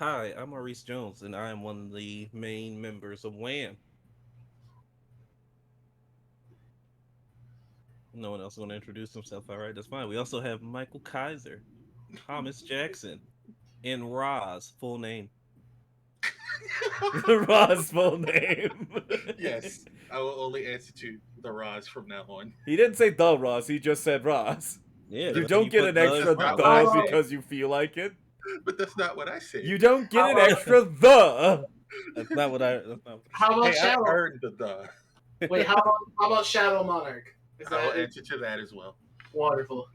Hi, I'm Maurice Jones, and I am one of the main members of WAMM. No one else is going to introduce himself. All right, that's fine. We also have Michael Kaiser, Thomas Jackson, and Roz, full name. Ra's full name. Yes, I will only answer to the Roz from now on. He didn't say the Ross, he just said Ross. Yeah, You that's what don't you get put an the extra in That's front not of what I the it. said. because you feel like it. But that's not what I said. You don't get How an about, extra the. That's not what I. That's not what I how said. about Hey, I Shadow? earned the. Wait, how about Shadow Monarch? Is I will that answer to that as well. wonderful?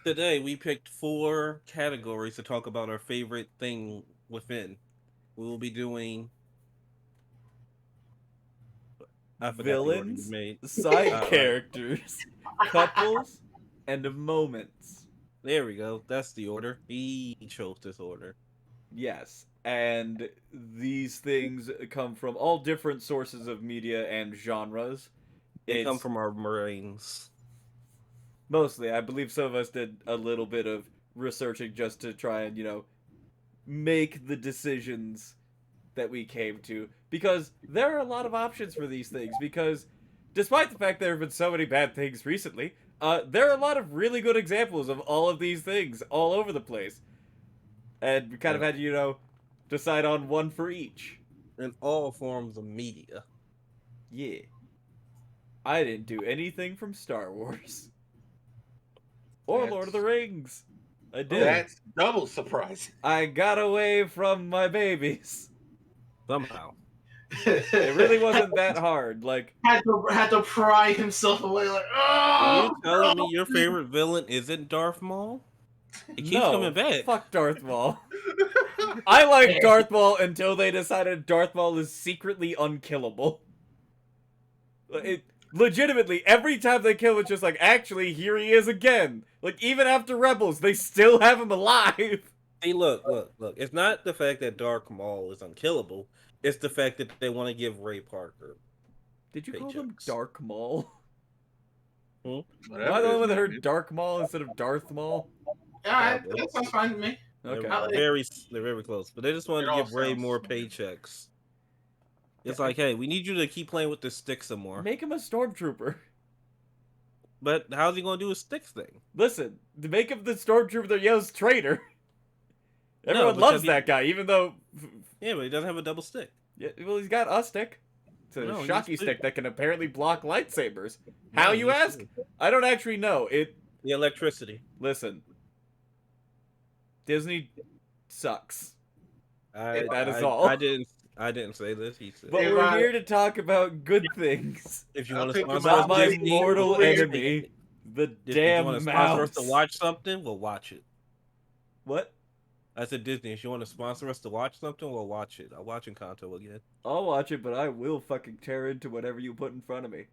Today we picked four categories to talk about our favorite thing within. We will be doing. I forgot the order you Villains, made. side All right, characters, couples, and moments. there we go. That's the order. He chose this order. Yes, and these things come from all different sources of media and genres. They come It's from our brains. mostly, I believe some of us did a little bit of researching just to try and, make the decisions that we came to. Because there are a lot of options for these things. Because despite the fact there have been so many bad things recently, there are a lot of really good examples of all of these things all over the place. And we kind of had to, decide on one for each. In all forms of media. Yeah. I didn't do anything from Star Wars. Or Lord of the Rings. I did. That's double surprising. I got away from my babies. Somehow. It really wasn't that hard. Like, had to pry himself away like, Are you oh telling me no! your favorite villain isn't Darth Maul? It keeps no, coming back. fuck Darth Maul. I like Darth Maul until they decided Darth Maul is secretly unkillable. It legitimately every time they kill, it's just like, actually, here he is again. Like, even after Rebels, they still have him alive. See, look. It's not the fact that Darth Maul is unkillable. It's the fact that they want to give Ray Parker. Did you call them Paychecks. Dark Maul? Hmm? Whatever Am I the his one that name heard is. Dark Maul instead of Darth Maul? Yeah, that sounds fine to me. Okay. They're very close. But they just wanted It to all give Ray sounds more familiar. paychecks. It's like, hey, we need you to keep playing with the stick some more. Make him a stormtrooper. But how's he gonna do his sticks thing? Listen, to make him the stormtrooper that yells traitor. Everyone because loves he- that guy, even though. Yeah, but he doesn't have a double stick. Yeah, well, he's got a stick. It's a No, he's shocky big. stick that can apparently block lightsabers. How, No, you he's ask? big. I don't actually know. The electricity. Listen. Disney sucks. That is all. I didn't say this. He said. But If we're I- here to talk about good things. If you I'll want to take him sponsor out Not us, my Disney, mortal Disney. enemy, the if you damn want to sponsor us to mouse. watch something, we'll watch it. What? I said Disney. If you want to sponsor us to watch something, we'll watch it. I'm watching Kanto again. I'll watch it, but I will fucking tear into whatever you put in front of me.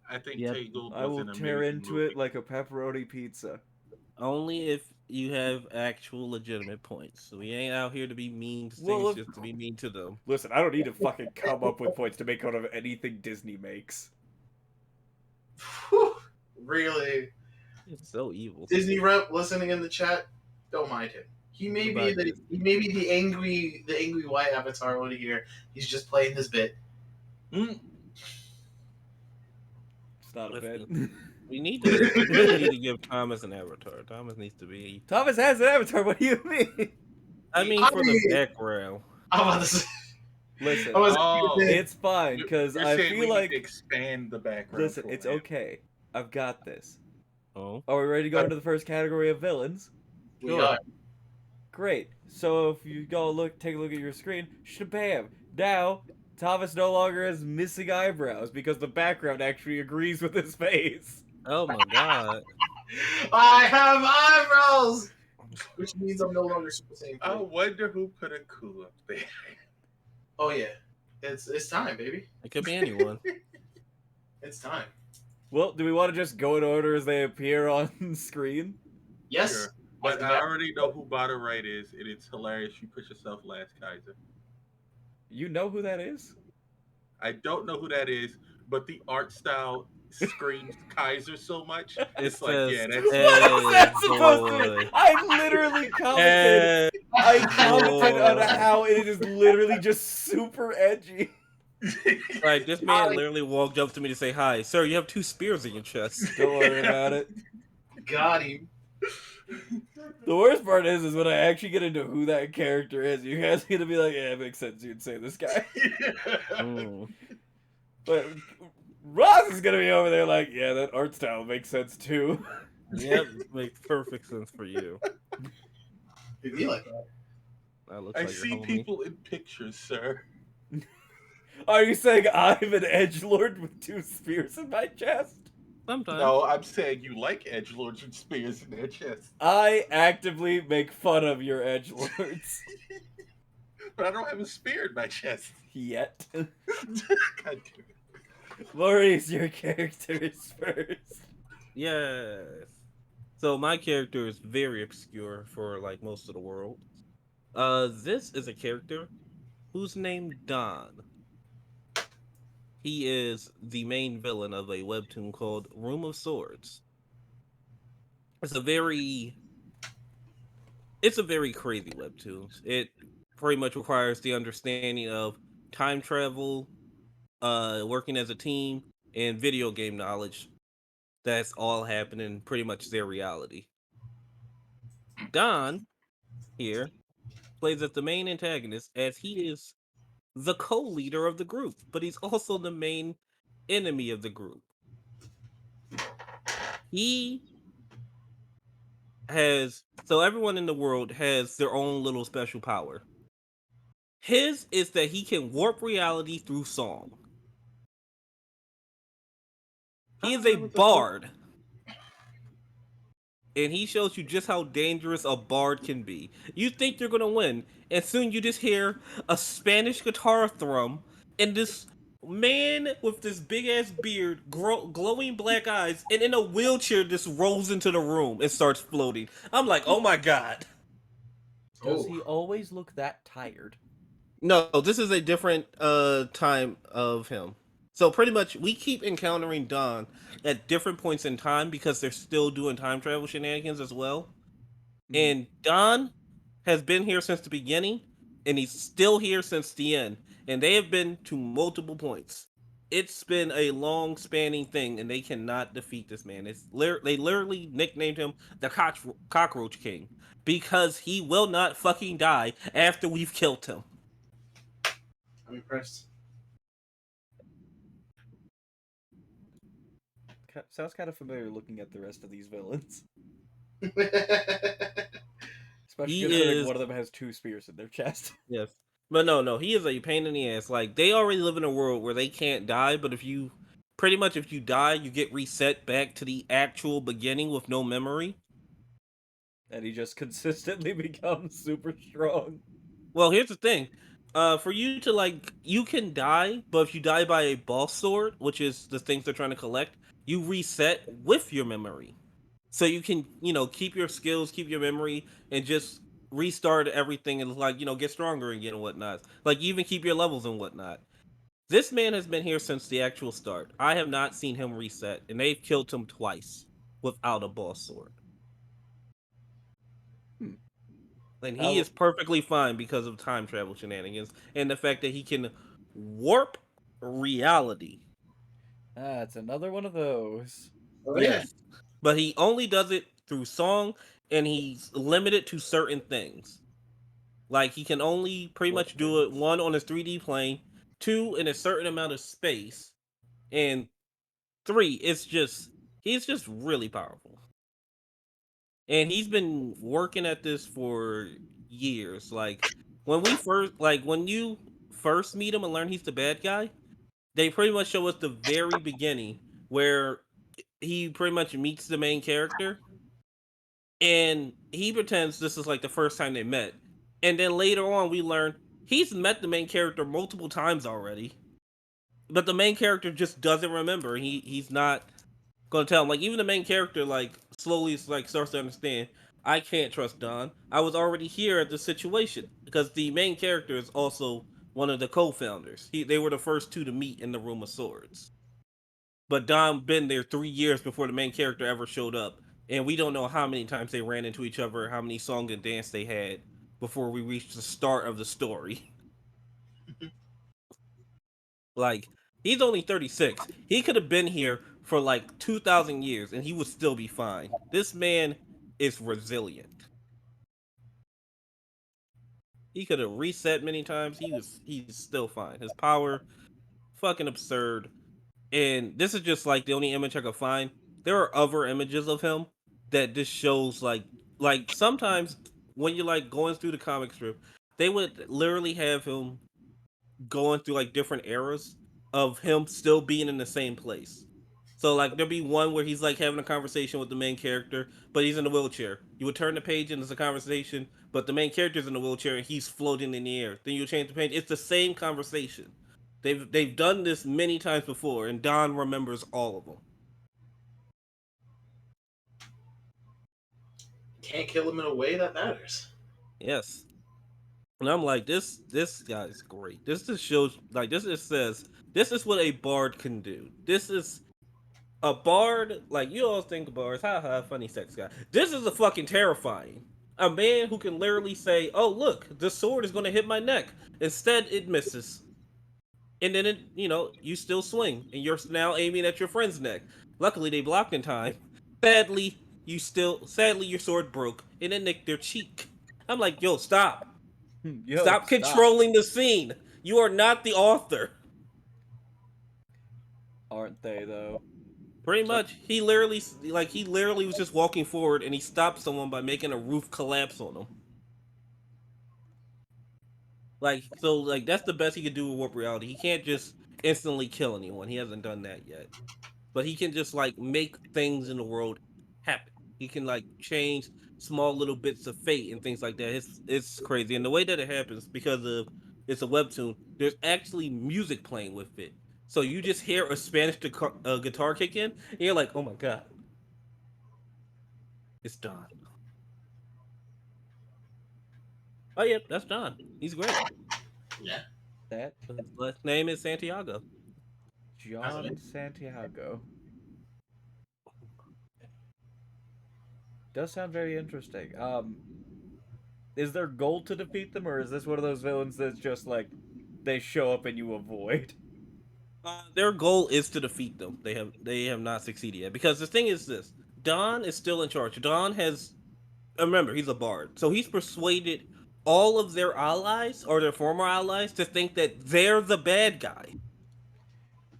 I think Yep. Tangled I was will an tear amazing into movie. it like a pepperoni pizza. Only if you have actual legitimate points. We ain't out here to be mean to Well, things just to be mean to them. Listen, I don't need to fucking come up with points to make out of anything Disney makes. Whew, really, It's so evil. Disney rep listening in the chat, don't mind him. He may be Goodbye, the angry white avatar over here. He's just playing his bit. It's not a bit. Listen. We need to give Thomas an avatar. Thomas needs to be. Thomas has an avatar. What do you mean? I mean, I for the mean- background. I'm about to say. Listen, I was Oh, it's fine You're- because you're I saying feel we like. need to expand the background. Listen, for it's him. okay. I've got this. Oh, Are we ready to go into the first category of villains? we Sure. are. Great. So if you go take a look at your screen, shabam! Now Thomas no longer has missing eyebrows because the background actually agrees with his face. oh my God! I have eyebrows, which means I'm no longer Super Saiyan I 3. wonder who put a coup up there. Oh yeah, it's time, baby. It could be anyone. It's time. Well, do we want to just go in order as they appear on screen? Yes. Sure. But I already know who Bottom Right is, and it's hilarious. You put yourself last, Kaiser. You know who that is? I don't know who that is, but the art style screams Kaiser so much. It It's like, says yeah, that's you. What is Edge that supposed to? boy. I literally commented. Edge I commented on boy. how it is literally just super edgy. Like this man literally walked up to me to say hi, sir. You have two spears in your chest. Don't worry about it. Got him. The worst part is when I actually get into who that character is, you guys are gonna be like, yeah, it makes sense you'd say this guy. Mm. But Ross is gonna be over there like, yeah, that art style makes sense too. Yep, makes perfect sense for you. It'd be like that. That looks I like your see homie. people in pictures, sir. Are you saying I'm an edgelord with two spears in my chest? Sometimes. No, I'm saying you like edgelords and spears in their chest. I actively make fun of your edgelords. But I don't have a spear in my chest. Yet. God damn it. Maurice, your character is first. Yes. So my character is very obscure for like most of the world. This is a character who's named Don. He is the main villain of a webtoon called Room of Swords. It's a very it's a very crazy webtoon. It pretty much requires the understanding of time travel, working as a team, and video game knowledge. That's all happening pretty much their reality. Don here plays as the main antagonist as he is the co-leader of the group, but he's also the main enemy of the group. He has so everyone in the world has their own little special power. His is that he can warp reality through song. He is a What the fuck? bard, and he shows you just how dangerous a bard can be. You think you're gonna win, and soon you just hear a Spanish guitar thrum, and this man with this big ass beard, glowing black eyes, and in a wheelchair just rolls into the room and starts floating. I'm like, oh my god. Does Oh. he always look that tired? No, this is a different time of him. So pretty much we keep encountering Don at different points in time because they're still doing time travel shenanigans as well. And Don has been here since the beginning, and he's still here since the end. And they have been to multiple points. It's been a long spanning thing, and they cannot defeat this man. They literally nicknamed him the Cockroach King because he will not fucking die after we've killed him. I'm impressed. Sounds kind of familiar looking at the rest of these villains. Especially He considering is one of them has two spears in their chest. yes, but no, he is a pain in the ass. Like they already live in a world where they can't die, but if you pretty much if you die, you get reset back to the actual beginning with no memory. And he just consistently becomes super strong. Well, here's the thing. For you to like, you can die, but if you die by a boss sword, which is the things they're trying to collect, you reset with your memory. So you can, keep your skills, keep your memory, and just restart everything and like, get stronger again and whatnot. Like you even keep your levels and whatnot. This man has been here since the actual start. I have not seen him reset, and they've killed him twice without a boss sword. Hmm. And he is perfectly fine because of time travel shenanigans and the fact that he can warp reality. Ah, it's another one of those. Oh, yeah. Yes. But he only does it through song and he's limited to certain things. Like he can only pretty What much do it things? one on his 3D plane, two in a certain amount of space, and three, he's just really powerful. And he's been working at this for years. Like when you first meet him and learn he's the bad guy, they pretty much show us the very beginning where he pretty much meets the main character and he pretends this is like the first time they met. And then later on we learn he's met the main character multiple times already. But the main character just doesn't remember. He's not gonna tell him. Like even the main character like slowly like starts to understand. I can't trust Don. I was already here at the situation because the main character is also one of the co-founders. They were the first two to meet in the Room of Swords. but Don been there 3 years before the main character ever showed up, and we don't know how many times they ran into each other, how many song and dance they had before we reached the start of the story. Like, he's only 36. He could have been here for like 2,000 years and he would still be fine. This man is resilient. He could have reset many times. He's still fine. His power fucking absurd. And this is just like the only image I could find. There are other images of him that just shows like sometimes when you're like going through the comic strip, they would literally have him going through like different eras of him still being in the same place. So like there'll be one where he's like having a conversation with the main character, but he's in a wheelchair. You would turn the page and it's a conversation, but the main character's in the wheelchair and he's floating in the air. Then you change the page. It's the same conversation. They've done this many times before, and Don remembers all of them. Can't kill him in a way that matters. Yes. And I'm like, this guy's great. This just shows like this just says this is what a bard can do. This is a bard, like you always think bards, haha, funny sex guy. This is a fucking terrifying. A man who can literally say, "Oh look, the sword is going to hit my neck." Instead, it misses, and then you still swing, and you're now aiming at your friend's neck. Luckily, they blocked in time. Sadly, your sword broke, and it nicked their cheek. I'm like, yo, stop, Yo, stop controlling the scene. You are not the author. Aren't they though? Pretty much, he literally was just walking forward, and he stopped someone by making a roof collapse on him. Like that's the best he could do with warp reality. He can't just instantly kill anyone. He hasn't done that yet. But he can just like make things in the world happen. He can like change small little bits of fate and things like that. It's crazy, and the way that it happens because of it's a webtoon. There's actually music playing with it, so you just hear a Spanish guitar kick in, and you're like, oh my god. It's Don. Oh yeah, that's Don. He's great. Yeah. That His last name is Santiago. John Santiago does sound very interesting. Is their goal to defeat them, or is this one of those villains that's just like they show up and you avoid? Their goal is to defeat them. They have not succeeded yet because the thing is this: Don is still in charge. Don has remember he's a bard, so he's persuaded all of their allies or their former allies to think that they're the bad guy.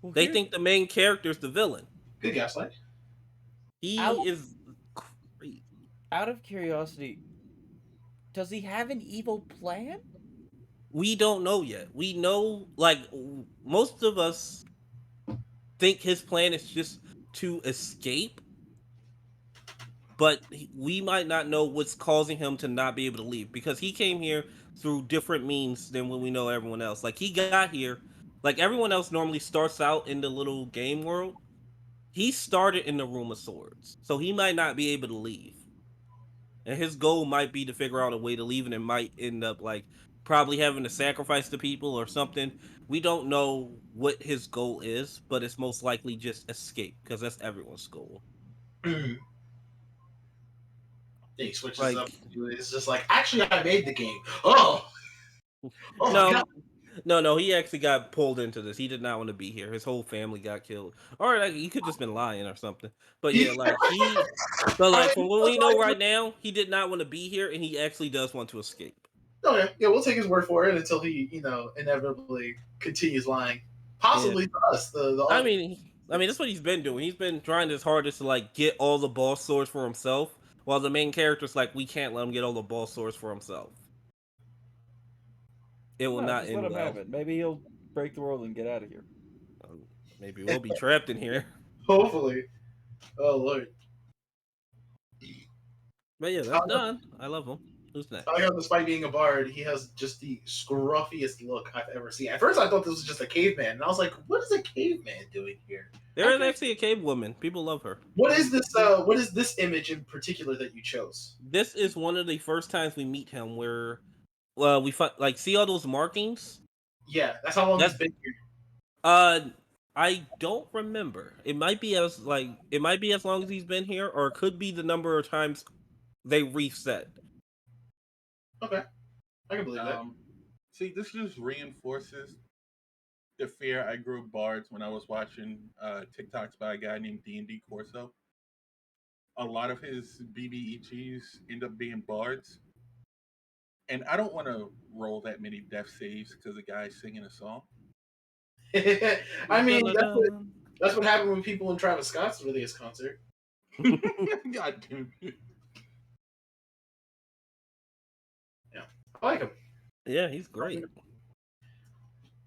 Well, They here's think the main character is the villain. Good gaslight. out He is crazy. out of curiosity. Does he have an evil plan? We don't know yet. We know, like most of us think his plan is just to escape, but we might not know what's causing him to not be able to leave because he came here through different means than when we know everyone else. Like he got here, like everyone else normally starts out in the little game world. He started in the Room of Swords, so he might not be able to leave. And his goal might be to figure out a way to leave, and it might end up like probably having to sacrifice the people or something. We don't know what his goal is, but it's most likely just escape because that's everyone's goal. He switches up. Like, It's just like, actually, I made the game. Oh my god. no, he actually got pulled into this. He did not want to be here. His whole family got killed, or like, he could just been lying or something. But yeah, but like from what we know right now, he did not want to be here, and he actually does want to escape. Okay, yeah, we'll take his word for it until he, inevitably continues lying. Possibly to us, the I audience. mean, that's what he's been doing. He's been trying his hardest to like get all the boss swords for himself, while the main character's like, we can't let him get all the boss swords for himself. It will No, not just let end him well. have it. Maybe he'll break the world and get out of here. Maybe we'll be trapped in here. Hopefully. Oh lord. But yeah, that's done. I love him. Who's next? I got, despite being a bard, he has just the scruffiest look I've ever seen. At first, I thought this was just a caveman, and I was like, "What is a caveman doing here?" There is actually a cave woman. People love her. What is this? What is this image in particular that you chose? This is one of the first times we meet him where, we like see all those markings. Yeah, that's how long That's he's been here. uh I don't remember. It might be as long as he's been here, or it could be the number of times they reset. Okay, I can believe that. See, this just reinforces the fear I grew bards when I was watching TikToks by a guy named D&D Corso. A lot of his BBEGs end up being bards, and I don't want to roll that many death saves because the guy's singing a song. I mean, Dun-dun-dun. that's what happened when people in Travis Scott's release concert. God damn it. Yeah, I like him. Yeah, he's great.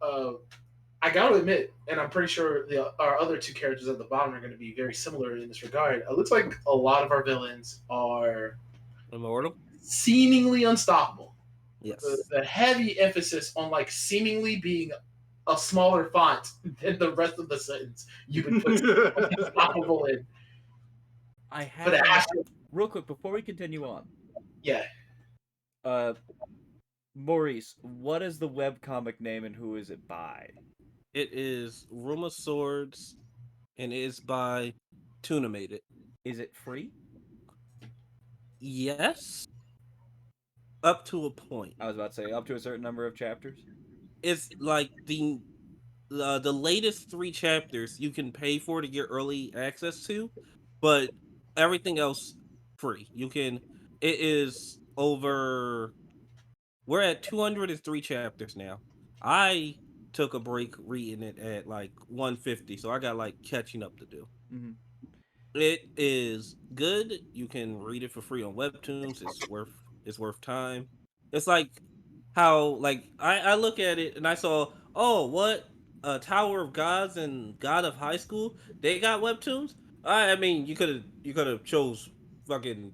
Uh, I gotta admit, and I'm pretty sure our other two characters at the bottom are going to be very similar in this regard. It looks like a lot of our villains are Immortal. seemingly unstoppable. Yes. The heavy emphasis on like seemingly being a smaller font than the rest of the sentence you would put unstoppable in. I But have it has to, real quick before we continue on. yeah. Maurice, what is the webcomic name and who is it by? It is Room of Swords, and it is by Tuna Made It. Is it free? Yes, up to a point. I was about to say up to a certain number of chapters. It's like the latest 3 chapters you can pay for to get early access to, but everything else free. You can. It is over. We're at 203 chapters now. I took a break reading it at like 150, so I got like catching up to do. Mm-hmm. It is good. You can read it for free on Webtoons. It's worth time. It's like how like I look at it and I saw, oh, what, Tower of Gods and God of High School, they got Webtoons. I mean, you could have chose fucking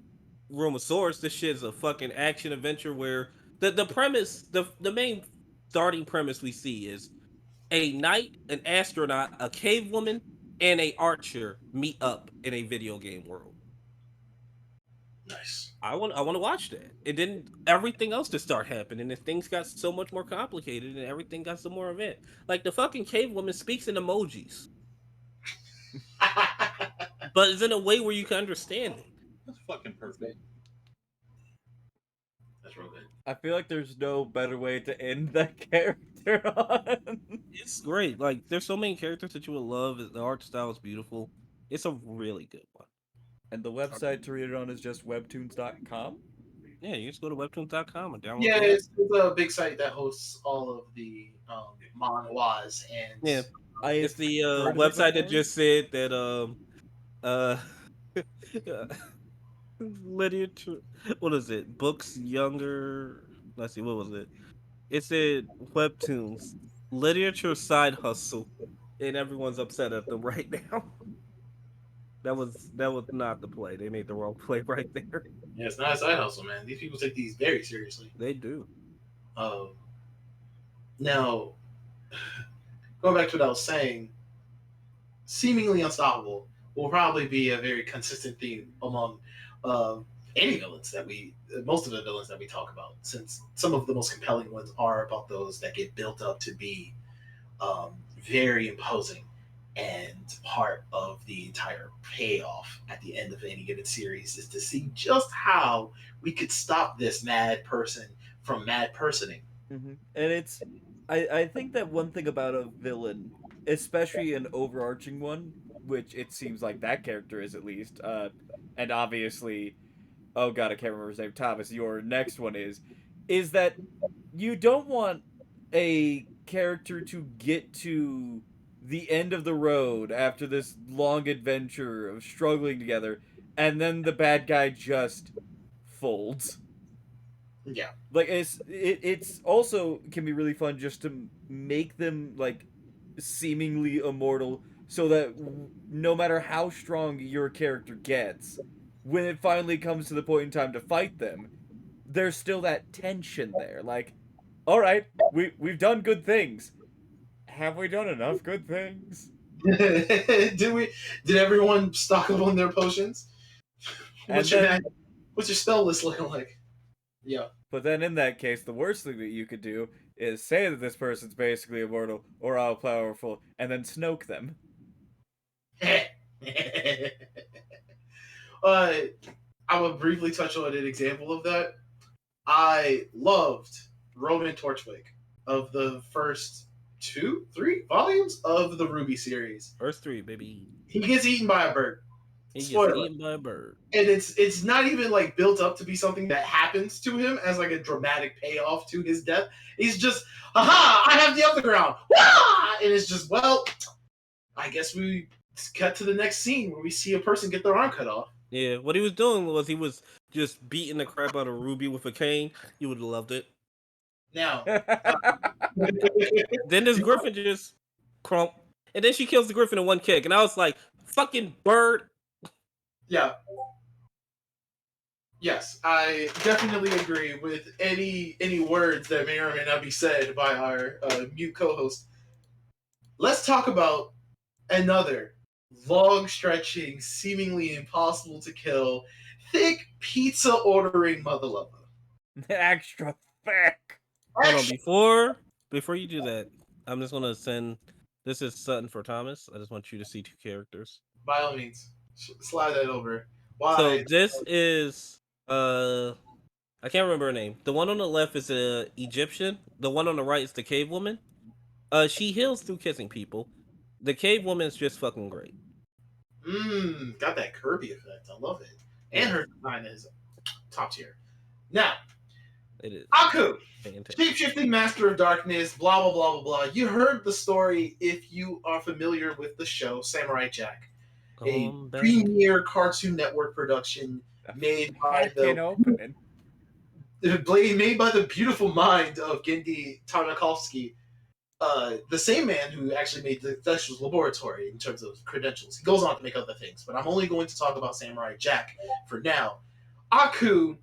Room of Swords. This shit's a fucking action adventure where the premise, the main starting premise we see is a knight, an astronaut, a cave woman, and a archer meet up in a video game world. Nice. I want to watch that. And then everything else to start happening, and things got so much more complicated, and everything got some more event. Like the fucking cave woman speaks in emojis, but it's in a way where you can understand it. That's fucking perfect. That's real good. I feel like there's no better way to end that character on. It's great. Like there's so many characters that you would love. The art style is beautiful. It's a really good one. And the website to read it on is just webtoons.com. Yeah, you just go to webtoons.com and download Yeah, the app. it's a big site that hosts all of the manhwas and Yeah, it's I've the heard of it website that before. just said that uh literature, what is it, books younger, let's see, what was it, it said Webtoons literature side hustle, and everyone's upset at them right now. That was not the play. They made the wrong play right there. yeah, it's not a side hustle, man. These people take these very seriously. They do. Um, now, going back to what I was saying, seemingly unstoppable will probably be a very consistent theme among uh, any villains that most of the villains that we talk about, since some of the most compelling ones are about those that get built up to be very imposing and part of the entire payoff at the end of any given series is to see just how we could stop this mad person from mad personing. Mm-hmm. And it's, I think that one thing about a villain, especially an overarching one, which it seems like that character is at least, and obviously, oh god, I can't remember his name, Thomas, your next one is that you don't want a character to get to the end of the road after this long adventure of struggling together, and then the bad guy just folds. Yeah. Like it's also can be really fun just to make them like seemingly immortal, so that no matter how strong your character gets, when it finally comes to the point in time to fight them, there's still that tension there. Like, all right, we've done good things. Have we done enough good things? Did everyone stock up on their potions? And What's then, what's your spell list looking like? Yeah. but then in that case, the worst thing that you could do is say that this person's basically immortal or all powerful, and then Snoke them. I will briefly touch on an example of that. I loved Roman Torchwick of the first 3 volumes of the Ruby series. First 3, baby. He gets eaten by a bird. He gets Spoiler. eaten by a bird. And it's not even like built up to be something that happens to him as like a dramatic payoff to his death. He's just, aha, I have the other ground. Wah! And it's just, well, I guess we cut to the next scene where we see a person get their arm cut off. Yeah, what he was doing was he was just beating the crap out of Ruby with a cane. You would have loved it. Now, Then this Griffin just crump, and then she kills the Griffin in one kick, and I was like, "Fucking bird!" yeah. Yes, I definitely agree with any words that may or may not be said by our mute co-host. Let's talk about another long-stretching, seemingly impossible to kill, thick pizza ordering mother lover. Extra thick. Hold on, before you do that, I'm just gonna send. This is Sutton for Thomas. I just want you to see 2 characters. By all means, slide that over. Why? So this is I can't remember her name. The one on the left is a Egyptian. The one on the right is the cave woman. She heals through kissing people. The cave woman's just fucking great. Got that Kirby effect. I love it. And her design is top tier. Now, It is Aku, fantastic. shape-shifting master of darkness, blah, blah, blah, blah, blah. You heard the story if you are familiar with the show Samurai Jack. A premier Cartoon Network production made by made by the beautiful mind of Gendy Tarnakovsky, the same man who actually made the Dexter's Laboratory in terms of credentials. He goes on to make other things, but I'm only going to talk about Samurai Jack for now. Aku,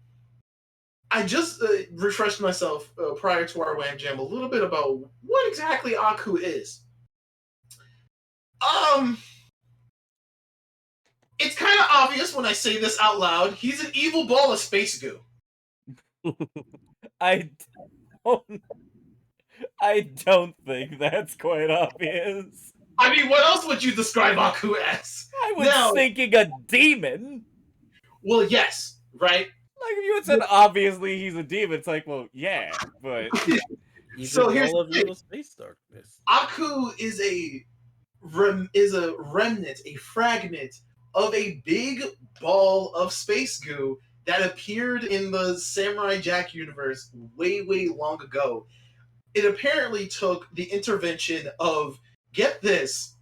I just refreshed myself prior to our WAMM Jam a little bit about what exactly Aku is. It's kind of obvious when I say this out loud. He's an evil ball of space goo. I don't think that's quite obvious. I mean, what else would you describe Aku as? I was thinking a demon. Well, yes, right? Like, if you had said obviously he's a demon, it's like, well, yeah, but... So here's all of the thing. evil space darkness. Aku is a remnant, a fragment of a big ball of space goo that appeared in the Samurai Jack universe way, way long ago. It apparently took the intervention of, get this,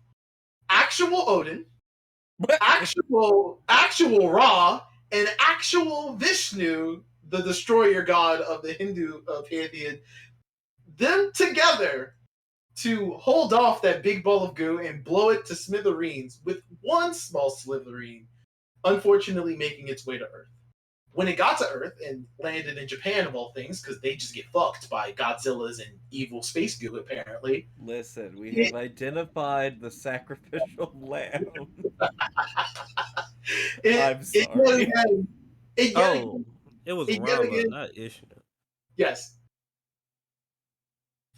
actual Odin, actual Ra, and actual Vishnu, the destroyer god of the Hindu pantheon, them together to hold off that big ball of goo and blow it to smithereens, with one small sliverine unfortunately making its way to Earth. When it got to Earth and landed in Japan, of all things, because they just get fucked by Godzillas and evil space goo, apparently. Listen, we have identified the sacrificial lamb. I'm sorry. It was Rama, not Ishnu. Yes.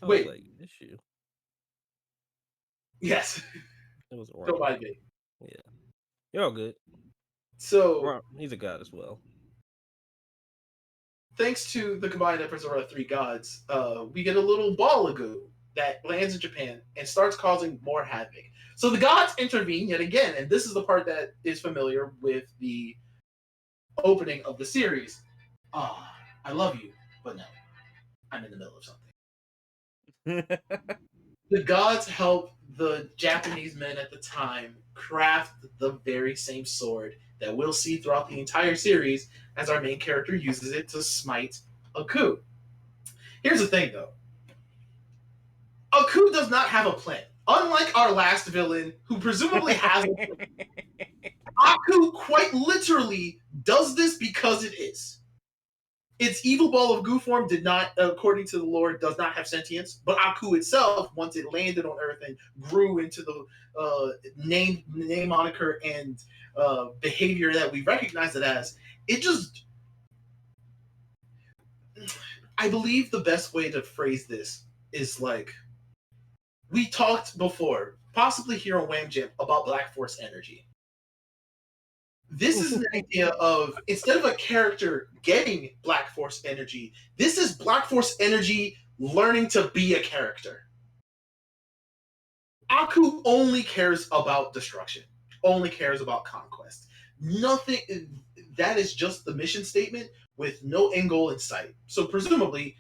Wait. Like issue. Yes. It was Rama. Don't mind me. Yeah. You're all good. So he's a god as well. Thanks to the combined efforts of our 3 gods, we get a little ball of goo that lands in Japan and starts causing more havoc. So the gods intervene yet again, and this is the part that is familiar with the opening of the series. I love you, but no, I'm in the middle of something. The gods help the Japanese men at the time craft the very same sword that we'll see throughout the entire series as our main character uses it to smite Aku. Here's the thing, though. Aku does not have a plan. Unlike our last villain, who presumably has a plan, Aku quite literally does this because it is. Its evil ball of goo form did not, according to the lore, does not have sentience, but Aku itself, once it landed on Earth and grew into the name, moniker, and behavior that we recognize it as, it just... I believe the best way to phrase this is like we talked before, possibly here on WAMM Jam, about Black Force energy. This is an idea of instead of a character getting Black Force energy, this is Black Force energy learning to be a character. Aku only cares about destruction, only cares about conquest. Nothing that is just the mission statement with no end goal in sight. So presumably,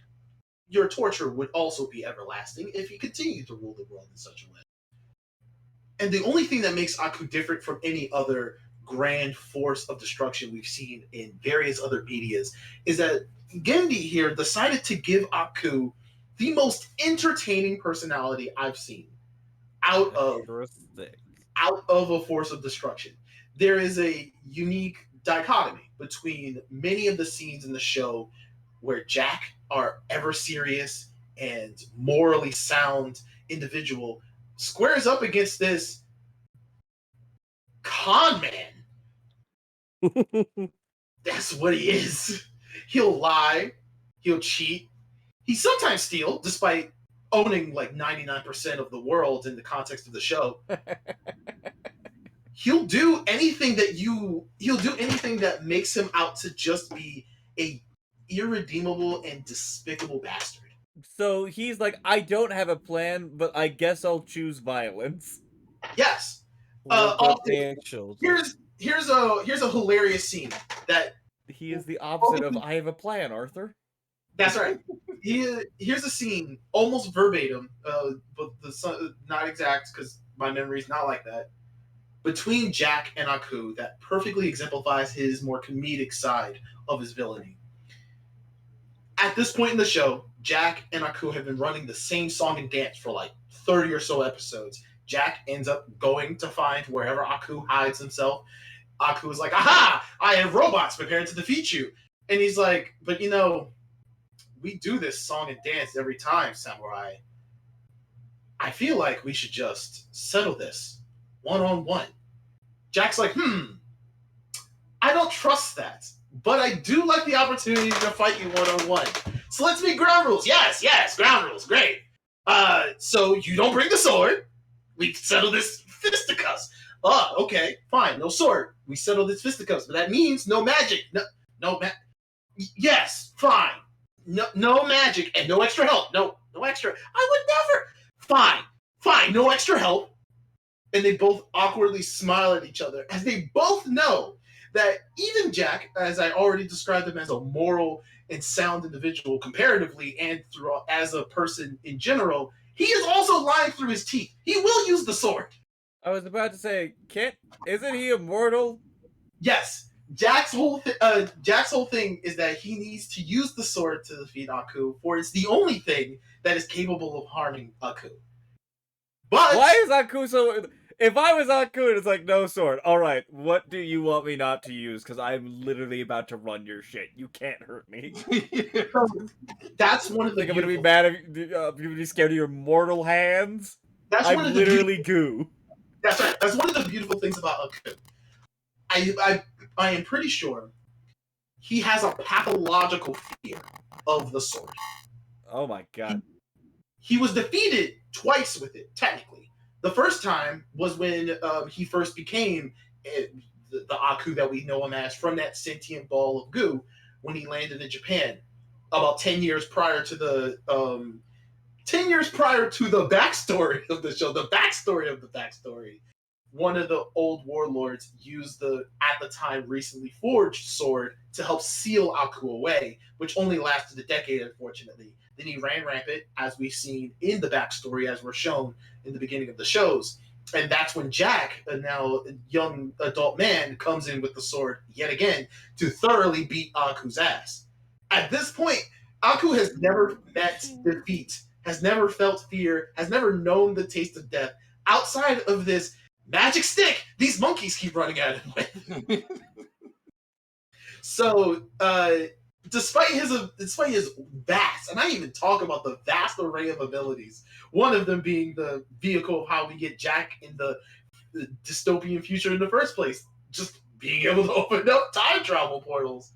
your torture would also be everlasting if you continue to rule the world in such a way. And the only thing that makes Aku different from any other grand force of destruction we've seen in various other medias is that Gendy here decided to give Aku the most entertaining personality I've seen out of a force of destruction. There is a unique dichotomy between many of the scenes in the show where Jack, our ever serious and morally sound individual, squares up against this con man. That's what he is. He'll lie, he'll cheat, he sometimes steal, despite owning like 99% of the world in the context of the show. He'll do anything that makes him out to just be a irredeemable and despicable bastard. So he's like, I don't have a plan, but I guess I'll choose violence. Yes. Here's a hilarious scene that he is the opposite of I have a plan, Arthur. That's right. Here's a scene almost verbatim, but not exact because my memory's not like that. Between Jack and Aku, that perfectly exemplifies his more comedic side of his villainy. At this point in the show, Jack and Aku have been running the same song and dance for like 30 or so episodes. Jack ends up going to find wherever Aku hides himself. Aku is like, aha! I have robots prepared to defeat you. And he's like, but you know, we do this song and dance every time, Samurai. I feel like we should just settle this one-on-one. Jack's like, I don't trust that, but I do like the opportunity to fight you one-on-one. So let's make ground rules. Yes, ground rules, great. So you don't bring the sword. We settle this fisticuffs. Okay, fine, no sword. We settle this fisticuffs, but that means no magic. Yes, fine. No magic and no extra help. No extra. I would never. Fine, no extra help. And they both awkwardly smile at each other as they both know that even Jack, as I already described him as a moral and sound individual comparatively and as a person in general, he is also lying through his teeth. He will use the sword. I was about to say, isn't he immortal? Yes. Jack's whole thing is that he needs to use the sword to defeat Aku, for it's the only thing that is capable of harming Aku. But why is Aku so? If I was Aku and it's like no sword, all right, what do you want me not to use? Because I'm literally about to run your shit. You can't hurt me. That's one of the. Like I'm gonna be mad if you're gonna be scared of your mortal hands. I'm literally goo. That's right. That's one of the beautiful things about Aku. I am pretty sure he has a pathological fear of the sword. Oh my god. He was defeated twice with it, technically. The first time was when he first became the Aku that we know him as from that sentient ball of goo when he landed in Japan about 10 years prior to the backstory of the show. The backstory of the backstory. One of the old warlords used the, at the time, recently forged sword to help seal Aku away, which only lasted a decade, unfortunately. Then he ran rampant, as we've seen in the backstory, as we're shown in the beginning of the shows. And that's when Jack, a now young adult man, comes in with the sword yet again to thoroughly beat Aku's ass. At this point, Aku has never met defeat, has never felt fear, has never known the taste of death outside of this magic stick these monkeys keep running at him with. So, despite his vast, and I didn't even talk about the vast array of abilities, one of them being the vehicle of how we get Jack in the dystopian future in the first place, just being able to open up time travel portals.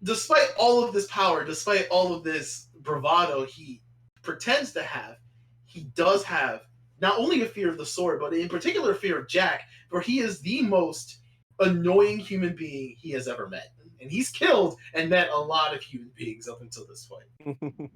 despite all of this power, despite all of this bravado he pretends to have, he does have not only a fear of the sword, but in particular a fear of Jack, for he is the most annoying human being he has ever met. And he's killed and met a lot of human beings up until this point.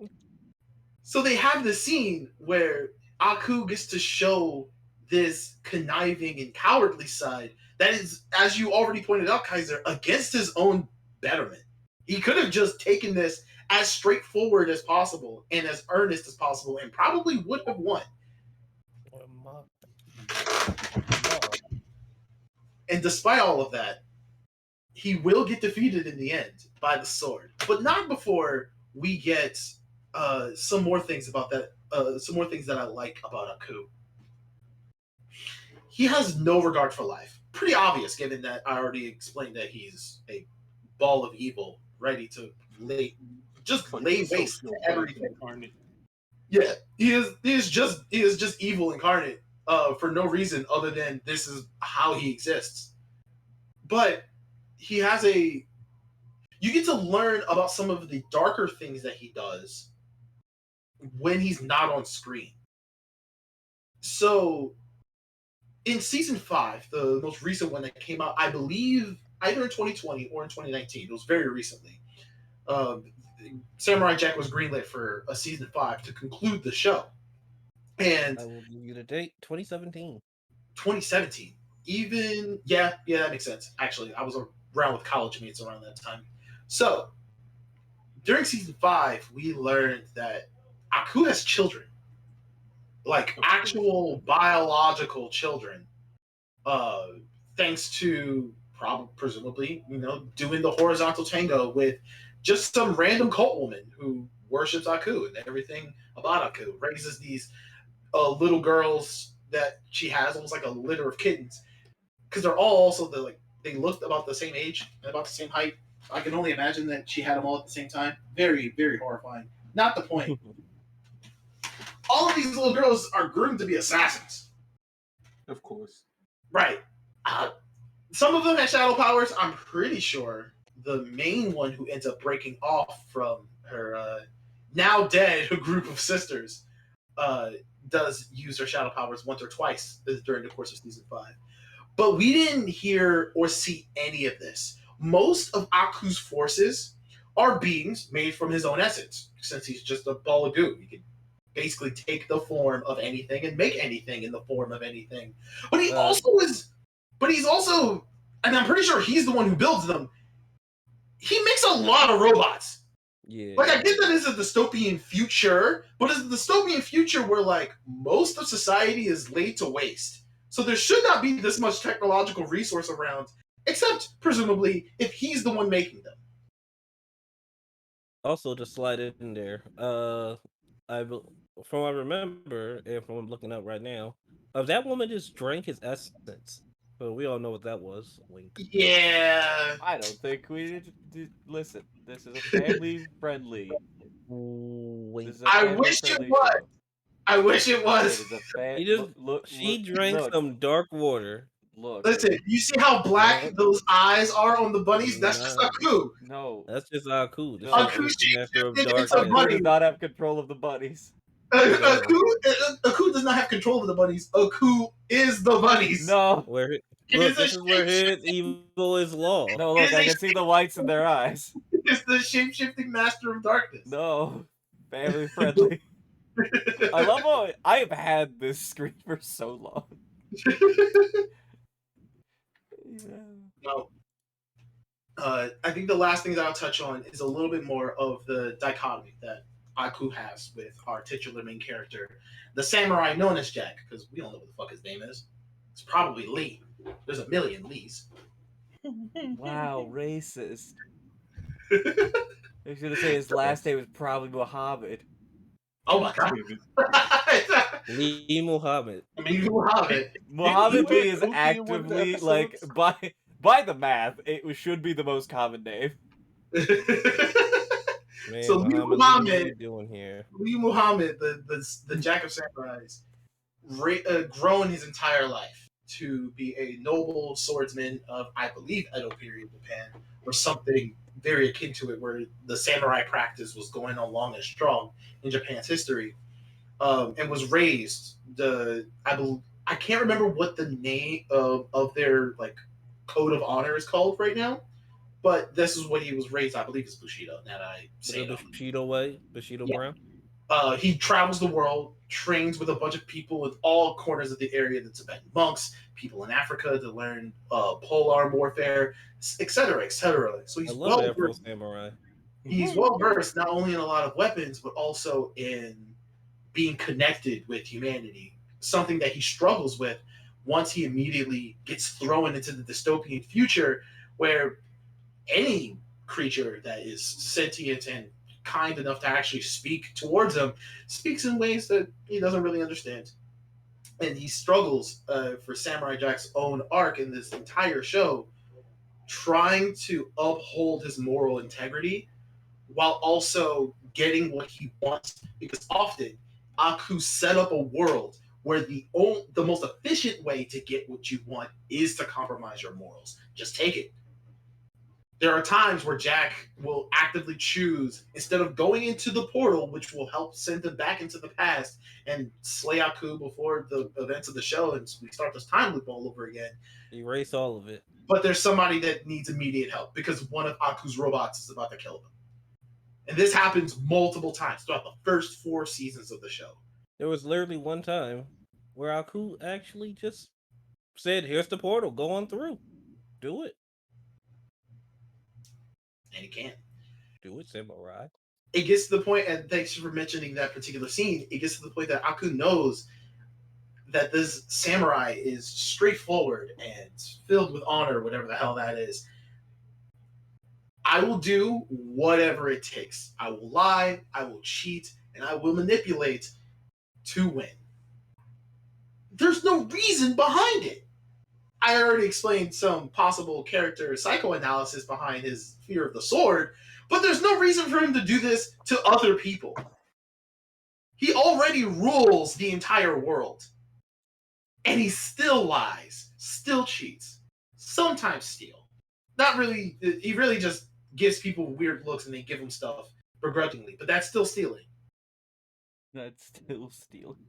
So they have this scene where Aku gets to show this conniving and cowardly side that is, as you already pointed out, Kaiser, against his own betterment. He could have just taken this as straightforward as possible and as earnest as possible and probably would have won. And despite all of that, he will get defeated in the end by the sword, but not before we get some more things about that. Some more things that I like about Aku. He has no regard for life. Pretty obvious, given that I already explained that he's a ball of evil, ready to lay waste to everything. Incarnate. Yeah, he is just evil incarnate for no reason other than this is how he exists. But he has a you get to learn about some of the darker things that he does when he's not on screen. So in season 5, the most recent one that came out, I believe either in 2020 or in 2019, it was very recently. Samurai Jack was greenlit for a season 5 to conclude the show. And I will give you the date, 2017. 2017. Even yeah, that makes sense. Actually, I was around with college mates around that time. So during season 5, we learned that Aku has children, like actual biological children, uh, thanks to presumably, doing the horizontal tango with just some random cult woman who worships Aku and everything about Aku, raises these little girls that she has, almost like a litter of kittens, because they're all also they looked about the same age and about the same height. I can only imagine that she had them all at the same time. Very, very horrifying. Not the point. All of these little girls are groomed to be assassins. Of course. Right. Some of them have shadow powers. I'm pretty sure the main one who ends up breaking off from her now dead group of sisters does use her shadow powers once or twice during the course of season 5. But we didn't hear or see any of this. Most of Aku's forces are beings made from his own essence, since he's just a ball of goo. He can basically take the form of anything and make anything in the form of anything. But he's also, and I'm pretty sure he's the one who builds them. He makes a lot of robots. Yeah. Like, I get that it's a dystopian future, but it's a dystopian future where, like, most of society is laid to waste. So there should not be this much technological resource around, except, presumably, if he's the one making them. Also, to slide it in there, from what I remember, and from what I'm looking up right now, that woman just drank his essence. But we all know what that was. Wink. Yeah. I don't think we listen. This is a family-friendly. Wink. This is a I wish it family-friendly was. show. I wish it It was. is a He just she drank look, some dark water. look. Listen, you see how black Nope. those eyes are on the bunnies? That's just Nah. Aku. No, That's just Aku. The No. shape Aku master of shapeshifted into darkness. Aku does not have control of the bunnies. Aku does not have control of the bunnies. Aku is the bunnies. No, Where It look, is a this is where his evil is law. no. Look, I can see the whites in their eyes. It's the shape-shifting master of darkness. No, family-friendly. I love how I have had this screen for so long. Yeah. No. I think the last thing that I'll touch on is a little bit more of the dichotomy that Aku has with our titular main character, the samurai known as Jack, because we don't know what the fuck his name is. It's probably Lee. There's a million Lees. Wow, racist. I was gonna say his last name was probably Muhammad. Oh my god. Lee Muhammad. I mean, Muhammad. Muhammad he Lee is went goofy in one of the actively like episodes? by the math, it should be the most common name. Man, So Lee Muhammad, what are Muhammad, you doing here? Lee Muhammad, the Jack of Samurais, grown his entire life to be a noble swordsman of, I believe, Edo period Japan, or something very akin to it, where the samurai practice was going on long and strong in Japan's history, and was raised. I can't remember what the name of their like code of honor is called right now, but this is what he was raised. I believe it's Bushido. Now that I say The it, Bushido way, Bushido yeah. Brown. He travels the world, trains with a bunch of people in all corners of the area, the Tibetan monks, people in Africa to learn polar warfare, etc., etc. So I he's love well Afro Samurai. versed not only in a lot of weapons but also in being connected with humanity. Something that he struggles with once he immediately gets thrown into the dystopian future where any creature that is sentient and kind enough to actually speak towards him speaks in ways that he doesn't really understand. And he struggles for Samurai Jack's own arc in this entire show, trying to uphold his moral integrity while also getting what he wants. Because often, Aku set up a world where the most efficient way to get what you want is to compromise your morals. Just take it. There are times where Jack will actively choose, instead of going into the portal, which will help send him back into the past and slay Aku before the events of the show and we start this time loop all over again. Erase all of it. But there's somebody that needs immediate help because one of Aku's robots is about to kill them. And this happens multiple times throughout the first 4 seasons of the show. There was literally one time where Aku actually just said, "Here's the portal. Go on through. Do it. And he can't. Do it, Samurai." It gets to the point, and thanks for mentioning that particular scene, it gets to the point that Aku knows that this samurai is straightforward and filled with honor, whatever the hell that is. I will do whatever it takes. I will lie, I will cheat, and I will manipulate to win. There's no reason behind it. I already explained some possible character psychoanalysis behind his fear of the sword, but there's no reason for him to do this to other people. He already rules the entire world. And he still lies, still cheats, sometimes steals. Not really, he really just gives people weird looks and they give him stuff begrudgingly, but that's still stealing. That's still stealing.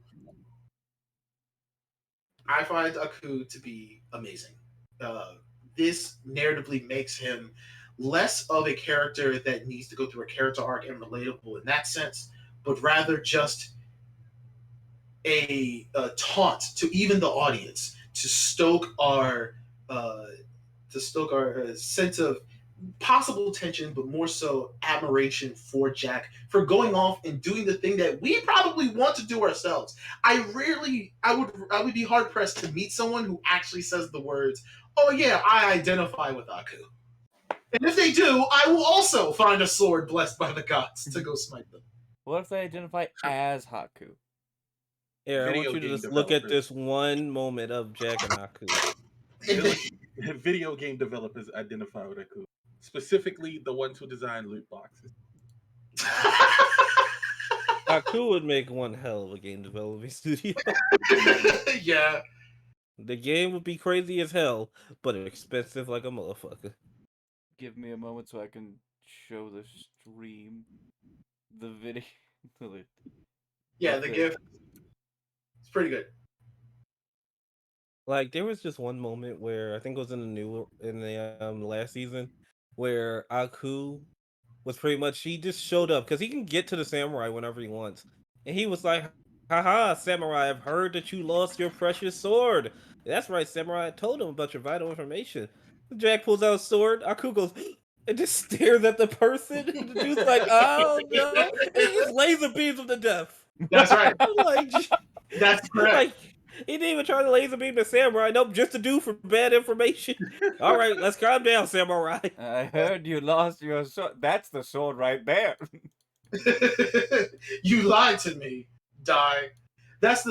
I find Aku to be amazing. This narratively makes him less of a character that needs to go through a character arc and relatable in that sense, but rather just a taunt to even the audience to stoke our sense of possible tension, but more so admiration for Jack for going off and doing the thing that we probably want to do ourselves. I would be hard pressed to meet someone who actually says the words, "Oh yeah, I identify with Aku." And if they do, I will also find a sword blessed by the gods to go smite them. What if they identify as Haku? Here, I want Video you to game just look at developers. this one moment of Jack and Aku. Video game developers identify with Aku. Specifically, the ones who design loot boxes. Aku would make one hell of a game development studio. Yeah. The game would be crazy as hell, but expensive like a motherfucker. Give me a moment so I can show the stream the video. Yeah, the gift. It's pretty good. Like there was just one moment where I think it was in the last season where Aku was pretty much he just showed up because he can get to the samurai whenever he wants, and he was like, "Haha, samurai! I've heard that you lost your precious sword." That's right, samurai. I told him about your vital information. Jack pulls out a sword. Aku goes and just stares at the person. The dude's like, "Oh no!" And he just laser beams him to death. That's right. I'm like, That's correct. like he didn't even try to laser beam the samurai. Nope, just to do for bad information. All right, let's calm down, samurai. I heard you lost your sword. That's the sword right there. You lied to me. Die. That's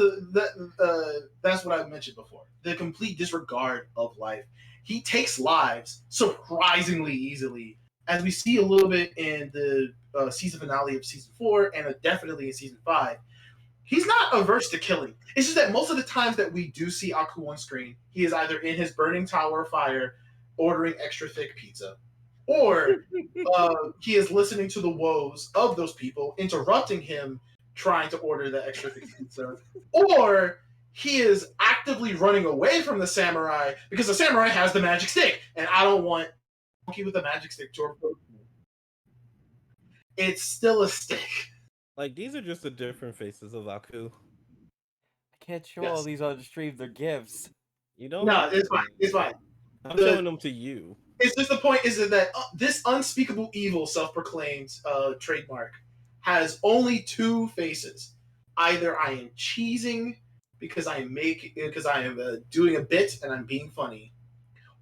that's what I mentioned before. The complete disregard of life. He takes lives surprisingly easily, as we see a little bit in the season finale of season 4, and definitely in season 5. He's not averse to killing. It's just that most of the times that we do see Aku on screen, he is either in his burning tower of fire, ordering extra thick pizza, or he is listening to the woes of those people, interrupting him, trying to order the extra things he served, or he is actively running away from the samurai because the samurai has the magic stick, and I don't want monkey with a magic stick to approach me. It's still a stick. Like these are just the different faces of Aku. I can't show all Yes. these on stream. They're gifts. You don't No, have it's fine. to. It's fine. I'm The- showing them to you. It's just the point is that this unspeakable evil, self-proclaimed trademark, has only two faces. Either I am cheesing because I am doing a bit and I'm being funny,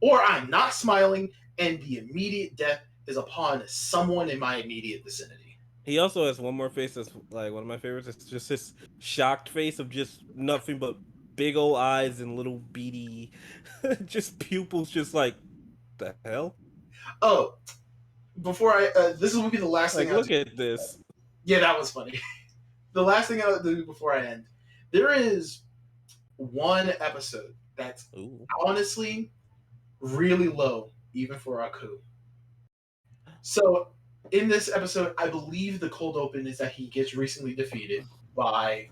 or I'm not smiling and the immediate death is upon someone in my immediate vicinity. He also has one more face that's like one of my favorites. It's just this shocked face of just nothing but big old eyes and little beady, just pupils, just like the hell. Oh, before this will be the last Like, thing I'll look do. at this. Yeah, that was funny. The last thing I'll do before I end. There is one episode that's Ooh. honestly really low, even for Aku. So, in this episode, I believe the cold open is that he gets recently defeated by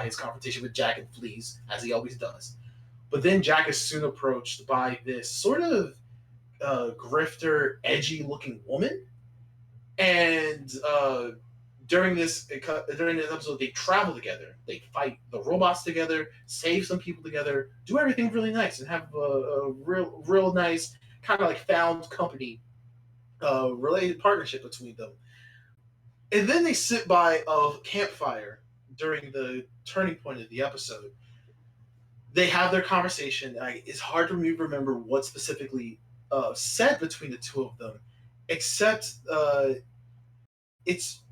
his confrontation with Jack and flees, as he always does. But then Jack is soon approached by this sort of grifter, edgy looking woman, and during this episode, they travel together. They fight the robots together, save some people together, do everything really nice, and have a real nice kind of like found company related partnership between them. And then they sit by a campfire during the turning point of the episode. They have their conversation. It's hard for me to remember what specifically said between the two of them, except it's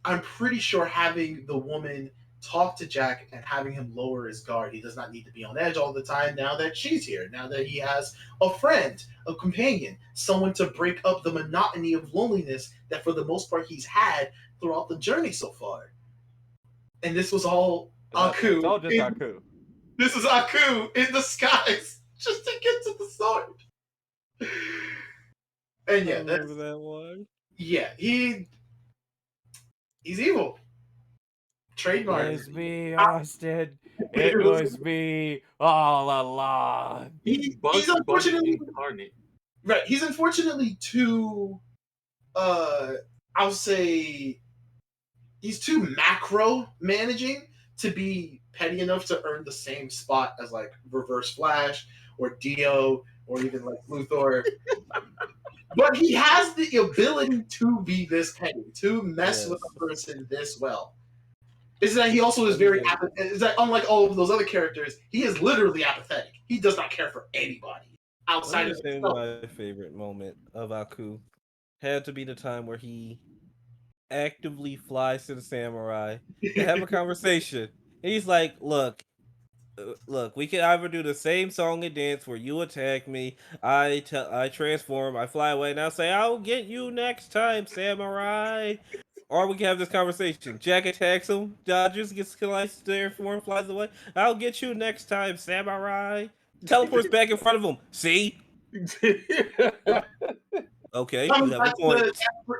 I'm pretty sure having the woman talk to Jack and having him lower his guard. He does not need to be on edge all the time now that she's here. Now that he has a friend, a companion, someone to break up the monotony of loneliness that for the most part he's had throughout the journey so far. And this was all Aku. It's all just Aku. This is Aku in disguise just to get to the sword. And yeah, I remember that one. yeah, he's evil. Trademark. It was me, Austin. It was me all along. He's Bugs Bunny unfortunately incarnate. right. He's unfortunately too. I'll say he's too macro managing to be petty enough to earn the same spot as like Reverse Flash or Dio or even like Luthor. But he has the ability to be this petty, to mess with a person this well. Is that he also is very is that unlike all of those other characters, he is literally apathetic. He does not care for anybody outside of himself. My favorite moment of Aku had to be the time where he actively flies to the samurai to have a conversation. And he's like, look, we can either do the same song and dance where you attack me, I transform, I fly away, and I'll say, I'll get you next time, samurai. Or we can have this conversation. Jack attacks him, dodges, gets sliced there for him, flies away. I'll get you next time, samurai. Teleports back in front of him. See? Okay, you have a point.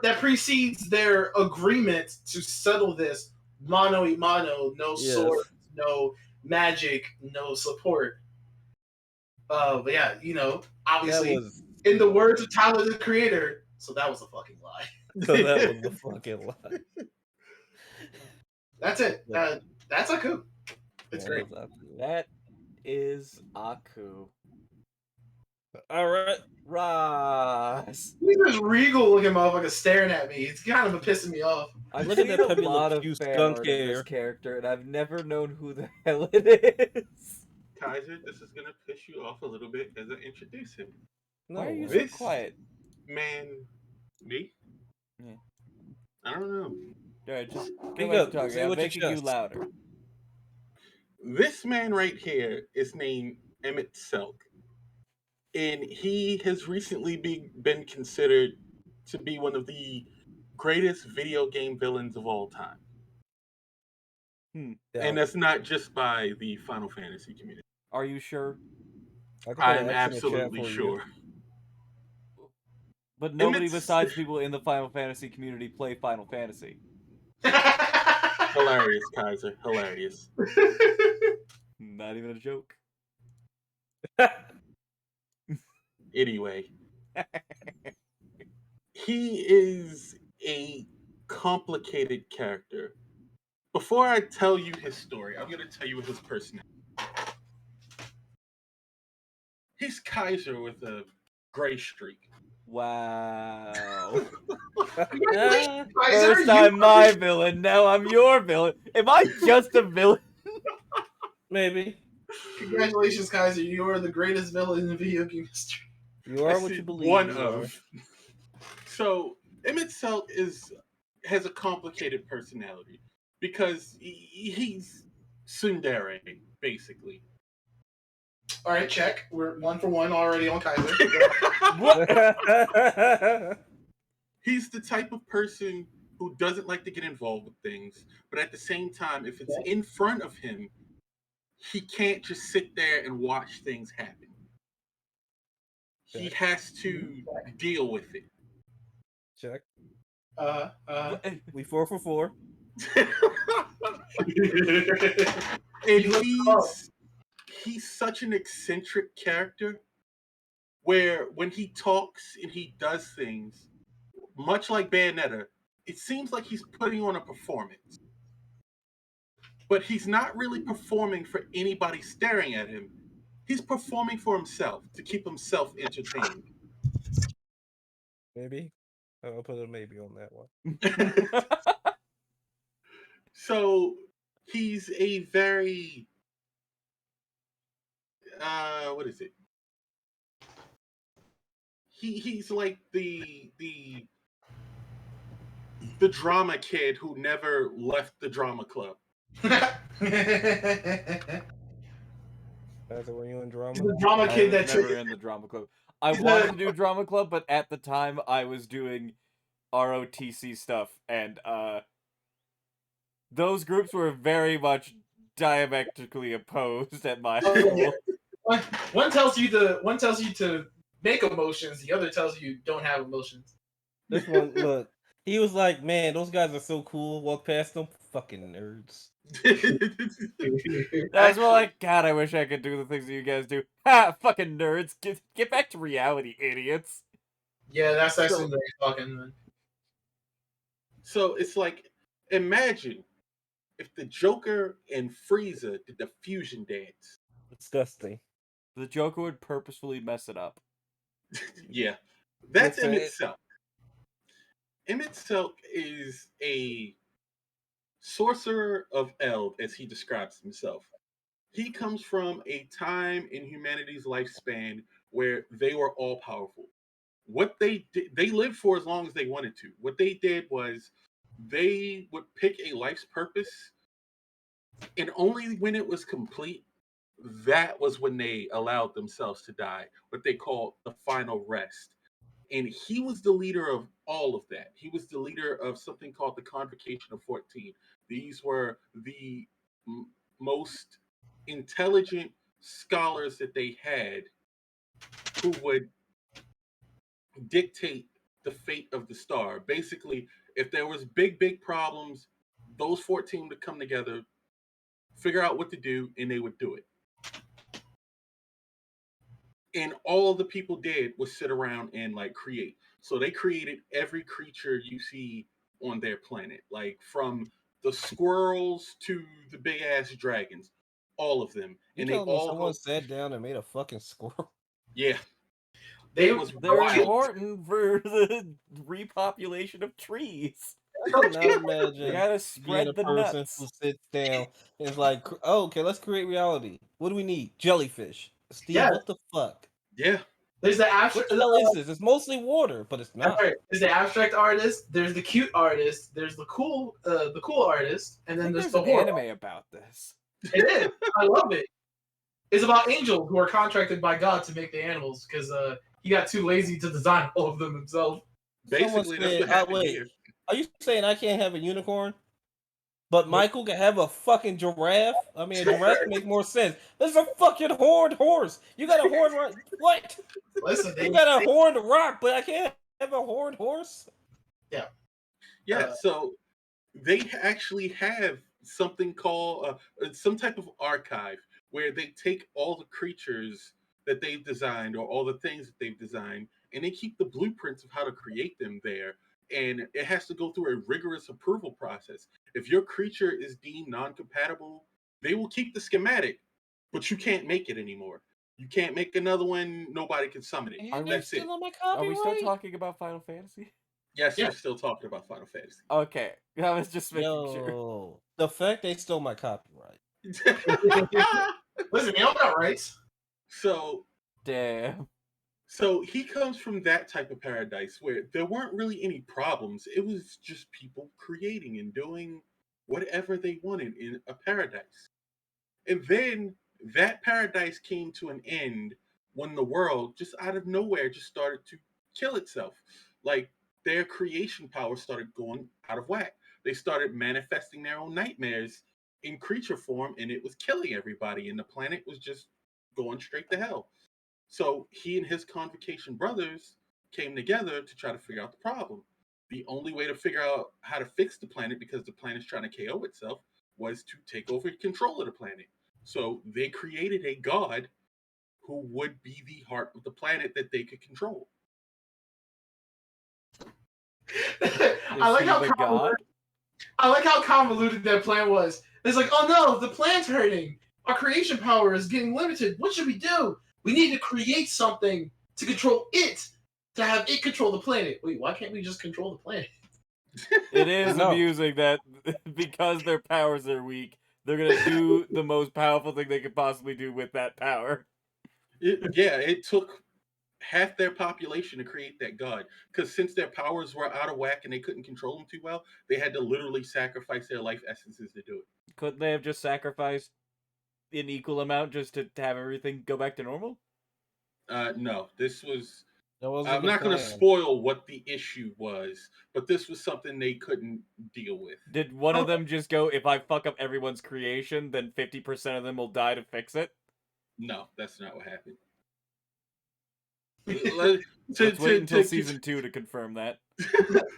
That precedes their agreement to settle this mano a mano, no sword, no magic, no support. But yeah, obviously, in the words of Tyler the Creator, so that was a fucking lie. So that was a fucking lie. That's it. That's Aku. It's great. That is Aku. All right, Ross. He's this regal looking motherfucker staring at me. It's kind of pissing me off. I've look at seen that a puppy lot look of cute fan skunk art of this hair. character, and I've never known who the hell it is. Kaiser, this is gonna piss you off a little bit as I introduce him. Why are you so This quiet? Man, me? Yeah. I don't know. Alright, just Speak go up. talking. Say I'm what you making you just. louder. This man right here is named Emmett Selk, and he has recently been considered to be one of the greatest video game villains of all time. And that's not just by the Final Fantasy community. Are you sure? I'm absolutely sure. But nobody Emmett's- besides people in the Final Fantasy community play Final Fantasy. Hilarious, Kaiser. Hilarious. Not even a joke. Anyway, he is a complicated character. Before I tell you his story, I'm going to tell you his personality. He's Kaiser with a gray streak. Wow. Congratulations, Kaiser, First you time are my the- villain, now I'm your villain. Am I just a villain? Maybe. Congratulations, Kaiser. You are the greatest villain in video game history. You I are what you said believe. one you of. are. So Emmett Selk has a complicated personality because he's tsundere, basically. All right, check. We're 1 for 1 already on Kaiser. What? He's the type of person who doesn't like to get involved with things, but at the same time, if it's in front of him, he can't just sit there and watch things happen. He has to deal with it. Check. What? We 4 for 4. And he's such an eccentric character where when he talks and he does things, much like Bayonetta, it seems like he's putting on a performance. But he's not really performing for anybody staring at him. He's performing for himself to keep himself entertained. Maybe. I'll put a maybe on that one. So he's a very what is it? He's like the drama kid who never left the drama club. That's were you in drama? The drama I kid was that never took. in the drama club. I He's wanted a- to do drama club, but at the time I was doing ROTC stuff, and those groups were very much diametrically opposed at my school. One tells you to make emotions. The other tells you don't have emotions. This one, look. He was like, man, those guys are so cool. Walk past them. Fucking nerds. I was more like, God, I wish I could do the things that you guys do. Ha! Fucking nerds. Get back to reality, idiots. Yeah, that's actually very fucking. Man. So it's like, imagine if the Joker and Frieza did the fusion dance. Disgusting. The Joker would purposefully mess it up. Yeah, that's Listen, Emmett Selk. Emmett Selk is a sorcerer of Eld, as he describes himself. He comes from a time in humanity's lifespan where they were all powerful. What they did, they lived for as long as they wanted to. What they did was they would pick a life's purpose, and only when it was complete, that was when they allowed themselves to die, what they called the final rest. And he was the leader of all of that. He was the leader of something called the Convocation of 14. These were the most intelligent scholars that they had who would dictate the fate of the star. Basically, if there was big problems, those 14 would come together, figure out what to do, and they would do it. And all the people did was sit around and like create. So they created every creature you see on their planet, like from the squirrels to the big ass dragons, all of them. You And they telling me all someone go, sat down and made a fucking squirrel? yeah. They It was They're wild. important for the repopulation of trees. I cannot You imagine gotta being a spread the person nuts. who sits down and is like, oh, okay, let's create reality. What do we need? Jellyfish. Steve, Yeah. what the fuck? Yeah. There's the What abstract. the hell is this? It's mostly water, but it's not. There's the abstract artist. There's the cute artist. There's the cool artist, and I then think there's there's the an horror. anime about this. It is. I love it. It's about angels who are contracted by God to make the animals because he got too lazy to design all of them himself. Basically, that's what happened wait, here. are you saying I can't have a unicorn? But Michael can have a fucking giraffe? I mean, a giraffe makes more sense. This is a fucking horned horse. You got a horned rock. What? Listen, You got a horned rock, but I can't Have a horned horse? Yeah, so they actually have something called some type of archive where they take all the creatures that they've designed or all the things that they've designed and they keep the blueprints of how to create them there, and it has to go through a rigorous approval process. If your creature is deemed non-compatible, they will keep the schematic, but you can't make it anymore. You can't make another one, nobody can summon it. And they're That's it. still on my Are we still copyright? talking about Final Fantasy? Yes, Yeah. you're still talking about Final Fantasy. Okay, I was just making sure. Yo, the fact they stole my copyright. Listen, they all got rights. so Damn. So he comes from that type of paradise where there weren't really any problems. It was just people creating and doing whatever they wanted in a paradise. And then that paradise came to an end when the world, just out of nowhere, just started to kill itself. Like their creation power started going out of whack. They started manifesting their own nightmares in creature form, and it was killing everybody. And the planet was just going straight to hell. So he and his convocation brothers came together to try to figure out the problem. The only way to figure out how to fix the planet, because the planet's trying to KO itself, was to take over control of the planet. So they created a god who would be the heart of the planet that they could control. I like he how the convoluted, god? I like how convoluted that plan was. It's like, oh no, the plan's hurting. Our creation power is getting limited. What should we do? We need to create something to control it, to have it control the planet. Wait, why can't we just control the planet? It is No. amusing that because their powers are weak, they're gonna do the most powerful thing they could possibly do with that power. It took half their population to create that god. Because since their powers were out of whack and they couldn't control them too well, they had to literally sacrifice their life essences to do it. Couldn't they have just sacrificed an equal amount just to have everything go back to normal? No, this was. That wasn't I'm the not going to plan. spoil what the issue was, but this was something they couldn't deal with. Did one of them just go, if I fuck up everyone's creation, then 50% of them will die to fix it? No, that's not what happened. Let's wait until season 2 to confirm that.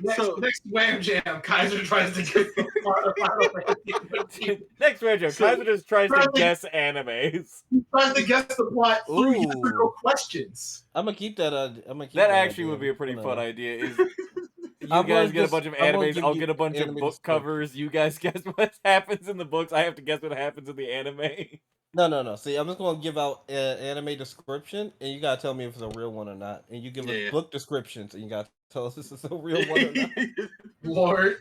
Next WAMM Jam, Kaiser tries to get the Final Fantasy. Next radio, Kaiser just tries to guess animes. He tries to guess the plot through yes or no Ooh. questions. I'm gonna keep that. That actually would be a pretty fun idea. Is you I'm guys gonna get a just- bunch of I'm gonna animes, give I'll you get a bunch of anime book description. covers. You guys guess what happens in the books. I have to guess what happens in the anime. No. See, I'm just gonna give out anime description, and you gotta tell me if it's a real one or not. And you give us book descriptions, and you gotta tell us if it's a real one or not. Lord.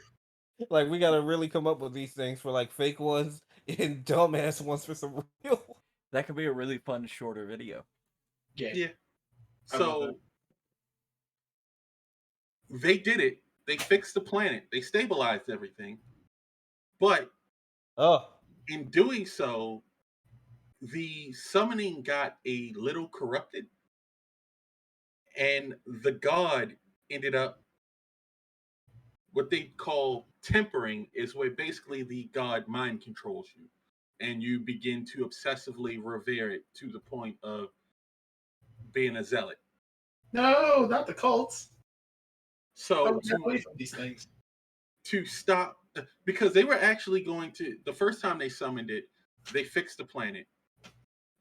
Like we gotta really come up with these things for like fake ones and dumbass ones for some real. That could be a really fun shorter video. Yeah. So they did it. They fixed the planet. They stabilized everything. But in doing so, the summoning got a little corrupted, and the god ended up what they call tempering, is where basically the god mind controls you, and you begin to obsessively revere it to the point of being a zealot. No, not the cults. So away from these things. To stop, because they were actually going to, the first time they summoned it, they fixed the planet.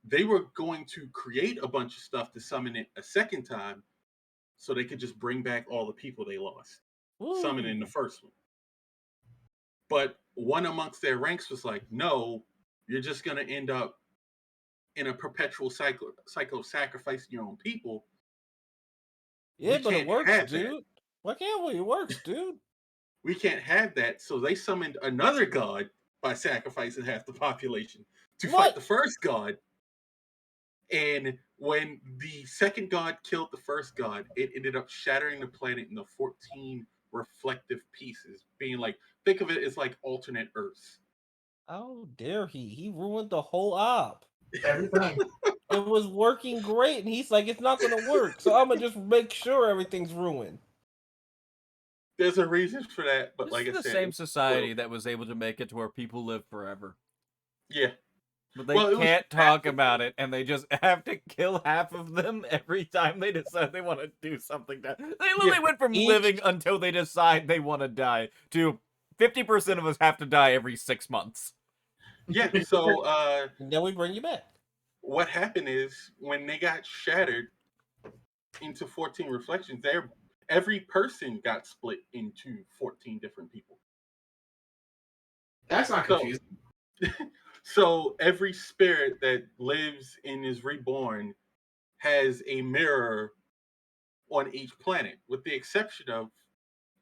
They were going to create a bunch of stuff to summon it a second time so they could just bring back all the people they lost, summoning the first one. But one amongst their ranks was like, no, you're just going to end up in a perpetual cycle of sacrificing your own people. Yeah, but it works, dude. Why can't we? It works, dude. We can't have that. So they summoned another god by sacrificing half the population to fight the first god. And when the second god killed the first god, it ended up shattering the planet into 14 reflective pieces, being like, think of it as like alternate Earths. How dare he? He ruined the whole op. Everything. It was working great, and he's like, it's not going to work. So I'm going to just make sure everything's ruined. There's a reason for that, but This like is I said, the same society that was able to make it to where people live forever. Yeah. But they Well, it was can't talk about it, and they just have to kill half of them every time they decide they want to do something. They literally went from Each- living until they decide they want to die to 50% of us have to die every 6 months. Yeah. So And then we bring you back. what happened is when they got shattered into 14 reflections, every person got split into 14 different people. That's not So confusing. so every spirit that lives and is reborn has a mirror on each planet, with the exception of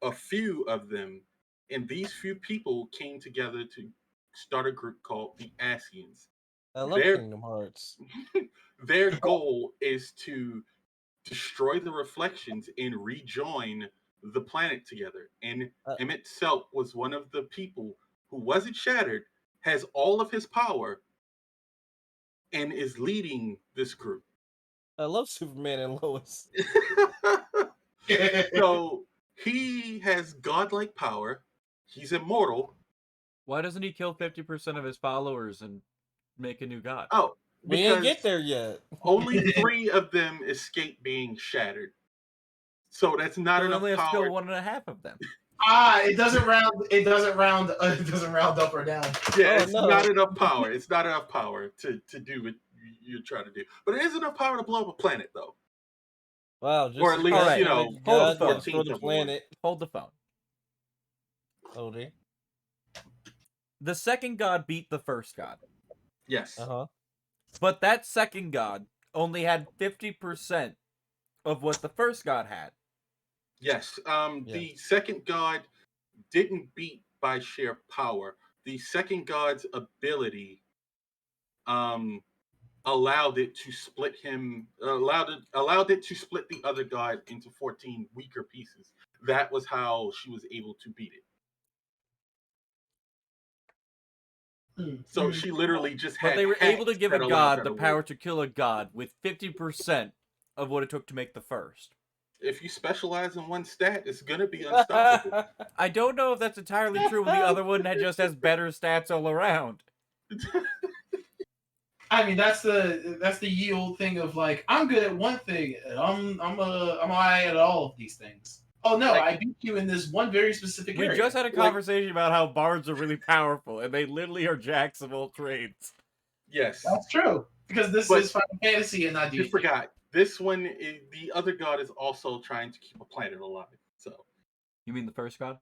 a few of them. And these few people came together to start a group called the Asians. I love Their Kingdom Hearts. their goal is to destroy the reflections and rejoin the planet together. And Uh, Emmett Selk was one of the people who wasn't shattered, has all of his power, and is leading this group. I love Superman and Lois. So he has godlike power. He's immortal. Why doesn't he kill 50% of his followers and make a new god? Oh, We ain't because get there yet. only 3 of them escape being shattered. So that's not So he enough only has to power. kill 1.5 of them. It doesn't round. It doesn't round. It doesn't round up or down. Yeah, Oh, it's no. not enough power. It's not enough power to do what you're trying to do. But it is enough power to blow up a planet, though. Wow, just Or at as least, bad you know, as hold the God phone. destroy 14th the of one. planet. Hold the phone. Odie. The second god beat the first god. Yes. Uh-huh. But that second god only had 50% of what the first god had. Yes. Yeah. The second god didn't beat by sheer power. The second god's ability allowed it to split the other god into 14 weaker pieces. That was how she was able to beat it. So she literally just But had they were able to hacks give a that allowed god her the to power win. to kill a god with 50% of what it took to make the first. If you specialize in one stat, it's gonna be unstoppable. I don't know if that's entirely true when the other one just has better stats all around. I mean, that's the ye old thing of like, I'm good at one thing, and I'm alright at all of these things. Oh no, Like- I beat you in this one very specific We area. just had a conversation about how bards are really powerful, and they literally are jacks of all trades. Yes, That's true because this But is Final Fantasy and not you D&D. forgot. This one, the other god is also trying to keep a planet alive. So You mean the first god?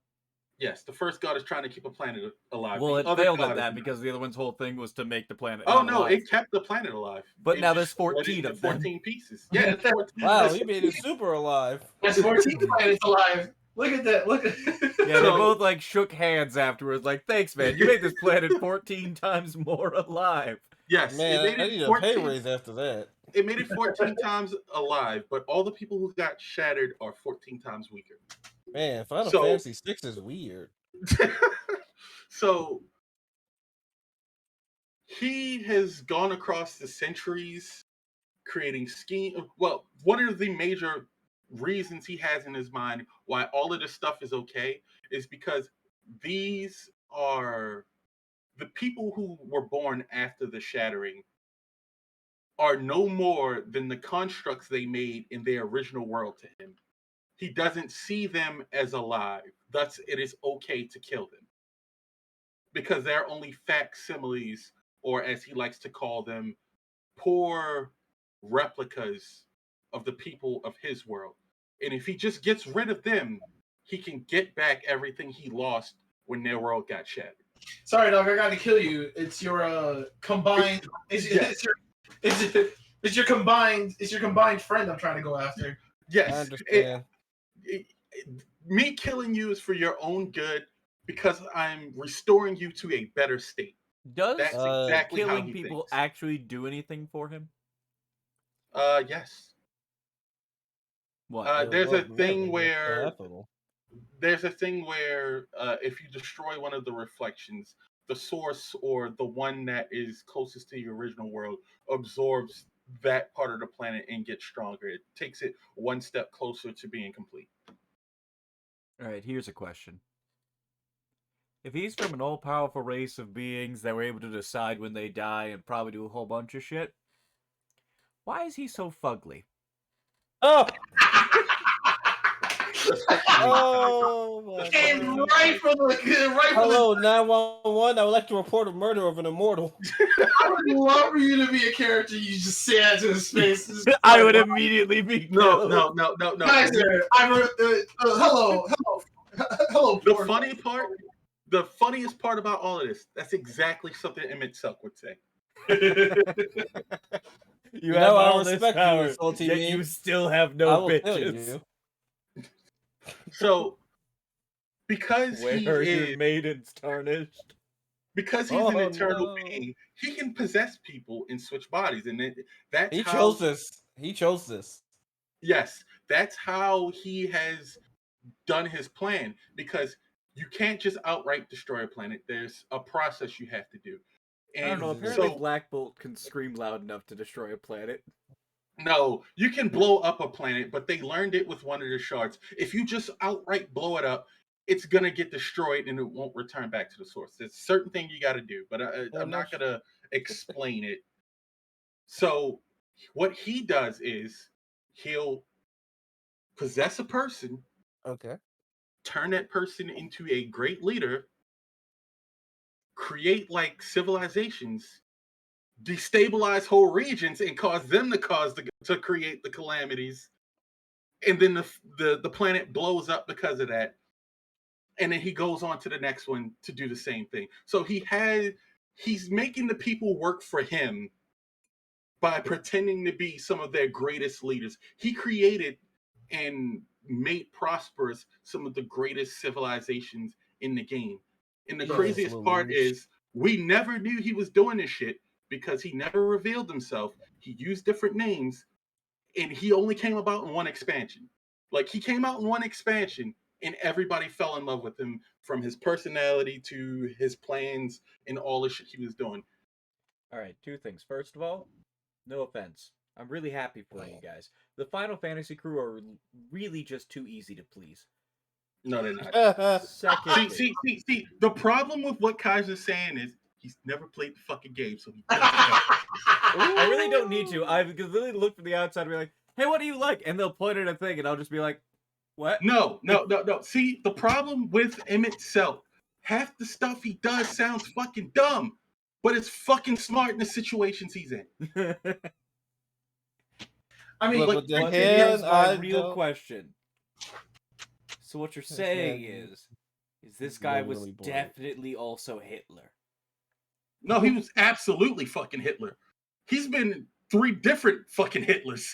yes, the first god is trying to keep a planet alive. Well, The it other failed god at is that not. because the other one's whole thing was to make the planet Oh not no, alive. it kept the planet alive. But It now just there's split 14 it into of them. 14 pieces. Yeah, it's 14. Wow, That's he made it super alive. That's 14 planets alive. Look at that. Look at Yeah, they So- both like shook hands afterwards, like, thanks, man. You made this planet 14 times more alive. Yes, Man, it made I it need a 14. pay raise after that. It made it 14 times alive, but all the people who got shattered are 14 times weaker. Man, Final So- Fantasy 6 is weird. So he has gone across the centuries creating scheme. Well, one of the major reasons he has in his mind why all of this stuff is okay is because these are the people who were born after the shattering are no more than the constructs they made in their original world to him. He doesn't see them as alive. Thus, it is okay to kill them because they're only facsimiles, or as he likes to call them, poor replicas of the people of his world. And if he just gets rid of them, he can get back everything he lost when their world got shattered. Sorry, dog. I got to kill you. It's your combined. Yes. It's your combined friend. I'm trying to go after. I Yes, understand. me killing you is for your own good because I'm restoring you to a better state. Does That's exactly how killing he people thinks. actually do anything for him? Yes. What? There's a Well, thing never, where half of them. if you destroy one of the reflections, the source or the one that is closest to your original world absorbs that part of the planet and gets stronger. It takes it one step closer to being complete. All right, here's a question. If he's from an all-powerful race of beings that were able to decide when they die and probably do a whole bunch of shit, why is he so fugly? Oh, That's what you mean. oh my Came God. right from the Hello, 911. I would like to report a murder of an immortal. I would love for you to be a character. You just say that to his face. Just I like, would immediately be No, killed. no. Kaiser, hello. The poor funny guy." part, the funniest part about all of this, that's exactly something Emmett Silk would say. You You have know, I all this respect you, power, Salty yet Me. you still have I no will kill bitches. you. So because he Where are your is maidens tarnished? because he's an Oh, eternal no. being, he can possess people and switch bodies, and that's He how. chose this. He chose this. Yes, that's how he has done his plan. Because you can't just outright destroy a planet. There's a process you have to do, I don't and know, apparently so Black Bolt can scream loud enough to destroy a planet. no, you can blow up a planet, but they learned it with one of the shards. If you just outright blow it up, it's gonna get destroyed and it won't return back to the source. There's certain thing you got to do, but Well, I'm no not gonna explain it. So, what he does is he'll possess a person, Okay. turn that person into a great leader, create like civilizations, destabilize whole regions, and cause them to create the calamities, and then the planet blows up because of that, and then he goes on to the next one to do the same thing. So he's making the people work for him by pretending to be some of their greatest leaders. He created and made prosperous some of the greatest civilizations in the game. And the Jesus craziest part Louise. is we never knew he was doing this shit because he never revealed himself. He used different names, and he only came about in one expansion. Like he came out in one expansion, and everybody fell in love with him from his personality to his plans and all the shit he was doing. Alright, two things. First of all, no offense. I'm really happy for you guys. The Final Fantasy crew are really just too easy to please. No, they're not. Secondly, See. The problem with what Kaiser's saying is he's never played the fucking game, so he doesn't know. I really don't need to. I could literally look from the outside and be like, hey, what do you like? And they'll point at a thing, and I'll just be like, what? No. See, the problem with Emmett Self, half the stuff he does sounds fucking dumb, but it's fucking smart in the situations he's in. I mean, Look, like, with the But hand, here's my I real don't- question. So what you're saying is this guy was literally bored. definitely also Hitler. No, he was absolutely fucking Hitler. He's been 3 different fucking Hitlers.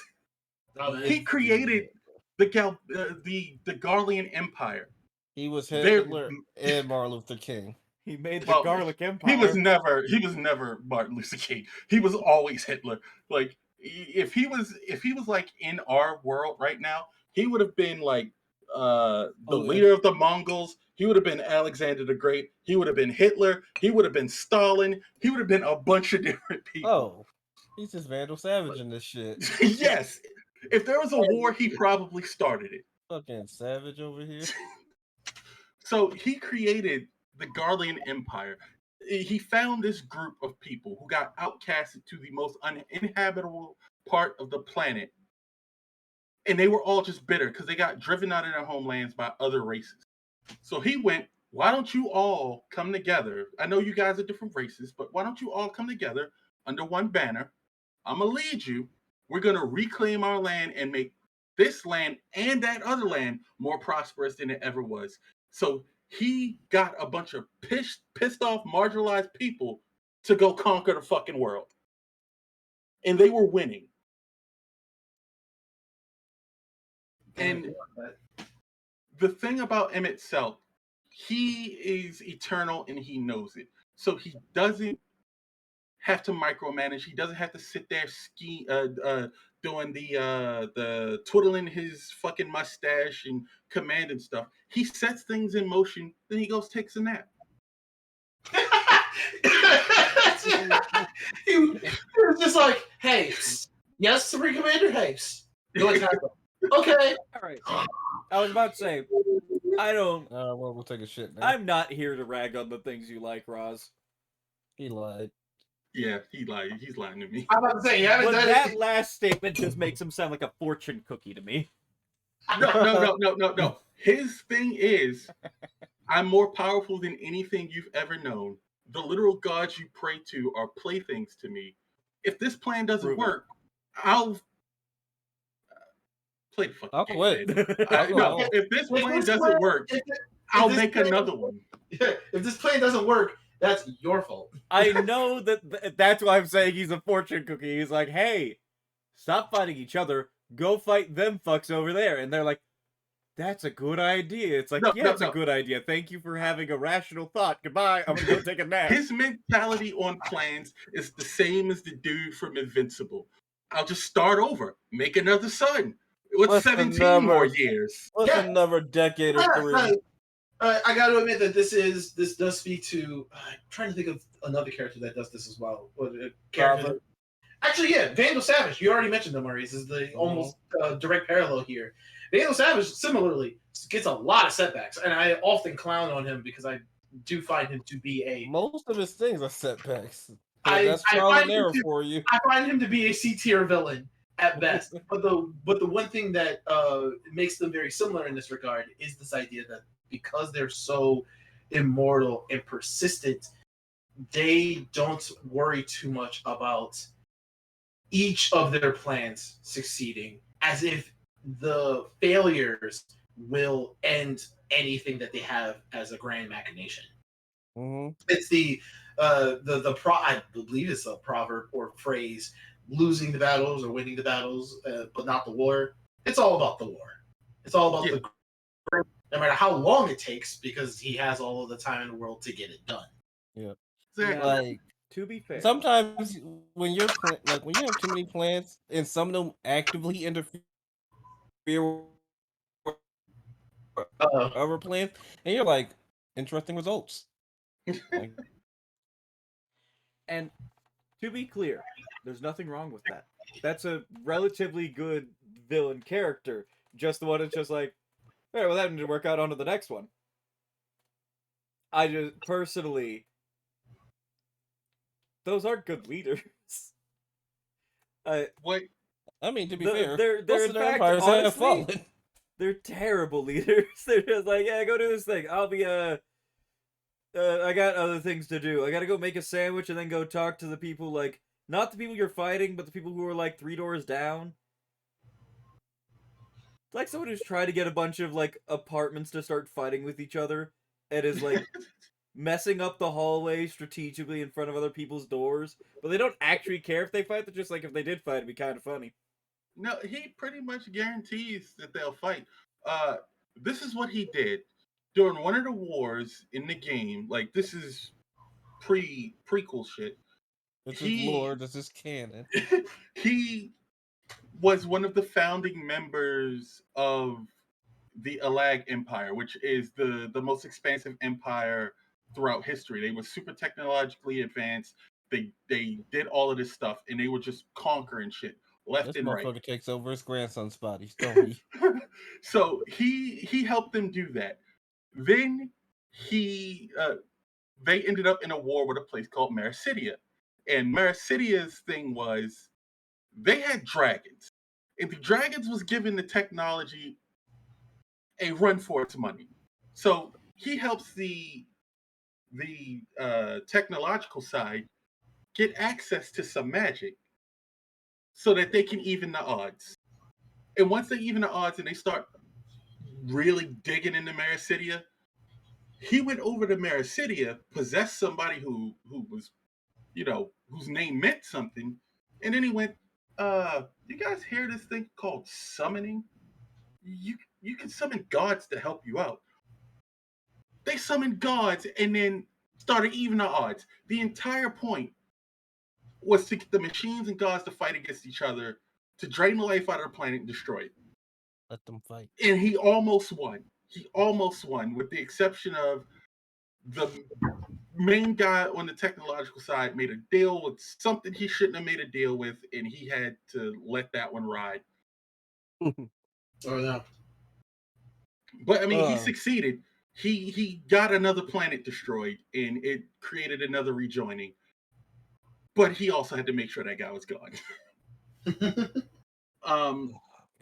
He created the Garlean Empire. He was They're- Hitler and Martin Luther King. He made the Well, Garlic Empire. He was never Martin Luther King. He was always Hitler. Like if he was like in our world right now, he would have been like the leader of the Mongols. He would have been Alexander the Great. He would have been Hitler. He would have been Stalin. He would have been a bunch of different people. Oh, he's just Vandal Savage in this shit. Yes. If there was a war, he probably started it. Fucking Savage over here. So he created the Garlean Empire. He found this group of people who got outcasted to the most uninhabitable part of the planet. And they were all just bitter because they got driven out of their homelands by other races. So he went, why don't you all come together? I know you guys are different races, but why don't you all come together under one banner? I'm going to lead you. We're going to reclaim our land and make this land and that other land more prosperous than it ever was. So he got a bunch of pissed off, marginalized people to go conquer the fucking world. And they were winning. And the thing about Emmett Self, he is eternal and he knows it. So he doesn't have to micromanage. He doesn't have to sit there doing the twiddling his fucking mustache and commanding stuff. He sets things in motion, then he goes takes a nap. he was just like, hey, yes, Supreme Commander, hey, go attack him. Okay. All right. I was about to say, I don't. Well, we'll take a shit now. I'm not here to rag on the things you like, Roz. He lied. Yeah, he's lying to me. I'm about to say, you haven't But done that it. last statement just makes him sound like a fortune cookie to me. No. His thing is, I'm more powerful than anything you've ever known. The literal gods you pray to are playthings to me. If this plan doesn't Prove it. work, I'll play the fucking I'll game, quit. man. I'll go No, home. if this If plan this doesn't plan- work, if I'll this make plan- another one. If this plan doesn't work, that's your fault. I know that's why I'm saying he's a fortune cookie. He's like, hey, stop fighting each other. Go fight them fucks over there. And they're like, that's a good idea. It's like, No, it's no. a good idea. Thank you for having a rational thought. Goodbye. I'm gonna go take a nap. His mentality on plans is the same as the dude from Invincible. I'll just start over, make another son. With What's 17 more another- years. What's Yeah. another decade or three? I got to admit that this does speak to. I'm trying to think of another character that does this as well. What a character? Proverb. Actually, yeah, Vandal Savage. You already mentioned them, Maurice. Is the almost direct parallel here. Vandal Savage similarly gets a lot of setbacks, and I often clown on him because I do find him to be a. Most of his things are setbacks. I That's trial find and him error to- for you. I find him to be a C tier villain at best. but the one thing that makes them very similar in this regard is this idea that because they're so immortal and persistent, they don't worry too much about each of their plans succeeding, as if the failures will end anything that they have as a grand machination. Mm-hmm. It's I believe it's a proverb or phrase: losing the battles or winning the battles, but not the war. It's all about the war. It's all about the no matter how long it takes, because he has all of the time in the world to get it done. Yeah. Exactly. Like To be fair, sometimes when you're like when you have too many plans and some of them actively interfere with other plans, and you're like, interesting results. Like, and to be clear, there's nothing wrong with that. That's a relatively good villain character. Just the one that's just like, all right, well, that didn't work out. On to the next one. I just personally, those aren't good leaders. What? I mean, to be The- fair, they're most in of the fact, empires have honestly, fallen. They're terrible leaders. They're just like, yeah, go do this thing. I'll be I got other things to do. I gotta go make a sandwich and then go talk to the people, like, not the people you're fighting, but the people who are like 3 doors down. It's like someone who's trying to get a bunch of like apartments to start fighting with each other and is like messing up the hallway strategically in front of other people's doors, but they don't actually care if they fight. They're just like, if they did fight, it'd be kind of funny. No, he pretty much guarantees that they'll fight. This is what he did during one of the wars in the game. Like, this is prequel shit. This is lore. This is canon. He was one of the founding members of the Alag Empire, which is the most expansive empire throughout history. They were super technologically advanced. They did all of this stuff, and they were just conquering shit left This and right. motherfucker takes over his grandson's bodies, don't he? So he helped them do that. Then they ended up in a war with a place called Mericidia, and Mericidia's thing was they had dragons, and the dragons was given the technology a run for its money. So he helps the technological side get access to some magic so that they can even the odds. And once they even the odds and they start really digging into Mericidia, he went over to Mericidia, possessed somebody who was, whose name meant something, and then he went, you guys hear this thing called summoning? You can summon gods to help you out. They summoned gods and then started even the odds. The entire point was to get the machines and gods to fight against each other, to drain the life out of the planet and destroy it. Let them fight. And he almost won. He almost won, with the exception of the main guy on the technological side made a deal with something he shouldn't have made a deal with, and he had to let that one ride. Oh no. But I mean, he Uh, succeeded. He got another planet destroyed, and it created another rejoining. But he also had to make sure that guy was gone. um,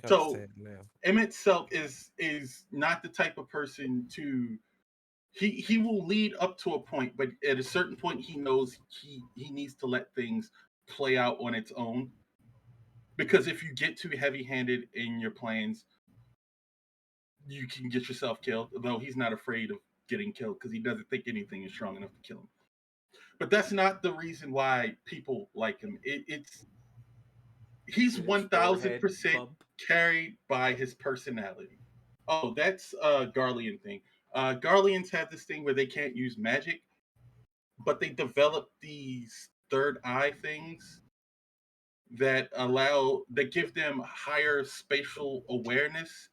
kind of so sad now. Emmett Selk is not the type of person to he will lead up to a point, but at a certain point he knows he needs to let things play out on its own. Because if you get too heavy handed in your plans, you can get yourself killed. Though he's not afraid of getting killed because he doesn't think anything is strong enough to kill him. But that's not the reason why people like him. It's he's His one thousand forehead percent bump. carried by his personality. Oh, that's a Garlean thing. Garleans have this thing where they can't use magic, but they develop these third eye things that give them higher spatial awareness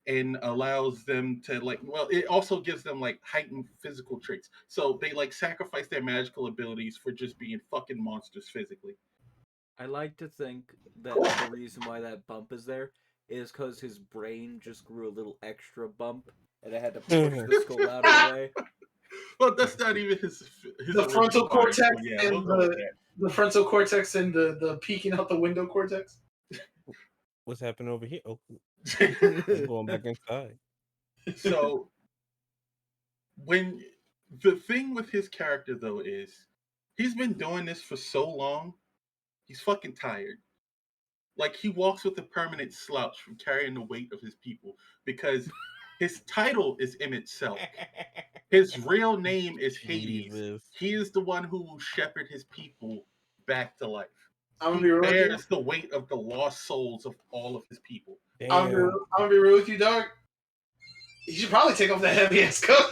and allows them to like it also gives them like heightened physical traits. So they like sacrifice their magical abilities for just being fucking monsters physically. I like to think that Cool. the reason why that bump is there is because his brain just grew a little extra bump, and I had to push the skull out of the way. Well, that's not even his The original frontal body, cortex so yeah, we'll and go with that. the frontal cortex and the peeking out the window cortex. What's happening over here? Oh, I'm going back inside. So when the thing with his character though is he's been doing this for so long, he's fucking tired. Like he walks with a permanent slouch from carrying the weight of his people because his title is Emmett Selk. His real name is Hades. Jesus. He is the one who will shepherd his people back to life. I'm gonna He be real with you. bears the weight of the lost souls of all of his people. Damn. I'm gonna be real with you, dog. You should probably take off that heavy ass coat.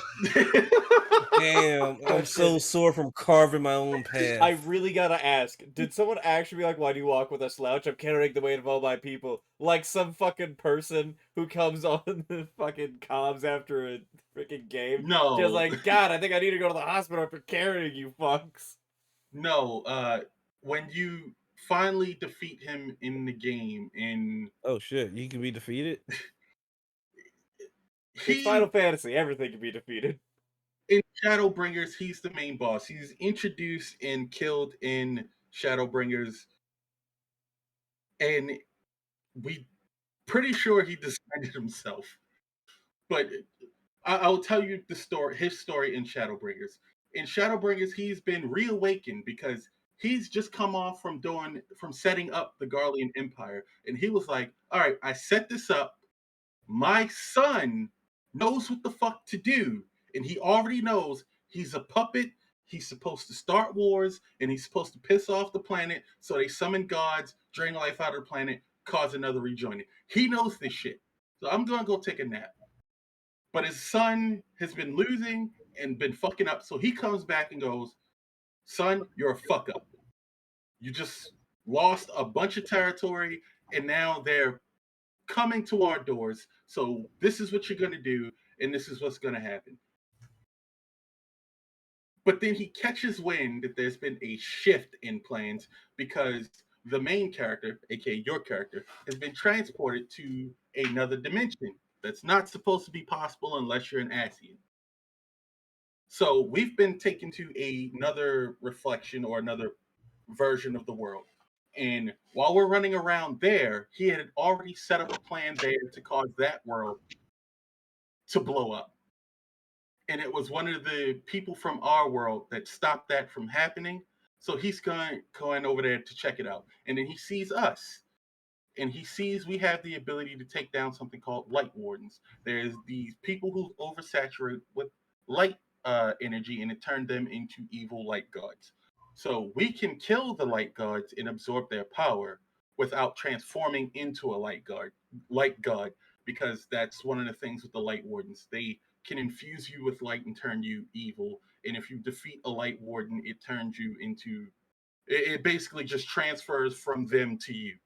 Damn. I'm so sore from carving my own path. I really gotta ask, did someone actually be like, why do you walk with a slouch? I'm carrying the weight of all my people. Like some fucking person who comes on the fucking comms after a freaking game. No. Just like, God, I think I need to go to the hospital after carrying you fucks. No, when you finally defeat him in the game, and Oh shit, you can be defeated? It's Final he Fantasy, everything can be defeated. in Shadowbringers, he's the main boss. He's introduced and killed in Shadowbringers, and we pretty sure he designed it himself. But I'll tell you his story in Shadowbringers. In Shadowbringers, he's been reawakened because he's just come off from setting up the Garlean Empire, and he was like, "All right, I set this up. My son knows what the fuck to do, and he already knows he's a puppet. He's supposed to start wars, and he's supposed to piss off the planet so they summon gods, drain life out of the planet, cause another rejoining. He knows this shit. So I'm gonna go take a nap." But his son has been losing and been fucking up. So he comes back and goes, "Son, you're a fuck up. You just lost a bunch of territory, and now they're coming to our doors. So this is what you're going to do, and this is what's going to happen." But then he catches wind that there's been a shift in plans because the main character, aka your character, has been transported to another dimension that's not supposed to be possible unless you're an Asian. So we've been taken to another reflection or another version of the world. And while we're running around there, he had already set up a plan there to cause that world to blow up. And it was one of the people from our world that stopped that from happening. So he's going over there to check it out. And then he sees us. And he sees we have the ability to take down something called light wardens. There's these people who oversaturate with light energy and it turned them into evil light gods. So we can kill the light gods and absorb their power without transforming into a light god, because that's one of the things with the light wardens. They can infuse you with light and turn you evil. And if you defeat a light warden, it turns you into it basically just transfers from them to you.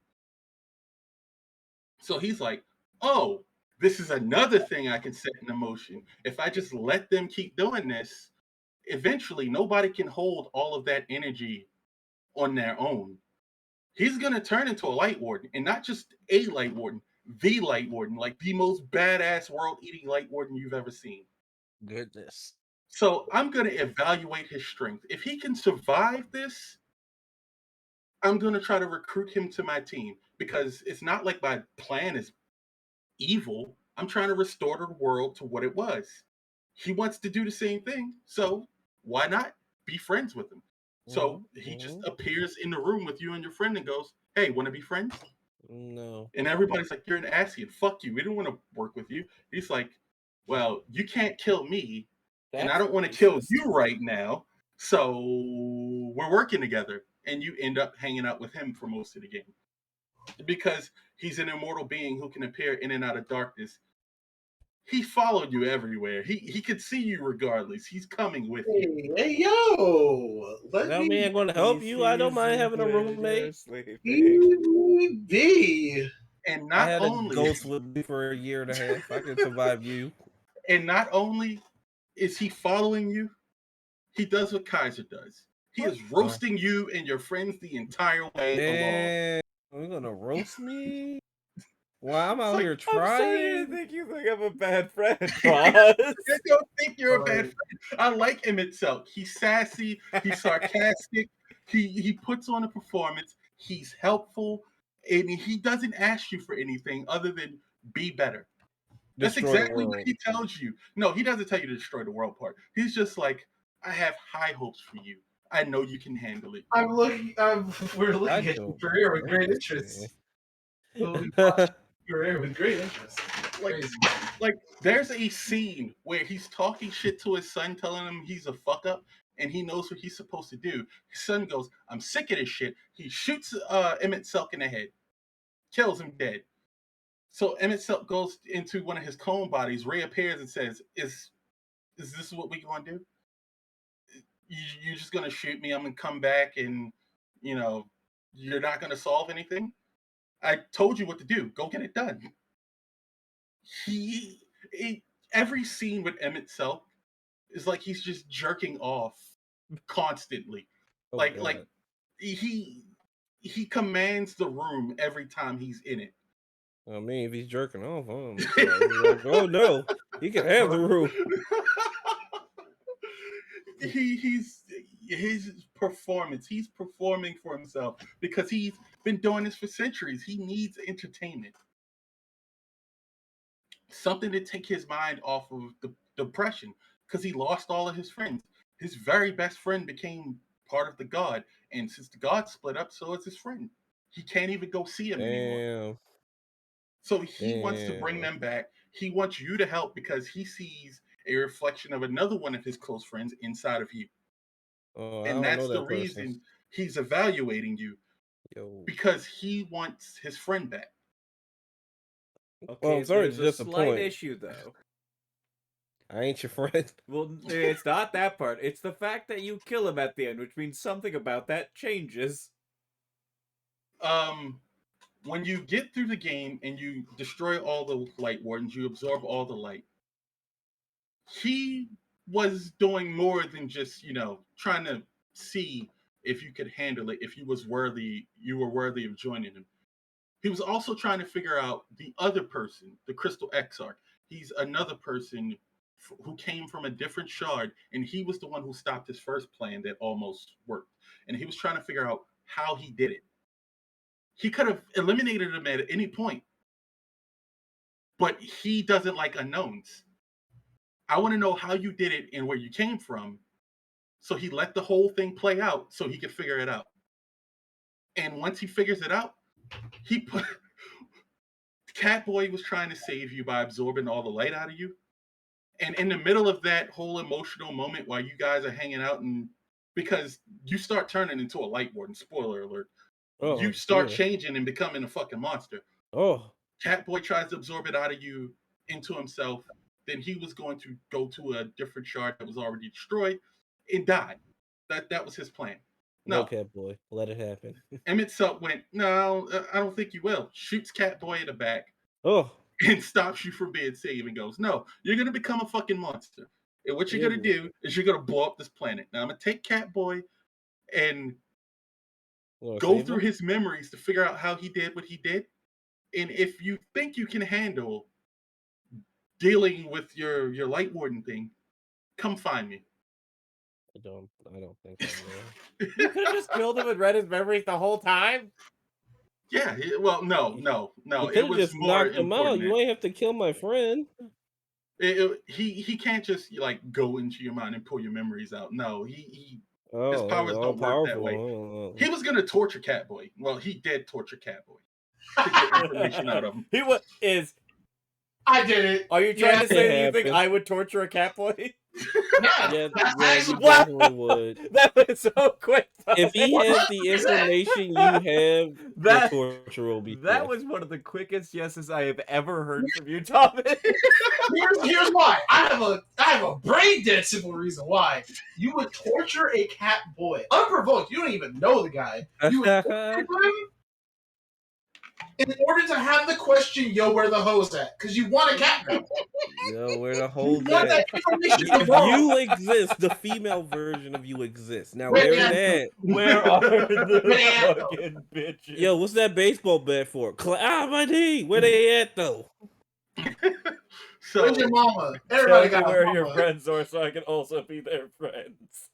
So he's like, "Oh, this is another thing I can set in motion. If I just let them keep doing this, eventually nobody can hold all of that energy on their own." He's going to turn into a light warden, and not just a light warden, the Light Warden, like the most badass world-eating Light Warden you've ever seen. Goodness. So I'm going to evaluate his strength. If he can survive this, I'm going to try to recruit him to my team because it's not like my plan is evil. I'm trying to restore the world to what it was. He wants to do the same thing, so why not be friends with him? So he just appears in the room with you and your friend and goes, "Hey, want to be friends?" No. And everybody's like, "You're an Asian. Fuck you. We don't want to work with you." He's like, "Well, you can't kill me, and I That's don't want to kill racist. you right now. So we're working together." And you end up hanging out with him for most of the game because he's an immortal being who can appear in and out of darkness. He followed you everywhere. He could see you regardless. He's coming with you. Hey, yo, let That man me gonna help you. I don't mind having a roommate. Sleeping. be. And I not had a only ghost with me for a year and a half. I can survive you. and not only is he following you, he does what Kaiser does. He is roasting you and your friends the entire way along. Damn, you're gonna roast me? Well, I'm out like, here I'm starting to trying. think you think I'm a bad friend, Boss. I don't think you're a bad Like- friend. I like him itself. He's sassy. He's sarcastic. He puts on a performance. He's helpful, and he doesn't ask you for anything other than be better. That's Destroy the exactly what world. he tells you. No, he doesn't tell you to destroy the world part. He's just like, I have high hopes for you. I know you can handle it. I'm looking. We're I looking at your don't career with great understand. interest. We watch your career with great interest. Like, Crazy. like there's a scene where he's talking shit to his son, telling him he's a fuck up, and he knows what he's supposed to do. His son goes, "I'm sick of this shit." He shoots Emmett Selk in the head, kills him dead. So Emmett Selk goes into one of his clone bodies, reappears and says, "Is this what we gonna do? You're just gonna shoot me? I'm gonna come back and you know you're not gonna solve anything? I told you what to do. Go get it done." He, he every scene with Emmett Selk is like he's just jerking off constantly. Oh, Like God. he commands the room every time he's in it. I mean, if he's jerking off, I'm sorry. Like, oh no, he can have the room. He's his performance. He's performing for himself because he's been doing this for centuries. He needs entertainment, something to take his mind off of the depression because he lost all of his friends. His very best friend became part of the god, and since the god split up, so is his friend. He can't even go see him anymore. Damn. So he wants to bring them back. He wants you to help because he sees a reflection of another one of his close friends inside of you. Oh, I And don't know that's the that person. reason he's evaluating you Yo. because he wants his friend back. Okay, I'm sorry there's to a slight disappoint. issue though. I ain't your friend. Well, it's not that part. It's the fact that you kill him at the end, which means something about that changes. When you get through the game and you destroy all the light wardens, you absorb all the light. He was doing more than just, trying to see if you could handle it, if you were worthy of joining him. He was also trying to figure out the other person, the Crystal Exarch. He's another person who came from a different shard, and he was the one who stopped his first plan that almost worked. And he was trying to figure out how he did it. He could have eliminated him at any point, but he doesn't like unknowns. I want to know how you did it and where you came from. So he let the whole thing play out so he could figure it out. And once he figures it out, he put Catboy was trying to save you by absorbing all the light out of you. And in the middle of that whole emotional moment while you guys are hanging out, and because you start turning into a light warden, spoiler alert, you Oh, start yeah. changing and becoming a fucking monster. Oh, Catboy tries to absorb it out of you into himself. Then he was going to go to a different shard that was already destroyed and die. That was his plan. no, No, Catboy. Let it happen. Emmett Selk went, "No, I don't think you will." Shoots Catboy in the back Oh, and stops you from being saved and goes, "No, you're going to become a fucking monster. And what you're yeah, going to do is you're going to blow up this planet." Now, I'm going to take Catboy and you wanna go save through him? his memories to figure out how he did what he did. And if you think you can handle dealing with your light warden thing, come find me. I don't think I will. You could have just killed him and read his memories the whole time. Yeah, well, no, You no, no. you It could have was just more knocked him out. important. You ain't have to kill my friend. He can't just like go into your mind and pull your memories out. No, he his Oh, powers all don't work that powerful. way. Oh, He was gonna torture Catboy. Well, he did torture Catboy to get information out of him. He is. I did it. Are you trying Yeah, to say that you It think happened. I would torture a cat boy? yeah. Yeah, That's yeah, you actually Wow, definitely would. that was so quick. If he has the 100%. information you have, the That torture will be that swift. was one of the quickest yeses I have ever heard from you, Thomas. Here's why. I have a brain dead simple reason why. You would torture a cat boy unprovoked. You don't even know the guy. You would torture him in order to have the question, "Yo, where the hose at?" Because you want a cat girl. Yo, where the You holes want at? that information If tomorrow. you exist, the female version of you exists. Now, Where where they it at? at? Where are Where the they at, though? fucking bitches? Yo, what's that baseball bat for? My knee. Where they at though? So Where's your mama? Tell Everybody me got a where mama. your friends are so I can also be their friends.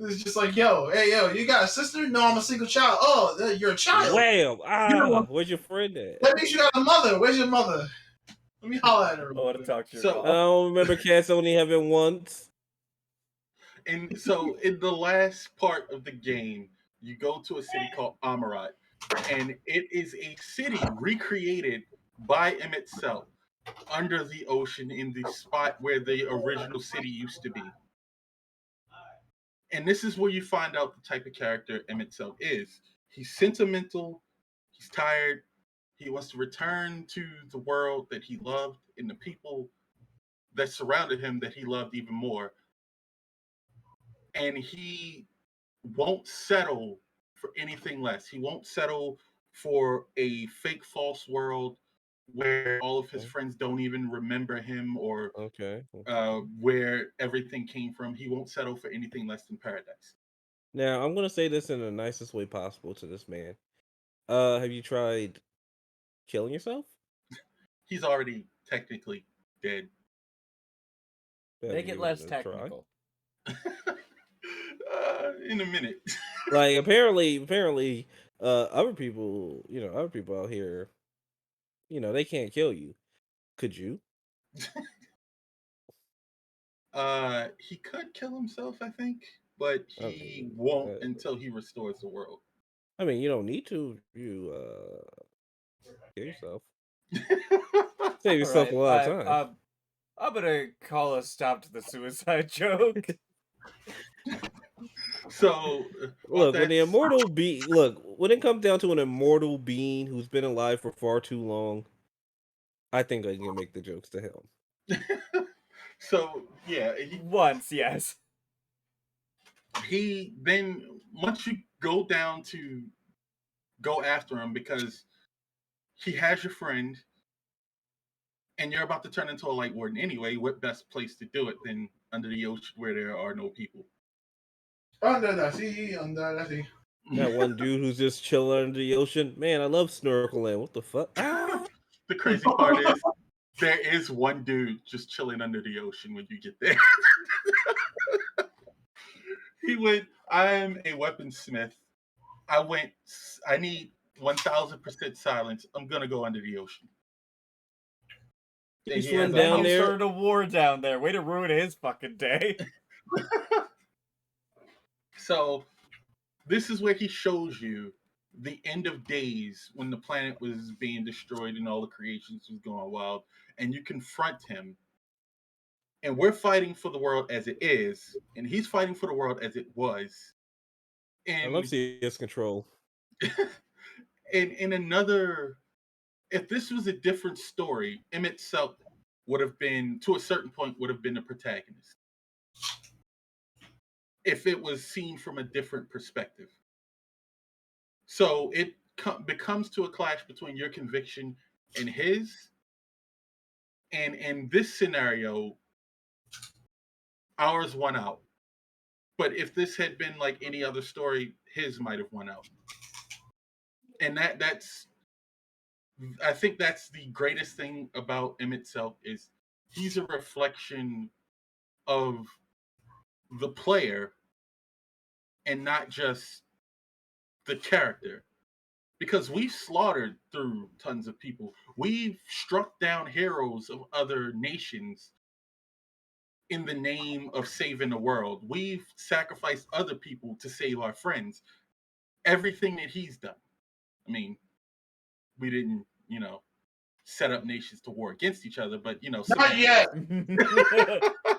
It's just like, yo, hey, yo, you got a sister? No, I'm a single child. Oh, you're a child. Wham! You're Where's your friend at? That means you got a mother. Where's your mother? Let me holler at her. I want to talk to your So- I mom. don't remember cats only having once. and so in the last part of the game, you go to a city called Amarat, and it is a city recreated by M itself under the ocean in the spot where the original city used to be. And this is where you find out the type of character M itself is. He's sentimental, he's tired, he wants to return to the world that he loved and the people that surrounded him that he loved even more. And he won't settle for anything less. He won't settle for a fake false world where all of his friends don't even remember him or Okay. where everything came from. He won't settle for anything less than paradise. Now I'm gonna say this in the nicest way possible to this man. Have you tried killing yourself? He's already technically dead. Have Make you it less given it a try? technical. In a minute. Like apparently, other people, other people out here, they can't kill you. Could you? He could kill himself, I think, but I he mean, won't until he restores the world. you don't need to. You kill yourself. Save All yourself right, a lot of time. I'm gonna call a stop to the suicide joke. So Look, when it comes down to an immortal being who's been alive for far too long, I think I can make the jokes to him. so yeah, Once, yes. he then once you go down to go after him because he has your friend and you're about to turn into a light warden anyway, what best place to do it than under the ocean where there are no people? Under the sea, under the sea. That one dude who's just chilling under the ocean. Man, I love snorkeling. What the fuck? The crazy part is there is one dude just chilling under the ocean when you get there. He went, I'm a weaponsmith. I need 1000% silence. I'm going to go under the ocean. You And he swim has a down He there. started a war down there. Way to ruin his fucking day. So this is where he shows you the end of days when the planet was being destroyed and all the creations was going wild, and you confront him. And we're fighting for the world as it is, and he's fighting for the world as it was. I And love CS control. in another, if this was a different story, M itself would have been, to a certain point, would have been the protagonist. If it was seen from a different perspective. So it becomes to a clash between your conviction and his. And in this scenario, ours won out. But if this had been like any other story, his might have won out. And that's I think that's the greatest thing about him itself is he's a reflection of the player and not just the character. Because we've slaughtered through tons of people. We've struck down heroes of other nations in the name of saving the world. We've sacrificed other people to save our friends. Everything that he's done. I mean, we didn't, set up nations to war against each other, but Not yet.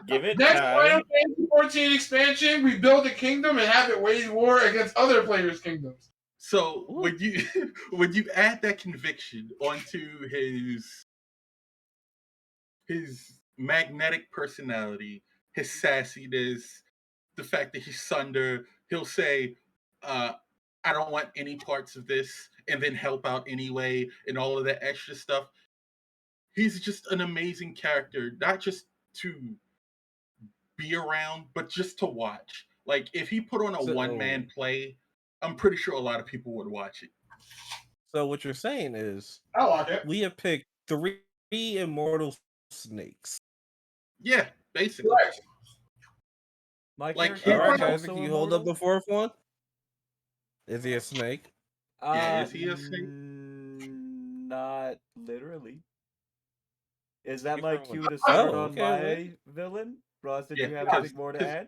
Give it Next Final time. Fantasy 14 expansion, we build a kingdom and have it wage war against other players' kingdoms. So Ooh. when you when you add that conviction onto his magnetic personality, his sassiness, the fact that he's Sunder, he'll say, I don't want any parts of this, and then help out anyway, and all of that extra stuff. He's just an amazing character, not just to be around, but just to watch. Like, if he put on a one So, man play, I'm pretty sure a lot of people would watch it. so what you're saying is I like it. we have picked three immortal snakes. Yeah, basically. Right. My Like, character All right, is guys, also can you hold up the immortal. fourth one? Is he a snake? Yeah, is he a snake? Not literally. Is that He's my from cue a- to start Oh, on okay, my well. villain? Ross, did Yeah, you have because anything more to add?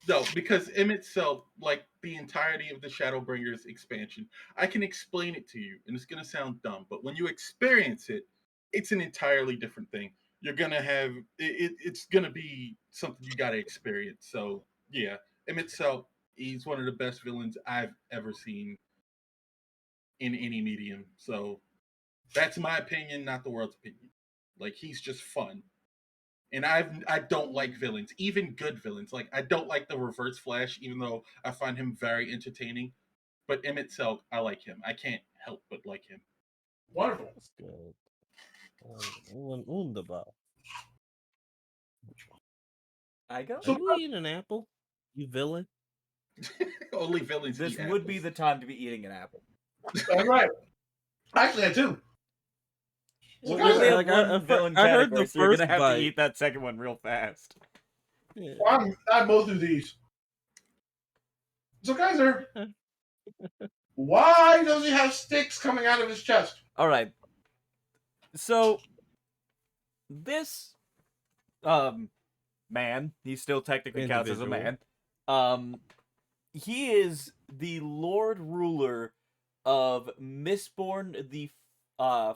no, because M itself, like the entirety of the Shadowbringers expansion, I can explain it to you, and it's gonna sound dumb, but when you experience it, it's an entirely different thing. You're gonna have it's gonna be something you gotta experience. So yeah, M itself, he's one of the best villains I've ever seen in any medium. So that's my opinion, not the world's opinion. Like, he's just fun. And I don't like villains, even good villains. Like, I don't like the Reverse Flash, even though I find him very entertaining. But M itself, I like him. I can't help but like him. Wonderful. That's good. Wunderbar. I go. Are So you eating an apple? You villain? Only villains This eat would be apples. the time to be eating an apple. that's right. Actually, I do. So We guys, only have Like, one villain I heard the category, so you're gonna first have bite. to eat that second one real fast. Yeah. I'm both of these. So Kaiser, why does he have sticks coming out of his chest? All right. So this man, he still technically counts as a Individual. man. He is the Lord Ruler of Mistborn, the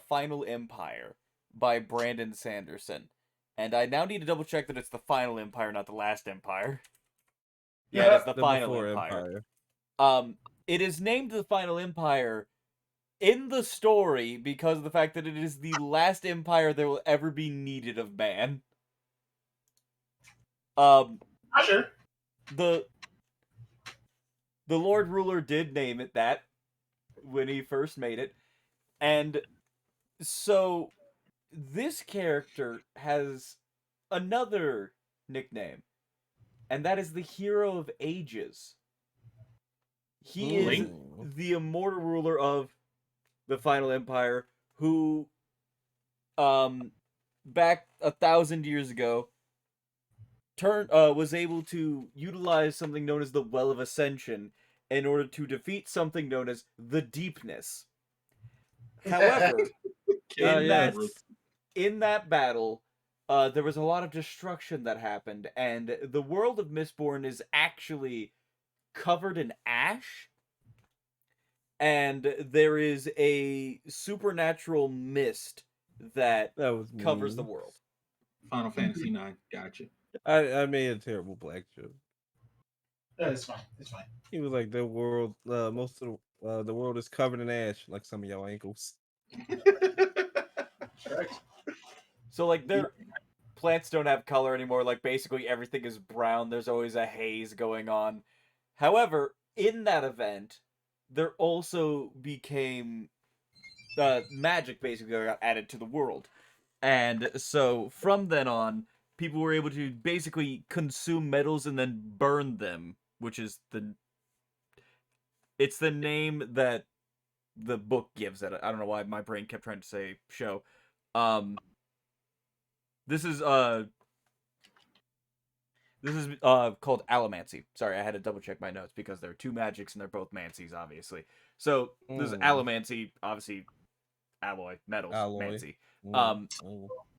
Final Empire by Brandon Sanderson. And I now need to double check that it's the Final Empire, not the Last Empire. Yeah, it is the Final Before Empire. It is named the Final Empire in the story because of the fact that it is the last empire that will ever be needed of man. Not sure. The Lord Ruler did name it that when he first made it. And so this character has another nickname, and that is the Hero of Ages. He is Link? the immortal ruler of the Final Empire who back 1,000 years ago was able to utilize something known as the Well of Ascension in order to defeat something known as the Deepness. However, yes. in that battle, there was a lot of destruction that happened, and the world of Mistborn is actually covered in ash, and there is a supernatural mist that That was covers the mean. world. Final Fantasy IX. Gotcha. I made a terrible black joke. It's fine. It's fine. He was like, the world, most of the world is covered in ash, like some of y'all ankles. Correct. So, like, their plants don't have color anymore. Like, basically everything is brown. There's always a haze going on. However, in that event, there also became magic basically got added to the world. And so from then on, people were able to basically consume metals and then burn them, which is it's the name that the book gives it. I don't know why my brain kept trying to say show. This is called allomancy. Sorry, I had to double check my notes because there are two magics and they're both mancies, obviously. So this is allomancy, obviously alloy, metals, mancy.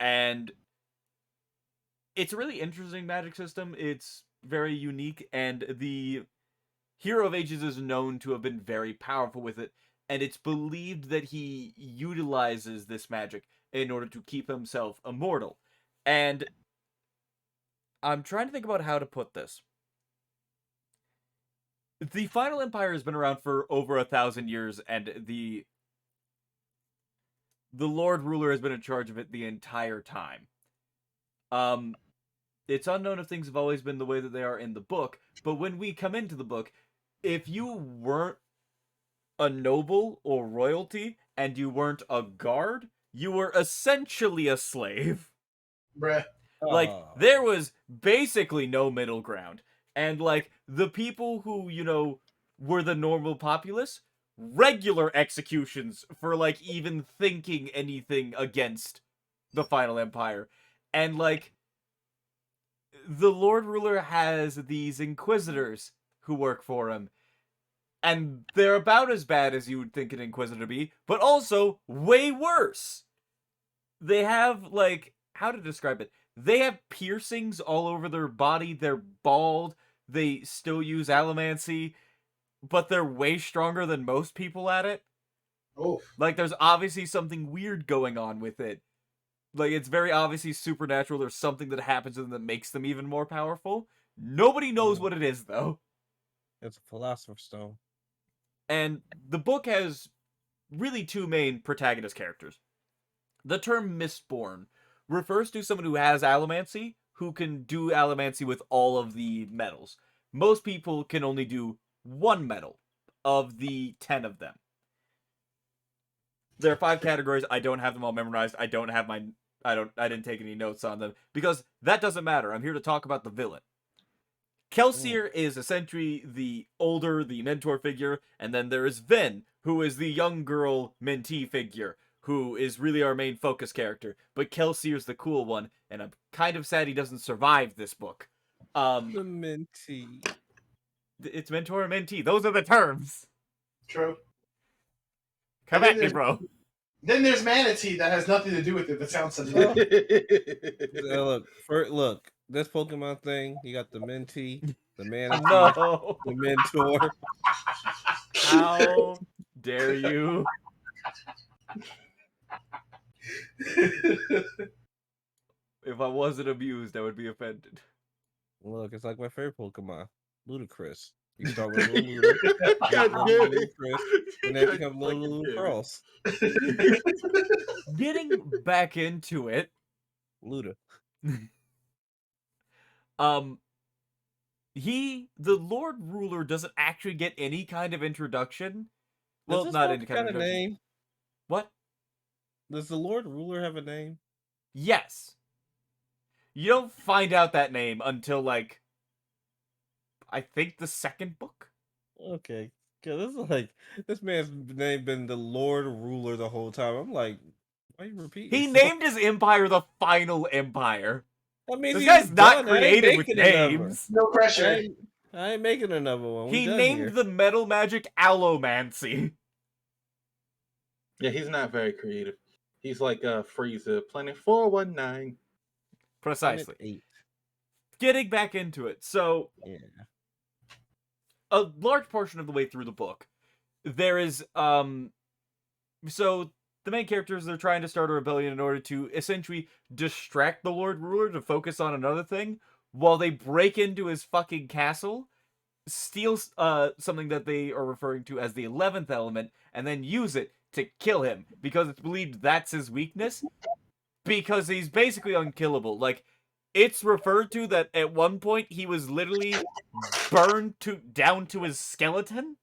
And it's a really interesting magic system. It's very unique, and the Hero of Ages is known to have been very powerful with it, and it's believed that he utilizes this magic in order to keep himself immortal. And I'm trying to think about how to put this. The Final Empire has been around for over 1,000 years, and the Lord Ruler has been in charge of it the entire time. It's unknown if things have always been the way that they are in the book, but when we come into the book, if you weren't a noble or royalty, and you weren't a guard, you were essentially a slave. Bruh. Like, there was basically no middle ground. And, like, the people who, you know, were the normal populace, regular executions for, like, even thinking anything against the Final Empire. And, like, the Lord Ruler has these Inquisitors who work for him. And they're about as bad as you would think an Inquisitor be, but also way worse. They have, like, how to describe it? They have piercings all over their body. They're bald. They still use allomancy, but they're way stronger than most people at it. Oh. Like, there's obviously something weird going on with it. Like, it's very obviously supernatural. There's something that happens to them that makes them even more powerful. Nobody knows what it is, though. It's a Philosopher's Stone. And the book has really two main protagonist characters. The term Mistborn refers to someone who has allomancy, who can do allomancy with all of the metals. Most people can only do one metal of the 10 of them. There are 5 categories. I don't have them all memorized. I didn't take any notes on them because that doesn't matter. I'm here to talk about the villain. Kelsier is essentially the mentor figure, and then there is Vin, who is the young girl mentee figure, who is really our main focus character. But Kelsier's the cool one, and I'm kind of sad he doesn't survive this book. The mentee. It's mentor and mentee. Those are the terms. True. Come at me, bro. Then there's Manatee that has nothing to do with it, but sounds similar. Look, this Pokemon thing, you got the mentee, the manatee, No. the mentor. How dare you? If I wasn't amused, I would be offended. Look, it's like my favorite Pokemon, Ludicrous. You start with little Luda, Ludicrous, and then become little Cross. Getting back into it, Luda. The Lord Ruler doesn't actually get any kind of introduction. Well, Does this not book any kind of got a introduction. name? What? Does the Lord Ruler have a name? Yes. You don't find out that name until, like, I think the second book? Okay. Cause this is like this man's name been the Lord Ruler the whole time. I'm like, why you repeat? He named his empire the Final Empire. I mean, This guy's not creative with names. No pressure. I ain't making another one. He named the metal magic allomancy. Yeah, he's not very creative. He's like Frieza, Planet 419. Precisely. 8. Getting back into it. So, yeah. A large portion of the way through the book, there is, so the main characters, they're trying to start a rebellion in order to essentially distract the Lord Ruler to focus on another thing, while they break into his fucking castle, steal something that they are referring to as the 11th element, and then use it to kill him, because it's believed that's his weakness, because he's basically unkillable. Like, it's referred to that at one point he was literally burned down to his skeleton,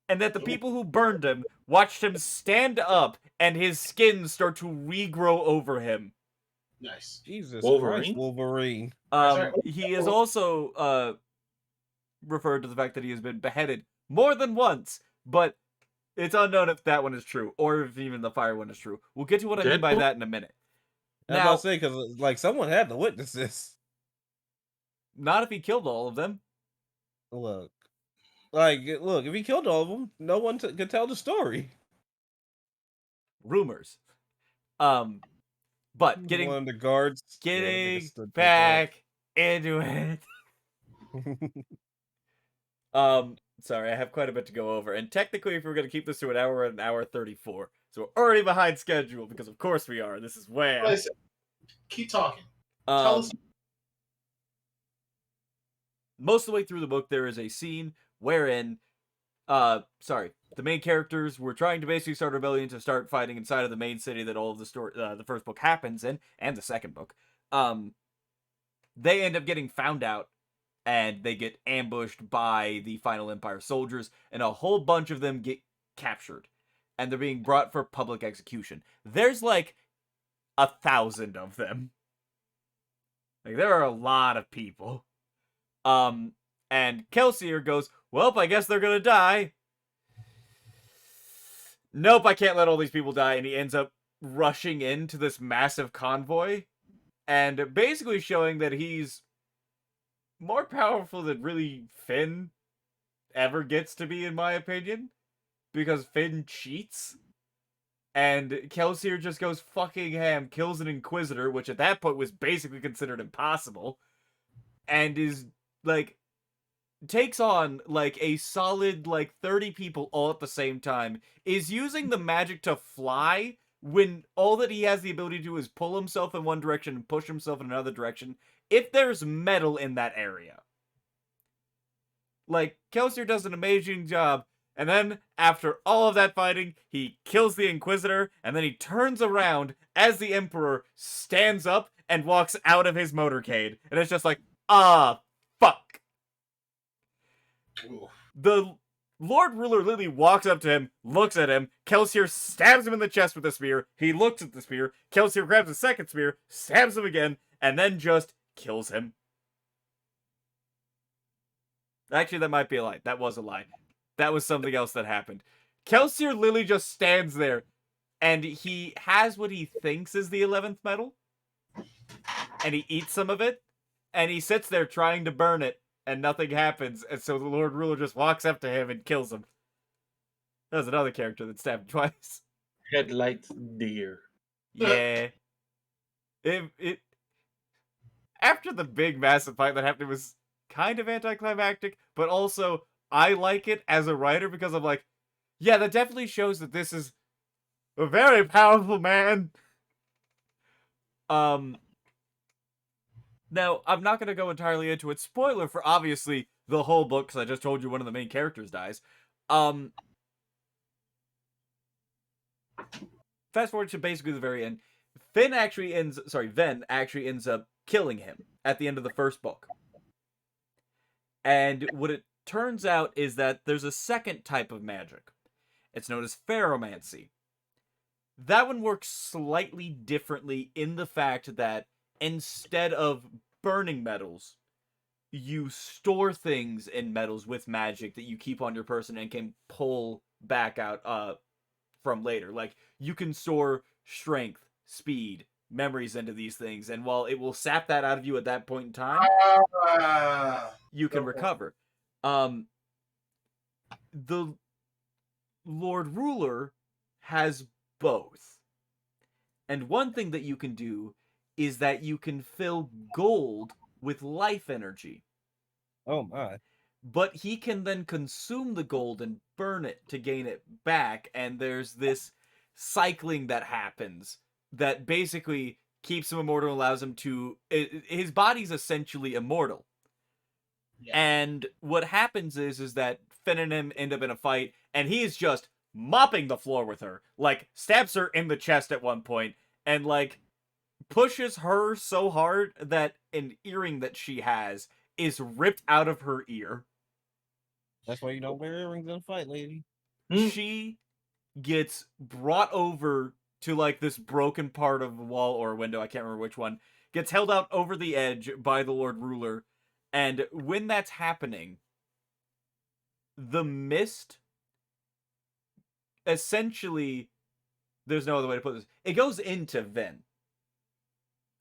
and that the people who burned him watched him stand up and his skin start to regrow over him. Nice. Jesus Wolverine? Christ, Wolverine. He is also referred to the fact that he has been beheaded more than once, but It's unknown if that one is true, or if even the fire one is true. We'll get to what I mean by Deadpool? that in a minute. I was Now, about to say, because like someone had to witness this. not if he killed all of them. Look, look, if he killed all of them, no one could tell the story. Rumors. But One getting of the guards, yeah, that nigga getting stood back into it. Sorry, I have quite a bit to go over. And technically, if we're going to keep this to an hour 34. So we're already behind schedule, because of course we are. This is WAMM. Listen, keep talking. Tell us. Most of the way through the book, there is a scene wherein, the main characters were trying to basically start a rebellion to start fighting inside of the main city that all of the story, the first book happens in, and the second book. They end up getting found out, and they get ambushed by the Final Empire soldiers, and a whole bunch of them get captured, and they're being brought for public execution. There's like 1,000 of them. Like, there are a lot of people. And Kelsier goes, well, I guess they're gonna die. Nope, I can't let all these people die, and he ends up rushing into this massive convoy, and basically showing that he's more powerful than really Finn ever gets to be, in my opinion, because Finn cheats, and Kelsier just goes fucking ham, kills an Inquisitor, which at that point was basically considered impossible, and is, like, takes on, like, a solid, like, 30 people all at the same time, is using the magic to fly when all that he has the ability to do is pull himself in one direction and push himself in another direction, if there's metal in that area. Like, Kelsier does an amazing job, and then, after all of that fighting, he kills the Inquisitor, and then he turns around as the Emperor stands up and walks out of his motorcade, and it's just like, fuck. Oof. The Lord Ruler literally walks up to him, looks at him, Kelsier stabs him in the chest with a spear, he looks at the spear, Kelsier grabs a second spear, stabs him again, and then just kills him. Actually, that might be a lie. That was a lie. That was something else that happened. Kelsier literally just stands there, and he has what he thinks is the 11th metal, and he eats some of it, and he sits there trying to burn it, and nothing happens, and so the Lord Ruler just walks up to him and kills him. That was another character that stabbed him twice. Headlights deer. Yeah. It after the big massive fight that happened, it was kind of anticlimactic, but also I like it as a writer because I'm like, yeah, that definitely shows that this is a very powerful man. Now, I'm not going to go entirely into it. Spoiler for, obviously, the whole book, because I just told you one of the main characters dies. Fast forward to basically the very end. Ven actually ends up killing him at the end of the first book. And what it turns out is that there's a second type of magic. It's known as ferromancy. That one works slightly differently in the fact that instead of burning metals, you store things in metals with magic that you keep on your person and can pull back out from later. Like, you can store strength, speed, memories into these things, and while it will sap that out of you at that point in time, you can recover. The Lord Ruler has both. And one thing that you can do is that you can fill gold with life energy. Oh my. But he can then consume the gold and burn it to gain it back, and there's this cycling that happens that basically keeps him immortal and allows him to... His body's essentially immortal. Yeah. And what happens is that Finn and him end up in a fight, and he is just mopping the floor with her. Like, stabs her in the chest at one point, and, like, pushes her so hard that an earring that she has is ripped out of her ear. That's why you don't wear earrings in a fight, lady. She gets brought over to, like, this broken part of a wall or a window, I can't remember which one, gets held out over the edge by the Lord Ruler, and when that's happening, the mist essentially, there's no other way to put this. It goes into Vin.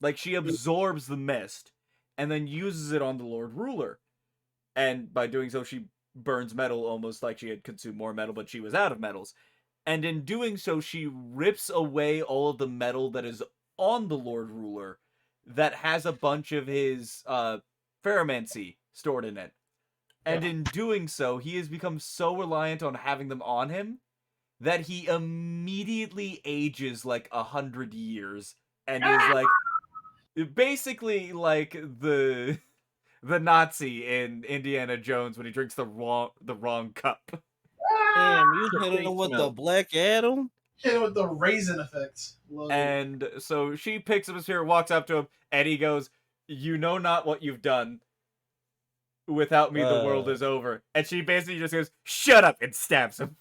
Like, she absorbs the mist and then uses it on the Lord Ruler. And by doing so, she burns metal almost like she had consumed more metal, but she was out of metals. And in doing so, she rips away all of the metal that is on the Lord Ruler that has a bunch of his ferromancy stored in it. And in doing so, he has become so reliant on having them on him that he immediately ages like 100 years and is like basically like the Nazi in Indiana Jones when he drinks the wrong cup. Damn, you hit Complete him with the smell. Black Adam? Hit it with the raisin effect. Love it. And so she picks up his spear, walks up to him, and he goes, "You know not what you've done. Without me, the world is over." And she basically just goes, "Shut up," and stabs him.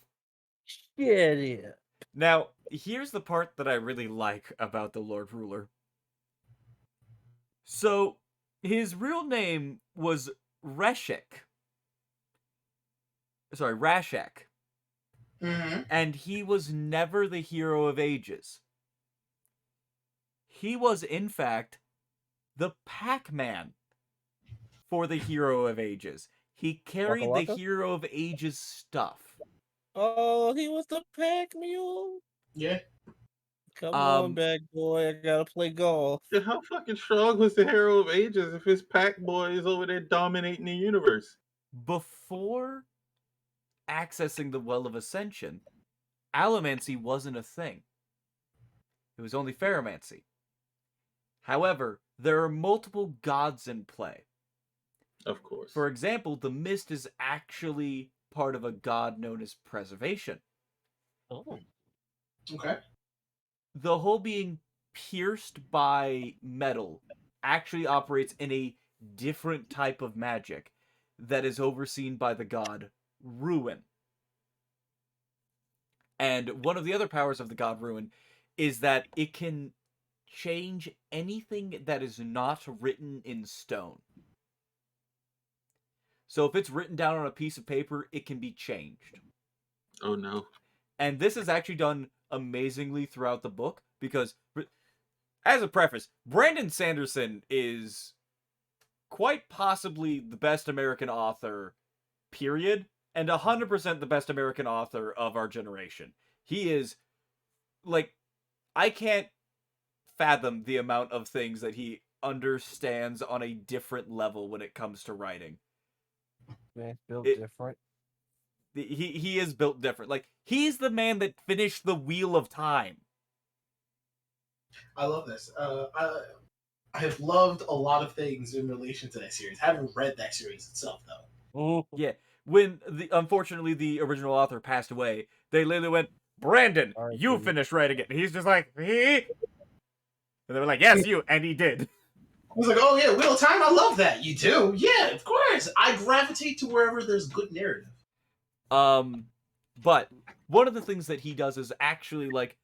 Yeah. Now, here's the part that I really like about the Lord Ruler. So, his real name was Reshek. Sorry, Rashek. Mm-hmm. And he was never the hero of ages. He was, in fact, the Pac-Man for the hero of ages. He carried the Waka? hero of ages stuff. Oh, he was the pack mule? Yeah. Come on, bad boy. I gotta play golf. Then how fucking strong was the Hero of Ages if his pack boy is over there dominating the universe? Before accessing the Well of Ascension, allomancy wasn't a thing. It was only ferromancy. However, there are multiple gods in play. Of course. For example, the mist is actually part of a god known as preservation. Oh. Okay. The whole being pierced by metal actually operates in a different type of magic that is overseen by the god Ruin. And one of the other powers of the god Ruin is that it can change anything that is not written in stone. So if it's written down on a piece of paper, it can be changed. Oh no. And this is actually done amazingly throughout the book because, as a preface, Brandon Sanderson is quite possibly the best American author, period, and 100% the best American author of our generation. He is, like, I can't fathom the amount of things that he understands on a different level when it comes to writing. Man, built different. He is built different. Like, he's the man that finished the Wheel of Time. I love this. I have loved a lot of things in relation to that series. I haven't read that series itself though. Yeah. When unfortunately the original author passed away, they literally went, "Brandon, you finish writing it." And he's just like, "He?" And they were like, "Yes, you," and he did. I was like, oh yeah, Wheel of Time, I love that. You do? Yeah, of course. I gravitate to wherever there's good narrative. But one of the things that he does is actually, like,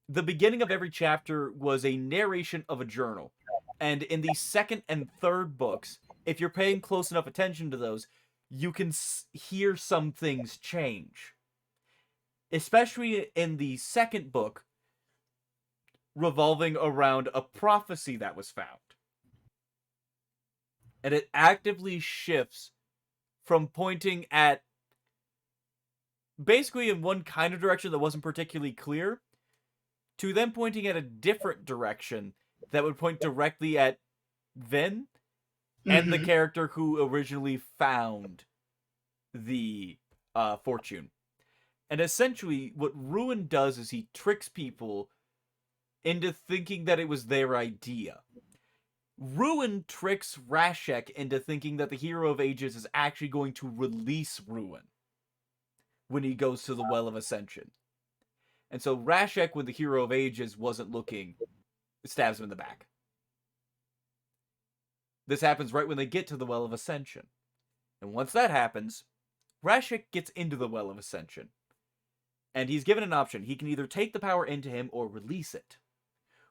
the beginning of every chapter was a narration of a journal. And in the second and third books, if you're paying close enough attention to those, you can hear some things change. Especially in the second book, revolving around a prophecy that was found. And it actively shifts from pointing at basically in one kind of direction that wasn't particularly clear, to them pointing at a different direction that would point directly at Vin and the character who originally found the fortune. And essentially, what Ruin does is he tricks people into thinking that it was their idea. Ruin tricks Rashek into thinking that the Hero of Ages is actually going to release Ruin when he goes to the Well of Ascension. And so Rashek, when the Hero of Ages wasn't looking, stabs him in the back. This happens right when they get to the Well of Ascension. And once that happens, Rashek gets into the Well of Ascension. And he's given an option. He can either take the power into him or release it.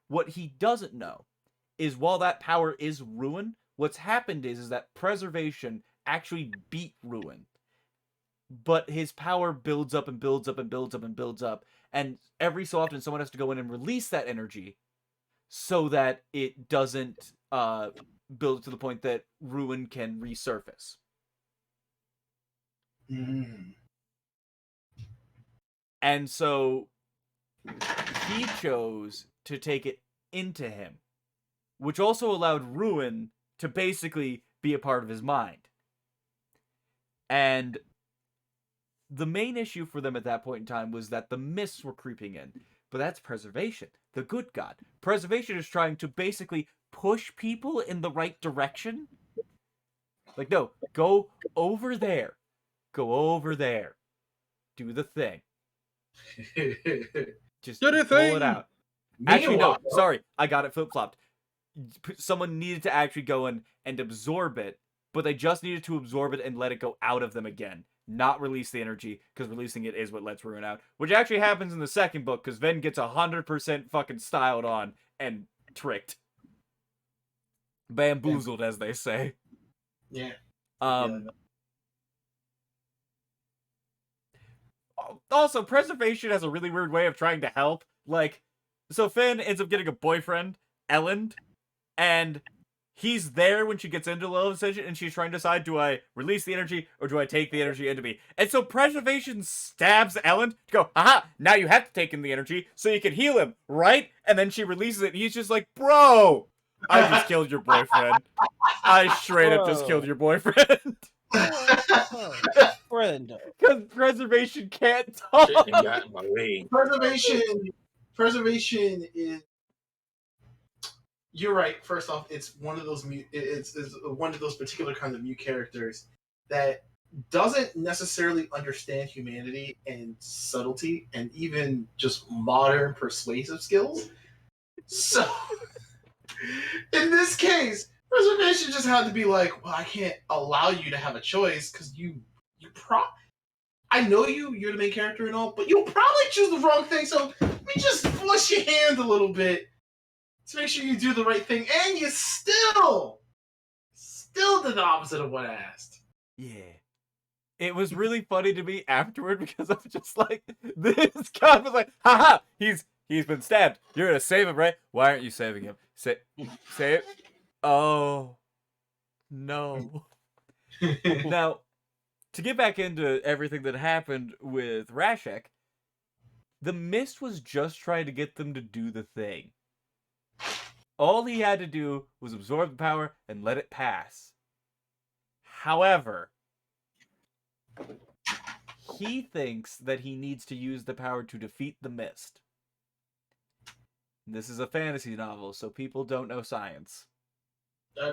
What he doesn't know is while that power is Ruin, what's happened is that Preservation actually beat Ruin. but his power builds up and builds up and builds up and builds up, and every so often someone has to go in and release that energy so that it doesn't build to the point that ruin can resurface. Mm. And so he chose to take it into him, which also allowed ruin to basically be a part of his mind. And the main issue for them at that point in time was that the mists were creeping in. But that's preservation, the good god. Preservation is trying to basically push people in the right direction. Like, no, go over there. Go over there. Do the thing. Just Do the pull thing! it out. Actually, no, Meanwhile- sorry. I got it flip-flopped. Someone needed to actually go in and absorb it, but they just needed to absorb it and let it go out of them again. Not release the energy, because releasing it is what lets ruin out. Which actually happens in the second book, because Ven gets 100% fucking styled on and tricked. Bamboozled, as they say. Yeah. Also, preservation has a really weird way of trying to help. Like, so Finn ends up getting a boyfriend, Ellen, and he's there when she gets into low ascension, and she's trying to decide, do I release the energy, or do I take the energy into me? And so preservation stabs Ellen to go, aha, now you have to take in the energy, so you can heal him, right? And then she releases it, and he's just like, bro, I just killed your boyfriend. I straight up just killed your boyfriend. Friend. Because preservation can't Shit talk. done got in my way. Preservation is. You're right. First off, it's one of those it's one of those particular kinds of mute characters that doesn't necessarily understand humanity and subtlety and even just modern persuasive skills. So, in this case, preservation just had to be like, well, I can't allow you to have a choice because I know you're the main character and all, but you'll probably choose the wrong thing. So let me just force your hand a little bit to make sure you do the right thing, and you still did the opposite of what I asked. Yeah. It was really funny to me afterward because I was just like, this guy was like, haha, he's been stabbed. You're gonna save him, right? Why aren't you saving him? Say it. Oh, no. Now, to get back into everything that happened with Rashek, the mist was just trying to get them to do the thing. All he had to do was absorb the power and let it pass. However, he thinks that he needs to use the power to defeat the mist. This is a fantasy novel, so people don't know science.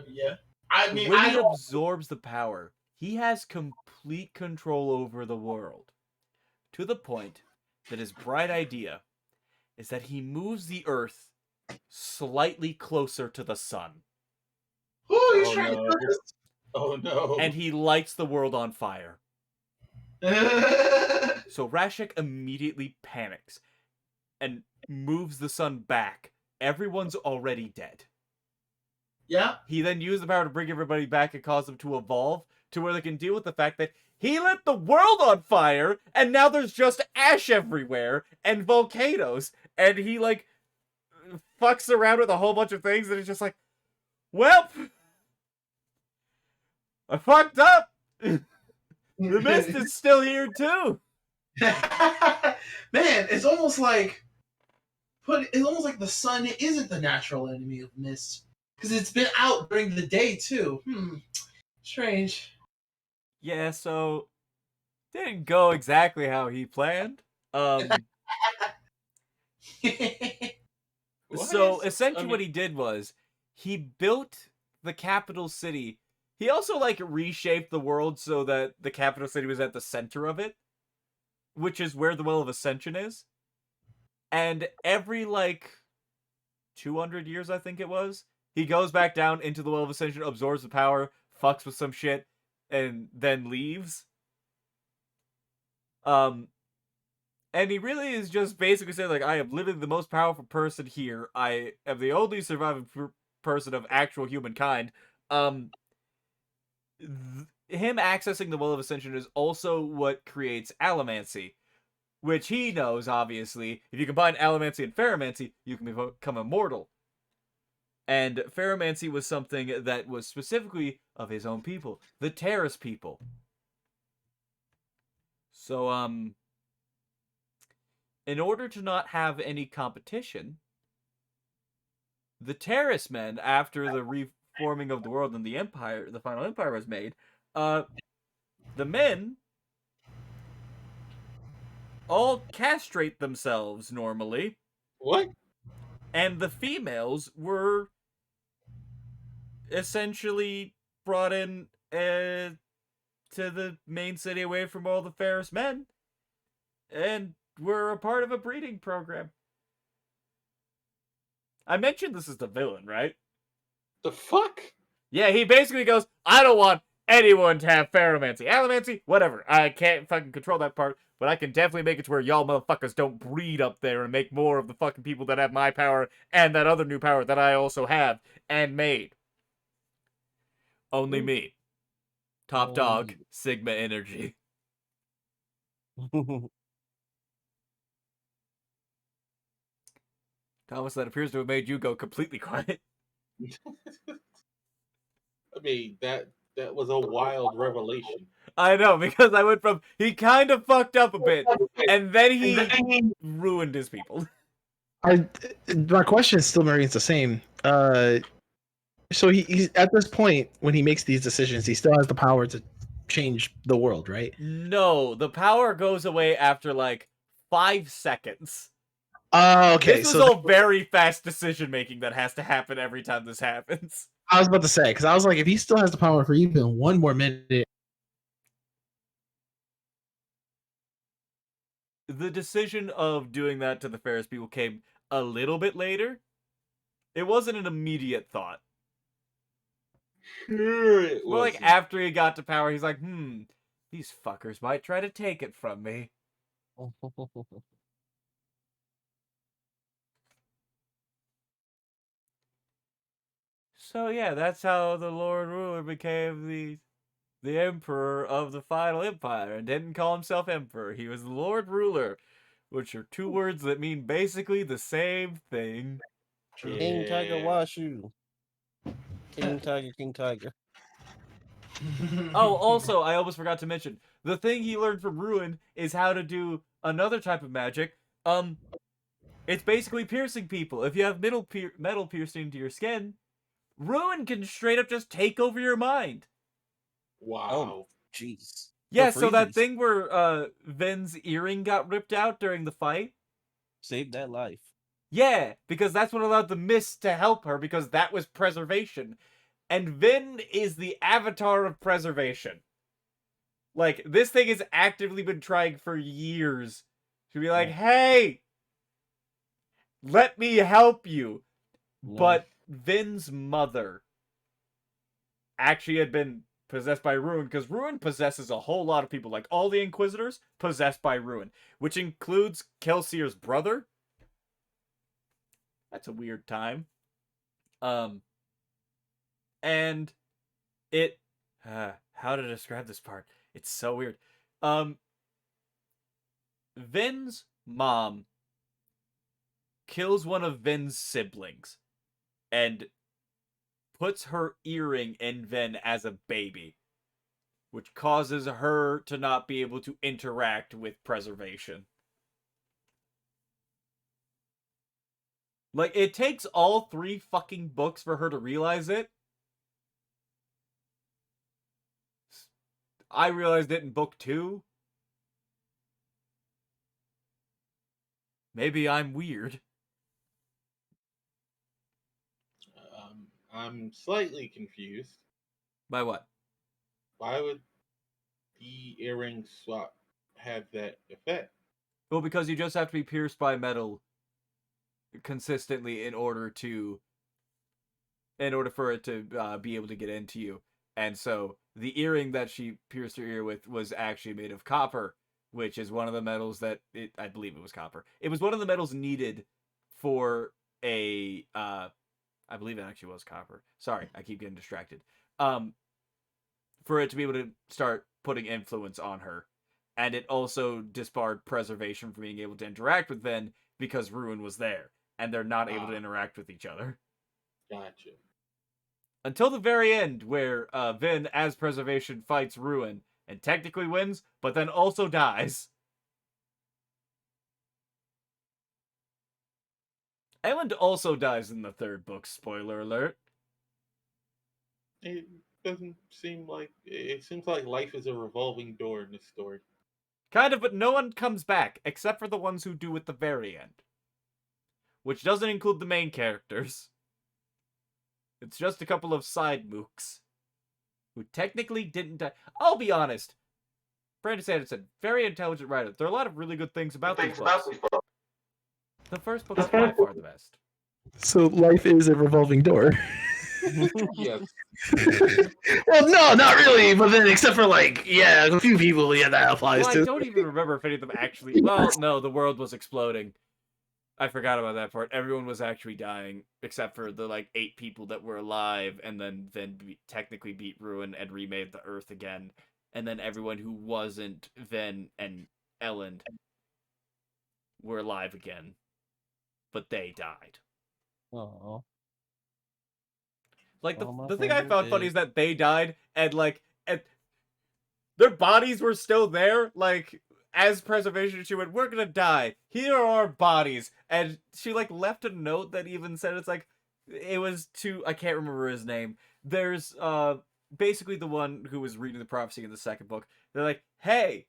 Yeah. I mean, when he absorbs the power, he has complete control over the world. To the point that his bright idea is that he moves the Earth slightly closer to the sun. Ooh, he's Oh, trying no. to do Oh no. And he lights the world on fire. this. So Rashek immediately panics and moves the sun back. Everyone's already dead. Yeah. He then used the power to bring everybody back and cause them to evolve to where they can deal with the fact that he lit the world on fire and now there's just ash everywhere and volcanoes. And he, like, fucks around with a whole bunch of things and it's just like, well, I fucked up. The mist is still here too. Man, it's almost like the sun isn't the natural enemy of mist because it's been out during the day too. Strange. Yeah, so didn't go exactly how he planned. So essentially what he did was he built the capital city. He also, like, reshaped the world so that the capital city was at the center of it, which is where the Well of Ascension is. And every, like, 200 years, I think it was, he goes back down into the Well of Ascension, absorbs the power, fucks with some shit, and then leaves. And he really is just basically saying, like, I am literally the most powerful person here. I am the only surviving person of actual humankind. him accessing the Well of Ascension is also what creates allomancy, which he knows, obviously. If you combine allomancy and ferromancy, you can become immortal. And ferromancy was something that was specifically of his own people, the Terrace people. So, in order to not have any competition, the Terrace men, after the reforming of the world and the Empire, the final Empire was made, the men all castrate themselves normally, What? and the females were essentially brought in to the main city away from all the Ferris men, and were a part of a breeding program. I mentioned this is the villain, right? The fuck? Yeah, he basically goes, I don't want anyone to have ferromancy. Allomancy, whatever. I can't fucking control that part, but I can definitely make it to where y'all motherfuckers don't breed up there and make more of the fucking people that have my power and that other new power that I also have and made. Only me. Top dog, Sigma energy. Thomas, that appears to have made you go completely quiet. I mean, that was a wild revelation. I know, because I went from, he kind of fucked up a bit, and then he ruined his people. My question still remains the same. So he's at this point when he makes these decisions, he still has the power to change the world, right? No, the power goes away after like 5 seconds. Oh, okay. This was all very fast decision making that has to happen every time this happens. I was about to say, because I was like, if he still has the power for even one more minute. The decision of doing that to the Ferris people came a little bit later. It wasn't an immediate thought. Sure, it Well, was. like after he got to power, he's like, these fuckers might try to take it from me. So yeah, that's how the Lord Ruler became the Emperor of the Final Empire, and didn't call himself Emperor. He was the Lord Ruler, which are 2 words that mean basically the same thing. King Tiger Washu. King Tiger, King Tiger. Oh, also, I almost forgot to mention, the thing he learned from Ruin is how to do another type of magic. It's basically piercing people. If you have metal piercing into your skin, Ruin can straight up just take over your mind. Wow. Oh, jeez. Yeah, so that thing where Ven's earring got ripped out during the fight? Saved that life. Yeah, because that's what allowed the mist to help her, because that was preservation. And Vin is the avatar of preservation. Like, this thing has actively been trying for years to be like, hey, let me help you. No. But Vin's mother actually had been possessed by Ruin, because Ruin possesses a whole lot of people. Like, all the Inquisitors possessed by Ruin, which includes Kelsier's brother. That's a weird time. And it... how to describe this part? It's so weird. Vin's mom kills one of Vin's siblings and puts her earring in Vin as a baby, which causes her to not be able to interact with preservation. Like, it takes all 3 fucking books for her to realize it. I realized it in book 2. Maybe I'm weird. I'm slightly confused. By what? Why would the earring swap have that effect? Well, because you just have to be pierced by metal consistently in order for it to be able to get into you. And so the earring that she pierced her ear with was actually made of copper, which is one of the metals that I believe it was copper. It was one of the metals needed for a I believe it actually was copper. Sorry, I keep getting distracted. for it to be able to start putting influence on her. And it also disbarred Preservation from being able to interact with Vin because Ruin was there, and they're not able to interact with each other. Gotcha. Until the very end, where Vin, as Preservation, fights Ruin, and technically wins, but then also dies. Elend also dies in the third book, spoiler alert. It doesn't seem like it seems like life is a revolving door in this story. Kind of, but no one comes back, except for the ones who do at the very end. Which doesn't include the main characters. It's just a couple of side mooks. Who technically didn't die. I'll be honest. Brandon Sanderson, very intelligent writer. There are a lot of really good things about these books. The first book is by far the best. So life is a revolving door. Yes. Well, no, not really. But then, except for a few people, that applies Well, to. I don't even remember if any of them actually. Well, no, the world was exploding. I forgot about that part. Everyone was actually dying, except for the 8 people that were alive, and then technically beat Ruin and remade the Earth again, and then everyone who wasn't Ven and Elend were alive again, but they died. Oh. The thing I found funny is that they died, and and their bodies were still there, as Preservation, she went, "We're gonna die. Here are our bodies." And she, left a note that even said it was to, I can't remember his name. There's, basically the one who was reading the prophecy in the second book. They're like, "Hey,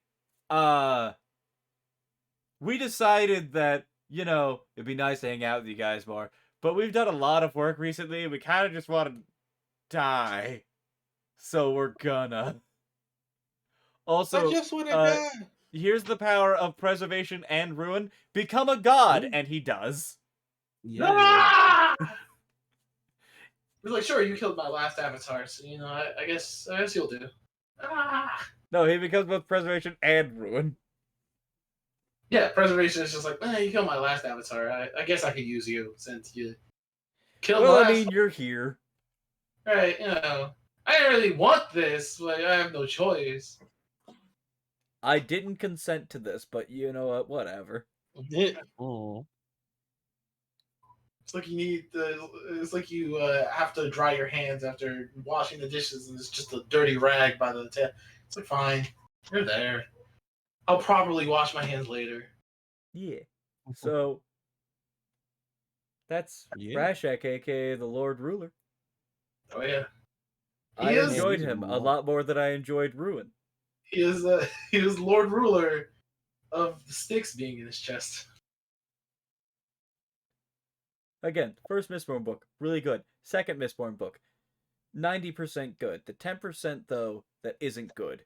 we decided that, it'd be nice to hang out with you guys more, but we've done a lot of work recently, and we kind of just want to die. So we're gonna." Also, I just want to die. here's the power of Preservation and Ruin. Become a god, Ooh. and he does. Yeah. Ah! He's like, sure, you killed my last avatar, so I guess you'll do. Ah! No, he becomes both Preservation and Ruin. Yeah, preservation is just like, you killed my last avatar. I guess I could use you since you killed Well, my I last. mean, you're here. Right, I didn't really want this, but I have no choice. I didn't consent to this, but you know what? Whatever. Oh. It's like it's like you have to dry your hands after washing the dishes, and it's just a dirty rag by the tip. It's like, fine, you're there. I'll properly wash my hands later. Yeah. So, that's Rashek, aka the Lord Ruler. Oh yeah, I He is- enjoyed him a lot more than I enjoyed Ruin. he is Lord Ruler of the sticks being in his chest. Again, first Mistborn book, really good. Second Mistborn book, 90% good. The 10%, though, that isn't good,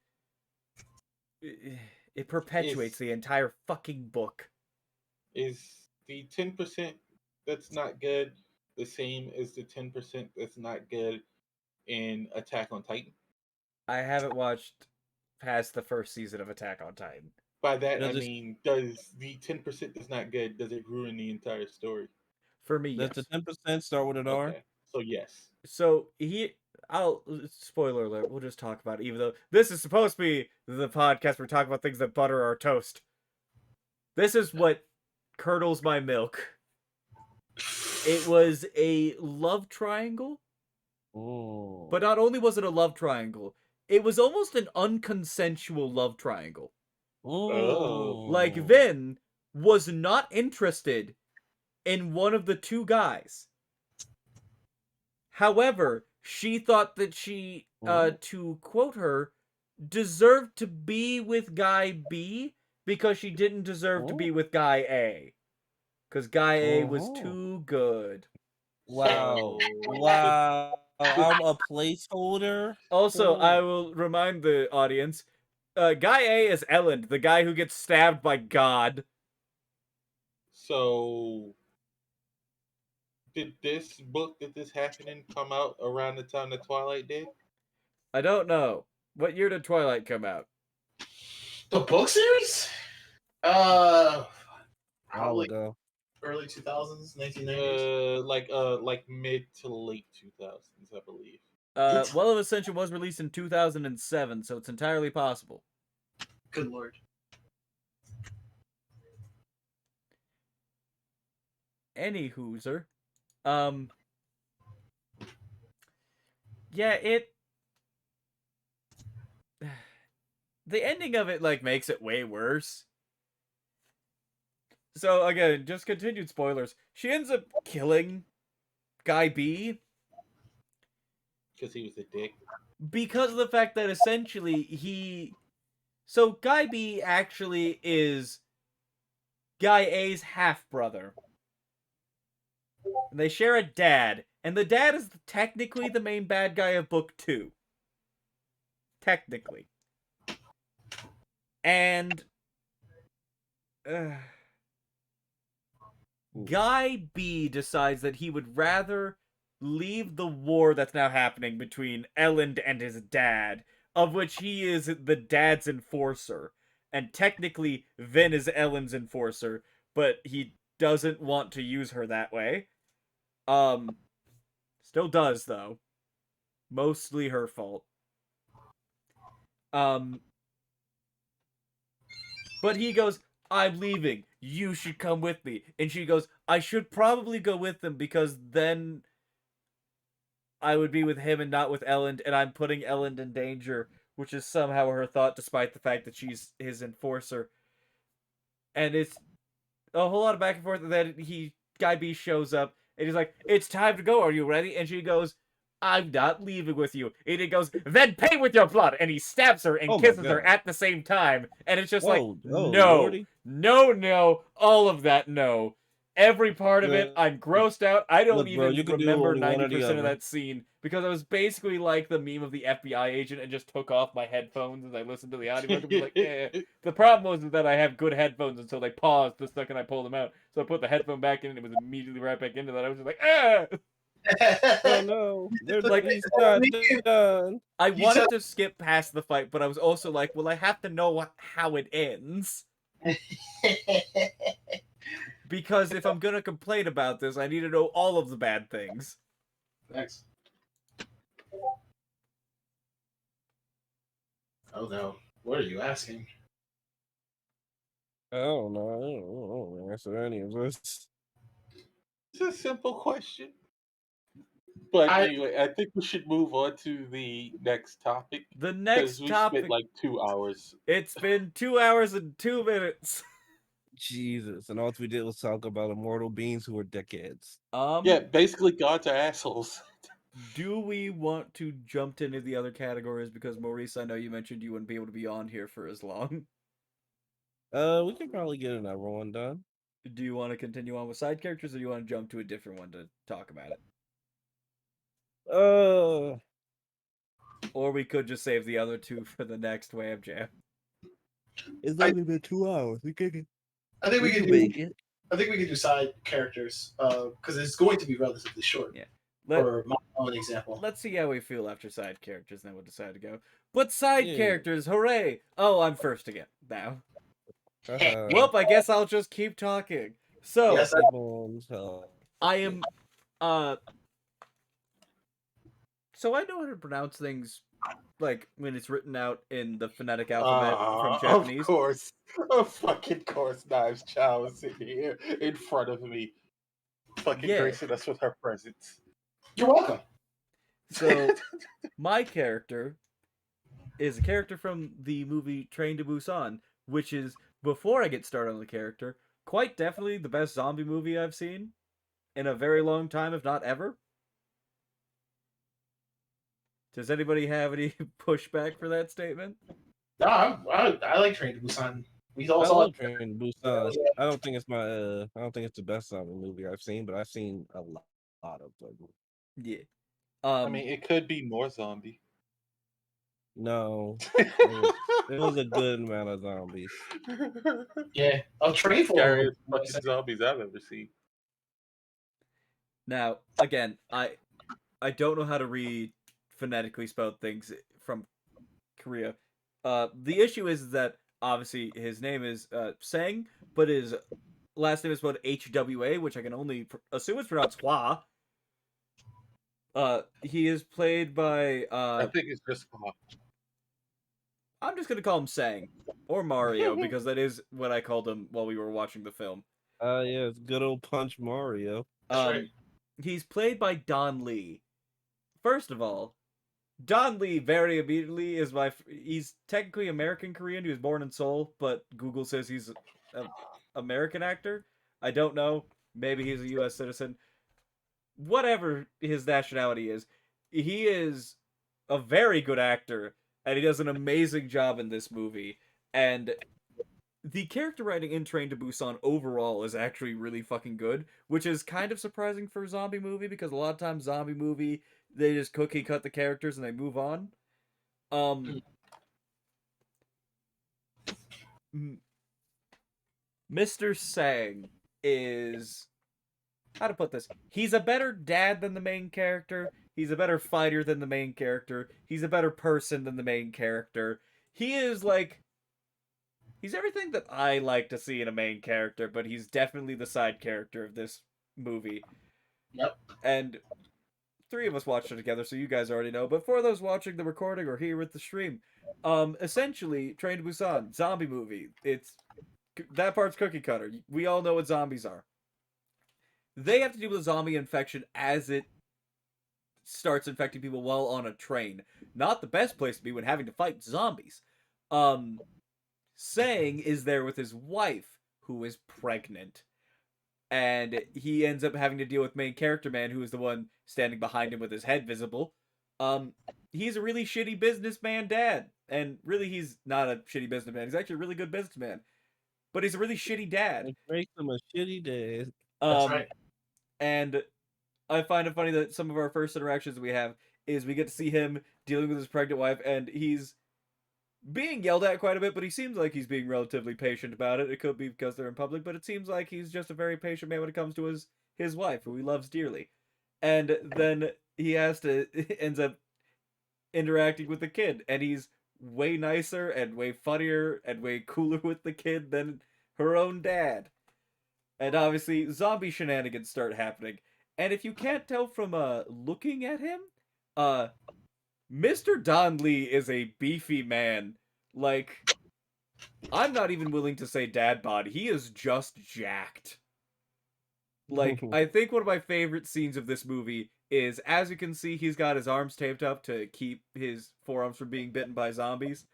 it perpetuates the entire fucking book. Is the 10% that's not good the same as the 10% that's not good in Attack on Titan? I haven't watched past the first season of Attack on Titan. By that Does I it- mean, does the 10% that's not good, does it ruin the entire story? For me, Does yes. the 10% start with an R? Okay, so yes. So spoiler alert, we'll just talk about it, even though this is supposed to be the podcast where we talk about things that butter our toast. This is what curdles my milk. It was a love triangle, Oh. but not only was it a love triangle, it was almost an unconsensual love triangle. Oh. Like, Vin was not interested in one of the two guys. However, she thought that she, to quote her, deserved to be with guy B because she didn't deserve to be with guy A. Because guy A was too good. Wow. So- Wow. I'm a placeholder. Also, I will remind the audience, guy A is Elend, the guy who gets stabbed by God. So did this happening come out around the time that Twilight did? I don't know. What year did Twilight come out? The book series? While Probably ago. early 2000s, 1990s. Like mid to late 2000s, I believe. Well of Ascension was released in 2007, so it's entirely possible. Good lord. Any hooser. Yeah, the ending of it, like, makes it way worse. So, again, just continued spoilers. She ends up killing Guy B Because he was a dick. because of the fact that essentially he... So, Guy B actually is Guy A's half-brother. They share a dad, and the dad is technically the main bad guy of book 2. Technically. And... Guy B decides that he would rather leave the war that's now happening between Elend and his dad, of which he is the dad's enforcer. And technically, Vin is Elend's enforcer, but he doesn't want to use her that way. Still does, though. Mostly her fault. But he goes, I'm leaving. You should come with me. And she goes, I should probably go with them because then I would be with him and not with Elend, and I'm putting Elend in danger, which is somehow her thought despite the fact that she's his enforcer. And it's a whole lot of back and forth, and then Guy B shows up, and he's like, it's time to go, are you ready? And she goes, I'm not leaving with you. And he goes, then pay with your blood! And he stabs her and kisses her at the same time. And it's just no, Lordy. no, all of that, no. Every part of it, I'm grossed out. I don't Look, bro, even you can do remember only one or the 90% of other. that scene because I was basically like the meme of the FBI agent and just took off my headphones as I listened to the audiobook and was like, eh. The problem was that I have good headphones until they paused the second I pulled them out. So I put the headphone back in and it was immediately right back into that. I was just like, ah! Oh no, they're Like, he's not done. I wanted to skip past the fight, but I was also like, well, I have to know how it ends. Because if I'm gonna complain about this, I need to know all of the bad things. Thanks. Oh no. What are you asking? I don't know. I don't answer any of this. It's a simple question. But I- anyway, I think we should move on to the next topic. The Because next we topic. spent like 2 hours. It's been 2 hours and 2 minutes. Jesus, and all we did was talk about immortal beings who are dickheads. Yeah, basically gods are assholes. Do we want to jump to any of the other categories? Because Maurice, I know you mentioned you wouldn't be able to be on here for as long. We can probably get another one done. Do you want to continue on with side characters, or do you want to jump to a different one to talk about it? Or we could just save the other two for the next WAMM Jam. It's only been 2 hours. We can. I think we can make do. it. I think we can do side characters because it's going to be relatively short. Yeah. For my own example. Let's see how we feel after side characters, then we'll decide to go. But side Yeah. characters, hooray! Oh, I'm first again now. Uh-huh. Well, I guess I'll just keep talking. So, Yes, I am, so I know how to pronounce things, like, when it's written out in the phonetic alphabet from Japanese. Of course. Of fucking course, Knives Chow is sitting here in front of me. Fucking gracing us with her presence. You're welcome. So, my character is a character from the movie Train to Busan, which is, before I get started on the character, quite definitely the best zombie movie I've seen in a very long time, if not ever. Does anybody have any pushback for that statement? No, I like Train to Busan. We all I saw love it. Train to Busan. I don't think it's I don't think it's the best zombie movie I've seen, but I've seen a lot of them. Yeah. I mean, it could be more zombie. No, it was a good amount of zombies. Yeah, I'll train for Scariest fucking zombies I've ever seen. Now, again, I don't know how to phonetically spell things from Korea. The issue is that obviously his name is Sang, but his last name is spelled HWA, which I can only assume it's pronounced Hwa. He is played by I think it's just I'm just gonna call him Sang or Mario because that is what I called him while we were watching the film. Yeah, it's good old Punch Mario. That's right. He's played by Don Lee. First of all, Don Lee very immediately is he's technically American Korean. He was born in Seoul, but Google says he's an American actor. I don't know. Maybe he's a U.S. citizen. Whatever his nationality is, he is a very good actor, and he does an amazing job in this movie. And the character writing in Train to Busan overall is actually really fucking good, which is kind of surprising for a zombie movie because a lot of times zombie movie they just cookie cut the characters and they move on. Mr. Sang is how to put this? He's a better dad than the main character. He's a better fighter than the main character. He's a better person than the main character. He is like he's everything that I like to see in a main character, but he's definitely the side character of this movie. Yep. And three of us watched it together, so you guys already know. But for those watching the recording or here with the stream, essentially, Train to Busan, zombie movie. It's that part's cookie cutter. We all know what zombies are. They have to deal with zombie infection as it starts infecting people while on a train. Not the best place to be when having to fight zombies. Sang is there with his wife, who is pregnant. And he ends up having to deal with main character man, who is the one standing behind him with his head visible. He's a really shitty businessman dad. And really, he's not a shitty businessman. He's actually a really good businessman. But he's a really shitty dad. It makes him a shitty dad. That's right. And I find it funny that some of our first interactions we have is we get to see him dealing with his pregnant wife, and he's being yelled at quite a bit, but he seems like he's being relatively patient about it. It could be because they're in public, but it seems like he's just a very patient man when it comes to his wife, who he loves dearly. And then he ends up interacting with the kid, and he's way nicer and way funnier and way cooler with the kid than her own dad. And obviously, zombie shenanigans start happening. And if you can't tell from looking at him, Mr. Don Lee is a beefy man. Like, I'm not even willing to say dad bod. He is just jacked. Like, I think one of my favorite scenes of this movie is, as you can see, he's got his arms taped up to keep his forearms from being bitten by zombies.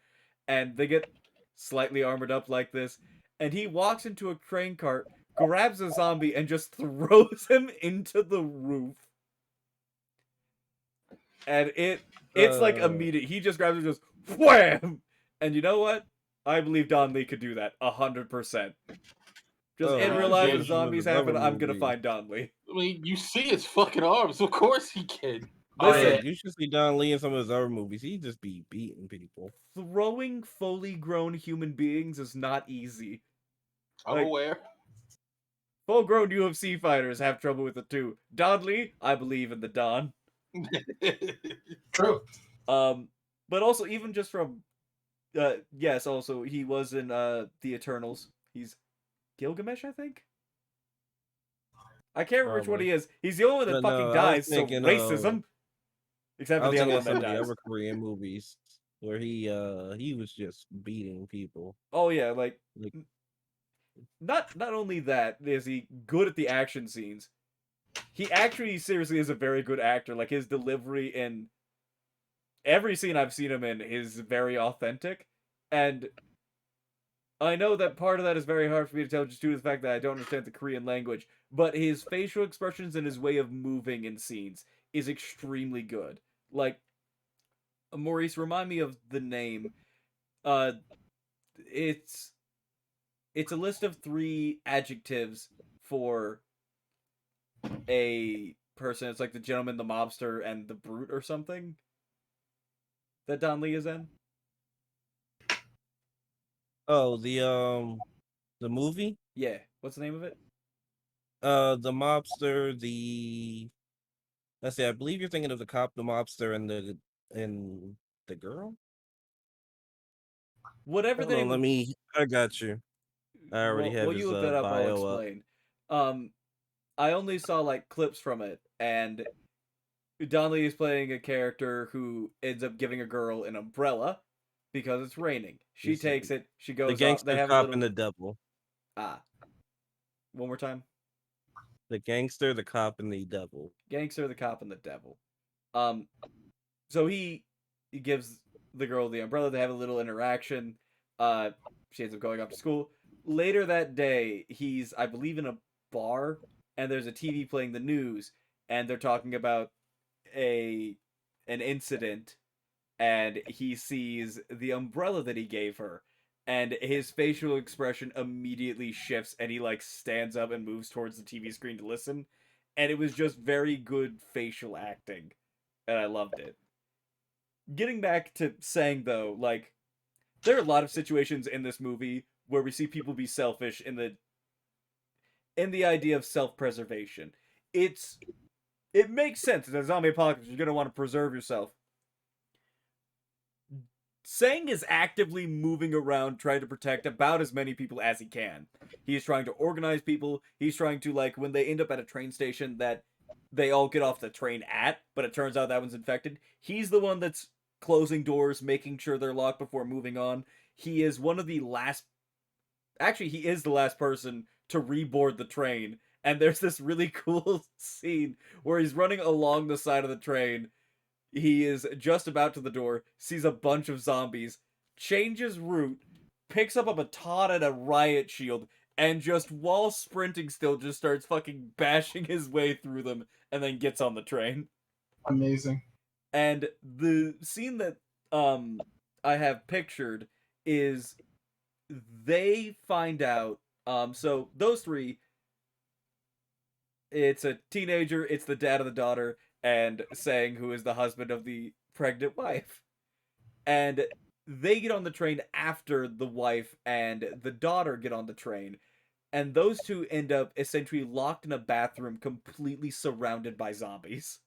And they get slightly armored up like this. And he walks into a train cart, grabs a zombie, and just throws him into the roof. And it's like immediate. He just grabs it and just wham! And you know what? I believe Don Lee could do that 100%. Just in real life, when zombies happen, I'm gonna find Don Lee. I mean, you see his fucking arms. Of course he can. Listen, You should see Don Lee in some of his other movies. He just be beating people. throwing fully grown human beings is not easy. I'm Like- aware. Full grown UFC fighters have trouble with it too. Don Lee, I believe in the Don. True. But also even just from yes, also he was in the Eternals. He's Gilgamesh, I think. I can't remember which one he is. He's the only one that But fucking no, I was dies, so thinking, racism. Except I for was the other thinking one of some that of the dies. other Korean movies where he was just beating people. Oh yeah, like Like- not only that is he good at the action scenes. He actually seriously is a very good actor. Like his delivery in every scene I've seen him in is very authentic. And I know that part of that is very hard for me to tell just due to the fact that I don't understand the Korean language, but his facial expressions and his way of moving in scenes is extremely good. Like, Maurice, remind me of the name. It's a list of 3 adjectives for a person. It's like the gentleman, the mobster, and the brute or something that Don Lee is in. Oh, the movie? Yeah, what's the name of it? The mobster, let's see, I believe you're thinking of the cop, the mobster, and the girl? Whatever Hold the on, name. I got you. I already have While his you look that up, bio I'll up. explain. I only saw like clips from it, and Donnelly is playing a character who ends up giving a girl an umbrella because it's raining. She He's takes it. She the goes off. They gangster have a cop and little the devil. ah. One more time. The gangster, the cop, and the devil. Gangster, the cop, and the devil. Um, so he gives the girl the umbrella. They have a little interaction. She ends up going off to school. Later that day, he's I believe in a bar, and there's a TV playing the news, and they're talking about a an incident, and he sees the umbrella that he gave her, and his facial expression immediately shifts, and he like stands up and moves towards the TV screen to listen, and it was just very good facial acting, and I loved it. Getting back to saying though, like there are a lot of situations in this movie where we see people be selfish in the idea of self-preservation. It makes sense in a zombie apocalypse. You're gonna want to preserve yourself. Sang is actively moving around trying to protect about as many people as he can. He's trying to organize people. He's trying to, like, when they end up at a train station that they all get off the train at, but it turns out that one's infected, he's the one that's closing doors, making sure they're locked before moving on. He is one of the last. Actually, he is the last person to reboard the train. And there's this really cool scene where he's running along the side of the train. He is just about to the door, sees a bunch of zombies, changes route, picks up a baton and a riot shield, and just while sprinting still just starts fucking bashing his way through them, and then gets on the train. Amazing. And the scene that I have pictured is they find out so those three, it's a teenager, it's the dad of the daughter, and Sang, who is the husband of the pregnant wife. And they get on the train after the wife and the daughter get on the train. And those two end up essentially locked in a bathroom, completely surrounded by zombies.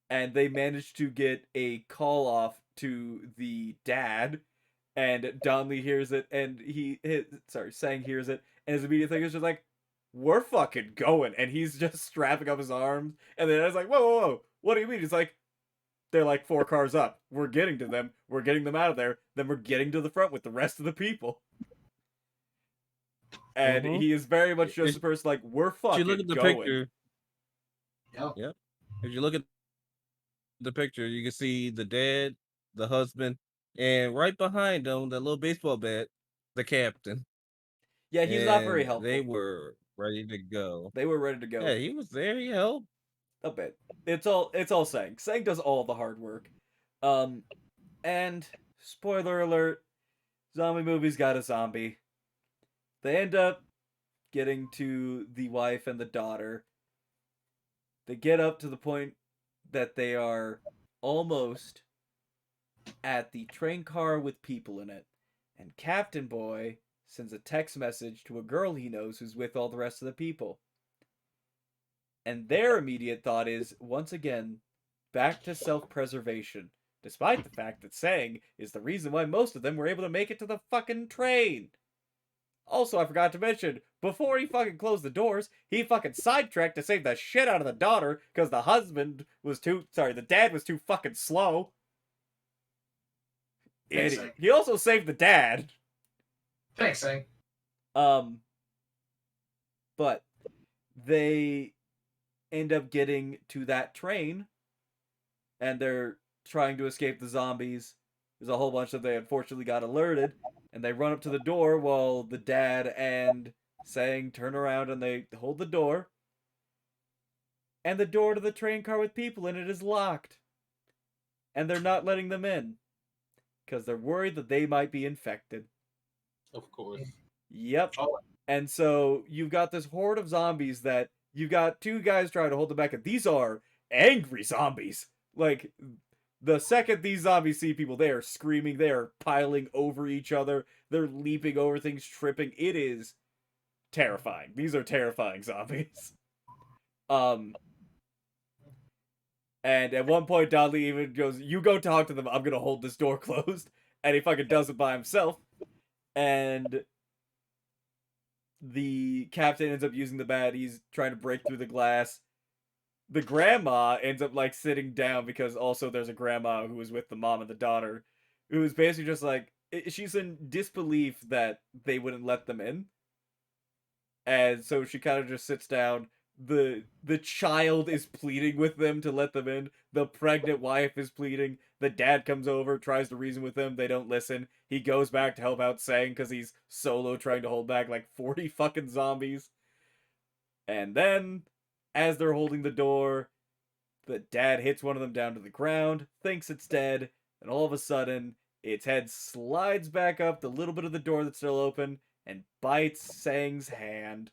And they manage to get a call off to the dad, and Donnelly hears it, and Sang hears it, and his immediate thing is just like, we're fucking going, and he's just strapping up his arms, and then I was like, whoa, whoa, whoa, what do you mean? He's like, they're like 4 cars up, we're getting to them, we're getting them out of there, then we're getting to the front with the rest of the people. And he is very much just a person like, we're If you fucking look at the going. picture, Yep. if you look at the picture, you can see the dad, the husband, and right behind them, that little baseball bat, the captain. Yeah, he's not very And helpful. they were ready to go. They were ready to go. Yeah, he was there. He helped. A bit. It's all Sang. Sang does all the hard work. And spoiler alert, zombie movie's got a zombie. They end up getting to the wife and the daughter. They get up to the point that they are almost at the train car with people in it. And Captain Boy sends a text message to a girl he knows who's with all the rest of the people. And their immediate thought is, once again, back to self-preservation. Despite the fact that Sang is the reason why most of them were able to make it to the fucking train. Also, I forgot to mention, before he fucking closed the doors, he fucking sidetracked to save the shit out of the daughter, because the dad was too fucking slow. Thanks, Idiot. Sang. He also saved the dad. Thanks, Sang. But they end up getting to that train, and they're trying to escape the zombies. There's a whole bunch of them. They unfortunately got alerted, and they run up to the door while the dad and Sang turn around and they hold the door. And the door to the train car with people in it is locked. And they're not letting them in. Because they're worried that they might be infected. Of course. Yep. Oh. And so you've got this horde of zombies that you've got 2 guys trying to hold them back, and these are angry zombies. Like, the second these zombies see people, they are screaming, they are piling over each other, they're leaping over things, tripping. It is terrifying. These are terrifying zombies. And at one point, Dudley even goes, you go talk to them, I'm gonna hold this door closed. And he fucking does it by himself. And the captain ends up using the bat. He's trying to break through the glass. the grandma ends up like sitting down because also there's a grandma who was with the mom and the daughter, who's basically just like she's in disbelief that they wouldn't let them in, and so she kind of just sits down. The child is pleading with them to let them in. The pregnant wife is pleading. The dad comes over, tries to reason with them. They don't listen. He goes back to help out Sang because he's solo trying to hold back like 40 fucking zombies. And then, as they're holding the door, the dad hits one of them down to the ground, thinks it's dead, and all of a sudden, its head slides back up the little bit of the door that's still open and bites Sang's hand.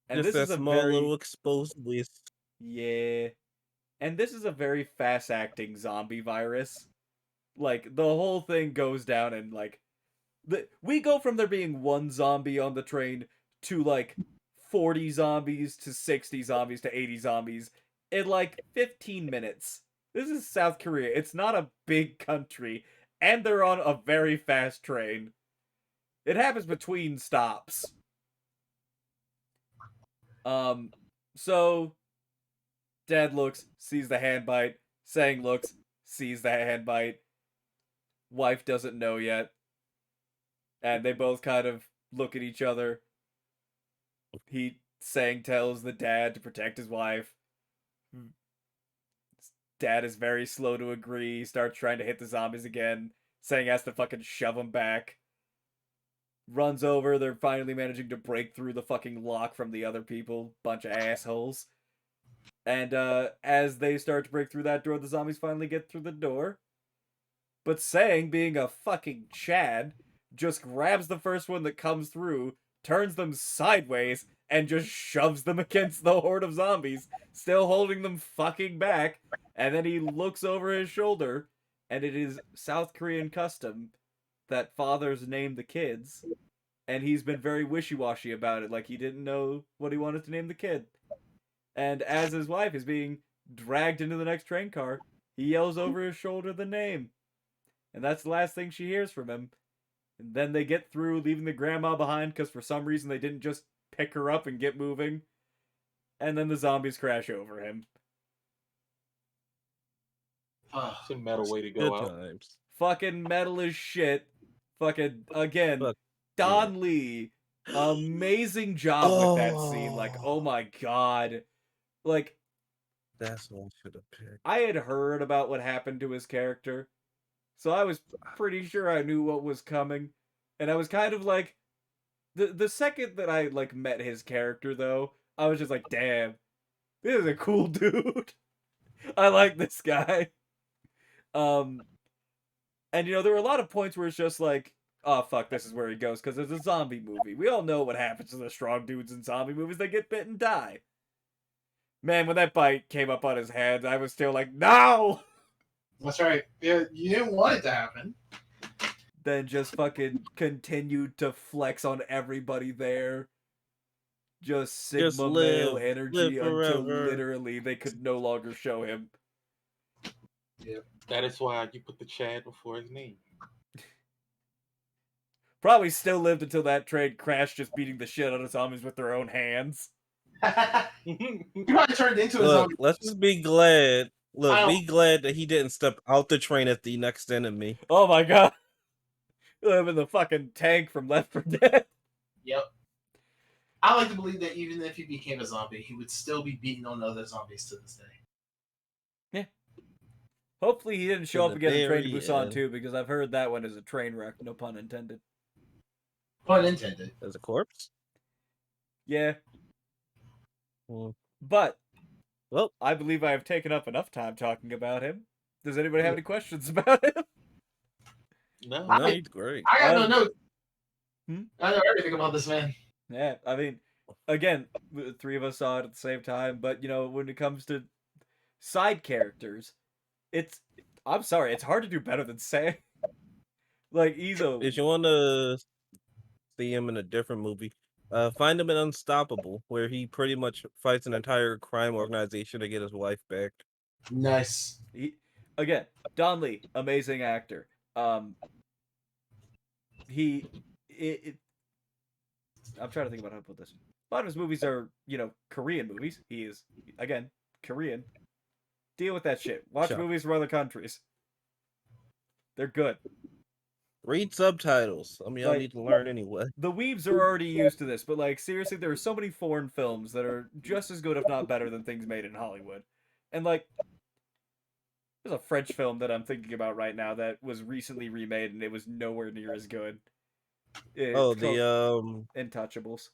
And Just this that is a small very little exposed waist. yeah. And this is a very fast acting zombie virus. Like the whole thing goes down and like we go from there being one zombie on the train to like 40 zombies to 60 zombies to 80 zombies in like 15 minutes. This is South Korea. It's not a big country and they're on a very fast train. It happens between stops. So Dad looks, sees the hand bite. Sang looks, sees the hand bite. Wife doesn't know yet. And they both kind of look at each other. Sang tells the dad to protect his wife. Dad is very slow to agree. He starts trying to hit the zombies again. Sang has to fucking shove him back. Runs over. They're finally managing to break through the fucking lock from the other people. Bunch of assholes. And as they start to break through that door, the zombies finally get through the door. But Sang, being a fucking Chad, just grabs the first one that comes through, turns them sideways, and just shoves them against the horde of zombies, still holding them fucking back. And then he looks over his shoulder, and it is South Korean custom that fathers name the kids. And he's been very wishy-washy about it, like he didn't know what he wanted to name the kid. And as his wife is being dragged into the next train car, he yells over his shoulder the name. And that's the last thing she hears from him. And then they get through, leaving the grandma behind because for some reason they didn't just pick her up and get moving. And then the zombies crash over him. It's a metal way to Good go out. times. Fucking metal as shit. Fucking, again, Fuck Don Lee. Amazing job with that scene. Like, oh my god. Like, That's what I should have picked. I had heard about what happened to his character, so I was pretty sure I knew what was coming, and I was kind of like, the second that I like met his character though, I was just like, damn, this is a cool dude. I like this guy. And you know there were a lot of points where it's just like, oh fuck, this is where he goes because it's a zombie movie. We all know what happens to the strong dudes in zombie movies; they get bit and die. Man, when that bite came up on his head, I was still like, no! That's right. Yeah, you didn't want it to happen. Then just fucking continued to flex on everybody there. Just Sigma Just male live energy until forever. literally they could no longer show him. That is why you put the Chad before his name. Probably still lived until that train crashed, just beating the shit out of zombies with their own hands. You probably turned into a Look, zombie. let's just be glad. Look, I be glad that he didn't step out the train at the next enemy. Oh my god. Live in the fucking tank from Left 4 Dead. Yep. I like to believe that even if he became a zombie, he would still be beating on other zombies to this day. Hopefully he didn't show To up the again in Train to very Busan end. too, because I've heard that one is a train wreck, no pun intended. Pun intended. As a corpse? Yeah, Well, but well, I believe I have taken up enough time talking about him. Does anybody have any questions about him? No. no, he's great. I got no notes. Hmm? I know everything about this man. Yeah, I mean, again, the three of us saw it at the same time, but you know, when it comes to side characters, I'm sorry, it's hard to do better than Sang. Like Izo. If you want to see him in a different movie, find him in Unstoppable, where he pretty much fights an entire crime organization to get his wife back. Nice. Again, Don Lee, amazing actor. I'm trying to think about how to put this. A lot of his movies are, Korean movies. He is, again, Korean. Deal with that shit. Watch Sure. movies from other countries. They're good. Read subtitles. I mean, I Like, need to learn anyway. the weebs are already used to this, but like seriously, there are so many foreign films that are just as good, if not better, than things made in Hollywood. And like, there's a French film that I'm thinking about right now that was recently remade, and it was nowhere near as good. Oh, It's the called Intouchables.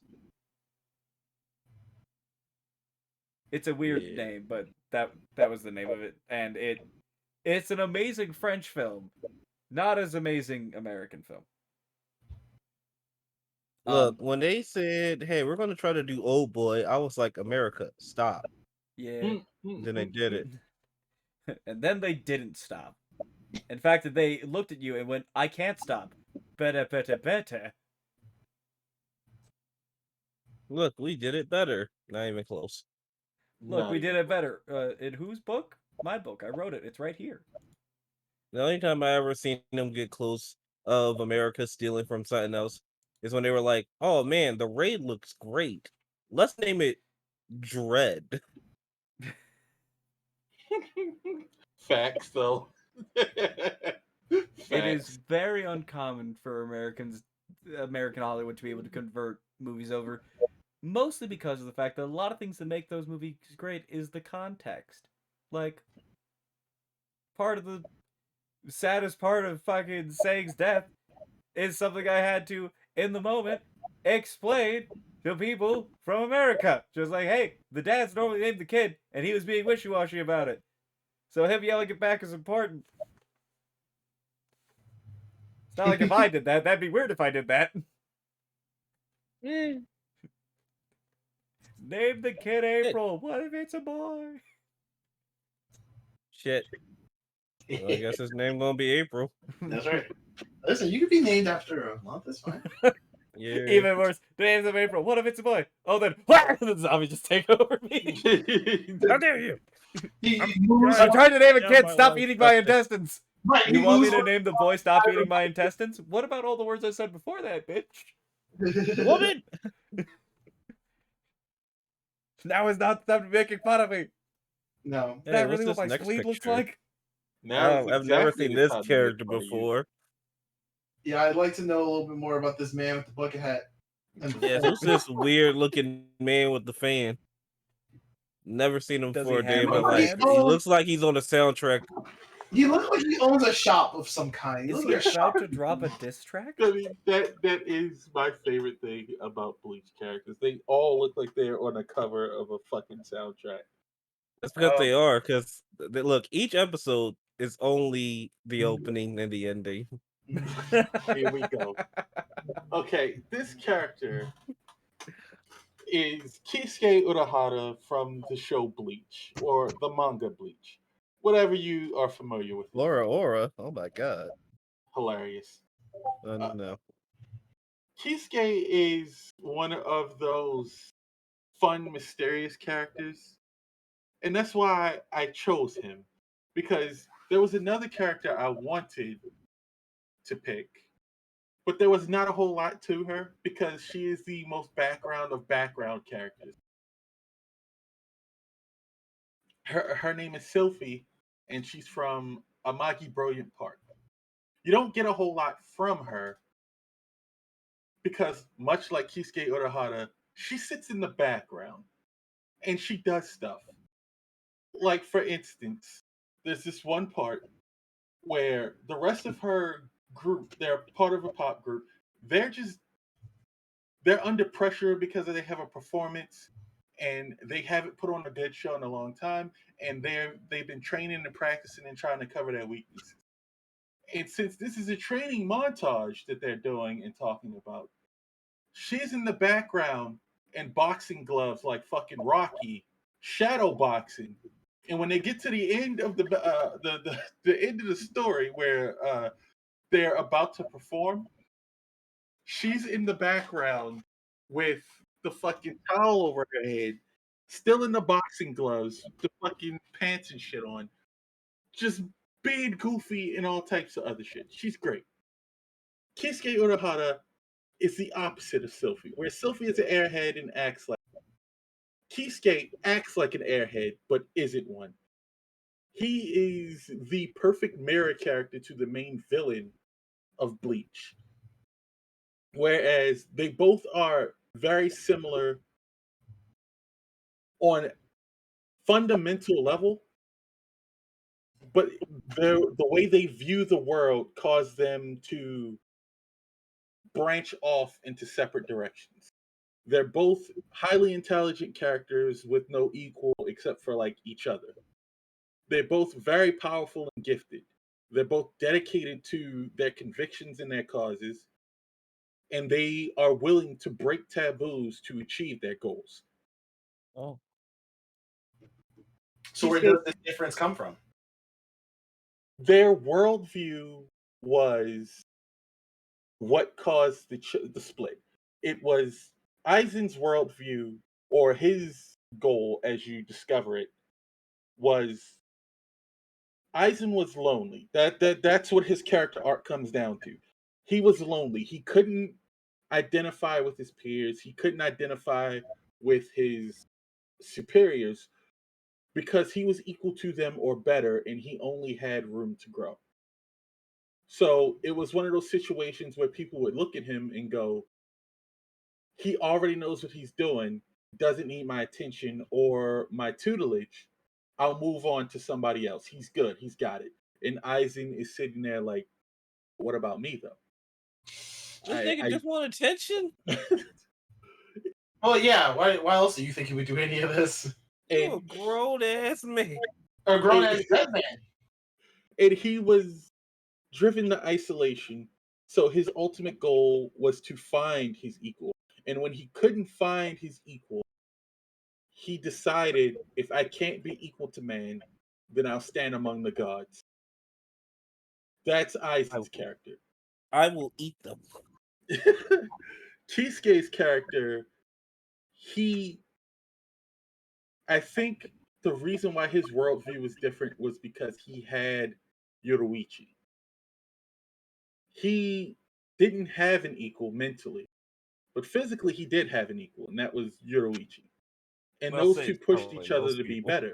It's a weird yeah. name, but that was the name of it, and it's an amazing French film, not as amazing American film. Look, when they said, "Hey, we're going to try to do Old Boy," I was like, "America, stop!" Yeah, Then they did it. and then they didn't stop. In fact, they looked at you and went, "I can't stop." Better, better, better. Look, we did it better. Not even close. Look, we Not did even it better. In whose book? My book. I wrote it. It's right here. The only time I ever seen them get close of America stealing from something else is when they were like, "Oh man, the raid looks great. Let's name it Dread." facts, though. It is Facts. very uncommon for American Hollywood to be able to convert movies over, mostly because of the fact that a lot of things that make those movies great is the context. Like, part of the saddest part of fucking Sang's death is something I had to, in the moment, explain to people from America. Just like, hey, the dad's normally named the kid, and he was being wishy-washy about it. So him yelling it back is important. It's not like if I did that, that'd be weird if I did that. Name the kid April. What if it's a boy? Shit. Well, I guess his name gonna be April. That's right. Listen, you could be named after a month. That's fine. Yeah. Even worse, the name's of April. What if it's a boy? Oh, then the zombies just take over me. How dare you? He I'm moves. I'm trying to name a Yeah, kid. my Stop wife eating got my that. intestines. Right, he You want me moves to name the boy Stop Eating My Intestines? What about all the words I said before that, bitch? Woman. Now is not the time to be making fun of me. No. Is Hey, that what's really what this my next spleen looks picture? like? Now is I've never exactly seen the this time to make character fun of you. before. Yeah, I'd like to know a little bit more about this man with the bucket hat. And the Yes, who's this weird looking man with the fan? Never seen him Does for he a day in have my a life. fan? He looks like he's on the soundtrack. He looks like he owns a shop of some kind. He Is looks he like a shop. about to drop a diss track? I mean, that is my favorite thing about Bleach characters. They all look like they're on a cover of a fucking soundtrack. That's because they are. Because look, each episode is only the opening and the ending. Here we go. Okay, this character is Kisuke Urahara from the show Bleach or the manga Bleach, whatever you are familiar with. Laura Ora. Oh my god. Hilarious. No. Kisuke is one of those fun, mysterious characters, and that's why I chose him because there was another character I wanted to pick, but there was not a whole lot to her because she is the most background of background characters. Her name is Sylphie, and she's from Amagi Brilliant Park. You don't get a whole lot from her because, much like Kisuke Urahara, she sits in the background and she does stuff. Like, for instance, there's this one part where the rest of her group, they're part of a pop group, they're just they're under pressure because they have a performance and they haven't put on a good show in a long time, and they've been training and practicing and trying to cover their weaknesses. And since this is a training montage that they're doing and talking about, she's in the background in boxing gloves like fucking Rocky, shadow boxing. And when they get to the end of the end of the story where they're about to perform, she's in the background with the fucking towel over her head, still in the boxing gloves, the fucking pants and shit on, just being goofy and all types of other shit. She's great. Kisuke Urahara is the opposite of Sylphie, where Sylphie is an airhead and acts like Kisuke acts like an airhead, but isn't one. He is the perfect mirror character to the main villain of Bleach. Whereas they both are very similar on fundamental level, but the way they view the world caused them to branch off into separate directions. They're both highly intelligent characters with no equal except for like each other. They're both very powerful and gifted. They're both dedicated to their convictions and their causes, and they are willing to break taboos to achieve their goals. Oh, So where does this difference come from? Their worldview was what caused the split. It was Aizen's worldview, or his goal as you discover it, was Aizen was lonely. That's what his character arc comes down to. He was lonely. He couldn't identify with his peers. He couldn't identify with his superiors because he was equal to them or better, and he only had room to grow. So it was one of those situations where people would look at him and go, he already knows what he's doing, doesn't need my attention or my tutelage. I'll move on to somebody else. He's good. He's got it. And Aizen is sitting there like, what about me though? this nigga just want attention. Oh yeah, why else do you think he would do any of this? You a and grown ass man. A grown ass dead man. and he was driven to isolation. So his ultimate goal was to find his equal. And when he couldn't find his equal, he decided, if I can't be equal to man, then I'll stand among the gods. That's Aizen's character. I will eat them. Kisuke's character, he, I think the reason why his worldview was different was because he had Yoruichi. He didn't have an equal mentally, but physically he did have an equal, and that was Yoruichi. And I'll those say two it's pushed probably each other most to be people. better.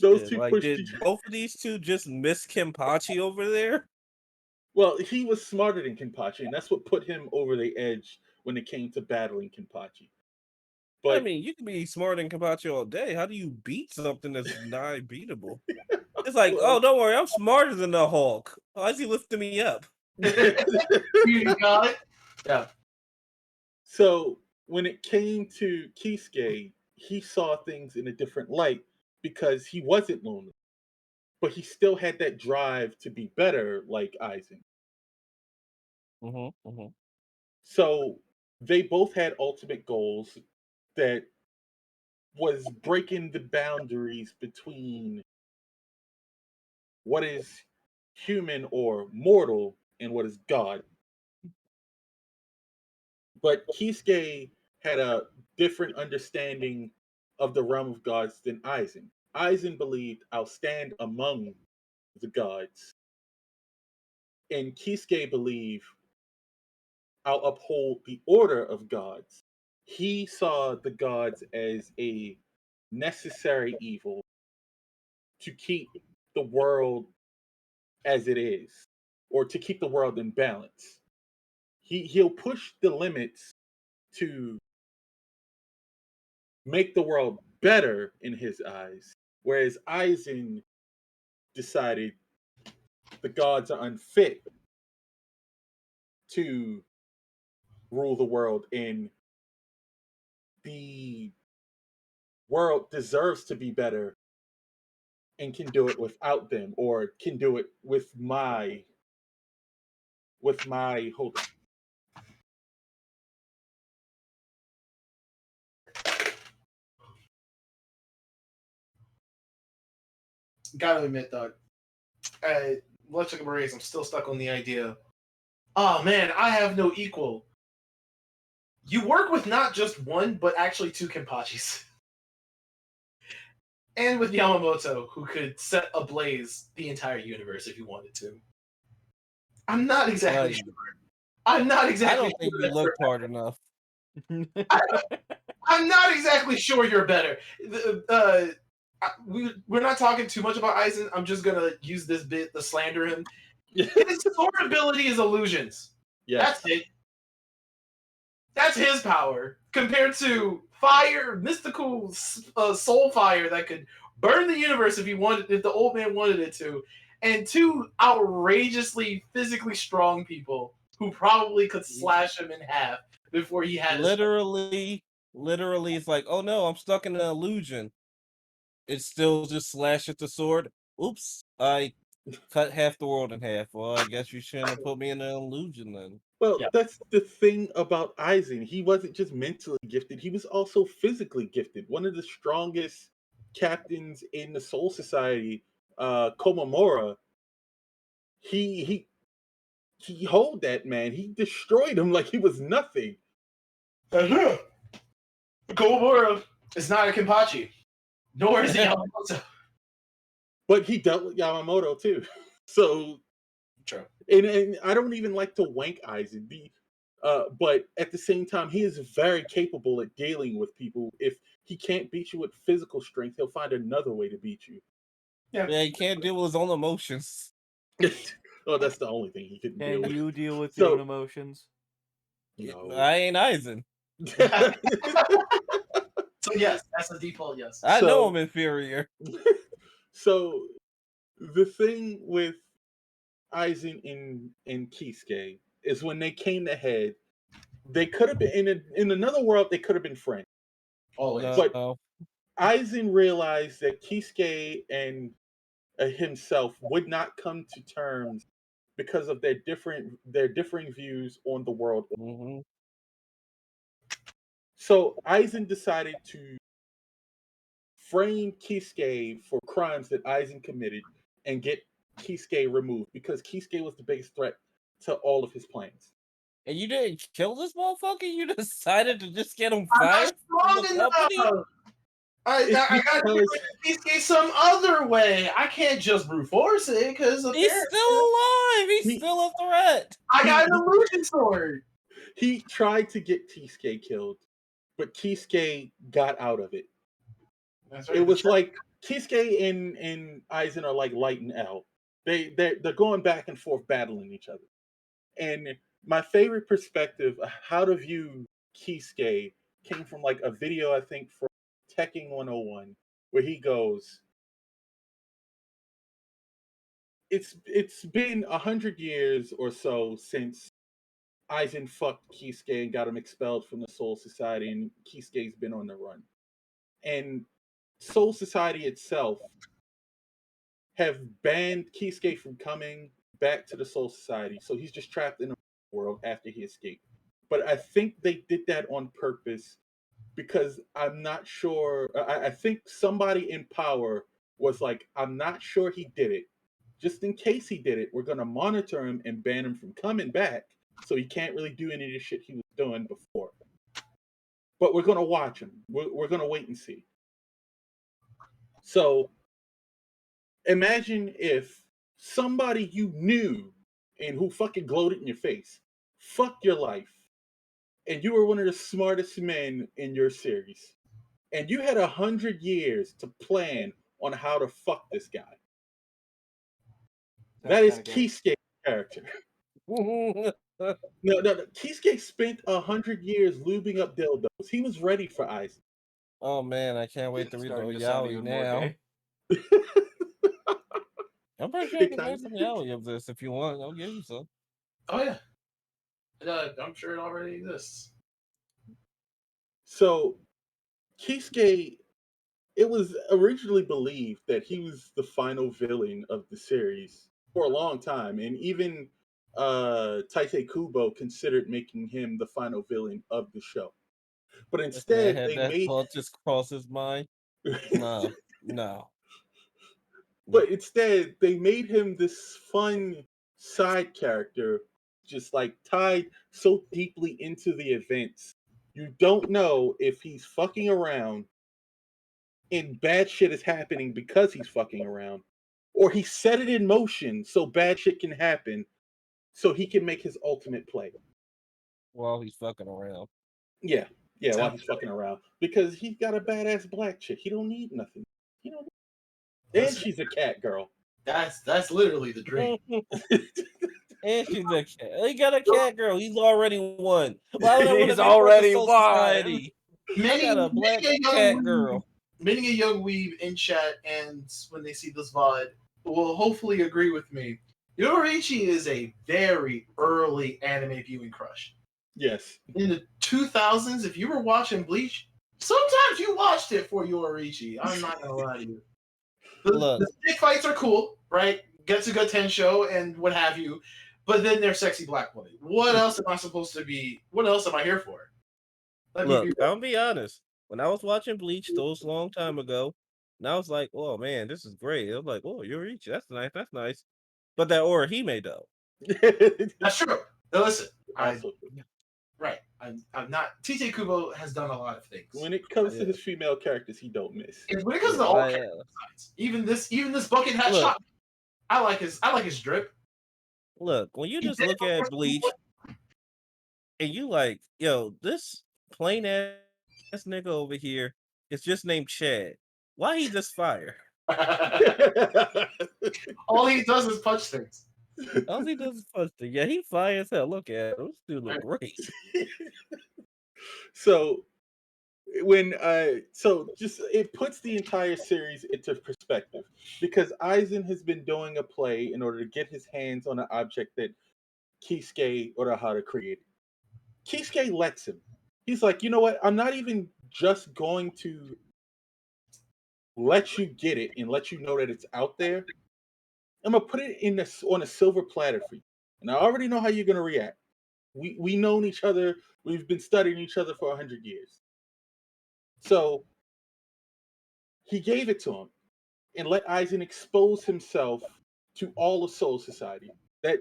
Those Shit, two like, pushed did each. both of these two just miss Kenpachi over there? Well, he was smarter than Kenpachi, and that's what put him over the edge when it came to battling Kenpachi. I But mean, you can be smarter than Kenpachi all day. How do you beat something that's nigh beatable? It's like, well, oh, don't worry, I'm smarter than the Hulk. Why is he lifting me up? You got it? Yeah. so when it came to Kisuke, he saw things in a different light because he wasn't lonely, but he still had that drive to be better, like Aizen. Mm-hmm, mm-hmm. So they both had ultimate goals that was breaking the boundaries between what is human or mortal and what is God. But Kisuke had a different understanding of the realm of gods than Aizen. Aizen believed, I'll stand among the gods. And Kisuke believed, I'll uphold the order of gods. He saw the gods as a necessary evil to keep the world as it is, or to keep the world in balance. He'll push the limits to make the world better in his eyes, whereas Aizen decided the gods are unfit to rule the world, and the world deserves to be better and can do it without them, or can do it with my hold on. Gotta admit, though, let's take a break. I'm still stuck on the idea. Oh man, I have no equal. You work with not just one, but actually two Kenpachis. And with Yamamoto, who could set ablaze the entire universe if you wanted to. I'm not exactly sure I'm not I exactly. don't think sure you that looked hard enough. I'm not exactly sure you're better. We're not talking too much about Aizen. I'm just gonna use this bit to slander him. His sword ability is illusions. Yes. That's it. That's his power compared to fire, mystical soul fire that could burn the universe if he wanted, if the old man wanted it to, and two outrageously physically strong people who probably could slash him in half before he had his. Literally, it's like, oh no, I'm stuck in an illusion. It's still just slash at the sword. Oops, I cut half the world in half. Well, I guess you shouldn't have put me in an illusion then. Well, Yeah. that's the thing about Aizen. He wasn't just mentally gifted, he was also physically gifted. One of the strongest captains in the Soul Society, Komamura, he he hold that man. He destroyed him like he was nothing. Komamura is not a Kenpachi, nor is he Yamamoto. But he dealt with Yamamoto too. So True. and I don't even like to wank Aizen. But at the same time, he is very capable at dealing with people. If he can't beat you with physical strength, he'll find another way to beat you. Yeah, he can't deal with his own emotions. Oh, that's the only thing he couldn't deal Can with. you deal with your own So emotions? no. I ain't Aizen. So yes, that's a default yes. I know I'm So inferior. so the thing with Aizen and Kisuke is when they came to head, they could have been in another world. They could have been friends, Always. but No. Aizen realized that Kisuke and himself would not come to terms because of their differing views on the world. Hmm. So Aizen decided to frame Kisuke for crimes that Aizen committed and get Kisuke removed because Kisuke was the biggest threat to all of his plans. And you didn't kill this motherfucker? You decided to just get him I'm not fired from the strong company? enough. It's I gotta do because Kisuke some other way. I can't just brute force it because He's still alive. He's He- still a threat. I got an illusion sword. he tried to get Kisuke killed, but Kisuke got out of it. That's It was like Kisuke and Aizen are like Light and L. They're going back and forth battling each other. And my favorite perspective how to view Kisuke came from like a video I think from Tekking 101 where he goes, it's been 100 years or so since Aizen fucked Kisuke and got him expelled from the Soul Society, and Kisuke's been on the run. And Soul Society itself have banned Kisuke from coming back to the Soul Society, so he's just trapped in a world after he escaped. But I think they did that on purpose because I'm not sure. I think somebody in power was like, I'm not sure he did it. Just in case he did it, we're going to monitor him and ban him from coming back so he can't really do any of the shit he was doing before. But we're going to watch him. We're going to wait and see. So imagine if somebody you knew and who fucking gloated in your face fucked your life and you were one of the smartest men in your series and you had 100 years to plan on how to fuck this guy. That is Kisuke's character. No. Kisuke spent 100 years lubing up dildos. He was ready for Aizen. Oh man, I can't wait to read the Starting to sound yaoi even more now. gay. I'm pretty sure I It can find kind some yaoi of this if you want. I'll give you some. Oh yeah. I'm sure it already exists. So Kisuke, it was originally believed that he was the final villain of the series for a long time, and even Taisei Kubo considered making him the final villain of the show. But This man instead, had they that made. thought just cross his mind. No, no. But instead, they made him this fun side character, just like tied so deeply into the events. You don't know if he's fucking around and bad shit is happening because he's fucking around, or he set it in motion so bad shit can happen so he can make his ultimate play. while he's fucking around. Yeah, while he's fucking around because he's got a badass black chick. He don't need nothing. He don't. And Listen, she's a cat girl. that's literally the dream. And she's a cat. He got a cat girl. He's already won. Why would I want to He's be part of already Soul won. Society? He got a black cat girl. Many a young weeb in chat and when they see this VOD will hopefully agree with me. Yoriichi is a very early anime viewing crush. Yes. In the 2000s, if you were watching Bleach, sometimes you watched it for Yoriichi. I'm not gonna lie to you. The stick fights are cool, right? Getsuga Tensho and what have you, but then they're sexy black women. What else am I supposed to be? What else am I here for? Look, I'll be honest. When I was watching Bleach those long time ago, and I was like, "Oh man, this is great." I was like, "Oh, Yoriichi, that's nice, that's nice." But that Orihime though, That's true. Now listen, Also, I'm not. TJ Kubo has done a lot of things. when it comes to his female characters, he don't miss. And when it comes to all character designs, even this bucket hat Look. shot, I like his drip. look, when you just look at Bleach and you like, yo, this plain ass nigga over here is just named Chad. Why he just fire? All he does is punch things. All he does is punch things. Yeah, he fire as hell. Look at him. This dude look great. So when just it puts the entire series into perspective because Aizen has been doing a play in order to get his hands on an object that Kisuke Urahara created. Kisuke lets him. He's like, you know what? I'm not even just going to let you get it and let you know that it's out there. I'm gonna put it on a silver platter for you, and I already know how you're gonna react. We known each other. We've been studying each other for 100 years. So he gave it to him and let Aizen expose himself to all of Soul Society. That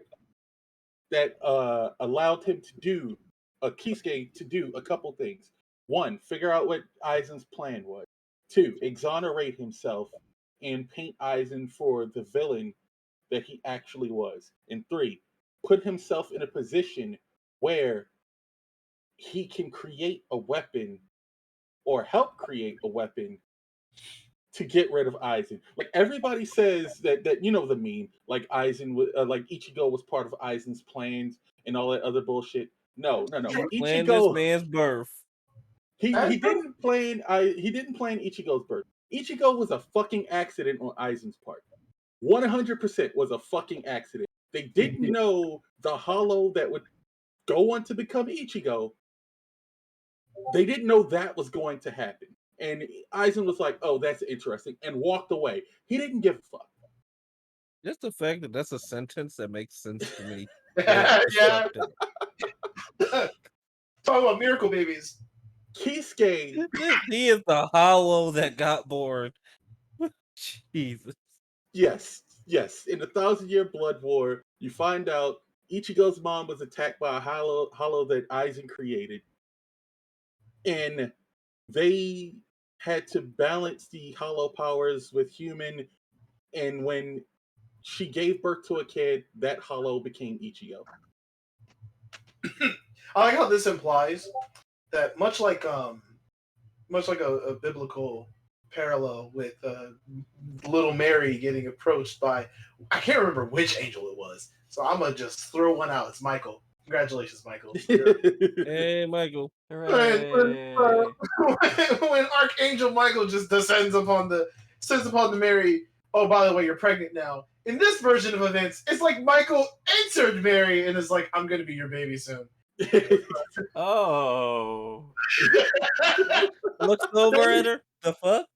allowed him to do Kisuke to do a couple things. One, figure out what Aizen's plan was. Two, exonerate himself and paint Aizen for the villain that he actually was. And three, put himself in a position where he can create a weapon or help create a weapon to get rid of Aizen. Like everybody says that you know the meme, like Aizen, like Ichigo was part of Aizen's plans and all that other bullshit. No. He planned this man's birth. He didn't plan Ichigo's birth. Ichigo was a fucking accident on Aizen's part. 100% was a fucking accident. They didn't know the hollow that would go on to become Ichigo. They didn't know that was going to happen. And Aizen was like, oh, that's interesting, and walked away. He didn't give a fuck. Just the fact that that's a sentence that makes sense to me. Yeah. Talk about miracle babies. Kisuke. He is the hollow that got born. Jesus. Yes. In the 1,000-Year Blood War, you find out Ichigo's mom was attacked by a hollow that Aizen created. And they had to balance the hollow powers with human. And when she gave birth to a kid, that hollow became Ichigo. I like how this implies that much like a biblical parallel with little Mary getting approached by, I can't remember which angel it was, so I'm gonna just throw one out. It's Michael. Congratulations, Michael. Hey, Michael. when Archangel Michael just descends upon the Mary. Oh, by the way, you're pregnant now. In this version of events, it's like Michael entered Mary and is like, I'm gonna be your baby soon. Oh. Looks over at her. The fuck?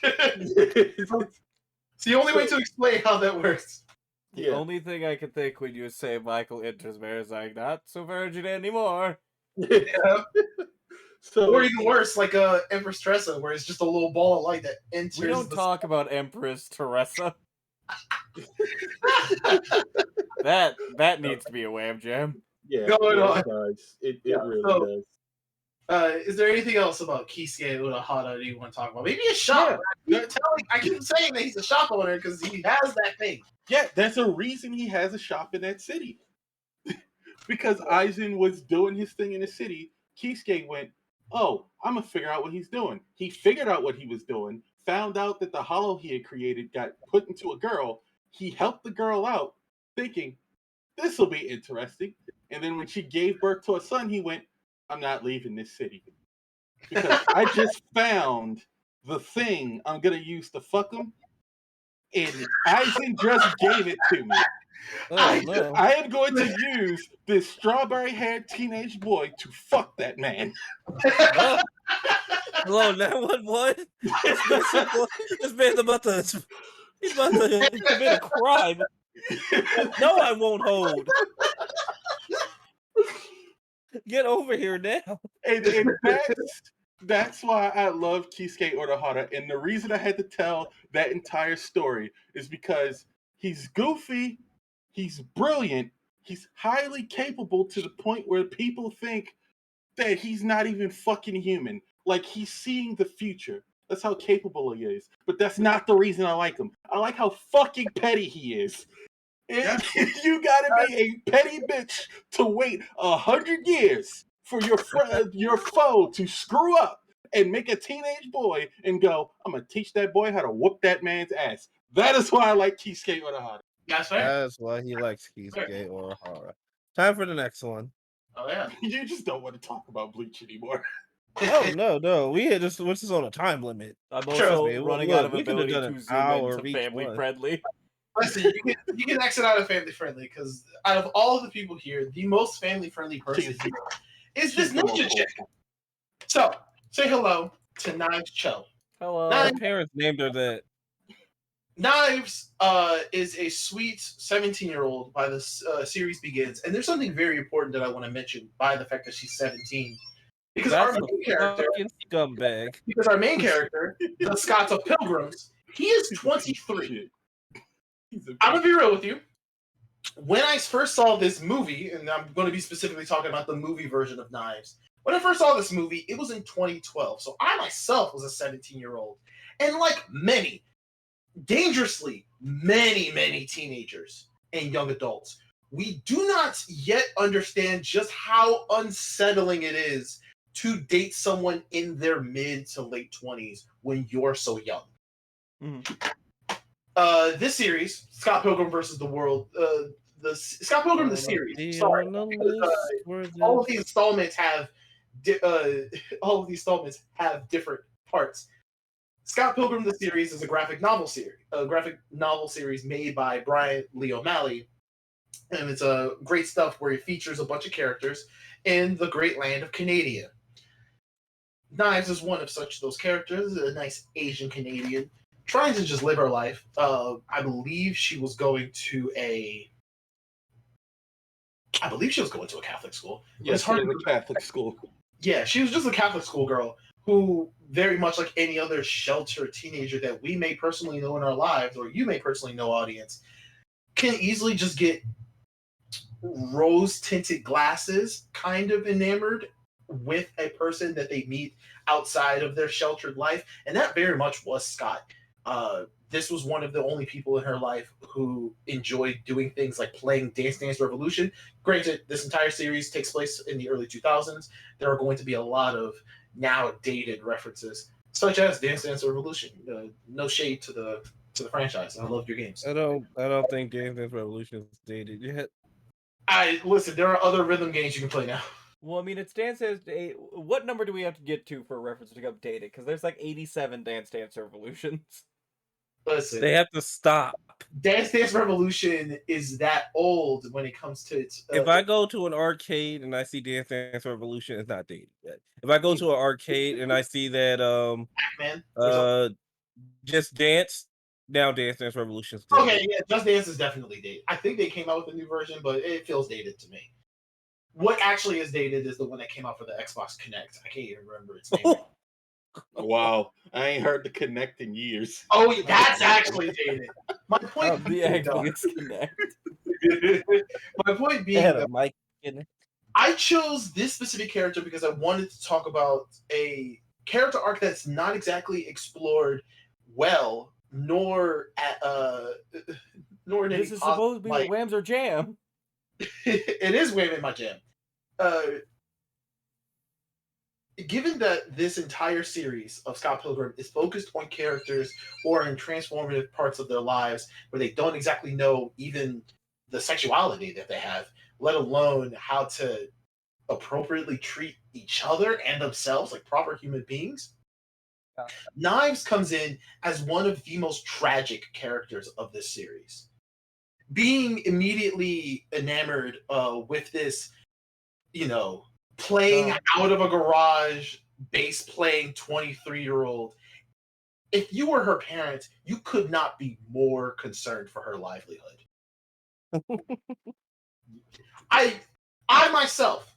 It's the only way to explain how that works. The only thing I can think when you say Michael enters Mary is like, not so virgin anymore. Yeah. Or even worse, like Empress Teresa, where it's just a little ball of light that enters. We don't talk about Empress Teresa. that needs to be a WAMM Jam. Yeah, it does. It really does. Is there anything else about Kisuke Urahara that you want to talk about? Maybe a shop. Yeah. I keep saying that he's a shop owner because he has that thing. Yeah, there's a reason he has a shop in that city. because Aizen was doing his thing in the city. Kisuke went, "Oh, I'm gonna figure out what he's doing." He figured out what he was doing, found out that the hollow he had created got put into a girl. He helped the girl out, thinking this will be interesting. And then when she gave birth to a son, he went, "I'm not leaving this city because I just found the thing I'm gonna use to fuck him, and Aizen just gave it to me. Oh no. I am going to use this strawberry-haired teenage boy to fuck that man." Oh, hello, 911. This man's about to. He's about to commit a crime. No, I won't hold. Get over here now. And that's why I love Kisuke Urahara. And the reason I had to tell that entire story is because he's goofy, he's brilliant, he's highly capable to the point where people think that he's not even fucking human. Like he's seeing the future. That's how capable he is. But that's not the reason I like him. I like how fucking petty he is. And you gotta be a petty bitch to wait 100 years for your foe to screw up and make a teenage boy and go, "I'm gonna teach that boy how to whoop that man's ass." That is why I like Kisuke Urahara. That's fair. That's why he likes Kisuke Urahara. Time for the next one. Oh yeah. You just don't want to talk about Bleach anymore. Oh no, we had just what's this on a time limit? I'm Sure. also Man, running look, out of we could've ability done to an zoom hour into of each family one. friendly. Listen, you can exit out of family friendly because out of all the people here, the most family friendly person here is this ninja chick. So say hello to Knives Cho. Hello. Her parents named her that. Knives is a sweet 17-year-old by the series begins, and there's something very important that I want to mention by the fact that she's 17. Because That's our main character, fucking scumbag. the Scots of Pilgrims, he is 23. Shit. I'm gonna be real with you. When I first saw this movie, and I'm going to be specifically talking about the movie version of Knives. When I first saw this movie, it was in 2012. So I myself was a 17-year-old. And like many, dangerously many teenagers and young adults, we do not yet understand just how unsettling it is to date someone in their mid to late 20s when you're so young. Mhm. This series, Scott Pilgrim versus the World, the Scott Pilgrim the series. Sorry, all of the installments have different parts. Scott Pilgrim the series is a graphic novel series made by Brian Lee O'Malley, and it's a great stuff where it features a bunch of characters in the great land of Canada. Knives is one of those characters, a nice Asian Canadian trying to just live her life. I believe she was going to a Catholic school. Yes, it was a Catholic school. Yeah, she was just a Catholic school girl who, very much like any other sheltered teenager that we may personally know in our lives, or you may personally know, audience, can easily just get rose-tinted glasses kind of enamored with a person that they meet outside of their sheltered life. And that very much was Scott. This was one of the only people in her life who enjoyed doing things like playing Dance Dance Revolution. Granted, this entire series takes place in the early 2000s. There are going to be a lot of now dated references, such as Dance Dance Revolution. No shade to the franchise. I love your games. I don't think Dance Dance Revolution is dated yet. Listen, there are other rhythm games you can play now. Well, I mean, it's Dance Dance. What number do we have to get to for a reference to become dated? Because there's like 87 Dance Dance Revolutions. Listen, They have to stop. Dance Dance Revolution is that old when it comes to its. If I go to an arcade and I see Dance Dance Revolution, it's not dated yet. If I go to an arcade and I see that Pac-Man, Just Dance, now Dance Dance Revolution's dated. okay, yeah, Just Dance is definitely dated. I think they came out with a new version, but it feels dated to me. What actually is dated is the one that came out for the Xbox Connect. I can't even remember its name. Wow, I ain't heard the Connect in years. Oh, that's actually dated. My point The Xbox Connect. My point being, though, I chose this specific character because I wanted to talk about a character arc that's not exactly explored well, nor this is supposed to be the WAMM Jam. it is WAMM Jam. Given that this entire series of Scott Pilgrim is focused on characters who are in transformative parts of their lives where they don't exactly know even the sexuality that they have, let alone how to appropriately treat each other and themselves like proper human beings, Knives comes in as one of the most tragic characters of this series. Being immediately enamored with this, playing out of a garage, bass playing 23-year-old. If you were her parent, you could not be more concerned for her livelihood. I myself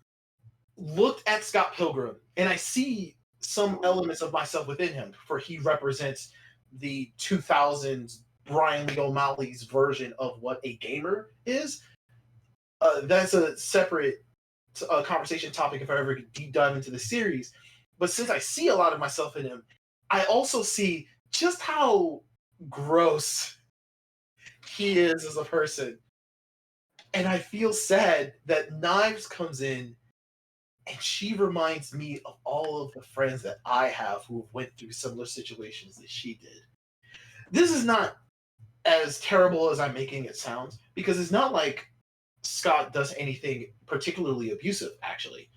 looked at Scott Pilgrim and I see some elements of myself within him, for he represents the 2000s Brian Lee O'Malley's version of what a gamer is. That's a separate conversation topic if I ever deep dive into the series. But since I see a lot of myself in him, I also see just how gross he is as a person. And I feel sad that Knives comes in and she reminds me of all of the friends that I have who have went through similar situations that she did. This is not as terrible as I'm making it sound, because it's not like Scott does anything particularly abusive, actually.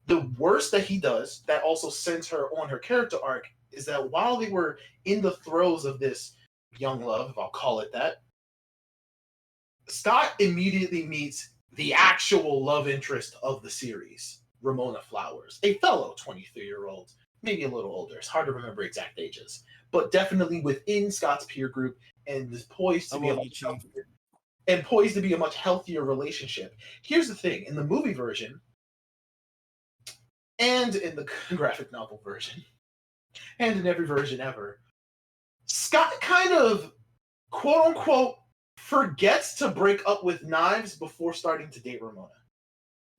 The worst that he does, that also sends her on her character arc, is that while they were in the throes of this young love, if I'll call it that, Scott immediately meets the actual love interest of the series, Ramona Flowers, a fellow 23-year-old, maybe a little older. It's hard to remember exact ages, but definitely within Scott's peer group and is poised to be a much healthier relationship. Here's the thing: in the movie version and in the graphic novel version and in every version ever, Scott kind of, quote unquote, forgets to break up with Knives before starting to date Ramona.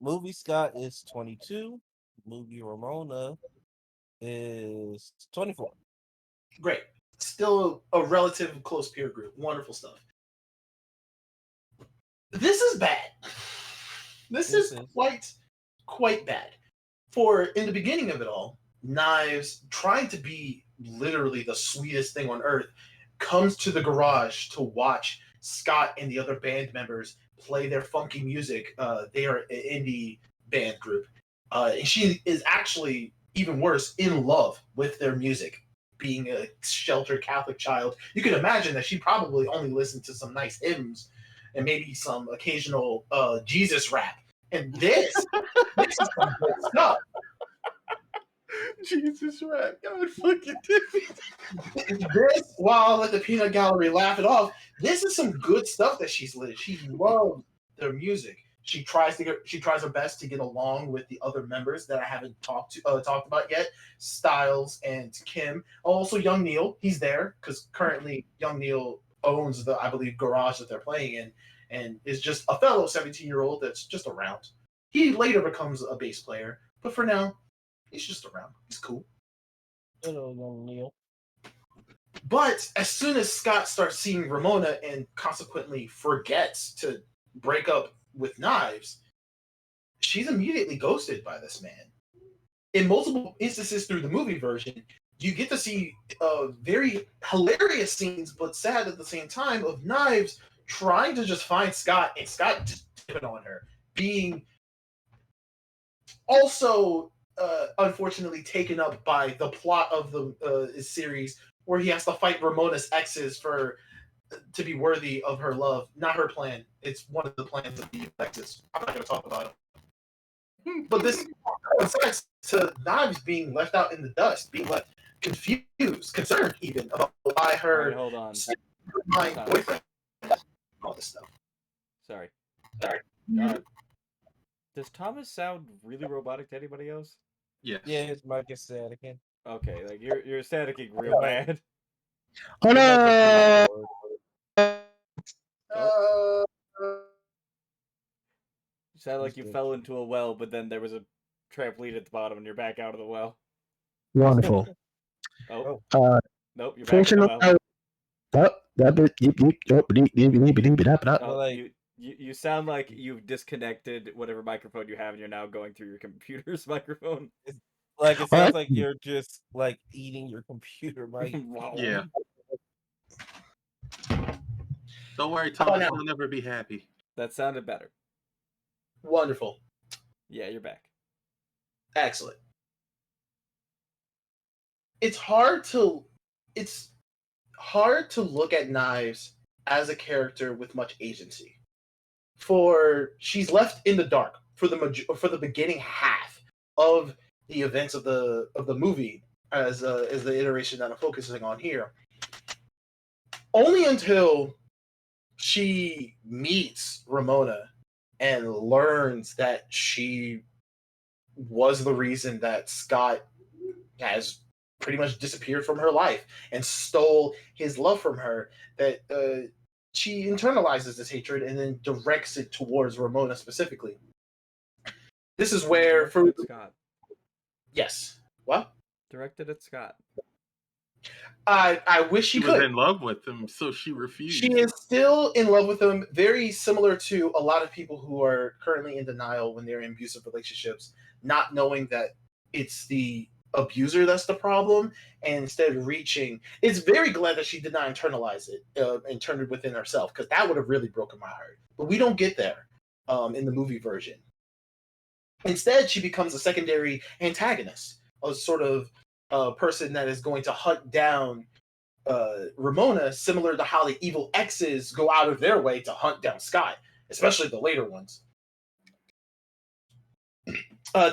Movie Scott is 22. Movie Ramona is 24. Great. Still a relative close peer group. Wonderful stuff. This is bad. This is quite bad. For in the beginning of it all, Knives, trying to be literally the sweetest thing on earth, comes to the garage to watch Scott and the other band members play their funky music. They are an indie band group. And she is actually, even worse, in love with their music. Being a sheltered Catholic child, you can imagine that she probably only listened to some nice hymns and maybe some occasional Jesus rap. And this is some good stuff. Jesus rap, God fucking This, while I'll let the peanut gallery laugh it off, this is some good stuff that she's lit. She loves their music. She tries her best to get along with the other members that I haven't talked about yet, Styles and Kim. Also, Young Neil, he's there because currently Young Neil owns the, I believe, garage that they're playing in, and is just a fellow 17-year-old that's just around. He later becomes a bass player, but for now, he's just around. He's cool. Hello, Young Neil. But as soon as Scott starts seeing Ramona and consequently forgets to break up with Knives, she's immediately ghosted by this man. In multiple instances through the movie version, you get to see very hilarious scenes, but sad at the same time, of Knives trying to just find Scott and Scott just tipping on her, being also unfortunately taken up by the plot of the series, where he has to fight Ramona's exes to be worthy of her love. Not her plan. It's one of the plans of the exes. I'm not going to talk about it. But this coincides to Knives being left out in the dust, being left confused, concerned even about why her hold on. My boyfriend, all this stuff. Sorry. Does Thomas sound really robotic to anybody else? Yes. Yeah, his mic is sad again. Okay, like you're staticking real bad. Oh no! You sound like you fell into a well, but then there was a trampoline at the bottom, and you're back out of the well. Wonderful. Oh. Nope, you're back in the well. Fortunately, Oh, Like, You sound like you've disconnected whatever microphone you have, and you're now going through your computer's microphone. Like it Well, sounds like you're just like eating your computer, right? Yeah. Don't worry, How about Thomas. now? You'll never be happy. That sounded better. Wonderful. Yeah, you're back. Excellent. It's hard to look at Knives as a character with much agency. For she's left in the dark for the beginning half of the events of the movie as the iteration that I'm focusing on here. Only until she meets Ramona and learns that she was the reason that Scott has pretty much disappeared from her life and stole his love from her, that she internalizes this hatred and then directs it towards Ramona specifically. This is where, for Directed at Scott. yes, what? Directed at Scott. I wish she She was could. in love with him, so she refused. She is still in love with him, very similar to a lot of people who are currently in denial when they're in abusive relationships, not knowing that it's the abuser that's the problem, and instead reaching. It's very glad that she did not internalize it and turn it within herself, because that would have really broken my heart. But we don't get there in the movie version. Instead, she becomes a secondary antagonist, a sort of person that is going to hunt down Ramona, similar to how the evil X's go out of their way to hunt down Scott, especially the later ones.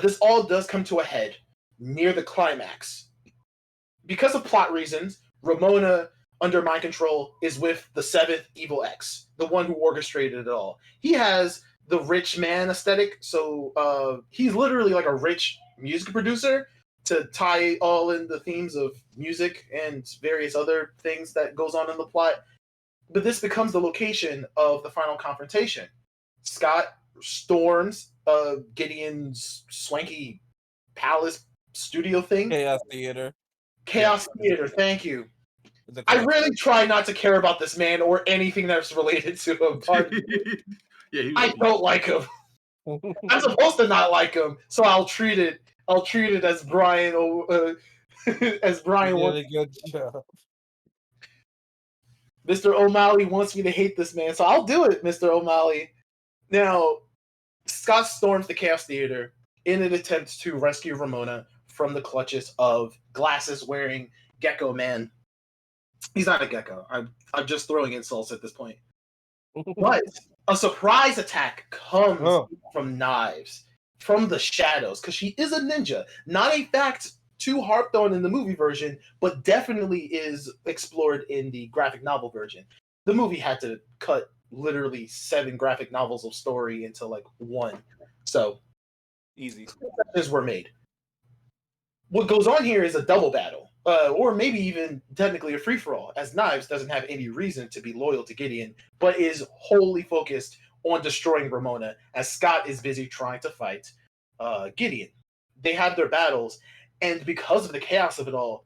This all does come to a head near the climax. Because of plot reasons, Ramona, under mind control, is with the seventh evil X, the one who orchestrated it all. He has the rich man aesthetic, so he's literally like a rich music producer to tie all in the themes of music and various other things that goes on in the plot. But this becomes the location of the final confrontation. Scott storms Gideon's swanky palace studio thing. Chaos Theater. Chaos Theater, thank you. It's a I chaos really try not to care about this man or anything that's related to him. But Yeah, he was I don't like him. theater. I'm supposed to not like him, so I'll treat it as Brian as Brian You wants. did a good job. Mr. O'Malley wants me to hate this man, so I'll do it, Mr. O'Malley. Now, Scott storms the Chaos Theater in an attempt to rescue Ramona from the clutches of glasses-wearing Gecko Man. He's not a gecko. I'm just throwing insults at this point. But a surprise attack comes from Knives, from the shadows, because she is a ninja. Not a fact too harped on in the movie version, but definitely is explored in the graphic novel version. The movie had to cut literally 7 graphic novels of story into like one. So Easy. concessions were made. What goes on here is a double battle, or maybe even technically a free-for-all, as Knives doesn't have any reason to be loyal to Gideon, but is wholly focused on destroying Ramona, as Scott is busy trying to fight Gideon. They have their battles, and because of the chaos of it all,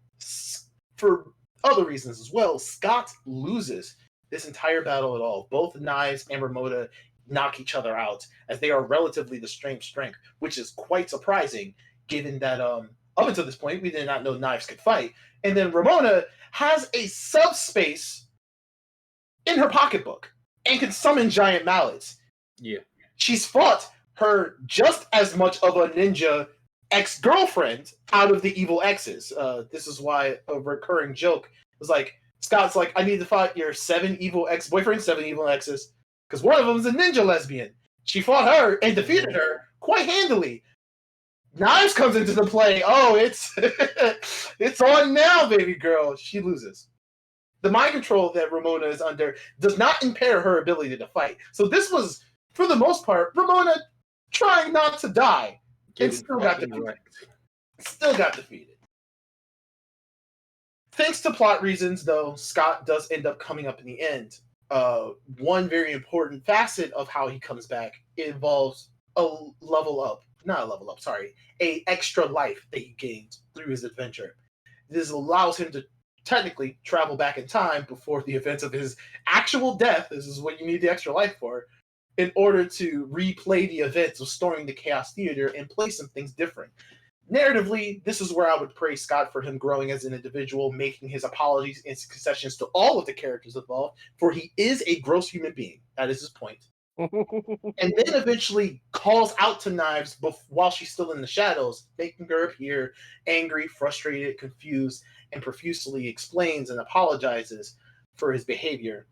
for other reasons as well, Scott loses this entire battle at all. Both Knives and Ramona knock each other out, as they are relatively the same strength, which is quite surprising, given that up until this point, we did not know Knives could fight. And then Ramona has a subspace in her pocketbook and can summon giant mallets. Yeah. She's fought her just as much of a ninja ex-girlfriend out of the evil X's. This is why a recurring joke was like, Scott's like, I need to fight your 7 evil ex-boyfriends, 7 evil X's, because one of them is a ninja lesbian. She fought her and defeated her quite handily. Knives comes into the play. Oh, it's it's on now, baby girl. She loses. The mind control that Ramona is under does not impair her ability to fight. So this was, for the most part, Ramona trying not to die. And still got defeated. Still got defeated. Thanks to plot reasons, though, Scott does end up coming up in the end. One very important facet of how he comes back involves a extra life that he gained through his adventure. This allows him to technically travel back in time before the events of his actual death. This is what you need the extra life for. in order to replay the events of storming the Chaos Theater and play some things different. Narratively, this is where I would praise Scott for him growing as an individual, making his apologies and concessions to all of the characters involved, for he is a gross human being. That is his point. And then eventually calls out to Knives while she's still in the shadows, making her appear angry, frustrated, confused, and profusely explains and apologizes for his behavior.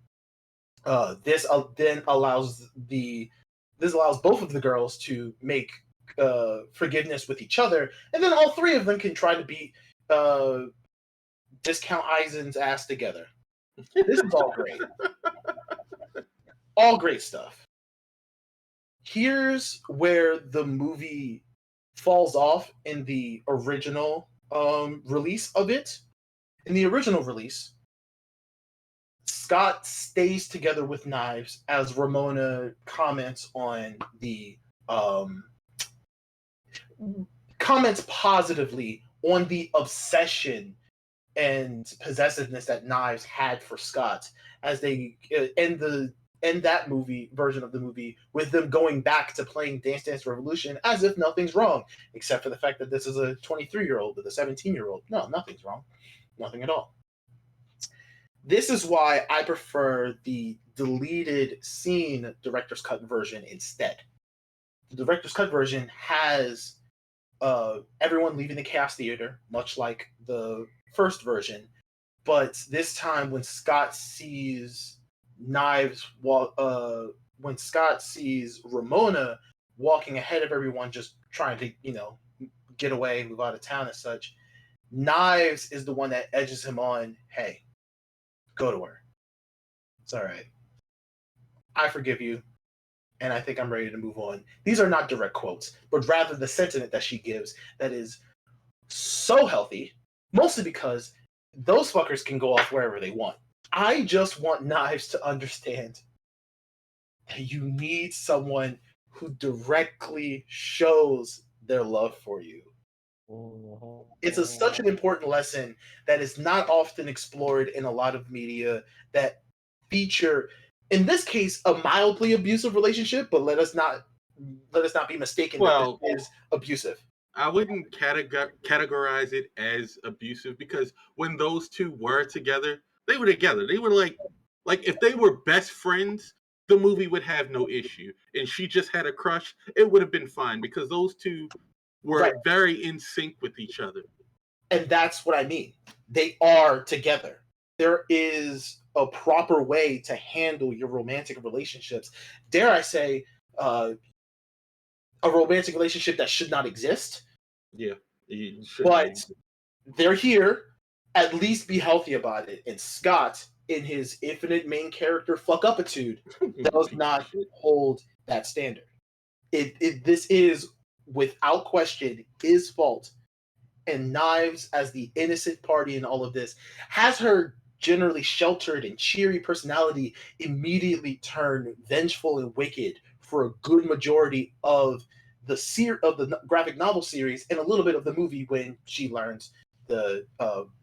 This then allows both of the girls to make forgiveness with each other, and then all three of them can try to beat Discount Eisen's ass together. This is all great. All great stuff. Here's where the movie falls off in the original release of it. In the original release, Scott stays together with Knives as Ramona comments on the comments positively on the obsession and possessiveness that Knives had for Scott as they end that movie version of the movie with them going back to playing Dance Dance Revolution as if nothing's wrong, except for the fact that this is a 23-year-old with a 17-year-old. No, nothing's wrong. Nothing at all. This is why I prefer the deleted scene director's cut version instead. The director's cut version has everyone leaving the Chaos Theater, much like the first version, but this time when Scott sees when Scott sees Ramona walking ahead of everyone, just trying to, get away, move out of town and such, Knives is the one that edges him on, hey, go to her. It's all right. I forgive you, and I think I'm ready to move on. These are not direct quotes, but rather the sentiment that she gives that is so healthy, mostly because those fuckers can go off wherever they want. I just want Knives to understand that you need someone who directly shows their love for you. It's such an important lesson that is not often explored in a lot of media that feature, in this case, a mildly abusive relationship, but let us not be mistaken that this is abusive. I wouldn't categorize it as abusive, because when those two were together, they were together. They were like if they were best friends, the movie would have no issue. And she just had a crush, it would have been fine, because those two were very in sync with each other. And that's what I mean. They are together. There is a proper way to handle your romantic relationships. Dare I say, a romantic relationship that should not exist. Yeah. But they're here. At least be healthy about it. And Scott, in his infinite main character fuck-upitude, does not hold that standard. This is, without question, his fault. And Knives, as the innocent party in all of this, has her generally sheltered and cheery personality immediately turn vengeful and wicked for a good majority of the graphic novel series and a little bit of the movie when she learns the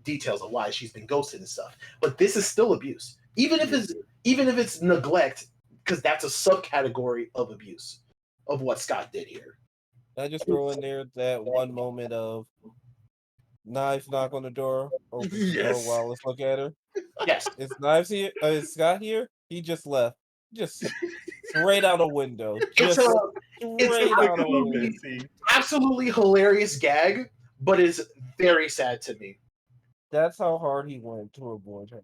details of why she's been ghosted and stuff. But this is still abuse, even if it's neglect, because that's a subcategory of abuse of what Scott did here. I just throw in there that one moment of Knives knock on the door, opens the door while let's look at her. Yes. Is Knives here? Is Scott here? He just left. Just straight out a window. Just straight out a window. Absolutely hilarious gag, but is very sad to me. That's how hard he went to avoid her.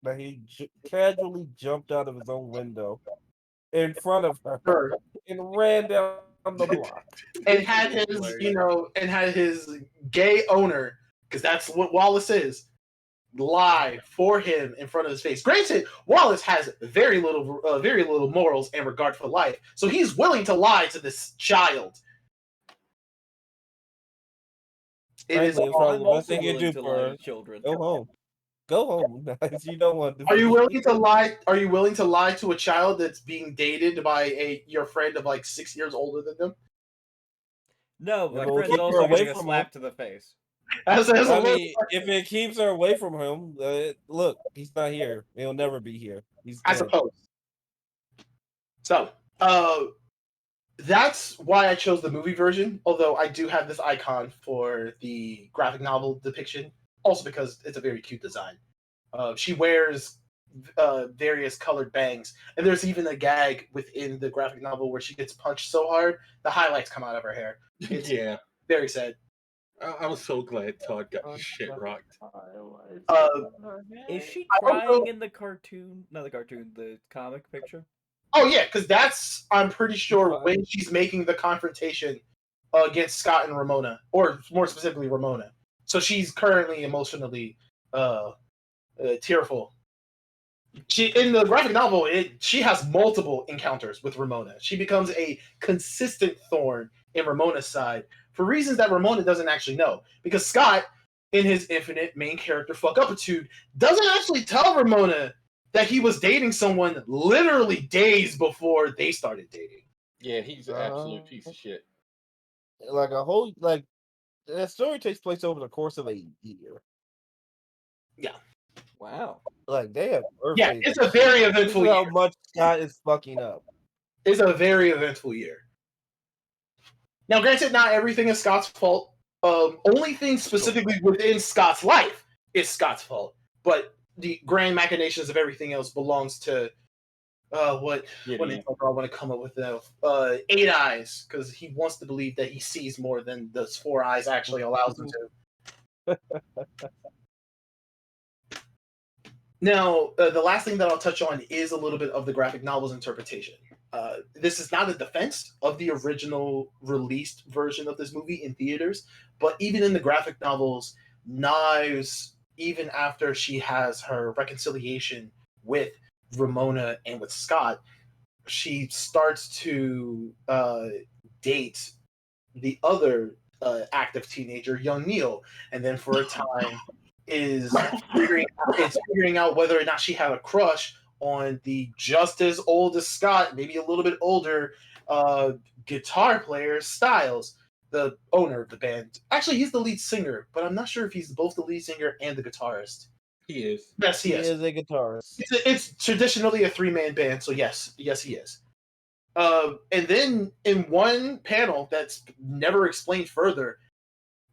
That he casually jumped out of his own window in front of her and ran down the block. And had his gay owner, because that's what Wallace is, lie for him in front of his face. Granted, Wallace has very little morals and regard for life, so he's willing to lie to this child. It's probably the best thing you do for children. Go home. Go home. You don't want to. Are you willing to lie? Are you willing to lie to a child that's being dated by your friend of like 6 years older than them? No, my friend's also getting a slap to the face. If it keeps her away from him, look, he's not here. He'll never be here. He's dead. I suppose. So, That's why I chose the movie version. Although I do have this icon for the graphic novel depiction, also because it's a very cute design. She wears various colored bangs, and there's even a gag within the graphic novel where she gets punched so hard the highlights come out of her hair. It's Yeah, very sad. I was so glad Todd got his shit rocked. Uh, Is she I crying also- in the cartoon? Not the cartoon, the comic picture. Oh yeah, because that's I'm pretty sure Fine. when she's making the confrontation against Scott and Ramona, or more specifically Ramona. So she's currently emotionally tearful. She in the graphic novel, she has multiple encounters with Ramona. She becomes a consistent thorn in Ramona's side for reasons that Ramona doesn't actually know. Because Scott, in his infinite main character fuck upitude, doesn't actually tell Ramona that he was dating someone literally days before they started dating. Yeah, he's an absolute piece of shit. Like a whole like the story takes place over the course of a year. Yeah. Wow. Like they have Yeah, birthdays. it's and a very shit. eventful This is how year. much Scott is fucking up. It's a very eventful year. Now, granted, not everything is Scott's fault. Only thing specifically within Scott's life is Scott's fault. But the grand machinations of everything else belongs to what Gideon. I want to come up with now. Eight Eyes, because he wants to believe that he sees more than those four eyes actually allows him to. Now, the last thing that I'll touch on is a little bit of the graphic novel's interpretation. This is not a defense of the original released version of this movie in theaters, but even in the graphic novels, Knives, even after she has her reconciliation with Ramona and with Scott, she starts to date the other active teenager, young Neil, and then for a time is figuring out whether or not she had a crush on the just as old as Scott, maybe a little bit older guitar player Styles, the owner of the band. Actually, he's the lead singer, but I'm not sure if he's both the lead singer and the guitarist. He is. Yes, he He is. is a guitarist. It's traditionally a three-man band, so yes, he is. And then in one panel that's never explained further,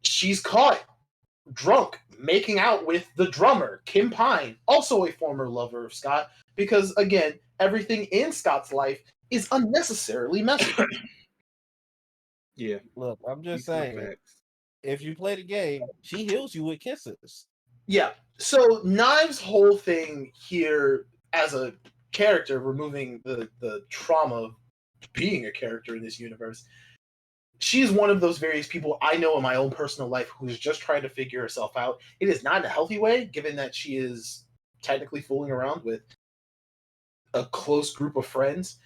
she's caught drunk making out with the drummer, Kim Pine, also a former lover of Scott, because again, everything in Scott's life is unnecessarily messy. Yeah. Look, I'm just these are saying, facts. if you play the game, she heals you with kisses. Yeah. So Knives' whole thing here as a character, removing the trauma of being a character in this universe, she's one of those various people I know in my own personal life who's just trying to figure herself out. It is not in a healthy way, given that she is technically fooling around with a close group of friends.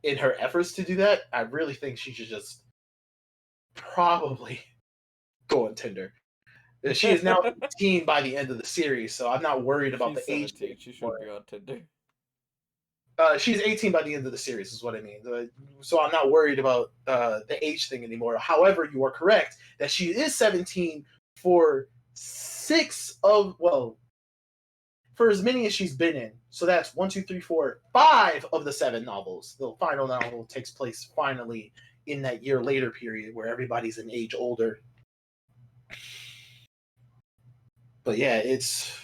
In her efforts to do that, I really think she should just probably go on Tinder. She is now 18 by the end of the series, so I'm not worried about She's the age. 17. She should be on Tinder. She's 18 by the end of the series, is what I mean. So I'm not worried about the age thing anymore. However, you are correct that she is 17 for for as many as she's been in. So that's 1, 2, 3, 4, 5 of the 7 novels. The final novel takes place finally in that year later period where everybody's an age older. But yeah, it's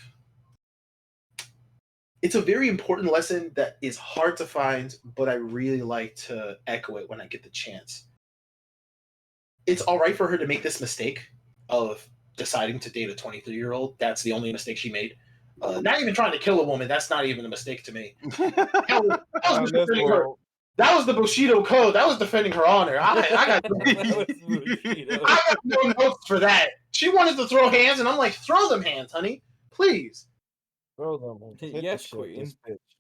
a very important lesson that is hard to find, but I really like to echo it when I get the chance. It's all right for her to make this mistake of deciding to date a 23-year-old. That's the only mistake she made. Not even trying to kill a woman. That's not even a mistake to me. That was defending her. That was the Bushido code. That was defending her honor. I got no notes for that. She wanted to throw hands, and I'm like, throw them hands, honey. Please. Throw them. Hit Yes, the shit, queen. this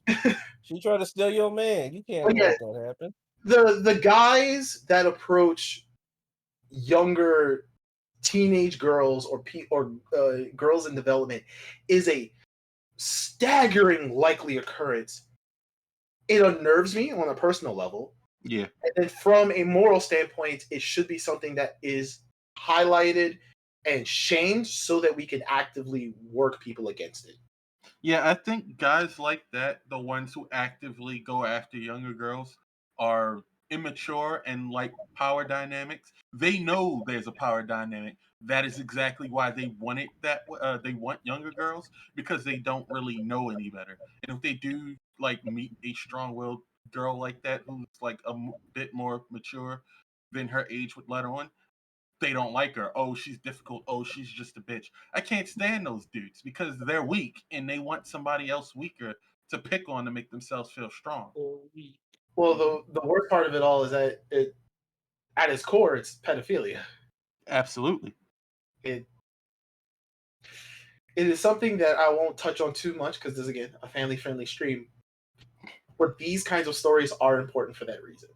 bitch. She tried to steal your man. You can't let that happen. The guys that approach younger teenage girls or girls in development is a staggering likely occurrence. It unnerves me on a personal level. Yeah. And then from a moral standpoint, it should be something that is highlighted and shamed so that we can actively work people against it. Yeah, I think guys like that, the ones who actively go after younger girls, are immature and like power dynamics. They know there's a power dynamic. That is exactly why they want it they want younger girls because they don't really know any better. And if they do like meet a strong-willed girl like that who's like bit more mature than her age would let on, they don't like her. Oh, she's difficult. Oh, she's just a bitch. I can't stand those dudes because they're weak and they want somebody else weaker to pick on to make themselves feel strong. Well, Mhm. the worst part of it all is that it at its core it's pedophilia. Absolutely. It it is something that I won't touch on too much because this is again a family friendly stream. But these kinds of stories are important for that reason.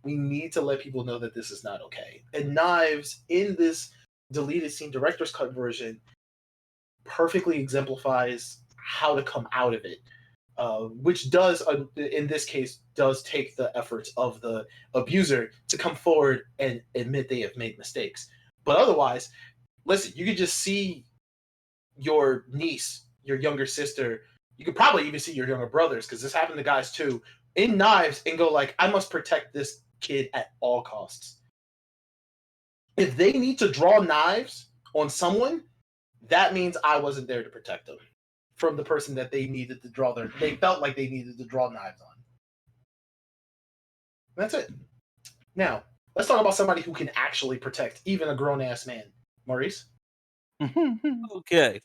We need to let people know that this is not okay. And Knives in this deleted scene director's cut version perfectly exemplifies how to come out of it, which does, in this case, does take the efforts of the abuser to come forward and admit they have made mistakes. But otherwise, listen, you could just see your niece, your younger sister, you could probably even see your younger brothers, because this happened to guys too, in Knives and go like, I must protect this kid at all costs. If they need to draw knives on someone, that means I wasn't there to protect them from the person that they felt like they needed to draw knives on. That's it. Now, let's talk about somebody who can actually protect even a grown ass man. Maurice? Okay.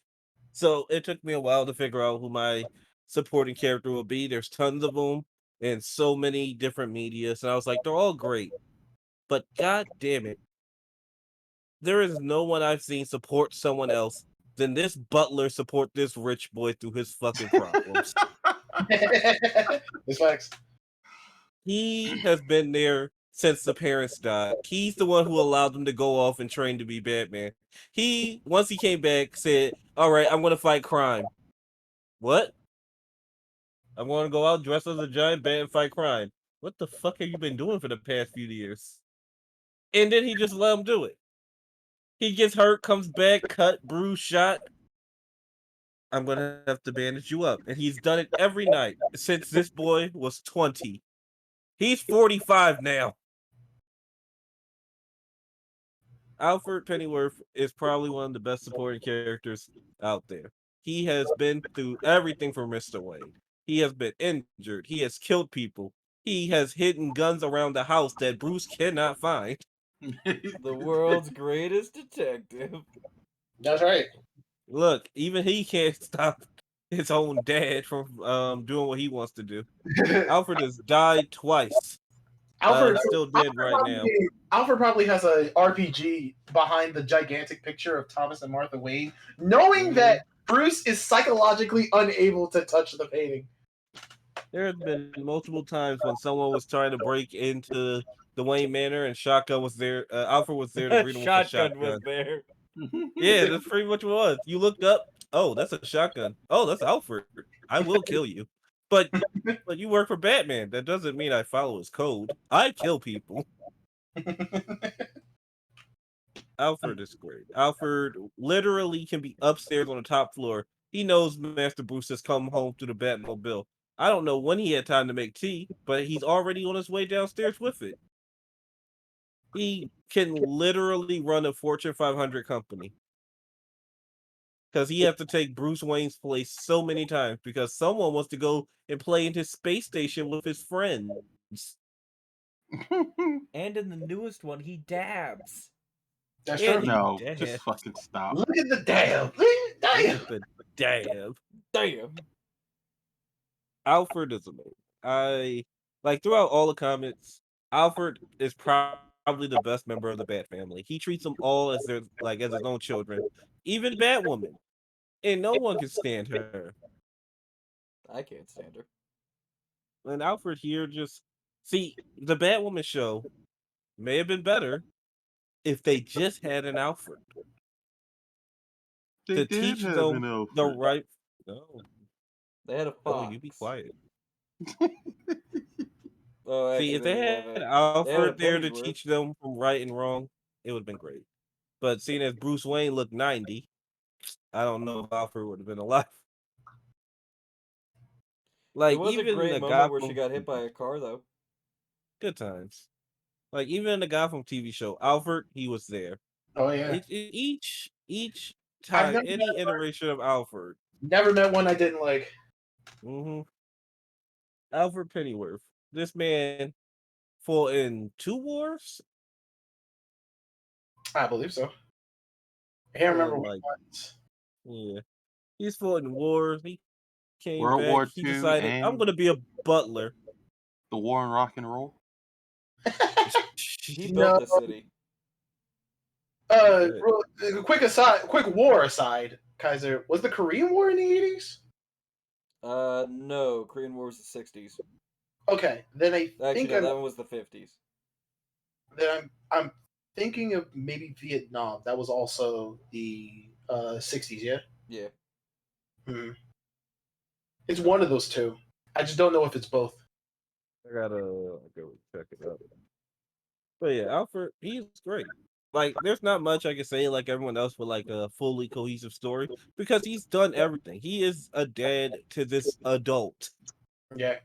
So it took me a while to figure out who my supporting character will be. There's tons of them in so many different medias, and I was like, they're all great. But god damn it, there is no one I've seen support someone else than this butler support this rich boy through his fucking problems. It's facts. He has been there since the parents died. He's the one who allowed them to go off and train to be Batman. He, once he came back, said, all right, I'm going to fight crime. What? I'm going to go out dressed as a giant bat and fight crime. What the fuck have you been doing for the past few years? And then he just let him do it. He gets hurt, comes back, cut, bruised, shot. I'm going to have to bandage you up. And he's done it every night since this boy was 20. He's 45 now. Alfred Pennyworth is probably one of the best supporting characters out there. He has been through everything from Mr. Wayne. He has been injured. He has killed people. He has hidden guns around the house that Bruce cannot find. The world's greatest detective. That's right. Look, even he can't stop his own dad from doing what he wants to do. Alfred has died twice. Alfred, Still dead right now. Alfred probably has a RPG behind the gigantic picture of Thomas and Martha Wayne, knowing that Bruce is psychologically unable to touch the painting. There have been multiple times when someone was trying to break into the Wayne Manor and Shotgun was there. Alfred was there to greet him with a Shotgun was shotgun. there. Yeah, that's pretty much what it was. You looked up. Oh, that's a shotgun. Oh, that's Alfred. I will kill you. But you work for Batman. That doesn't mean I follow his code. I kill people. Alfred is great. Alfred literally can be upstairs on the top floor. He knows Master Bruce has come home through the Batmobile. I don't know when he had time to make tea, but he's already on his way downstairs with it. He can literally run a Fortune 500 company because he has to take Bruce Wayne's place so many times because someone wants to go and play in his space station with his friends. And in the newest one, he dabs. That's And true. he No, just dabs. fucking stop. Look at the dab. Look at the Look dab. at the dab. Damn. Alfred is amazing. I like throughout all the comics, Alfred is probably the best member of the Bat family. He treats them all as their as his own children, even Batwoman, and no one can stand her. I can't stand her. And Alfred here just see the Batwoman show may have been better if they just had an Alfred They to did teach have an them the Alfred. right. No, They had a no, you be fox. quiet. Oh, See, actually, if they they did have had they had a Alfred there to Pennyworth. teach them from right and wrong, it would have been great. But seeing as Bruce Wayne looked 90, I don't know if Alfred would have been alive. There Like was a even great the moment where she Gotham, got hit by a car, though. Good times. Like even the guy from TV show Alfred, he was there. Oh yeah, Each I've time, never any iteration of Alfred. met one I didn't like. hmm Alfred Pennyworth. This man fought in 2 wars. I believe so. I can't remember And which like, ones. yeah, he's fought in wars. He came World back. War He II decided I'm and gonna be a butler. the War on Rock and Roll. He built No. the city. Good. Quick war aside, Kaiser, was the Korean War in the 80s? No, Korean War was the 60s. Okay, then I Actually, think no, that one was the 50s. I'm thinking of maybe Vietnam. That was also the 60s, yeah? Yeah. Hmm. It's one of those two. I just don't know if it's both. I gotta go check it out. But yeah, Alfred, he's great. Like, there's not much I can say like everyone else with like a fully cohesive story because he's done everything. He is a dad to this adult. Yeah.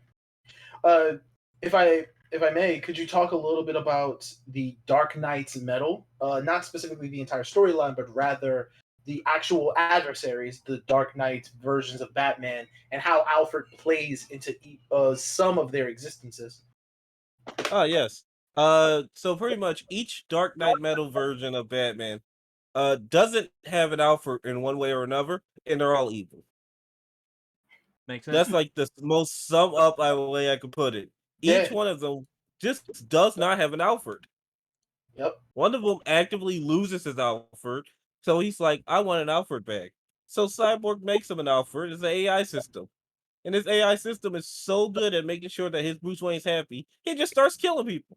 Uh, if I may, could you talk a little bit about the Dark Knight's Metal? Not specifically the entire storyline, but rather the actual adversaries, the Dark Knight versions of Batman, and how Alfred plays into some of their existences. Oh yes. So pretty much each Dark Knight Metal version of Batman doesn't have an Alfred in one way or another, and they're all evil. Makes sense. That's like the most sum up way I could put it. Each Yeah. one of them just does not have an Alfred. Yep. One of them actively loses his Alfred, so he's like, I want an Alfred back. So Cyborg makes him an Alfred. It's an AI system. And his AI system is so good at making sure that his Bruce Wayne's happy, he just starts killing people.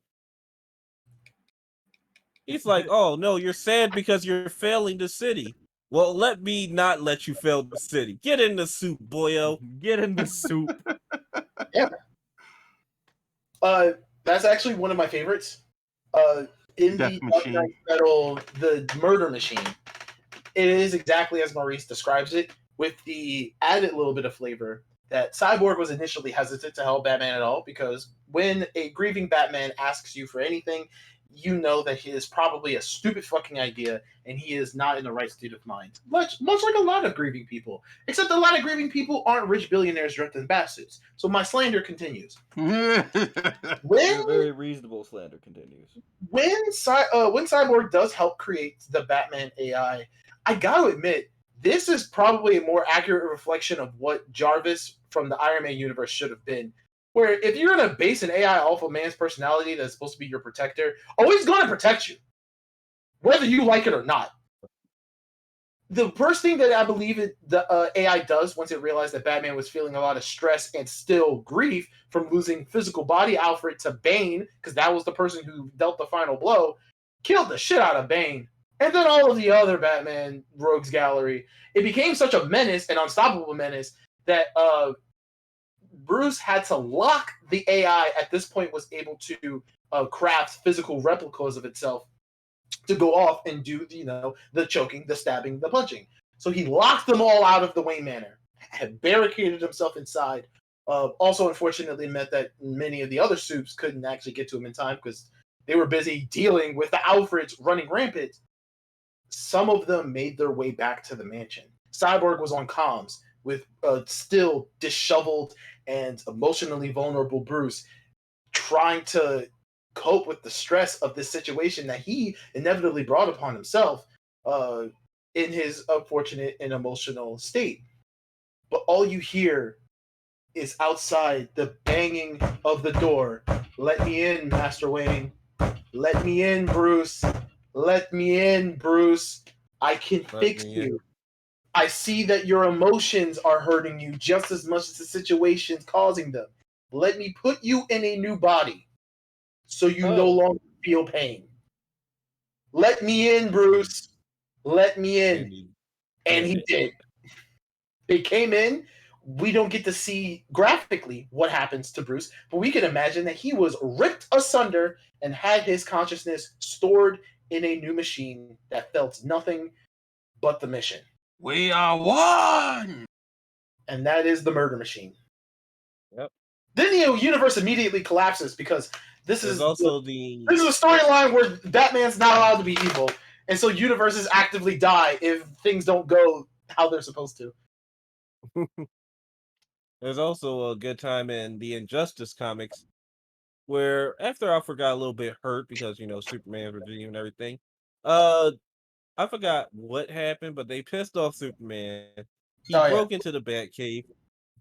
He's like, oh no, you're sad because you're failing the city. Well, let me not let you fail the city. Get in the soup, boyo. Get in the soup. Yeah. That's actually one of my favorites. In Death the Dark Machine. Knight Metal, the murder machine. It is exactly as Maurice describes it, with the added little bit of flavor that Cyborg was initially hesitant to help Batman at all, because when a grieving Batman asks you for anything, you know that he is probably a stupid fucking idea, and he is not in the right state of mind. Much like a lot of grieving people. Except a lot of grieving people aren't rich billionaires dressed in batsuits. So my slander continues. Your When very reasonable slander continues. when Cyborg does help create the Batman AI, I gotta admit, this is probably a more accurate reflection of what Jarvis from the Iron Man universe should have been. Where if you're gonna base an AI off a man's personality that's supposed to be your protector, he's gonna protect you, whether you like it or not. The first thing that I believe the AI does once it realized that Batman was feeling a lot of stress and still grief from losing physical body Alfred to Bane, because that was the person who dealt the final blow, killed the shit out of Bane. And then all of the other Batman rogues gallery. It became such a menace, an unstoppable menace, that Bruce had to lock the AI. At this point, was able to craft physical replicas of itself to go off and do, the choking, the stabbing, the punching. So he locked them all out of the Wayne Manor, had barricaded himself inside. Also, unfortunately, meant that many of the other soups couldn't actually get to him in time because they were busy dealing with the Alfreds running rampant. Some of them made their way back to the mansion. Cyborg was on comms with still disheveled and emotionally vulnerable Bruce, trying to cope with the stress of this situation that he inevitably brought upon himself in his unfortunate and emotional state. But all you hear is outside the banging of the door. Let me in, Master Wayne. Let me in, Bruce. Let me in, Bruce. I can fix you. I see that your emotions are hurting you just as much as the situation's causing them. Let me put you in a new body so you no longer feel pain. Let me in, Bruce. Let me in. And he did. They came in. We don't get to see graphically what happens to Bruce, but we can imagine that he was ripped asunder and had his consciousness stored in a new machine that felt nothing but the mission. We are one! And that is the murder machine. Yep. Then the universe immediately collapses because This There's is also the this is a storyline where Batman's not allowed to be evil, and so universes actively die if things don't go how they're supposed to. there's also a good time in the Injustice comics where after Alfred got a little bit hurt because Superman review and everything. Uh, I forgot what happened, but they pissed off Superman. He Oh yeah, broke into the Batcave,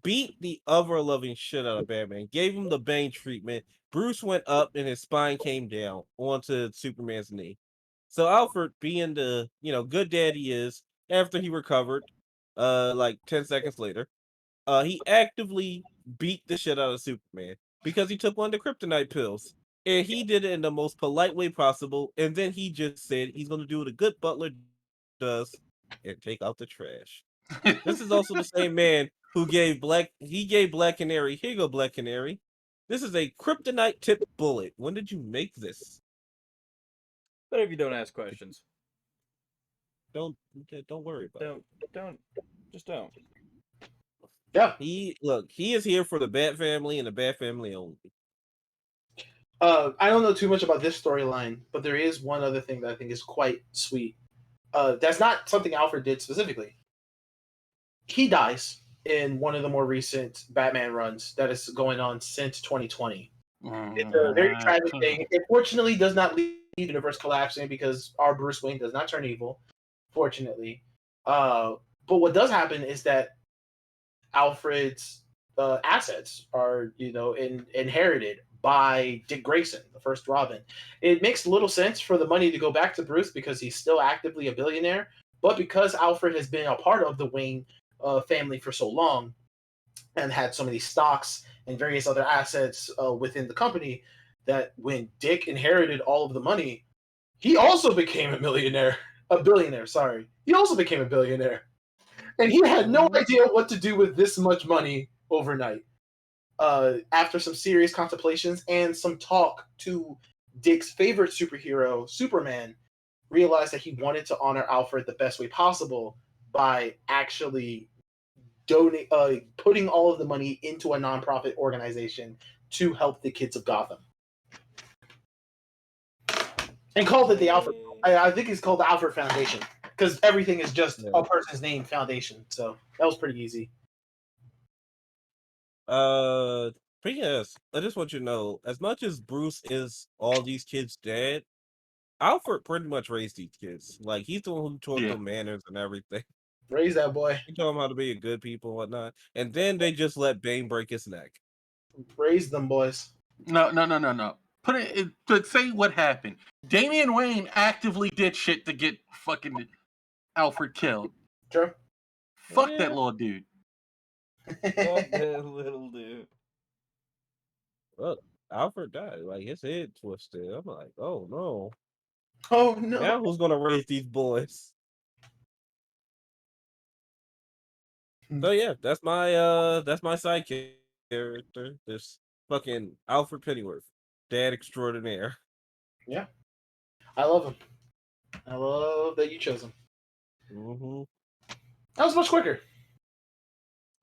beat the ever loving shit out of Batman, gave him the Bane treatment. Bruce went up and his spine came down onto Superman's knee. So Alfred, being the good dad he is, after he recovered, like 10 seconds later, he actively beat the shit out of Superman because he took one of the kryptonite pills. And he did it in the most polite way possible. And then he just said he's going to do what a good butler does and take out the trash. This is also the same man who gave Black Canary, here you go, Black Canary. This is a kryptonite tipped bullet. When did you make this? But if you don't ask questions, Don't don't worry about it. don't, just don't. yeah. He is here for the Bat family and the Bat family only. I don't know too much about this storyline, but there is one other thing that I think is quite sweet. That's not something Alfred did specifically. He dies in one of the more recent Batman runs that is going on since 2020. It's a very tragic thing. It fortunately does not leave the universe collapsing because our Bruce Wayne does not turn evil, fortunately. But what does happen is that Alfred's assets are, inherited by Dick Grayson, the first Robin. It makes little sense for the money to go back to Bruce because he's still actively a billionaire, but because Alfred has been a part of the Wayne family for so long and had so many stocks and various other assets within the company, that when Dick inherited all of the money, he also became a billionaire. Sorry, he also became a billionaire, and he had no idea what to do with this much money overnight. After some serious contemplations and some talk to Dick's favorite superhero, Superman, realized that he wanted to honor Alfred the best way possible by actually putting all of the money into a nonprofit organization to help the kids of Gotham, and called it the Alfred. I think it's called the Alfred Foundation because everything is just a person's name foundation. So that was pretty easy. But yes, I just want you to know, as much as Bruce is all these kids' dad, Alfred pretty much raised these kids. Like he's the one who taught them manners and everything. Raise that boy. He taught them how to be a good people and whatnot. And then they just let Bane break his neck. Raise them boys. No. But say what happened. Damian Wayne actively did shit to get fucking Alfred killed. True. Fuck that little dude. Fuck that little dude. Look, Alfred died. Like his head twisted. I'm like, oh no. Oh no. Now who's gonna raise these boys? So yeah, that's my side character. This fucking Alfred Pennyworth, dad extraordinaire. Yeah, I love him. I love that you chose him. Mm-hmm. That was much quicker.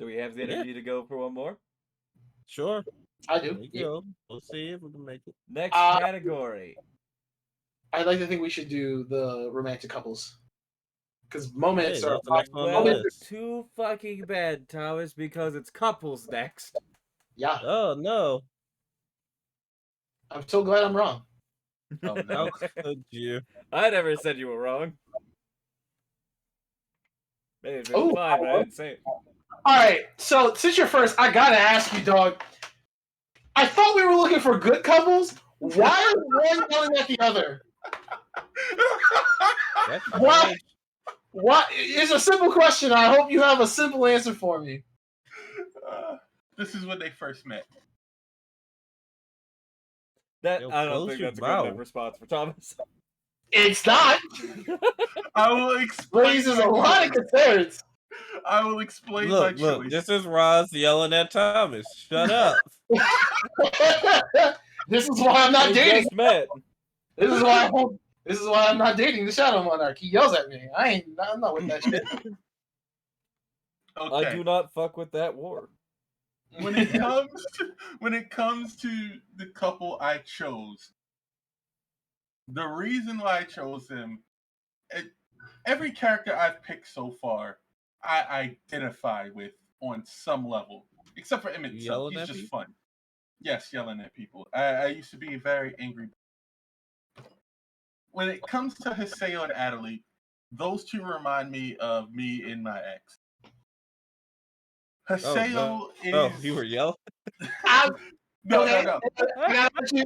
Do we have the energy to go for one more? Sure. I do. There you go. We'll see if we can make it. Next category. I'd like to think we should do the romantic couples. Because moments Hey, are that's the next one on the Well, list. too fucking bad, Thomas, because it's couples next. Yeah. Oh no. I'm so glad I'm wrong. Oh How no. could you? I never said you were wrong. Maybe it's Oh, fine, but I didn't say it. Alright, so since you're first, I gotta ask you, dog. I thought we were looking for good couples. Why are one yelling at the other? That's What? strange. What? It's a simple question. I hope you have a simple answer for me. This is when they first met. That Yo, I don't close think your that's a good enough mouth. response for Thomas. It's not. I will explain. Raises a lot of concerns. I will explain my Look, choice. this is Roz yelling at Thomas. Shut up. This is why I'm not They dating. just met. This is why I'm not dating the Shadow Monarch. He yells at me. I'm not with that shit. Okay. I do not fuck with that war. when it comes when it comes to the couple I chose, the reason why I chose them, it, every character I've picked so far, I identify with on some level, except for Emmett You Till. yelling He's at just people? fun. Yes, yelling at people. I used to be very angry. When it comes to Hiseo and Adelie, those two remind me of me and my ex. Oh no. Haseo Oh, is you were yelling? I'm no, no, okay. no.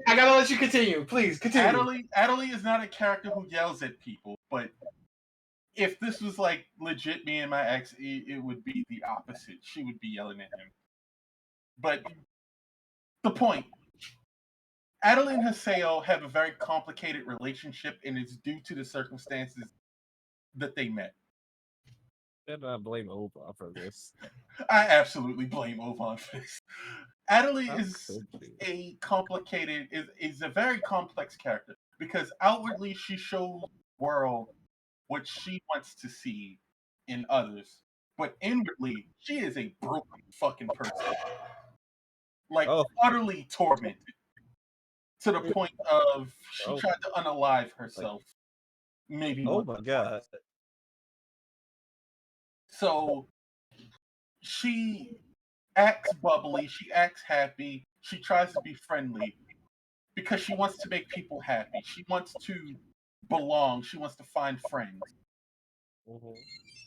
I gotta let you continue. Please continue. Adelie is not a character who yells at people, but if this was like legit me and my ex, it would be the opposite. She would be yelling at him. But the point, Adelie and Haseo have a very complicated relationship, and it's due to the circumstances that they met. And I blame Oprah for this. I absolutely blame Ovan for this. Adelie How is could you? is a very complex character because outwardly she shows the world what she wants to see in others, but inwardly she is a broken fucking person, like Oh, utterly tormented to the point of she oh, tried to unalive like, herself maybe oh once my or God. twice. So she acts bubbly, she acts happy, she tries to be friendly because she wants to make people happy. She wants to belong, she wants to find friends. Mhm.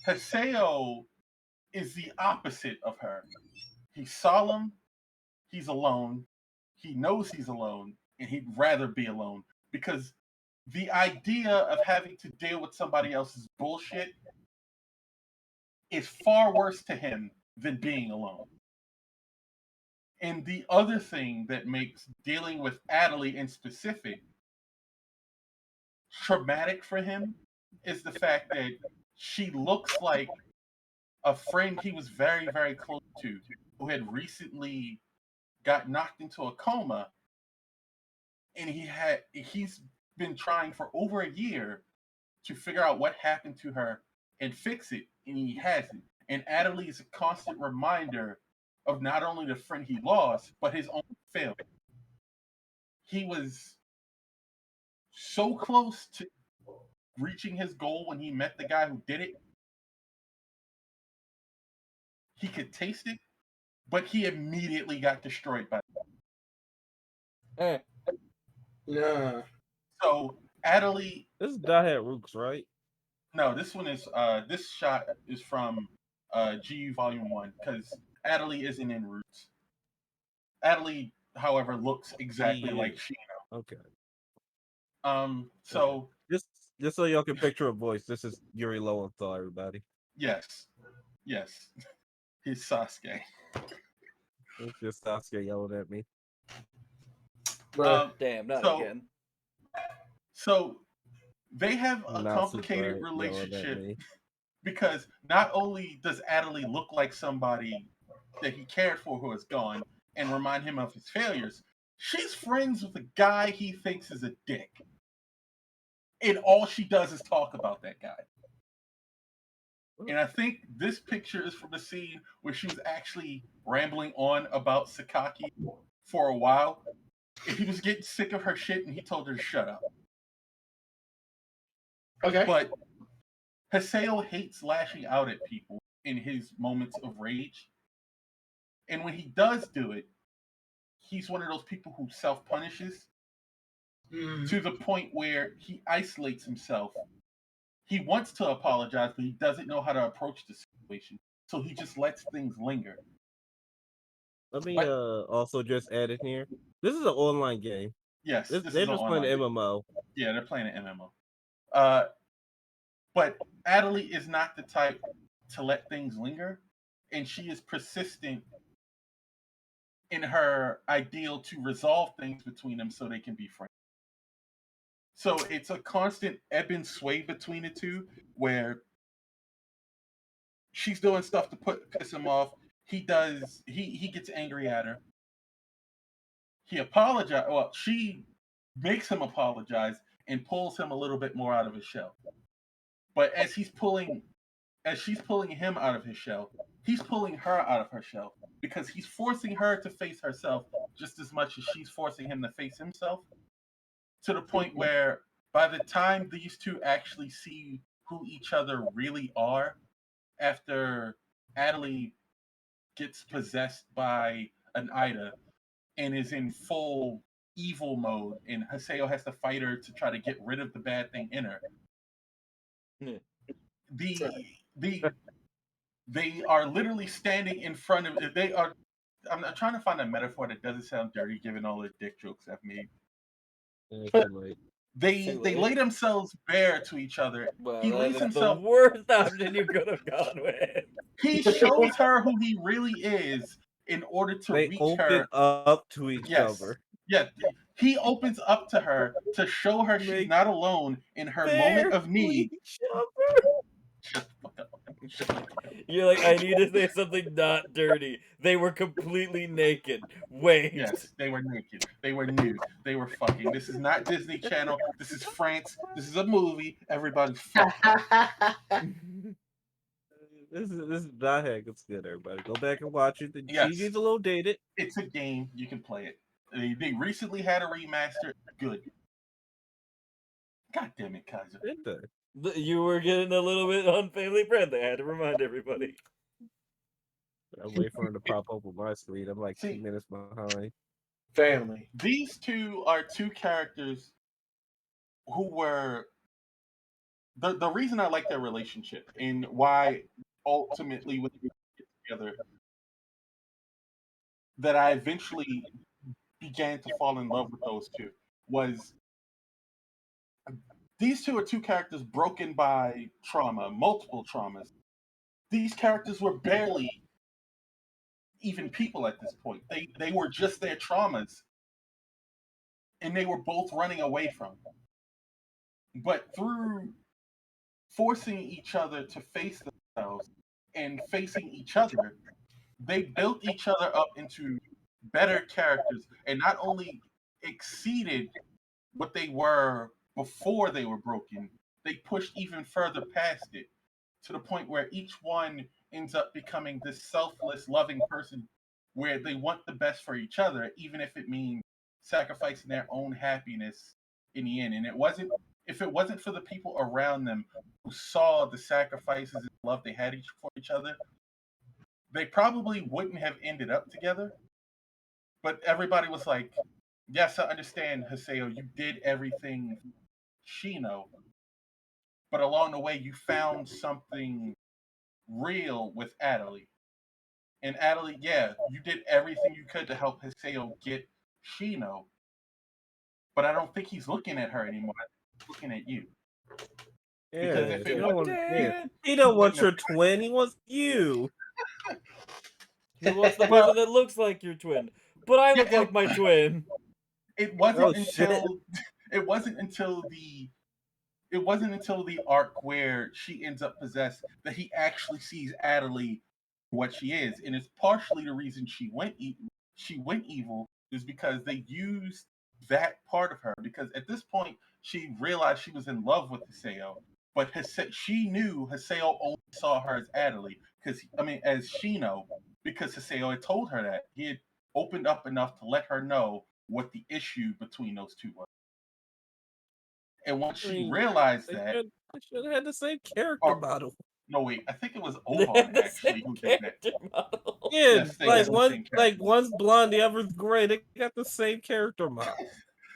Haseo is the opposite of her. He's solemn, he's alone, he knows he's alone, and he'd rather be alone because the idea of having to deal with somebody else's bullshit is far worse to him than being alone. And the other thing that makes dealing with Adelie in specific traumatic for him is the fact that she looks like a friend he was very, very close to who had recently got knocked into a coma, and he's been trying for over a year to figure out what happened to her and fix it, and he hasn't. And Adelie is a constant reminder of not only the friend he lost, but his own failure. He was so close to reaching his goal when he met the guy who did it. He could taste it, but he immediately got destroyed by it. Nah. So Adelie, This is Dithead Rooks, right? no, this one is this shot is from GU Volume 1 because Adelie isn't in Roots. Adelie, however, looks exactly like GU. Sheena. Okay. Okay. So Just just so y'all can picture a voice, this is Yuri Lowenthal, everybody. yes, yes, he's Sasuke. It's just Sasuke yelling at me. Bruh. Damn, not So again. so they have a complicated Natsuko yelling at relationship me. because not only does Adelie look like somebody that he cared for who is gone and remind him of his failures, she's friends with a guy he thinks is a dick. And all she does is talk about that guy. And I think this picture is from the scene where she was actually rambling on about Sakaki for a while. And he was getting sick of her shit and he told her to shut up. Okay. But Haseo hates lashing out at people in his moments of rage. And when he does do it, he's one of those people who self-punishes to the point where he isolates himself. He wants to apologize, but he doesn't know how to approach the situation. So he just lets things linger. Let me But also just add in here. This is an online game. yes, this They're is an just playing online the game. MMO. Yeah, they're playing an MMO. But Adelie is not the type to let things linger, and she is persistent in her ideal to resolve things between them so they can be friends. So it's a constant ebb and sway between the two, where she's doing stuff to piss him off. He gets angry at her. He apologizes. Well, she makes him apologize and pulls him a little bit more out of his shell. But as she's pulling him out of his shell, he's pulling her out of her shell because he's forcing her to face herself just as much as she's forcing him to face himself, to the point where by the time these two actually see who each other really are, after Adelie gets possessed by an Ida and is in full evil mode, and Haseo has to fight her to try to get rid of the bad thing in her. Yeah. The the they are literally standing in front of. They are. I'm trying to find a metaphor that doesn't sound dirty, given all the dick jokes I've made. Too late. They Too late. lay themselves bare to each other. Well, He that lays is himself. the worst option you could have gone with. He shows her who he really is in order to They reach open her. up to each Yes. other. Yeah, he opens up to her to show her she's Make not alone in her fair moment of to need. each other. Shut the fuck up. Shut the fuck up. You're like, I need to say something not dirty. They were completely naked. Wait. Yes, they were naked. They were nude. They were fucking. This is not Disney Channel. This is France. This is a movie. Everybody's fucking. This is not heck. It's good, everybody. Go back and watch it. The Yes. CG's a little dated. It's a game. You can play it. They recently had a remaster. Good. God damn it, Kaiser. Did they? You were getting a little bit unfamily friendly. I had to remind everybody. I'm waiting for him to pop up on my screen. I'm like See- 2 minutes behind. Family. These two are two characters who were the reason I like their relationship and why ultimately when they get together that I eventually began to fall in love with those two was these two are two characters broken by trauma, multiple traumas. These characters were barely even people at this point. They were just their traumas, and they were both running away from them. But through forcing each other to face themselves and facing each other, they built each other up into better characters and not only exceeded what they were before they were broken, they pushed even further past it to the point where each one ends up becoming this selfless, loving person where they want the best for each other, even if it means sacrificing their own happiness in the end. And if it wasn't for the people around them who saw the sacrifices and love they had for each other, they probably wouldn't have ended up together. But everybody was like, yes, I understand, Haseo, you did everything Shino, but along the way you found something real with Adelie. And Adelie, yeah, you did everything you could to help Haseo get Shino, but I don't think he's looking at her anymore. He's looking at you. Because Yeah, if he it don't wasn't want, for you, yeah. He don't want wouldn't your have- twin. He wants you. He wants the Well- person that looks like your twin. But I look Yeah, like my twin. it wasn't Oh, shit. until it wasn't until the arc where she ends up possessed that he actually sees Adelie what she is, and it's partially the reason she went evil is because they used that part of her. Because at this point, she realized she was in love with Haseo, but she knew Haseo only saw her as Adelie as Shino, because Haseo had told her that he had opened up enough to let her know what the issue between those two was. And once she realized They that, should have had the same character Or- model. no wait, I think it was They had Ovan the actually same who did that. character model. Yeah, Yes, they had the same character. one's blonde, the other's gray. They got the same character model.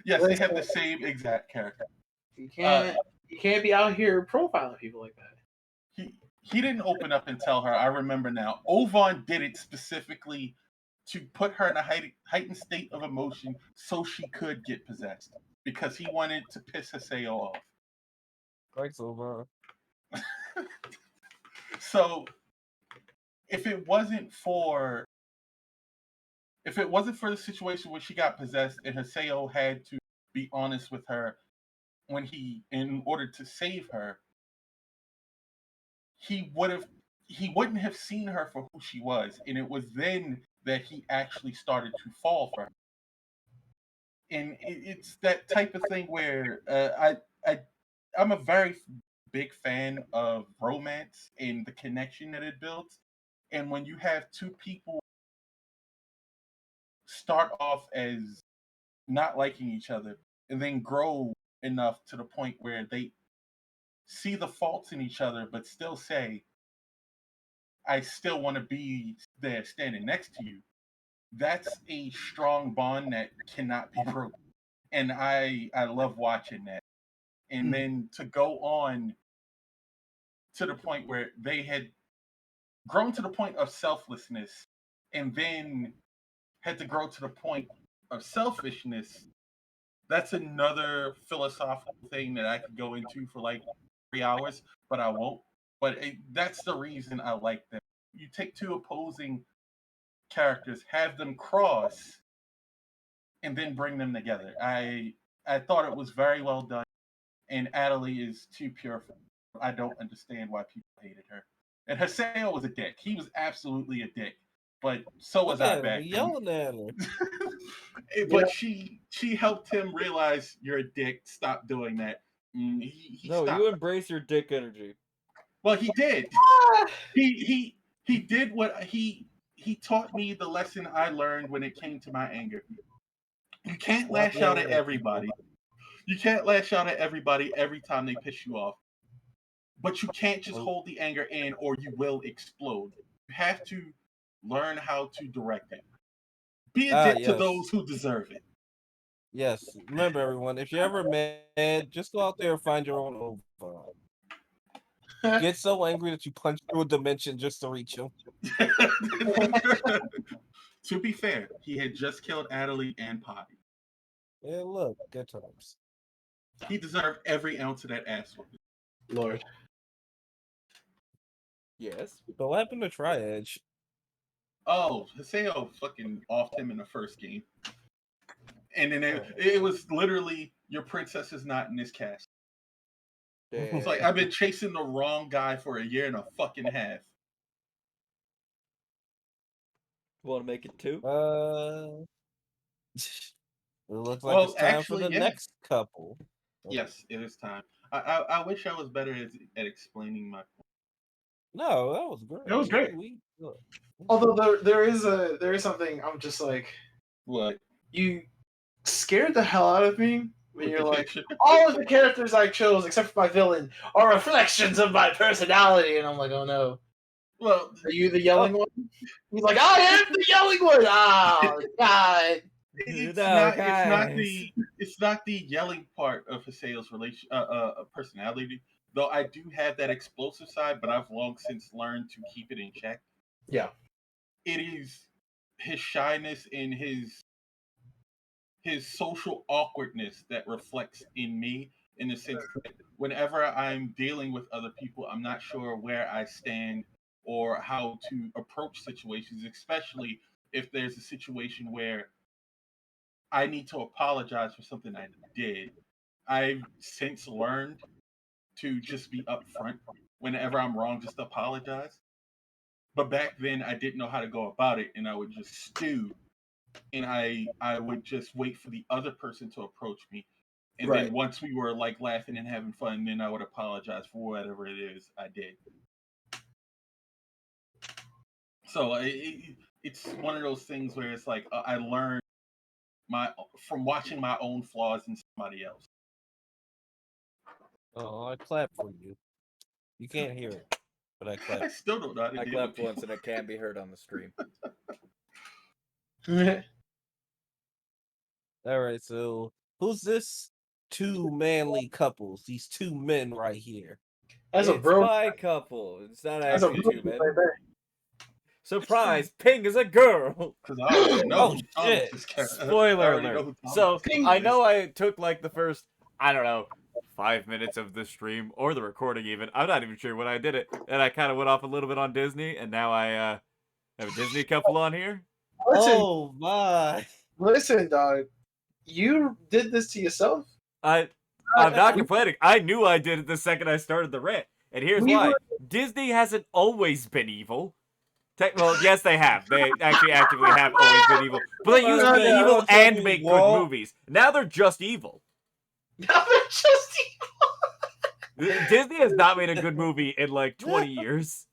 Yes, they have the same exact character. You can't be out here profiling people like that. He didn't open up and tell her. I remember now. Ovan did it specifically to put her in a heightened state of emotion so she could get possessed because he wanted to piss Haseo off. Thanks, Omar. So if it wasn't for the situation where she got possessed and Haseo had to be honest with her in order to save her, he wouldn't have seen her for who she was, and it was then that he actually started to fall for her. And it's that type of thing where I'm a very big fan of romance and the connection that it builds. And when you have two people start off as not liking each other and then grow enough to the point where they see the faults in each other but still say, I still want to be there standing next to you, that's a strong bond that cannot be broken. And I love watching that. And then to go on to the point where they had grown to the point of selflessness and then had to grow to the point of selfishness, that's another philosophical thing that I could go into for like 3 hours, but I won't. But that's the reason I like them. You take two opposing characters, have them cross, and then bring them together. I thought it was very well done, and Adelie is too pure for me. I don't understand why people hated her. And Haseo was a dick. He was absolutely a dick. But so was Look I at him back then. yelling at her. But she helped him realize you're a dick. Stop doing that. He No, stopped. you embrace your dick energy. Well, he did. He did what he taught me the lesson I learned when it came to my anger. You can't Stop lash out yelling at at everybody. You can't lash out at everybody every time they piss you off. But you can't just hold the anger in or you will explode. You have to learn how to direct it. Be a dick to Yes. those who deserve it. Yes. Remember, everyone, if you're ever mad, just go out there and find your own override. Get so angry that you punch through a dimension just to reach him. To be fair, he had just killed Adelie and Poppy. Yeah, look, good times. He deserved every ounce of that ass whooping. Lord. Yes. But what happened to Tri-Edge? Oh, Haseo fucking offed him in the first game. And then it was literally, your princess is not in this cast. It's like, I've been chasing the wrong guy for a year and a fucking half. Want to make it 2? It looks like Well, it's time actually, for the yeah. next couple. Yes, it is time. I wish I was better at explaining my point. No, that was great. It was great. Look. Although there is something I'm just like, What? you scared the hell out of me when With you're the like, picture? all of the characters I chose except for my villain are reflections of my personality, and I'm like, oh no, Well, are you the yelling one? He's like, I am the yelling one. Oh God. it's No, not. guys. It's not the yelling part of Haseo's relation, personality. Though I do have that explosive side, but I've long since learned to keep it in check. Yeah. It is his shyness and his social awkwardness that reflects in me, in the sense that whenever I'm dealing with other people, I'm not sure where I stand or how to approach situations, especially if there's a situation where I need to apologize for something I did. I've since learned to just be upfront whenever I'm wrong, just apologize. But back then, I didn't know how to go about it, and I would just stew, and I would just wait for the other person to approach me, and Right. then once we were like laughing and having fun, then I would apologize for whatever it is I did. So it's one of those things where it's like I learned from watching my own flaws in somebody else. Oh, I clap for you. You can't hear it, but I clap. I still don't know how to I deal clapped with once people. and it can be heard on the stream. All right, so who's this two manly couples? These two men right here. As a It's bro, my couple. It's not as a actually bro, 2 men. right there. Surprise! Ping is a girl. Because I already know Oh, who Thomas shit. is. I Spoiler already know alert. who Thomas So is. I know I took like the first, I don't know, 5 minutes of the stream or the recording even. I'm not even sure when I did it, and I kind of went off a little bit on Disney, and now I have a Disney couple on here. Listen, Oh my. listen, dog. You did this to yourself. I'm not complaining. I knew I did it the second I started the rant, and here's We why: were- Disney hasn't always been evil. Well, yes, they have. They actually actively have always been evil. But they used to be Okay, evil don't tell and me make Walt. good movies. Now they're just evil. Now they're just Disney has not made a good movie in like 20 years.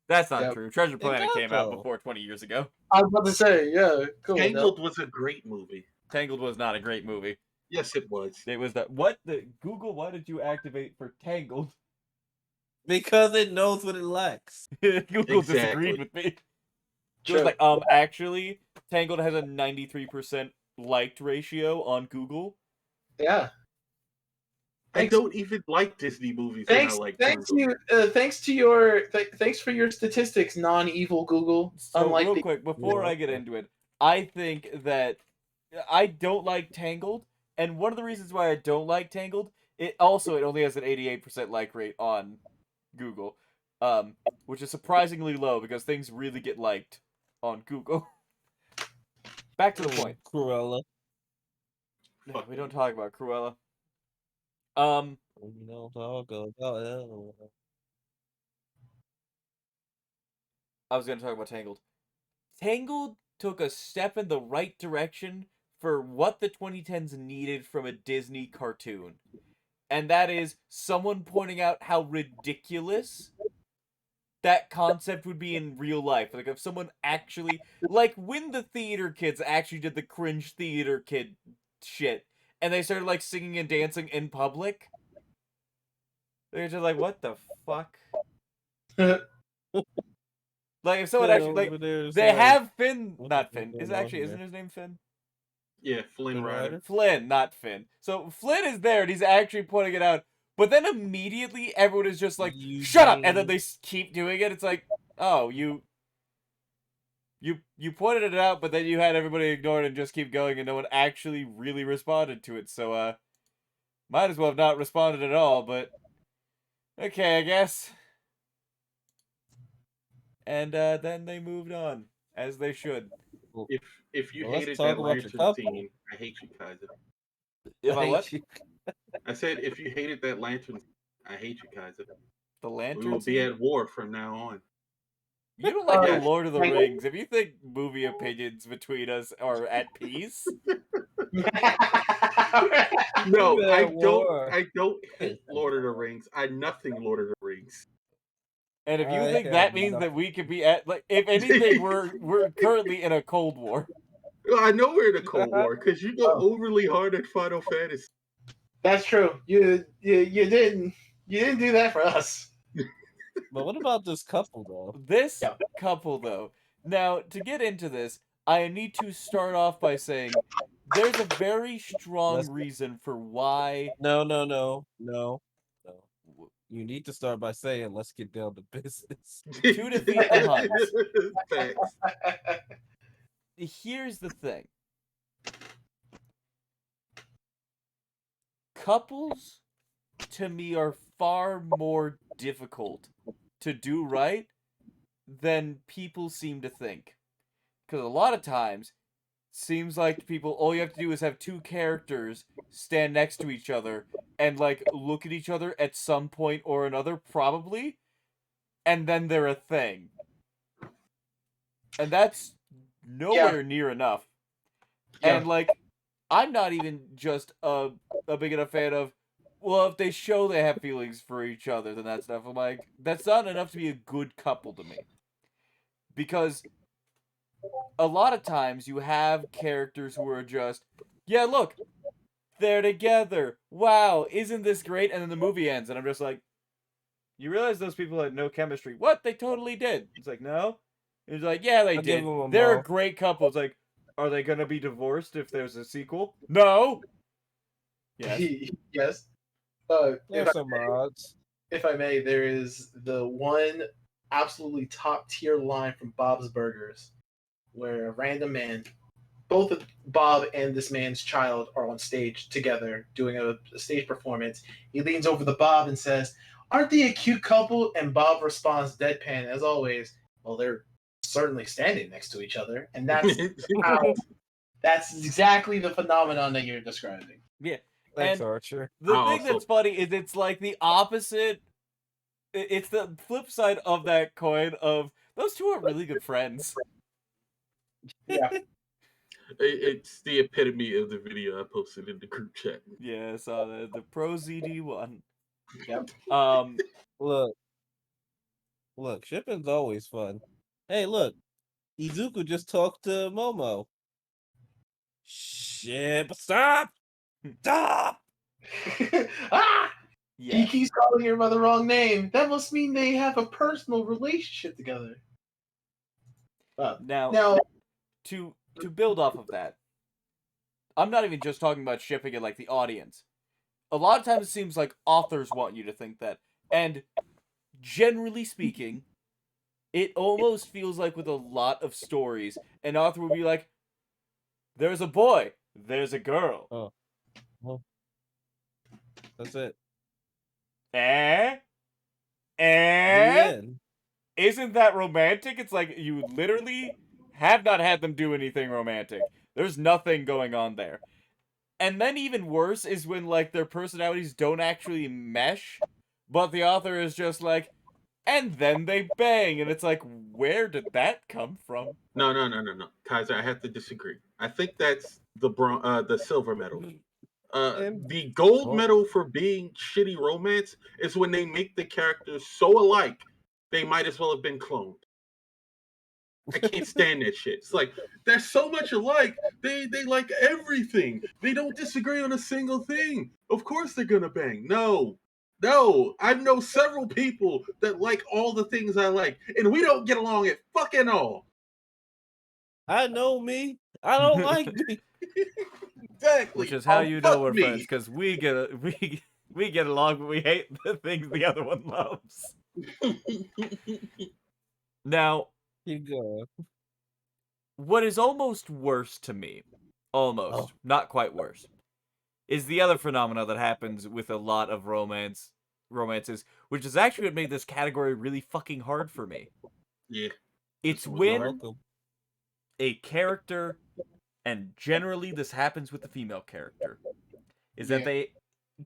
That's not Yep. true. Treasure It Planet got came out though. before 20 years ago. I was about to say, yeah, cool. Tangled was a great movie. Tangled was not a great movie. Yes, it was. It was that. What the Google? Why did you activate for Tangled? Because it knows what it lacks. Google Exactly. disagreed with me. It was Sure. like, actually, Tangled has a 93% liked ratio on Google. Yeah. I Thanks. don't even like Disney movies, and I Thanks, like thanks Tangled. you, thanks to your, thanks for your statistics, non-evil Google. So Unlike real the, quick, before I get into it, I think that I don't like Tangled, and one of the reasons why I don't like Tangled, it only has an 88% like rate on Google, which is surprisingly low because things really get liked on Google. Back to the point. Cruella. No, we don't talk about Cruella. We don't talk about Ella. I was going to talk about Tangled. Tangled took a step in the right direction for what the 2010s needed from a Disney cartoon. And that is someone pointing out how ridiculous that concept would be in real life. Like if someone actually, like when the theater kids actually did the cringe theater kid shit, and they started like singing and dancing in public, they're just like, what the fuck? Like if someone actually like they have Finn, not Finn. Isn't his name Finn? Yeah, Flynn Rider. Flynn, not Finn. So Flynn is there and he's actually pointing it out. But then immediately everyone is just like, "Shut up!" And then they keep doing it. It's like, oh, you pointed it out, but then you had everybody ignore it and just keep going, and no one actually really responded to it. So might as well have not responded at all. But okay, I guess. And then they moved on, as they should. If you Well, let's hated talk that about your lantern couple. scene, I hate you, Kaiser. If I what? I said if you hated that lantern, I hate you, Kaiser. The We lantern will be scene? at war from now on. You don't like the Yes. Lord of the Rings. If you think movie opinions between us are at peace, No, We're I at don't. war. I don't hate Lord of the Rings. I'm nothing Lord of the Rings. and if you I think that have means that nothing. we could be at like, if anything, we're currently in a Cold War. Well, I know we're in a Cold War because you go overly hard at Final Fantasy. That's true. You didn't do that for us. But what about this couple though? This Yeah. couple, though. Now, to get into this, I need to start off by saying there's a very strong Let's- reason for why. No. You need to start by saying, "Let's get down to business." To defeat the Huns. Facts. Here's the thing. Couples, to me, are far more difficult to do right than people seem to think. Because a lot of times, seems like people, all you have to do is have two characters stand next to each other and, like, look at each other at some point or another, probably, and then they're a thing. And that's nowhere near enough. Yeah. And, like, I'm not even just a big enough fan of, well, if they show they have feelings for each other, then that's enough. I'm like, that's not enough to be a good couple to me. Because a lot of times you have characters who are just, yeah, look, they're together. Wow, isn't this great? And then the movie ends, and I'm just like, you realize those people had no chemistry? What? They totally did. It's like, no. It's like, yeah, they I'll give did. them a They're a mouth. great couple. It's like, are they gonna be divorced if there's a sequel? No. Yes. Yes. There's some odds. If I may, there is the one absolutely top tier line from Bob's Burgers, where a random man, both of Bob and this man's child are on stage together doing a stage performance. He leans over to Bob and says, "Aren't they a cute couple?" And Bob responds deadpan, as always, "Well, they're certainly standing next to each other." And that's exactly the phenomenon that you're describing. Yeah. Thanks, And Archer. the Oh, thing that's funny is it's like the opposite. It's the flip side of that coin of those two are really good friends. Yeah. It's the epitome of the video I posted in the group chat. Yeah, I saw the Pro ZD one. Yep. Look, Look, shipping's always fun. Hey, look, Izuku just talked to Momo. Ship, stop! Stop! Ah! He Yeah. keeps calling her by the wrong name. That must mean they have a personal relationship together. Now, Now, to build off of that, I'm not even just talking about shipping it like the audience. A lot of times it seems like authors want you to think that. And generally speaking, it almost feels like with a lot of stories, an author will be like, there's a boy, there's a girl. Oh, well, that's it. Eh? The Eh? end. Isn't that romantic? It's like you literally have not had them do anything romantic. There's nothing going on there. And then even worse is when like their personalities don't actually mesh, but the author is just like, and then they bang, and it's like, where did that come from? No, no, no, no, no, Kaiser. I have to disagree. I think that's the silver medal. And The gold well, medal for being shitty romance is when they make the characters so alike they might as well have been cloned. I can't stand that shit. It's like they're so much alike. They like everything. They don't disagree on a single thing. Of course they're gonna bang. No. No. I know several people that like all the things I like, and we don't get along at fucking all. I know me. I don't like me. Exactly. Which is how you know Fuck we're friends, me. because we get along, but we hate the things the other one loves. Now, You go. what is almost worse to me, almost, Oh. not quite worse, is the other phenomena that happens with a lot of romances, which is actually what made this category really fucking hard for me. Yeah. It's This was You're when hard. welcome. a character, and generally this happens with the female character, is that Yeah. they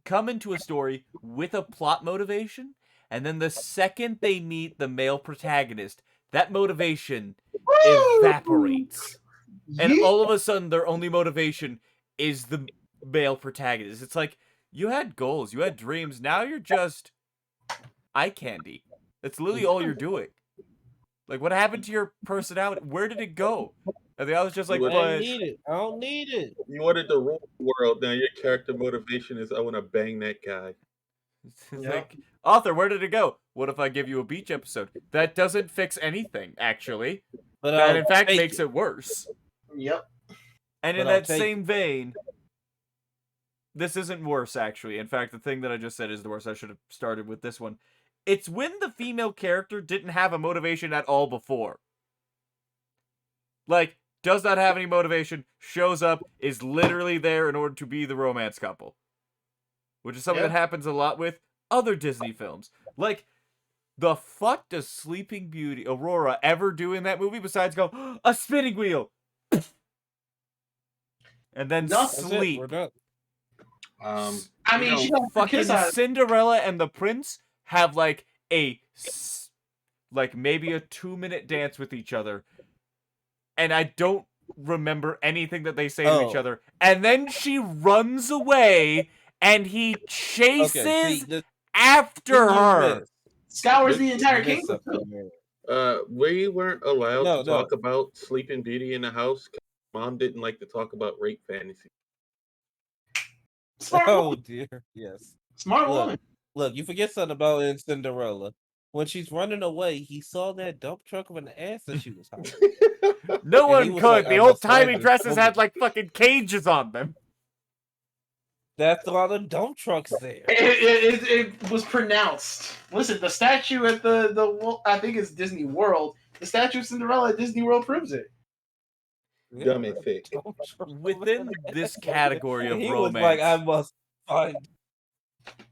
come into a story with a plot motivation, and then the second they meet the male protagonist, that motivation evaporates. And all of a sudden, their only motivation is the male protagonist. It's like, you had goals, you had dreams, now you're just eye candy. That's literally all you're doing. Like, what happened to your personality? Where did it go? And the other's just You like, would- I ain't but need it. I don't need it. You wanted to rule the world. Now your character motivation is I want to bang that guy. it's Yeah. like, author, where did it go? What if I give you a beach episode? That doesn't fix anything, actually. But That, I'll in fact, take makes it. it worse. Yep. And But in I'll that take same vein, this isn't worse, actually. In fact, the thing that I just said is the worst. I should have started with this one. It's when the female character didn't have a motivation at all before. Like, does not have any motivation, shows up, is literally there in order to be the romance couple. Which is something Yeah. that happens a lot with other Disney films. Like, the fuck does Sleeping Beauty, Aurora, ever do in that movie besides go, a spinning wheel? And then Nothing. That's it. sleep. We're done. I mean, she got a Fucking kiss out of Cinderella and the Prince have like like maybe a 2-minute dance with each other, and I don't remember anything that they say to each Oh. other. And then she runs away, and he chases Okay. See, the after thing you her. missed. scours the You entire missed kingdom. something, man. We weren't allowed No, to talk about Sleeping Beauty in the house. 'Cause Mom didn't like to talk about rape fantasy. Smart Oh woman. dear. Yes. Smart Look. woman. Look, you forget something about in Cinderella. When she's running away, he saw that dump truck of an ass that she was hiding. No And he one was could. like, The I old must find timey this dresses woman. had like fucking cages on them. That's a lot of dump trucks there. It was pronounced. Listen, the statue at the I think it's Disney World. The statue of Cinderella at Disney World proves it. Yeah, Dumb and thick. dump truck of Within an this ass. category of And he was like, I romance, must find.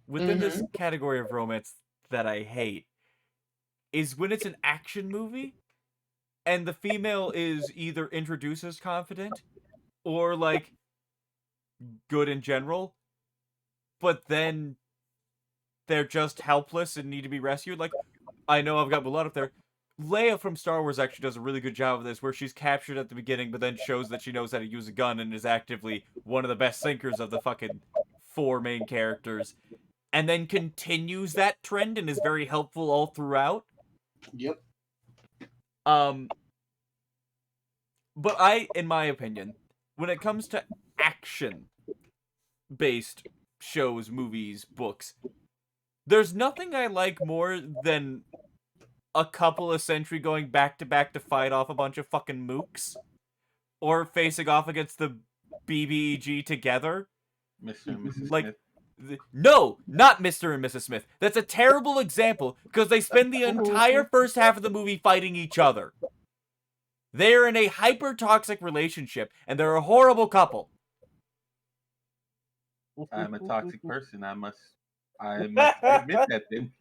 within this category of romance that I hate, is when it's an action movie and the female is either introduced as confident or like good in general, but then they're just helpless and need to be rescued. Like, I know I've got Mulan up there. Leia from Star Wars actually does a really good job of this, where she's captured at the beginning, but then shows that she knows how to use a gun and is actively one of the best sinkers of the fucking 4 main characters, and then continues that trend and is very helpful all throughout. Yep. But in my opinion, when it comes to action-based shows, movies, books, there's nothing I like more than a couple of sentry going back to back to fight off a bunch of fucking mooks, or facing off against the BBEG together. Mr. and Mrs. Like, Smith. no, not Mr. and Mrs. Smith. That's a terrible example because they spend the entire first half of the movie fighting each other. They're in a hyper-toxic relationship, and they're a horrible couple. I'm a toxic person. I must admit that. Then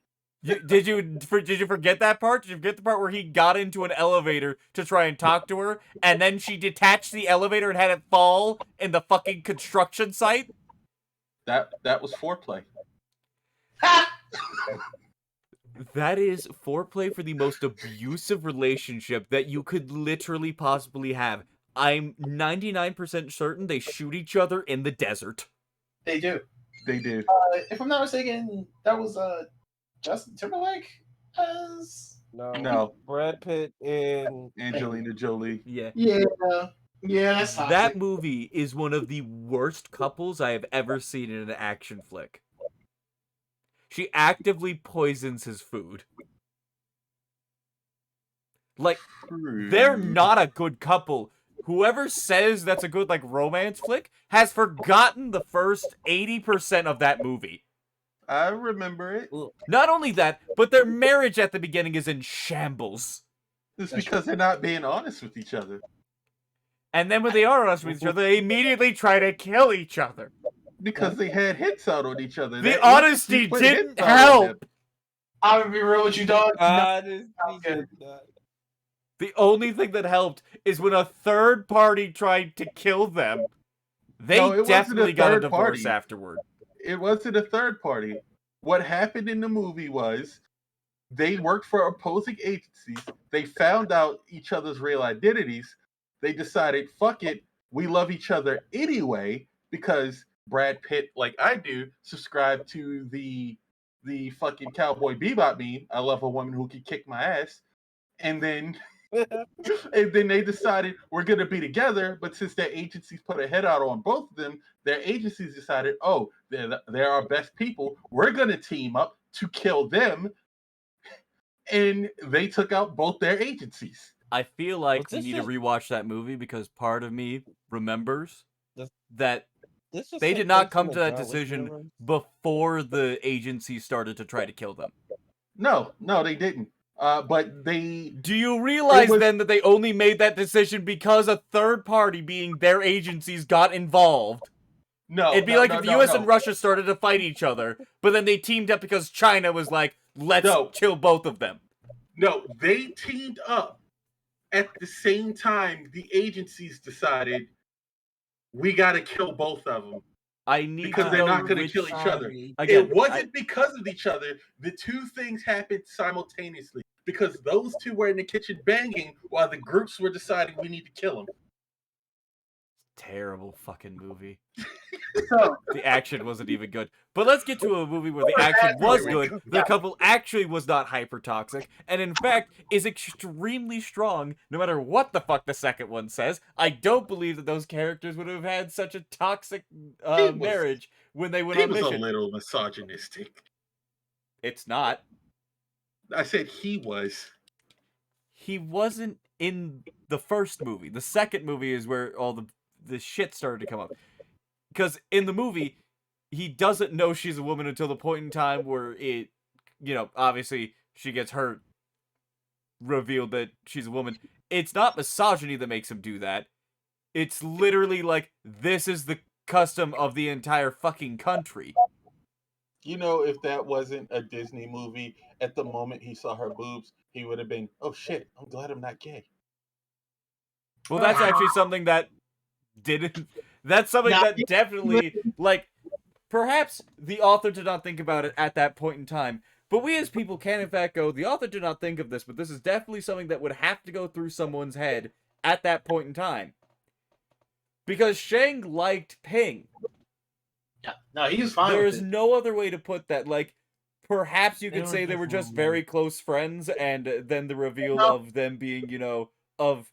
Did you forget that part? Did you forget the part where he got into an elevator to try and talk to her, and then she detached the elevator and had it fall in the fucking construction site? that was foreplay. That is foreplay for the most abusive relationship that you could literally possibly have. I'm 99% certain they shoot each other in the desert. They do. They do. If I'm not mistaken, that was Justin Timberlake as. No. Brad Pitt and Angelina Jolie. Yeah. Yeah, that's toxic. That movie is one of the worst couples I have ever seen in an action flick. She actively poisons his food. Like, they're not a good couple. Whoever says that's a good, like, romance flick has forgotten the first 80% of that movie. I remember it. Not only that, but their marriage at the beginning is in shambles. It's because they're not being honest with each other. And then when they are honest with each other, they immediately try to kill each other. Because they had hits out on each other. The honesty didn't help. I'm gonna be real with you, dog. Honesty good. did not. The only thing that helped is when a third party tried to kill them. They No, it wasn't a definitely got a third divorce party. afterward. It wasn't a third party. What happened in the movie was they worked for opposing agencies. They found out each other's real identities. They decided, fuck it, we love each other anyway, because Brad Pitt, like I do, subscribe to the fucking Cowboy Bebop meme. I love a woman who can kick my ass. And then they decided we're gonna be together, but since their agencies put a head out on both of them, their agencies decided, oh, they're our best people. We're gonna team up to kill them, and they took out both their agencies. I feel like Was we this need to just- rewatch that movie because part of me remembers that This just they take did not place come in to the that John Wick decision universe? before the agency started to try to kill them. No, they didn't. But they Do you realize was- then that they only made that decision because a third party, being their agencies, got involved? no. It'd be no, like no, if the no, US no. and Russia started to fight each other, but then they teamed up because China was like, let's No. kill both of them. No, they teamed up at the same time. The agencies decided we got to kill both of them I need because to they're know not going to which... kill each other. Again, It wasn't because of each other. The two things happened simultaneously because those two were in the kitchen banging while the groups were deciding we need to kill them. Terrible fucking movie. So, The action wasn't even good. But let's get to a movie where the action was good, the couple actually was not hyper-toxic, and in fact is extremely strong no matter what the fuck the second one says. I don't believe that those characters would have had such a toxic marriage when they went He on was a mission. little misogynistic. It's not. I said he was. He wasn't in the first movie. The second movie is where all the shit started to come up. Because in the movie, he doesn't know she's a woman until the point in time where it, obviously she gets hurt, revealed that she's a woman. It's not misogyny that makes him do that. It's literally like, this is the custom of the entire fucking country. You know, if that wasn't a Disney movie, at the moment he saw her boobs, he would have been, oh shit, I'm glad I'm not gay. Well, that's actually something that didn't... That's something that definitely, like, perhaps the author did not think about it at that point in time, but we as people can in fact go, the author did not think of this, but this is definitely something that would have to go through someone's head at that point in time. Because Shang liked Ping. yeah, no, he was fine. There with is it. no other way to put that. Like, Perhaps you They could were say they were just different, very close friends, and then the reveal No. of them being, of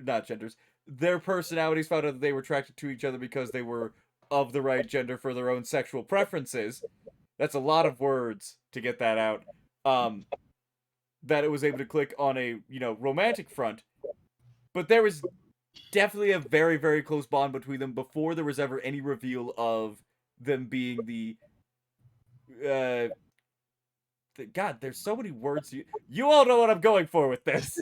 not genders, their personalities found out that they were attracted to each other because they were of the right gender for their own sexual preferences. That's a lot of words to get that out. That it was able to click on a, romantic front. But there was definitely a very, very close bond between them before there was ever any reveal of them being God, there's so many words. You all know what I'm going for with this.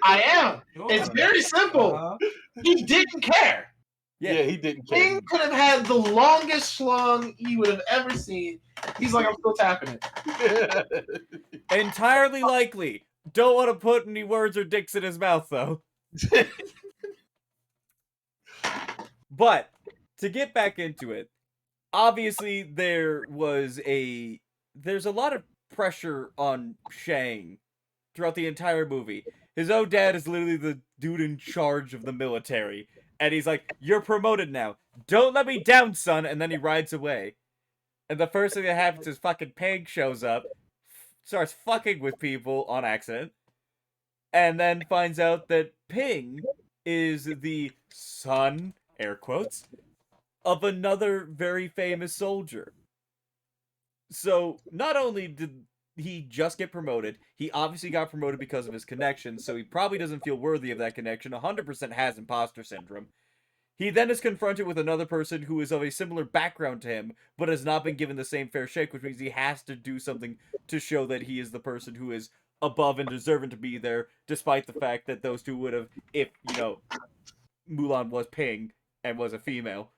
I am. It's Sure. very simple. Uh-huh. He didn't care. Yeah, he didn't care. King could have had the longest schlong he would have ever seen. He's like, I'm still tapping it. Entirely likely. Don't want to put any words or dicks in his mouth, though. But, to get back into it, obviously there's a lot of pressure on Shang throughout the entire movie. His own dad is literally the dude in charge of the military. And he's like, you're promoted now. Don't let me down, son. And then he rides away. And the first thing that happens is fucking Peg shows up, starts fucking with people on accident, and then finds out that Ping is the son, air quotes, of another very famous soldier. So, not only did he just get promoted, he obviously got promoted because of his connection, so he probably doesn't feel worthy of that connection, 100% has imposter syndrome. He then is confronted with another person who is of a similar background to him, but has not been given the same fair shake, which means he has to do something to show that he is the person who is above and deserving to be there, despite the fact that those two would have, if, Mulan was Ping and was a female,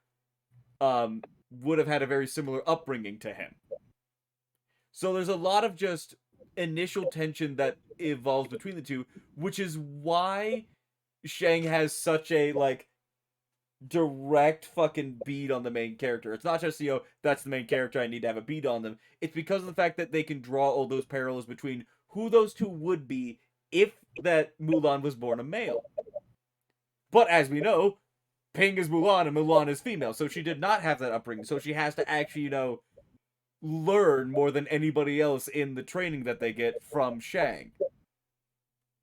would have had a very similar upbringing to him. So there's a lot of just initial tension that evolves between the two, which is why Shang has such a, direct fucking beat on the main character. It's not just, that's the main character, I need to have a beat on them. It's because of the fact that they can draw all those parallels between who those two would be if that Mulan was born a male. But as we know, Ping is Mulan and Mulan is female, so she did not have that upbringing, so she has to actually, learn more than anybody else in the training that they get from Shang.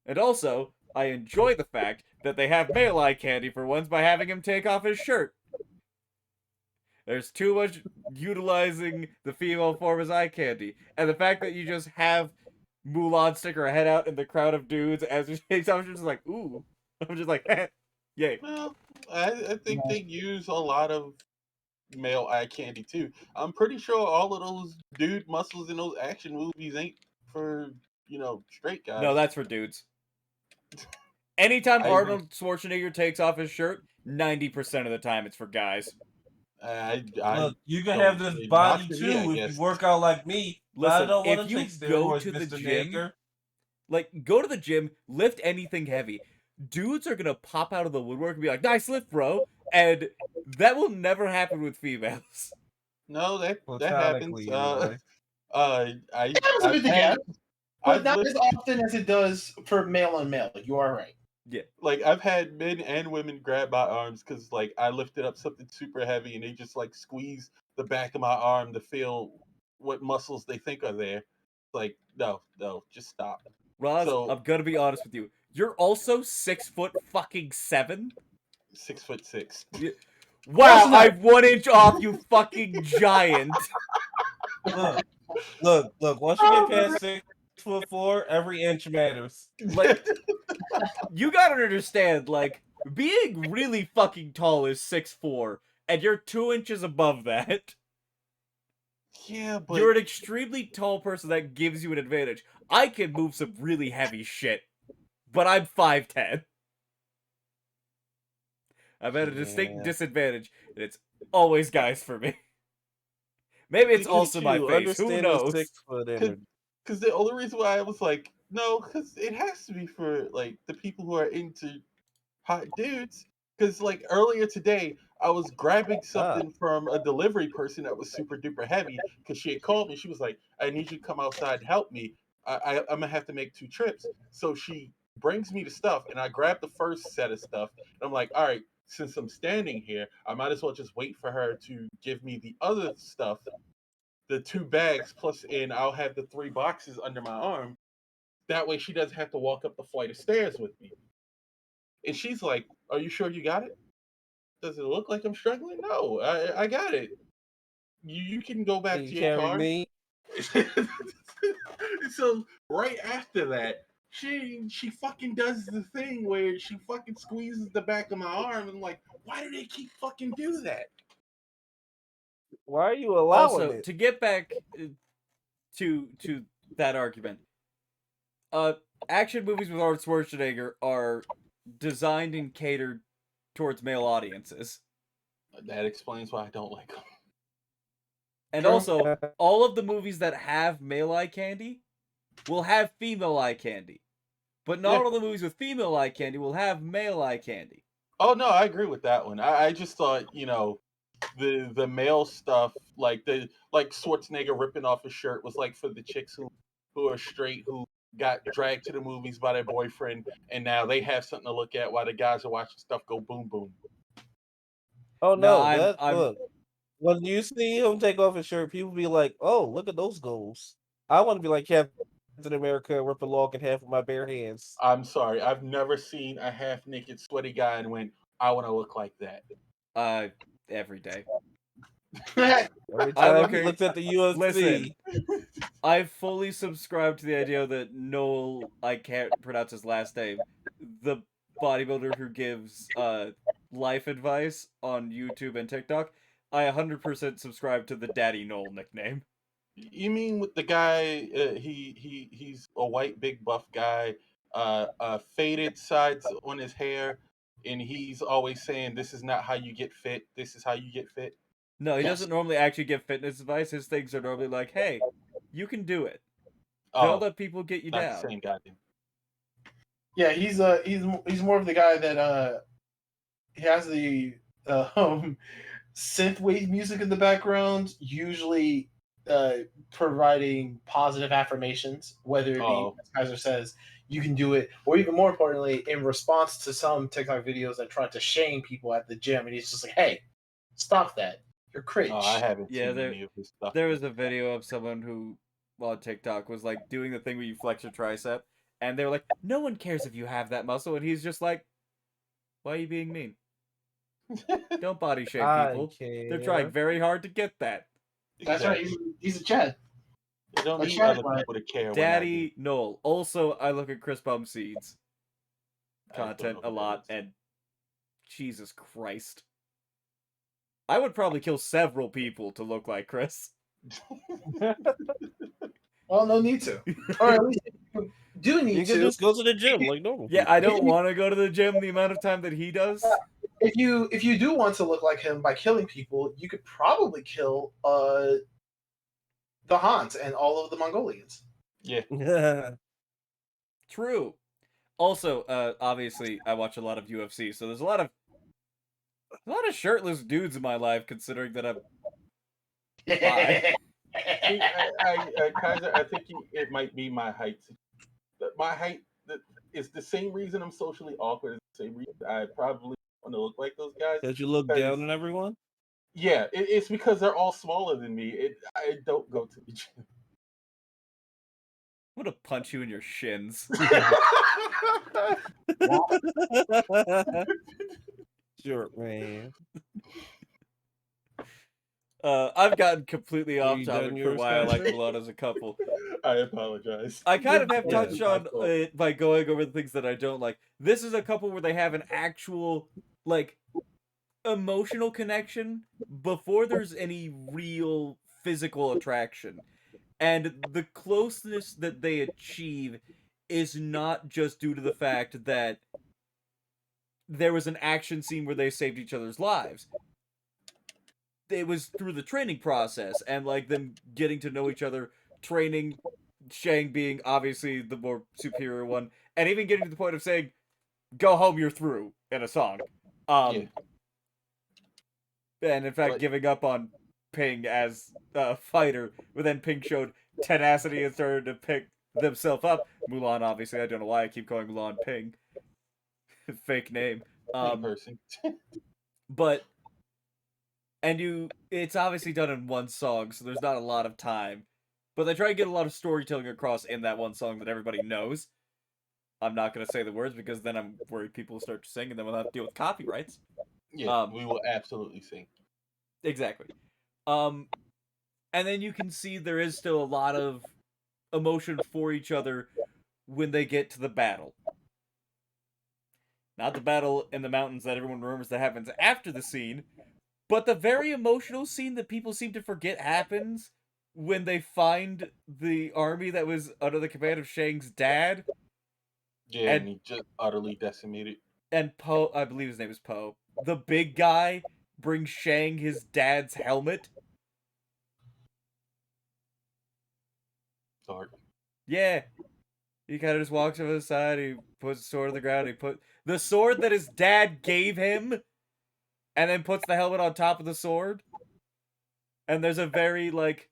And also, I enjoy the fact that they have male eye candy for once by having him take off his shirt. There's too much utilizing the female form as eye candy. And the fact that you just have Mulan stick her head out in the crowd of dudes as she takes off, I'm just like, ooh. I'm just like, yay. Well, I think they use a lot of male eye candy too. I'm pretty sure all of those dude muscles in those action movies ain't for straight guys. No, that's for dudes. Anytime I- Arnold Schwarzenegger takes off his shirt, 90% of the time it's for guys. I Look, you can don't- have this not body for me, too I if guess. you work out like me. But I Listen, don't want if to you take go steroids, to the Mr. gym, Nager. go to the gym, lift anything heavy. Dudes are gonna pop out of the woodwork and be like, nice lift, bro. And that will never happen with females. No, that happens. Platonically, anyway. I It happens a bit had, together, but I've not lived, as often as it does for male on male. You are right. I've had men and women grab my arms because I lifted up something super heavy and they just squeeze the back of my arm to feel what muscles they think are there. No, just stop. Roz, So I'm gonna be honest with you. You're also 6'7". 6'6". Wow, enough. I'm 1 inch off, you fucking giant. Look. Once you get past 6'4", every inch matters. You gotta understand, being really fucking tall is 6'4", and you're 2 inches above that. Yeah, but You're an extremely tall person that gives you an advantage. I can move some really heavy shit, but I'm 5'10". I'm at a distinct disadvantage, and it's always guys for me. Maybe it's also my face. Who knows? 6 foot energy. because the only reason why I was no, because it has to be for the people who are into hot dudes. Because earlier today, I was grabbing something from a delivery person that was super duper heavy. Because she had called me, she was like, "I need you to come outside and help me. I'm gonna have to make 2 trips." So she brings me the stuff, and I grab the first set of stuff, and I'm like, "All right, since I'm standing here, I might as well just wait for her to give me the other stuff the 2 bags plus, and I'll have the 3 boxes under my arm. That way, she doesn't have to walk up the flight of stairs with me. And she's like, "Are you sure you got it? Does it look like I'm struggling? No, I got it. You can go Can back you to your carry car." me? So right after that, she fucking does the thing where she fucking squeezes the back of my arm, and like, why do they keep fucking do that? Why are you allowing Also, it? to get back to that argument, uh, action movies with Arnold Schwarzenegger are designed and catered towards male audiences. That explains why I don't like them. And True. also, all of the movies that have male eye candy will have female eye candy. But not Yeah. all the movies with female eye candy will have male eye candy. Oh no, I agree with that one. I just thought, the male stuff, like Schwarzenegger ripping off his shirt, was like for the chicks who are straight, who got dragged to the movies by their boyfriend, and now they have something to look at while the guys are watching stuff go boom boom. Oh No, no, I'm that look. When you see him take off his shirt, people be like, "Oh, look at those goals." I want to be like Captain America, and rip a log in half with my bare hands. I'm sorry, I've never seen a half naked sweaty guy and went, "I want to look like that." every day. Every I'm time he okay. looks at the UFC, Listen, I fully subscribe to the idea that Noel, I can't pronounce his last name, the bodybuilder who gives life advice on YouTube and TikTok, I 100% subscribe to the Daddy Noel nickname. You mean with the guy? He's a white, big, buff guy, faded sides on his hair, and he's always saying, "This is not how you get fit. This is how you get fit." No, he Yes. doesn't normally actually give fitness advice. His things are normally like, hey, you can do it. Don't Oh, let people get you not the down. same guy. Then. Yeah, he's more of the guy that he has the synthwave music in the background, usually providing positive affirmations, whether it be, Oh, as Kaiser says, you can do it, or even more importantly, in response to some TikTok videos that try to shame people at the gym, and he's just like, "Hey, stop that! You're oh, I cringe." haven't Yeah, seen any of his stuff. there was a video of someone who, on TikTok, was like doing the thing where you flex your tricep, and they were like, no one cares if you have that muscle, and he's just like, why are you being mean? Don't body shame I people. They're trying care. very hard to get that. That's right. He's a Chad. They don't Like need Chad, other but people to care when I do. Daddy Noel. Also, I look at Chris Bum Seeds I don't content know a who that lot, is. and Jesus Christ. I would probably kill several people to look like Chris. well, no need to. Or at least if you do need You can to. just go to the gym like normal Yeah, people. I don't want to go to the gym the amount of time that he does. If you do want to look like him by killing people, you could probably kill the Hans and all of the Mongolians. Yeah. True. Also, obviously, I watch a lot of UFC, so there's a lot of shirtless dudes in my life, considering that I'm bi. Kaiser, I think it might be my height. My height is the same reason I'm socially awkward. Is the same reason I probably want to look like those guys. Because you look Because down on everyone. yeah, it's because they're all smaller than me. I don't go to the gym. I'm gonna punch you in your shins. Sure, man. I've gotten completely Are off you done topic for yours, why I like Kaiser? Mulan as a couple. I apologize. I kind of have Yeah. touched on it by going over the things that I don't like. This is a couple where they have an actual, like, emotional connection before there's any real physical attraction. And the closeness that they achieve is not just due to the fact that there was an action scene where they saved each other's lives. It was through the training process and like them getting to know each other, training, Shang being obviously the more superior one, and even getting to the point of saying, "Go home, you're through" in a song. Yeah. And in fact, But- giving up on Ping as a fighter, but then Ping showed tenacity and started to pick themselves up. Mulan, obviously, I don't know why I keep calling Mulan Ping. Fake name. Same person. But and it's obviously done in one song, so there's not a lot of time. But they try to get a lot of storytelling across in that one song that everybody knows. I'm not gonna say the words because then I'm worried people will start to sing and then we'll have to deal with copyrights. Yeah, we will absolutely sing. Exactly. And then you can see there is still a lot of emotion for each other when they get to the battle. Not the battle in the mountains that everyone remembers that happens after the scene, but the very emotional scene that people seem to forget happens when they find the army that was under the command of Shang's dad. Yeah, and And he just utterly decimated. and Poe, I believe his name is Poe, the big guy, brings Shang his dad's helmet. Dark. Yeah. He kind of just walks over the side, he puts the sword on the ground, he put the sword that his dad gave him, and then puts the helmet on top of the sword. And there's a very, like,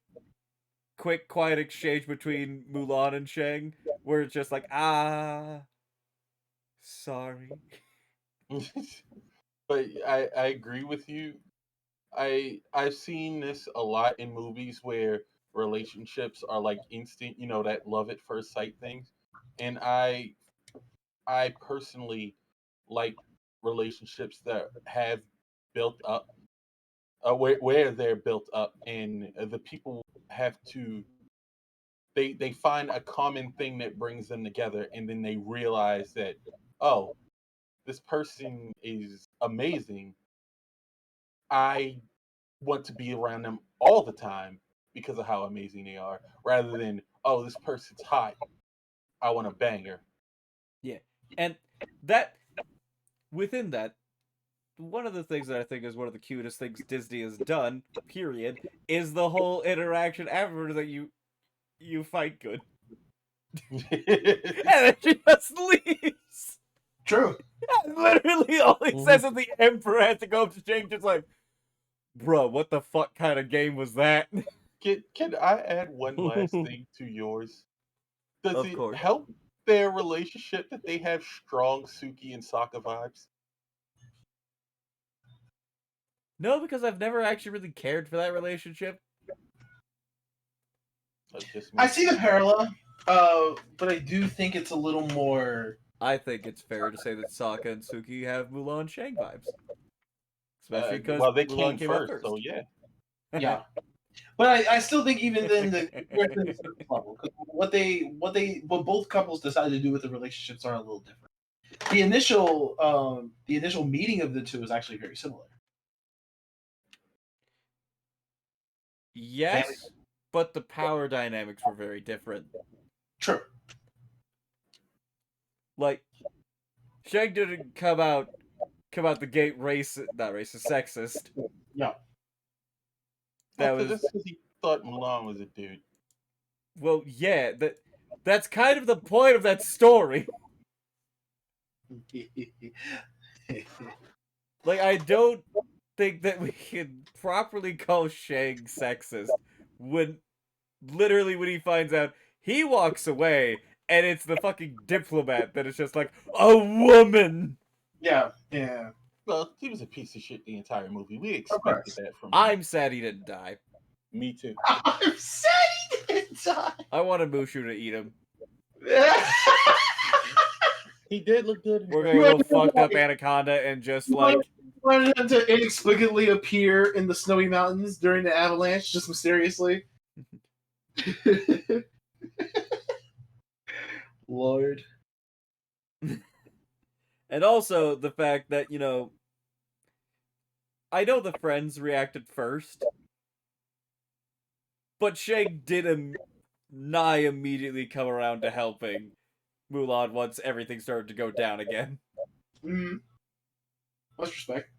quick, quiet exchange between Mulan and Shang, where it's just like, sorry. But I agree with you. I've seen this a lot in movies where relationships are like instant, that love at first sight things. And I personally like relationships that have built up, where they're built up, and the people have to they find a common thing that brings them together, and then they realize that, oh, this person is amazing. I want to be around them all the time because of how amazing they are, rather than, oh, this person's hot, I want to bang her. Yeah. And that, within that, one of the things that I think is one of the cutest things Disney has done, period, is the whole interaction afterwards that you fight good. And then she just leaves. True. And literally all he says is the Emperor has to go up to Shang just like, bro, what the fuck kind of game was that? Can I add one last thing to yours? Does Of it course. help their relationship that they have strong Suki and Sokka vibes? No, because I've never actually really cared for that relationship. Just I me. see the parallel, but I do think it's a little more. I think it's fair to say that Sokka and Suki have Mulan Shang vibes. Especially because Well, they Mulan came came out first, first. so yeah. Yeah, but I still think even then the comparison is surface level because what both couples decide to do with the relationships are a little different. The initial meeting of the two is actually very similar. And Yes, but the power dynamics were very different. true. Like, Shang didn't come out the gate not racist, sexist. Yeah. That Well, was, that's because he thought Mulan was a dude. well, yeah, that's kind of the point of that story. Like, I don't think that we can properly call Shang sexist when literally when he finds out, he walks away and it's the fucking diplomat that is just like, a woman. Yeah. Yeah. Well, he was a piece of shit the entire movie. We Of expected course. that from him. I'm sad he didn't die. Me too. I'm sad he didn't die. I wanted Mushu to eat him. He did look good. We're gonna go fucked up anaconda and just like, wanted him to inexplicably appear in the snowy mountains during the avalanche, just mysteriously. Lord. and also the fact that I know the friends reacted first, but Shang did nigh immediately come around to helping Mulan once everything started to go down again. Mm-hmm. Much respect.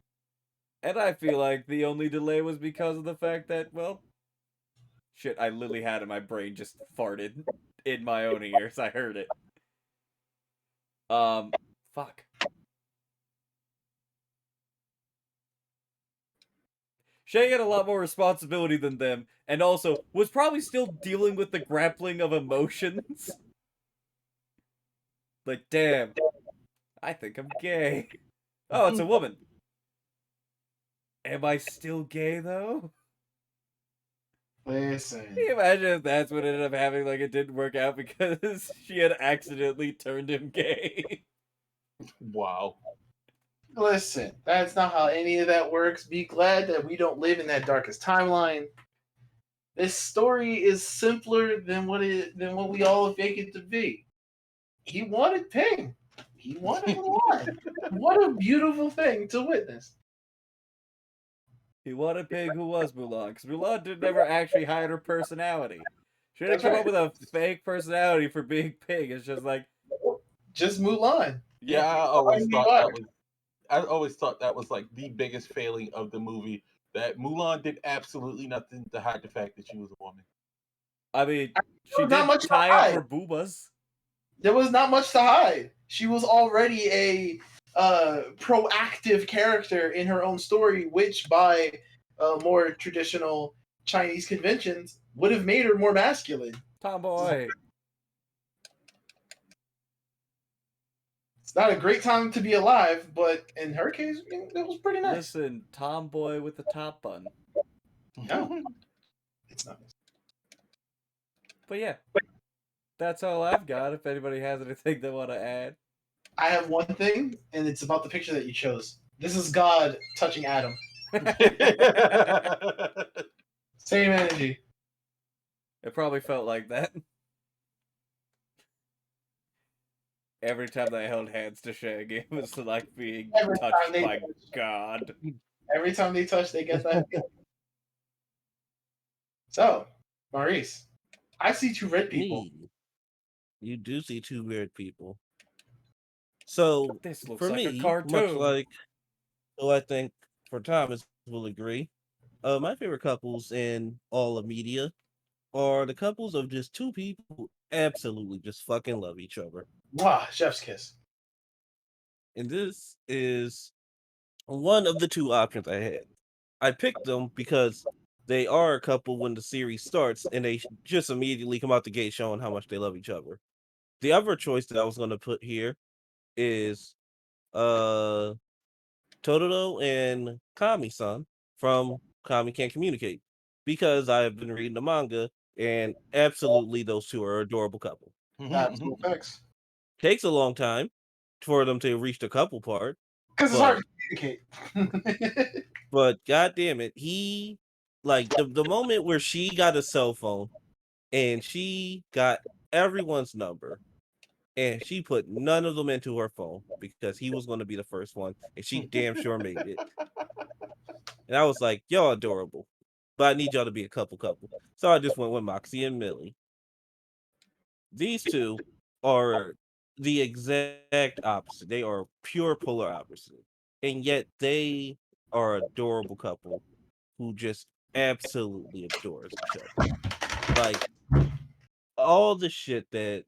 And I feel like the only delay was because of the fact that, well, shit, I literally had in my brain just farted in my own ears. I heard it. Fuck. Shang had a lot more responsibility than them, and also was probably still dealing with the grappling of emotions. Like, damn, I think I'm gay. Oh, it's a woman. Am I still gay though? Listen. Can you imagine if that's what ended up happening? Like, it didn't work out because she had accidentally turned him gay. Wow. Listen, that's not how any of that works. Be glad that we don't live in that darkest timeline. This story is simpler than what we all make it to be. He wanted Ping. He wanted Mulan. What a beautiful thing to witness. He wanted Pig who was Mulan, because Mulan did never actually hide her personality. She didn't That's come right. up with a fake personality for being Pig. It's just like, Just Mulan. Yeah, yeah. I always thought that was like the biggest failing of the movie. That Mulan did absolutely nothing to hide the fact that she was a woman. I mean, she There was not did much to tie up hide. her boobas. There was not much to hide. She was already a proactive character in her own story, which by more traditional Chinese conventions would have made her more masculine. Tomboy. It's not a great time to be alive, but in her case, it was pretty nice. Listen, tomboy with the top bun. No, it's not. But yeah, that's all I've got. If anybody has anything they want to add. I have one thing, and it's about the picture that you chose. This is God touching Adam. Same energy. It probably felt like that. Every time they held hands to Shaggy, it was like being Every time touched they by touch. God. Every time they touch, they get that feeling. So, Maurice, I see two red people. Me. You do see two weird people. So This looks for like a me, much cartoon. like who I think for Thomas will agree, my favorite couples in all of media are the couples of just two people who absolutely just fucking love each other. Wow, chef's kiss. And this is one of the two options I had. I picked them because they are a couple when the series starts and they just immediately come out the gate showing how much they love each other. The other choice that I was going to put here is uh Totoro and Kami-san from Kami Can't Communicate because I've been reading the manga and absolutely those two are an adorable couple. Absolute facts. Takes a long time for them to reach the couple part, Because it's but hard to communicate. god damn it, he like the moment where she got a cell phone and she got everyone's number and she put none of them into her phone because he was going to be the first one and she damn sure made it. And I was like, y'all adorable, but I need y'all to be a couple. So I just went with Moxie and Millie. These two are the exact opposite. They are pure polar opposite. And yet they are adorable couple who just absolutely adores each other. Like all the shit that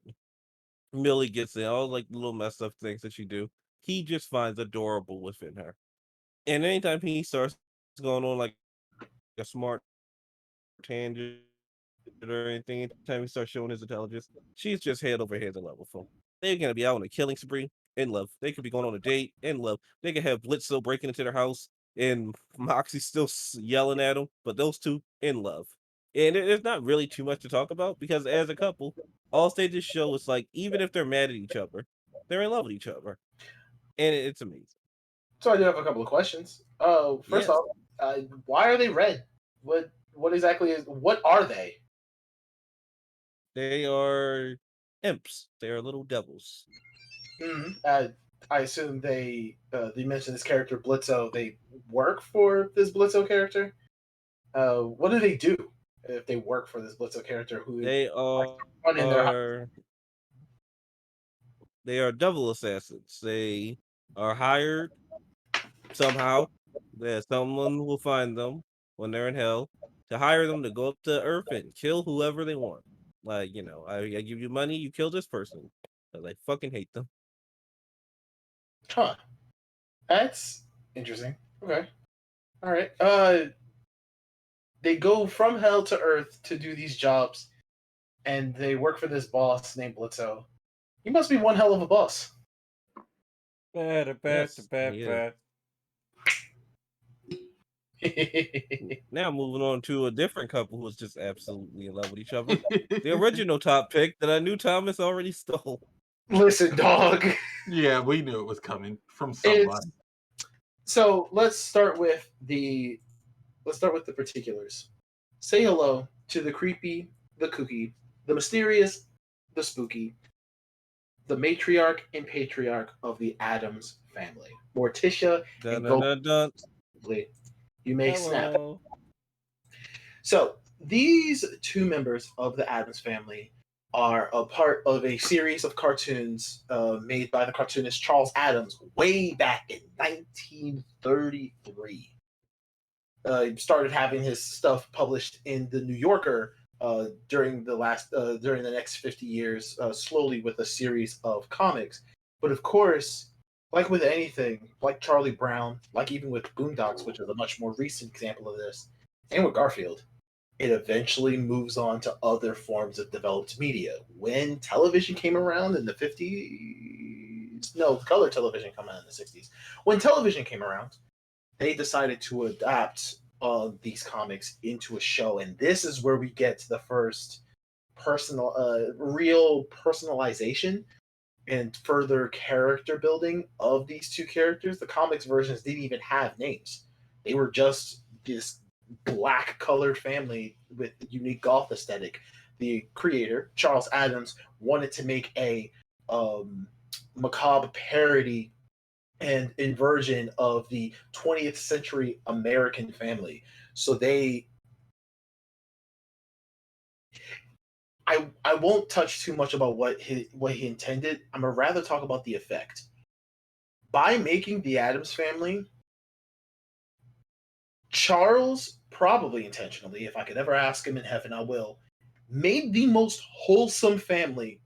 Millie gets in, all like the little messed up things that she do, he just finds adorable within her. And anytime he starts going on like a smart tangent or anything, anytime he starts showing his intelligence, she's just head over head in love with him. They're gonna be out on a killing spree in love. They could be going on a date in love. They could have Blitz still breaking into their house and Moxie still yelling at them, but those two in love. And there's not really too much to talk about because as a couple, all stages show is like even if they're mad at each other, they're in love with each other, and it's amazing. So I do have a couple of questions. First Yes, off, why are they red? What exactly is? What are they? they are imps. They are little devils. I assume they mentioned this character Blitzo. They work for this Blitzo character. What do they do if they work for this Blitzo character? Who They run in their house? are they are devil assassins. They are hired somehow. That someone will find them when they're in hell to hire them to go up to Earth and kill whoever they want. Like I give you money, you kill this person. 'Cause I fucking hate them. Huh. That's interesting. Okay. All right. They go from hell to Earth to do these jobs, and they work for this boss named Blitzo. He must be one hell of a boss. Yes, he is. Now moving on to a different couple who was just absolutely in love with each other. The original top pick that I knew Thomas already stole. Listen, dog. Yeah, we knew it was coming from It's somebody. so let's start with the particulars. Say hello to the creepy, the kooky, the mysterious, the spooky, the matriarch and patriarch of the Addams family, Morticia Dun, and dun, Gomez. dun, dun. You may snap. Hello. So these two members of the Addams family are a part of a series of cartoons made by the cartoonist Charles Addams way back in 1933. He started having his stuff published in the New Yorker during the next 50 years, slowly with a series of comics. But of course, like with anything, like Charlie Brown, like even with Boondocks, which is a much more recent example of this, and with Garfield, it eventually moves on to other forms of developed media. When television came around in the 50s, no, color television came out in the 60s. When television came around, they decided to adapt these comics into a show, and this is where we get to the first real personalization and further character building of these two characters. The comics versions didn't even have names; they were just this black colored family with unique goth aesthetic. The creator Charles Addams wanted to make a macabre parody and inversion of the 20th century American family. So I won't touch too much about what he intended. I'm gonna rather talk about the effect. By making the Addams family, Charles, probably intentionally, if I could ever ask him in heaven, I will, made the most wholesome family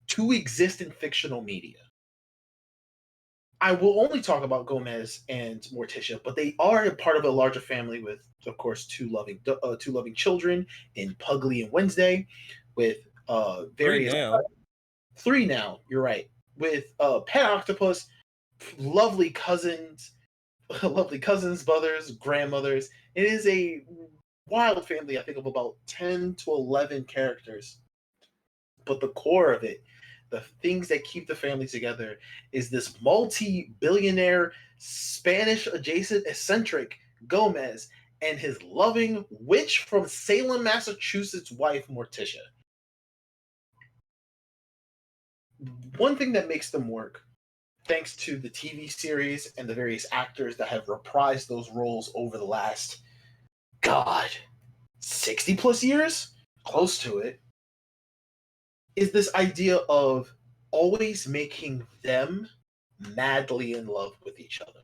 to exist in fictional media. I will only talk about Gomez and Morticia, but they are a part of a larger family with, of course, two loving children in Pugly and Wednesday, with Three various now. three now. You're right, with Pet Octopus, lovely cousins, lovely cousins, brothers, grandmothers. It is a wild family. I think of about 10 to 11 characters, but the core of it, the things that keep the family together, is this multi-billionaire Spanish adjacent eccentric Gomez and his loving witch from Salem, Massachusetts wife Morticia. One thing that makes them work, thanks to the TV series and the various actors that have reprised those roles over the last, God, 60 plus years, close to it, is this idea of always making them madly in love with each other.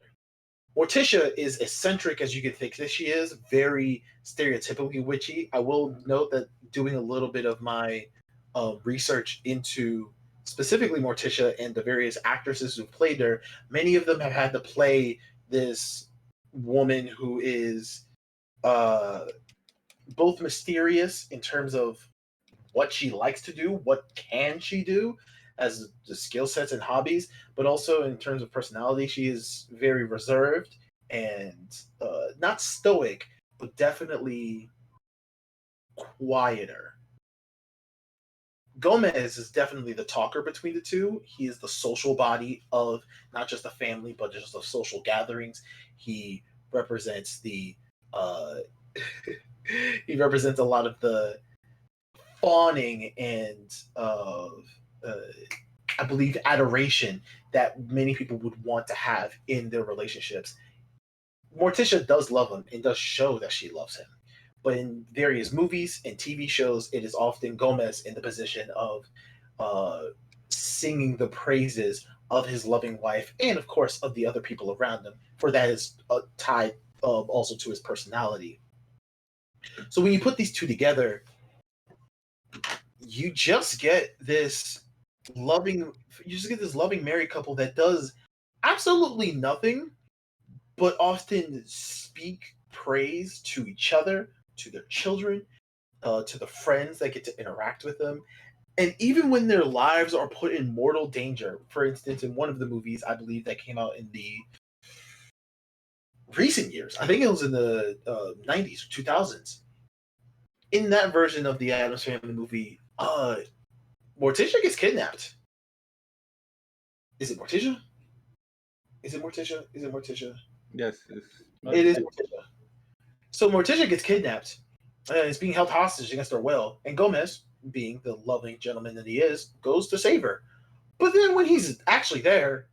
Morticia is eccentric as you could think that she is, very stereotypically witchy. I will note that doing a little bit of my research into specifically Morticia and the various actresses who played her, many of them have had to play this woman who is uh, both mysterious in terms of what she likes to do, what can she do as the skill sets and hobbies, but also in terms of personality, she is very reserved and not stoic, but definitely quieter. Gomez is definitely the talker between the two. He is the social body of not just the family, but just the social gatherings. He represents the he represents a lot of the fawning and I believe adoration that many people would want to have in their relationships. Morticia does love him and does show that she loves him. But in various movies and TV shows, it is often Gomez in the position of uh, singing the praises of his loving wife and, of course, of the other people around him, for that is tied also to his personality. So when you put these two together, you just get this loving married couple that does absolutely nothing but often speak praise to each other, to their children, to the friends that get to interact with them. And even when their lives are put in mortal danger, for instance, in one of the movies I believe that came out in the recent years. I think it was in the 90s or 2000s. In that version of the Addams Family movie, Morticia gets kidnapped. Is it Morticia? Is it Morticia? Is it Morticia? Yes, It is Morticia. So Morticia gets kidnapped and is being held hostage against her will. And Gomez, being the loving gentleman that he is, goes to save her. But then when he's actually there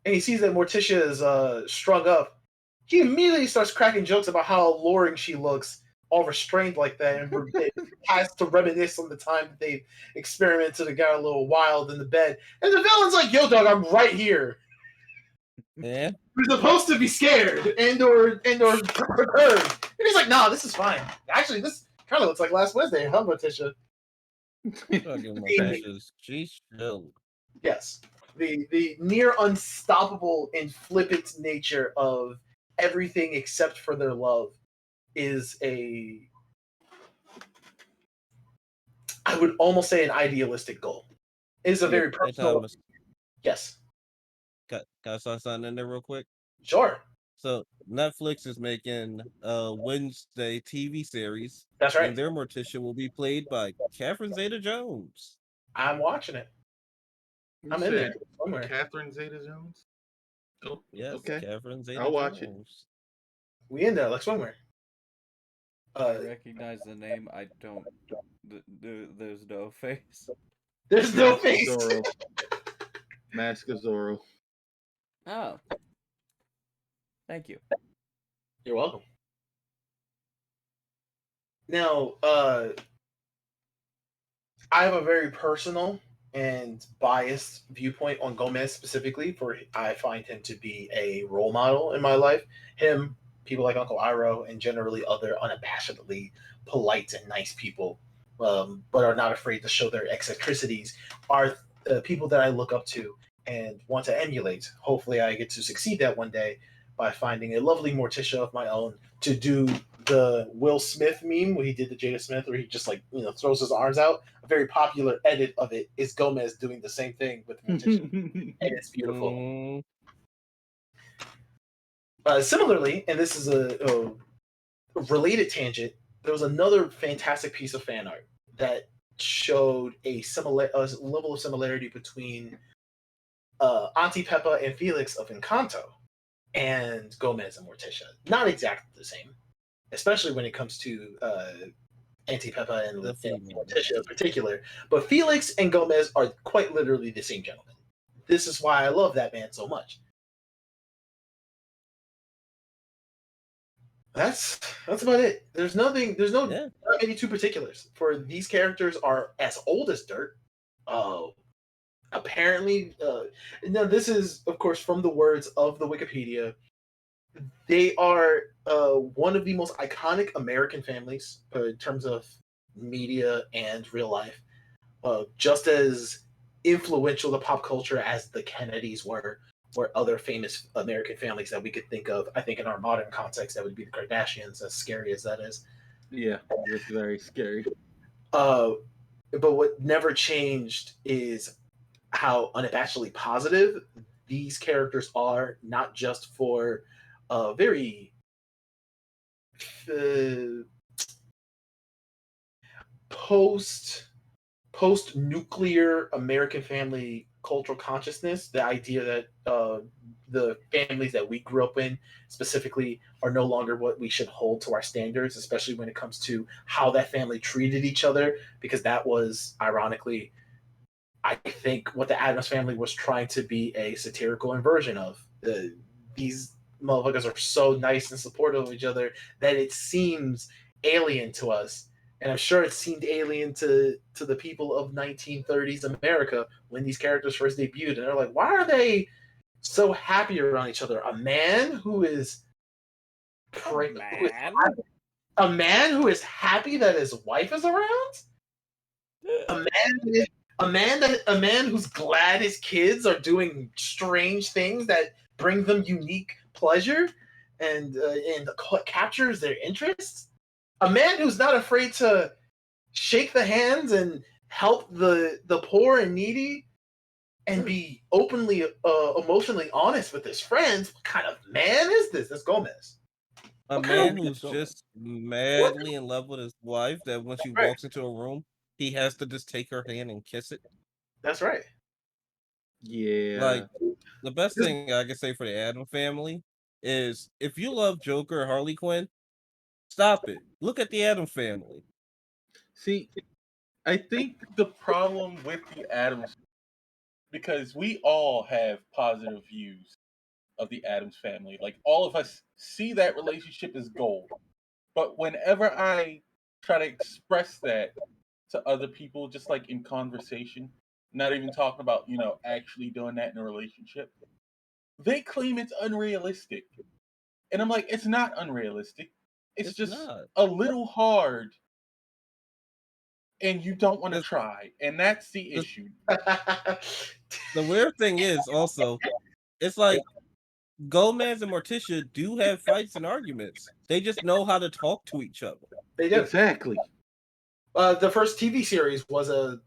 and he sees that Morticia is strung up, he immediately starts cracking jokes about how alluring she looks, all restrained like that, and it has to reminisce on the time that they experimented and got a little wild in the bed. And the villain's like, "Yo, dog, I'm right here. Yeah. You're supposed to be scared and or perturbed." And he's like, "Nah, this is fine. Actually, this kind of looks like last Wednesday, huh, Morticia?" Fucking Morticia's. She's chill. Yes. The near unstoppable and flippant nature of everything except for their love is I would almost say an idealistic goal. It is a very Hey personal. Thomas, Yes. can I say something in there real quick? Sure. So Netflix is making a Wednesday TV series, That's right. and their Morticia will be played by Catherine Zeta-Jones. I'm watching it. You I'm in there said somewhere. Catherine Zeta-Jones. Oh, Yes, okay. Catherine I'll watch it. Zeta-Jones. We in there like swimwear. I recognize the name. I don't. There's no face. There's no Mask of face. Zorro. Mask of Zorro. Oh. Thank you. You're welcome. Now, I have a very personal and biased viewpoint on Gomez specifically, for I find him to be a role model in my life. Him, people like Uncle Iroh, and generally other unabashedly polite and nice people, but are not afraid to show their eccentricities, are people that I look up to and want to emulate. Hopefully, I get to succeed that one day by finding a lovely Morticia of my own to do the Will Smith meme where he did the Jada Smith, where he just throws his arms out. A very popular edit of it is Gomez doing the same thing with Morticia, and it's beautiful. Mm, Similarly, and this is a related tangent, there was another fantastic piece of fan art that showed a level of similarity between Auntie Peppa and Felix of Encanto and Gomez and Morticia. Not exactly the same, especially when it comes to Auntie Peppa and Morticia in particular. But Felix and Gomez are quite literally the same gentleman. This is why I love that man so much. That's about it. There's not many two particulars. For these characters are as old as dirt. Apparently, now this is of course from the words of the Wikipedia. They are one of the most iconic American families in terms of media and real life. Just as influential to pop culture as the Kennedys were, or other famous American families that we could think of. I think in our modern context, that would be the Kardashians, as scary as that is. Yeah, it's very scary. But what never changed is how unabashedly positive these characters are, not just for very post-nuclear American family cultural consciousness, the idea that the families that we grew up in specifically are no longer what we should hold to our standards, especially when it comes to how that family treated each other, because that was, ironically, I think, what the Addams Family was trying to be a satirical inversion of. These motherfuckers are so nice and supportive of each other that it seems alien to us. And I'm sure it seemed alien to the people of 1930s America when these characters first debuted. And they're like, why are they so happy around each other? A man who is a man who is happy that his wife is around? A man who's glad his kids are doing strange things that bring them unique pleasure and captures their interests. A man who's not afraid to shake the hands and help the poor and needy and be openly emotionally honest with his friends. What kind of man is this? This Gomez. A What kind man of who's So just what? madly in love with his wife that when she Right. walks into a room, he has to just take her hand and kiss it. That's right. yeah, Like the best This, thing I can say for the Adam family is if you love Joker or Harley Quinn, stop it. Look at the Adam family. See, I think the problem with the Adams, because we all have positive views of the Adams family. Like all of us see that relationship as gold. But whenever I try to express that to other people, just like in conversation, not even talking about, actually doing that in a relationship, they claim it's unrealistic. And I'm like, it's not unrealistic. It's It's just not. a little hard and you don't want to 'Cause try. And that's the The, issue. the weird thing is also, it's like Gomez and Morticia do have fights and arguments. They just know how to talk to each other. they do. Exactly. The first TV series was a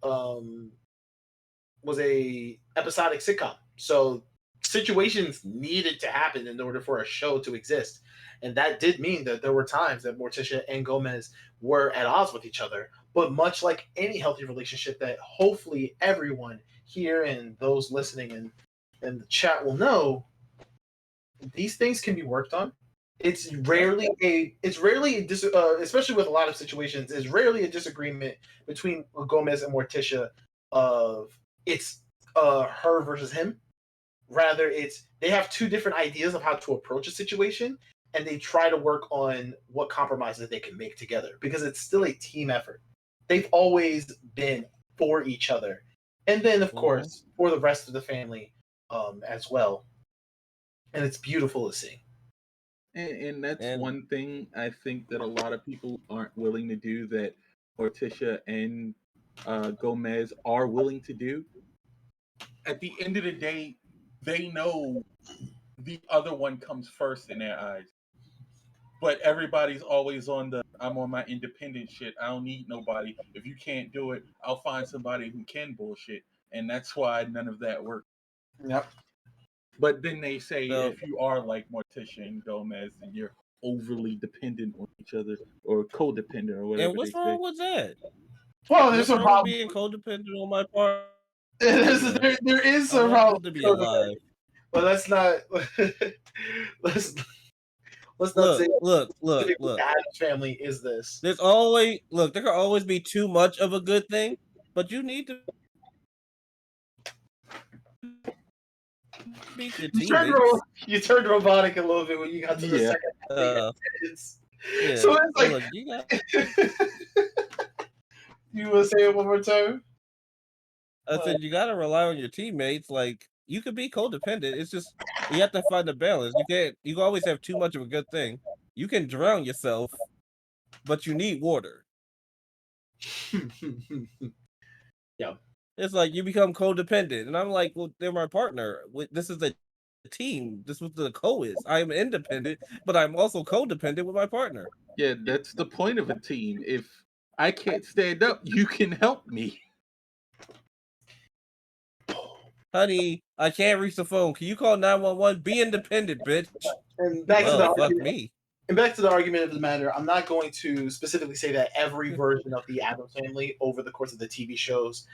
episodic sitcom, so situations needed to happen in order for a show to exist, and that did mean that there were times that Morticia and Gomez were at odds with each other. But much like any healthy relationship, that hopefully everyone here and those listening in the chat will know, these things can be worked on. Yep. It's rarely especially with a lot of situations, it's rarely a disagreement between Gomez and Morticia of it's her versus him. Rather, it's they have two different ideas of how to approach a situation, and they try to work on what compromises they can make together because it's still a team effort. They've always been for each other, and then of Hmm. course for the rest of the family as well. And it's beautiful to see. And that's And one thing I think that a lot of people aren't willing to do that Morticia and Gomez are willing to do. At the end of the day, they know the other one comes first in their eyes. But everybody's always on the I'm on my independent shit. I don't need nobody. If you can't do it, I'll find somebody who can bullshit. And that's why none of that works. Yep. But then they say so, if you are like Morticia and Gomez, then you're overly dependent on each other or codependent or and whatever they what's say. wrong with that? Well, there's What's some wrong with problem. being codependent on my partner? There is I some want problem them to be with codependent, alive. but let's not let's let's not say Look. specific with the Adams family is this. There's always look. There can always be too much of a good thing, but you need to beat your teammates. You turned robotic a little bit when you got to the Yeah. second Uh, sentence. yeah. So it's like Look, you got. you want to say it one more time? I said you got to rely on your teammates. Like you could be codependent. It's just you have to find a balance. You can't. You can always have too much of a good thing. You can drown yourself, but you need water. Yeah. It's like you become codependent, and I'm like, well, they're my partner. This is a team. This was the co is. I am independent, but I'm also codependent with my partner. Yeah, that's the point of a team. If I can't stand up, you can help me. Honey, I can't reach the phone. Can you call 911? Be independent, bitch. And back to the Well, fuck argument. me. And back to the argument of the matter, I'm not going to specifically say that every version of the Addams family over the course of the TV shows,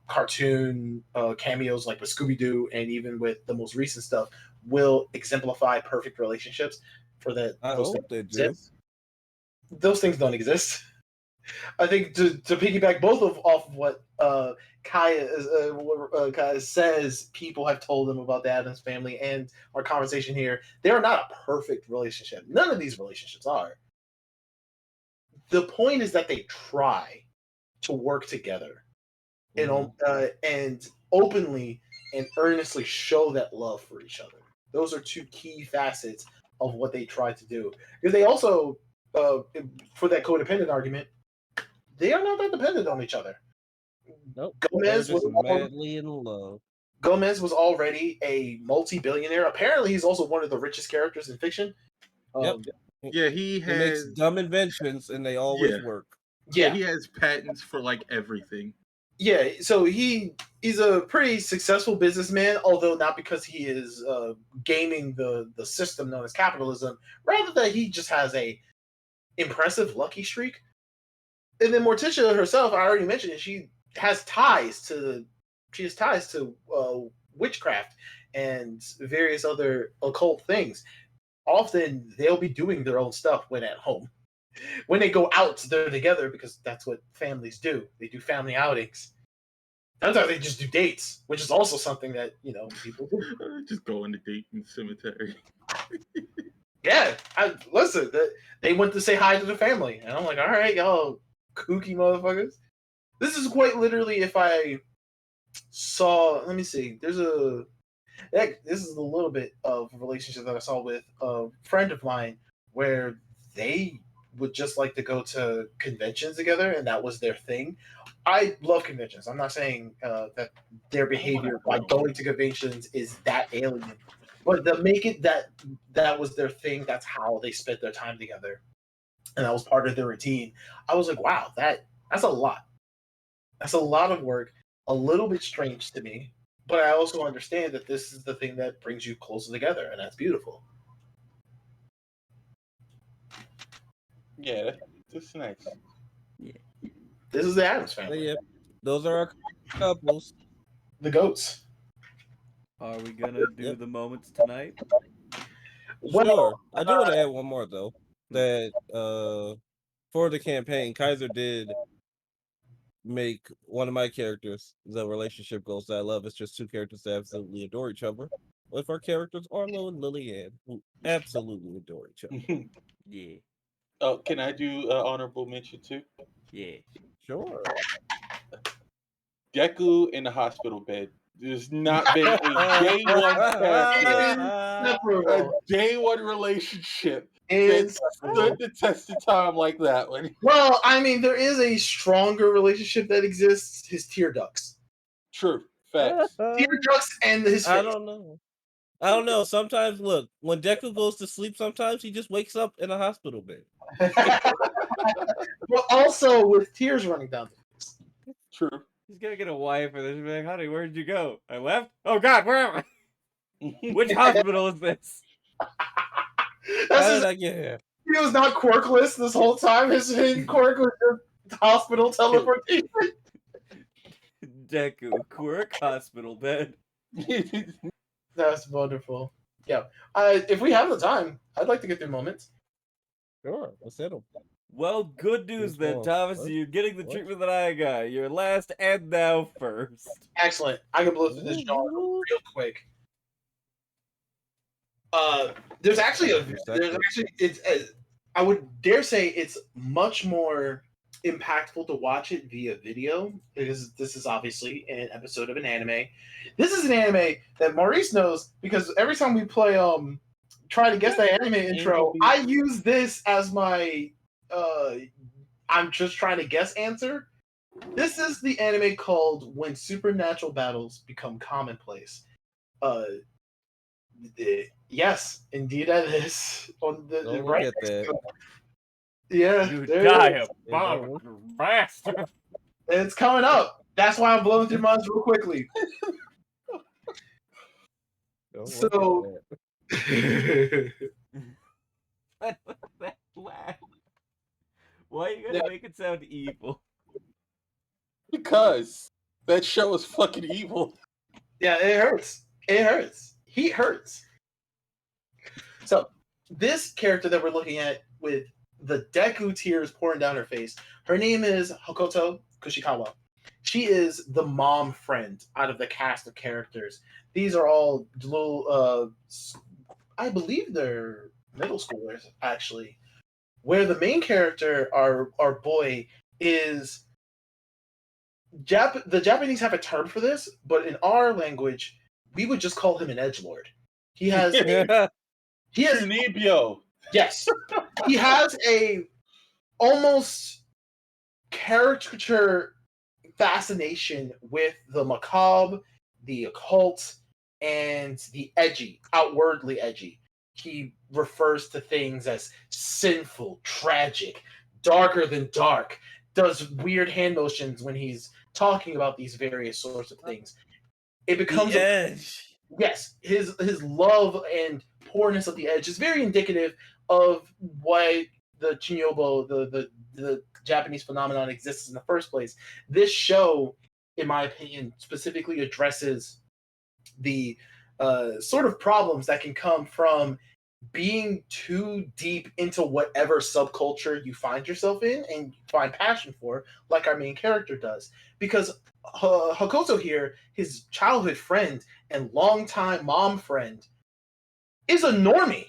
cartoon cameos like with Scooby Doo, and even with the most recent stuff, will exemplify perfect relationships. For that, I those hope things they don't do. exist. Those things don't exist. I think to piggyback both of off of what Kaya says, people have told him about the Adams family and our conversation here. They are not a perfect relationship. None of these relationships are. The point is that they try to work together Mhm. and openly and earnestly show that love for each other. Those are two key facets of what they try to do. Because they also, for that codependent argument, they are not that dependent on each other. Nope. They're Gomez was just madly in love. Gomez was already a multi-billionaire. Apparently, he's also one of the richest characters in fiction. Yep. Um, Yeah, he He makes has dumb inventions and they always yeah. work. Yeah, yeah, he has patents for like everything. Yeah, so he's a pretty successful businessman, although not because he is gaming the system known as capitalism, rather that he just has a impressive lucky streak. And then Morticia herself, I already mentioned it, she has ties to witchcraft and various other occult things. Often they'll be doing their own stuff when at home. When they go out, they're together because that's what families do. They do family outings. Sometimes they just do dates, which is also something that people do. Just go on the date in the cemetery. Yeah, listen. They went to say hi to the family, and I'm like, all right, y'all, kooky motherfuckers. This is quite literally if I saw. Let me see. This is a little bit of a relationship that I saw with a friend of mine where they would just like to go to conventions together, and that was their thing. I love conventions. I'm not saying that their behavior by going to conventions is that alien, but to make it that was their thing. That's how they spent their time together, and that was part of their routine. I was like, wow, that's a lot. That's a lot of work. A little bit strange to me, but I also understand that this is the thing that brings you closer together, and that's beautiful. Yeah, that's nice. This is the Adams But family, yeah, those are our couples. the goats. Are we gonna do Yep. the moments tonight? Well, Sure. I do want to add one more though. That for the campaign, Kaiser did make one of my characters the relationship goals that I love. It's just two characters that absolutely adore each other. With our characters, Arlo and Lillian, who absolutely adore each other. Yeah. Oh, can I do honorable mention too? Yeah. Sure. Deku in the hospital bed. There's not been a day one character, a inseparable. day one relationship that Inseparable. stood the test of time like that one. Well, I mean, there is a stronger relationship that exists. His tear ducts, True. Facts. tear ducts, and his I face. don't know. I don't know. Sometimes, look, when Deku goes to sleep, sometimes he just wakes up in a hospital bed. But also with tears running down the face. True. He's gonna get a wife and then she's like, honey, where'd you go? I left? Oh god, where am I? Which hospital is this? How That's did his, I get here? he was not quirkless this whole time. His quirk was just hospital teleportation. Deku, quirk, hospital bed. That's wonderful. Yeah. If we have the time, I'd like to get through moments. Sure, let's hit him. Well, good news Who's then, going Thomas. first? You're getting the What? treatment that I got. You're last and now first. Excellent. I can blow through this genre real quick. There's actually it's I would dare say it's much more impactful to watch it via video because this is obviously an episode of an anime. This is an anime that Maurice knows because every time we play try to guess the anime intro, I use this as my I'm just trying to guess answer. This is the anime called When Supernatural Battles Become Commonplace. Yes, indeed that is on the Don't look right at next that. to it. Yeah, You there die it is. a bomb bastard. It's coming up. That's why I'm blowing through mine real quickly. Don't So- look at that. What was that laugh? Why you gotta Yeah. make it sound evil? Because that show is fucking evil. Yeah, it hurts. It hurts. He hurts. So this character that we're looking at with the Deku tears pouring down her face, her name is Hokoto Kushikawa. She is the mom friend out of the cast of characters. These are all little, I believe they're middle schoolers, actually. Where the main character, our boy, is the Japanese have a term for this, but in our language, we would just call him an edgelord. He has Chunibyo. yes, he has a almost caricature fascination with the macabre, the occult, and the edgy, outwardly edgy. He refers to things as sinful, tragic, darker than dark, does weird hand motions when he's talking about these various sorts of things. It becomes The Edge. yes, his love and poorness of the Edge is very indicative of why the Chinyobo, the Japanese phenomenon, exists in the first place. This show, in my opinion, specifically addresses the sort of problems that can come from being too deep into whatever subculture you find yourself in and find passion for, like our main character does. Because Hokoto here, his childhood friend and longtime mom friend, is a normie.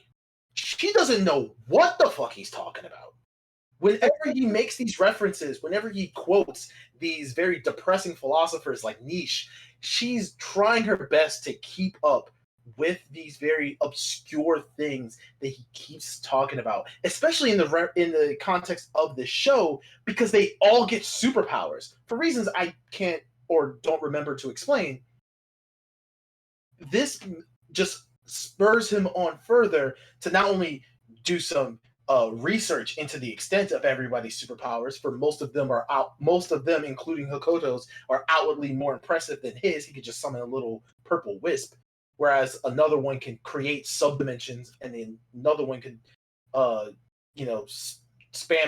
She doesn't know what the fuck he's talking about. Whenever he makes these references, whenever he quotes these very depressing philosophers like Nietzsche, she's trying her best to keep up with these very obscure things that he keeps talking about, especially in the context of this show, because they all get superpowers for reasons I can't or don't remember to explain. This just spurs him on further to not only do some research into the extent of everybody's superpowers. For most of them, including Hokoto's, are outwardly more impressive than his. He could just summon a little purple wisp, whereas another one can create subdimensions, and then another one can, spam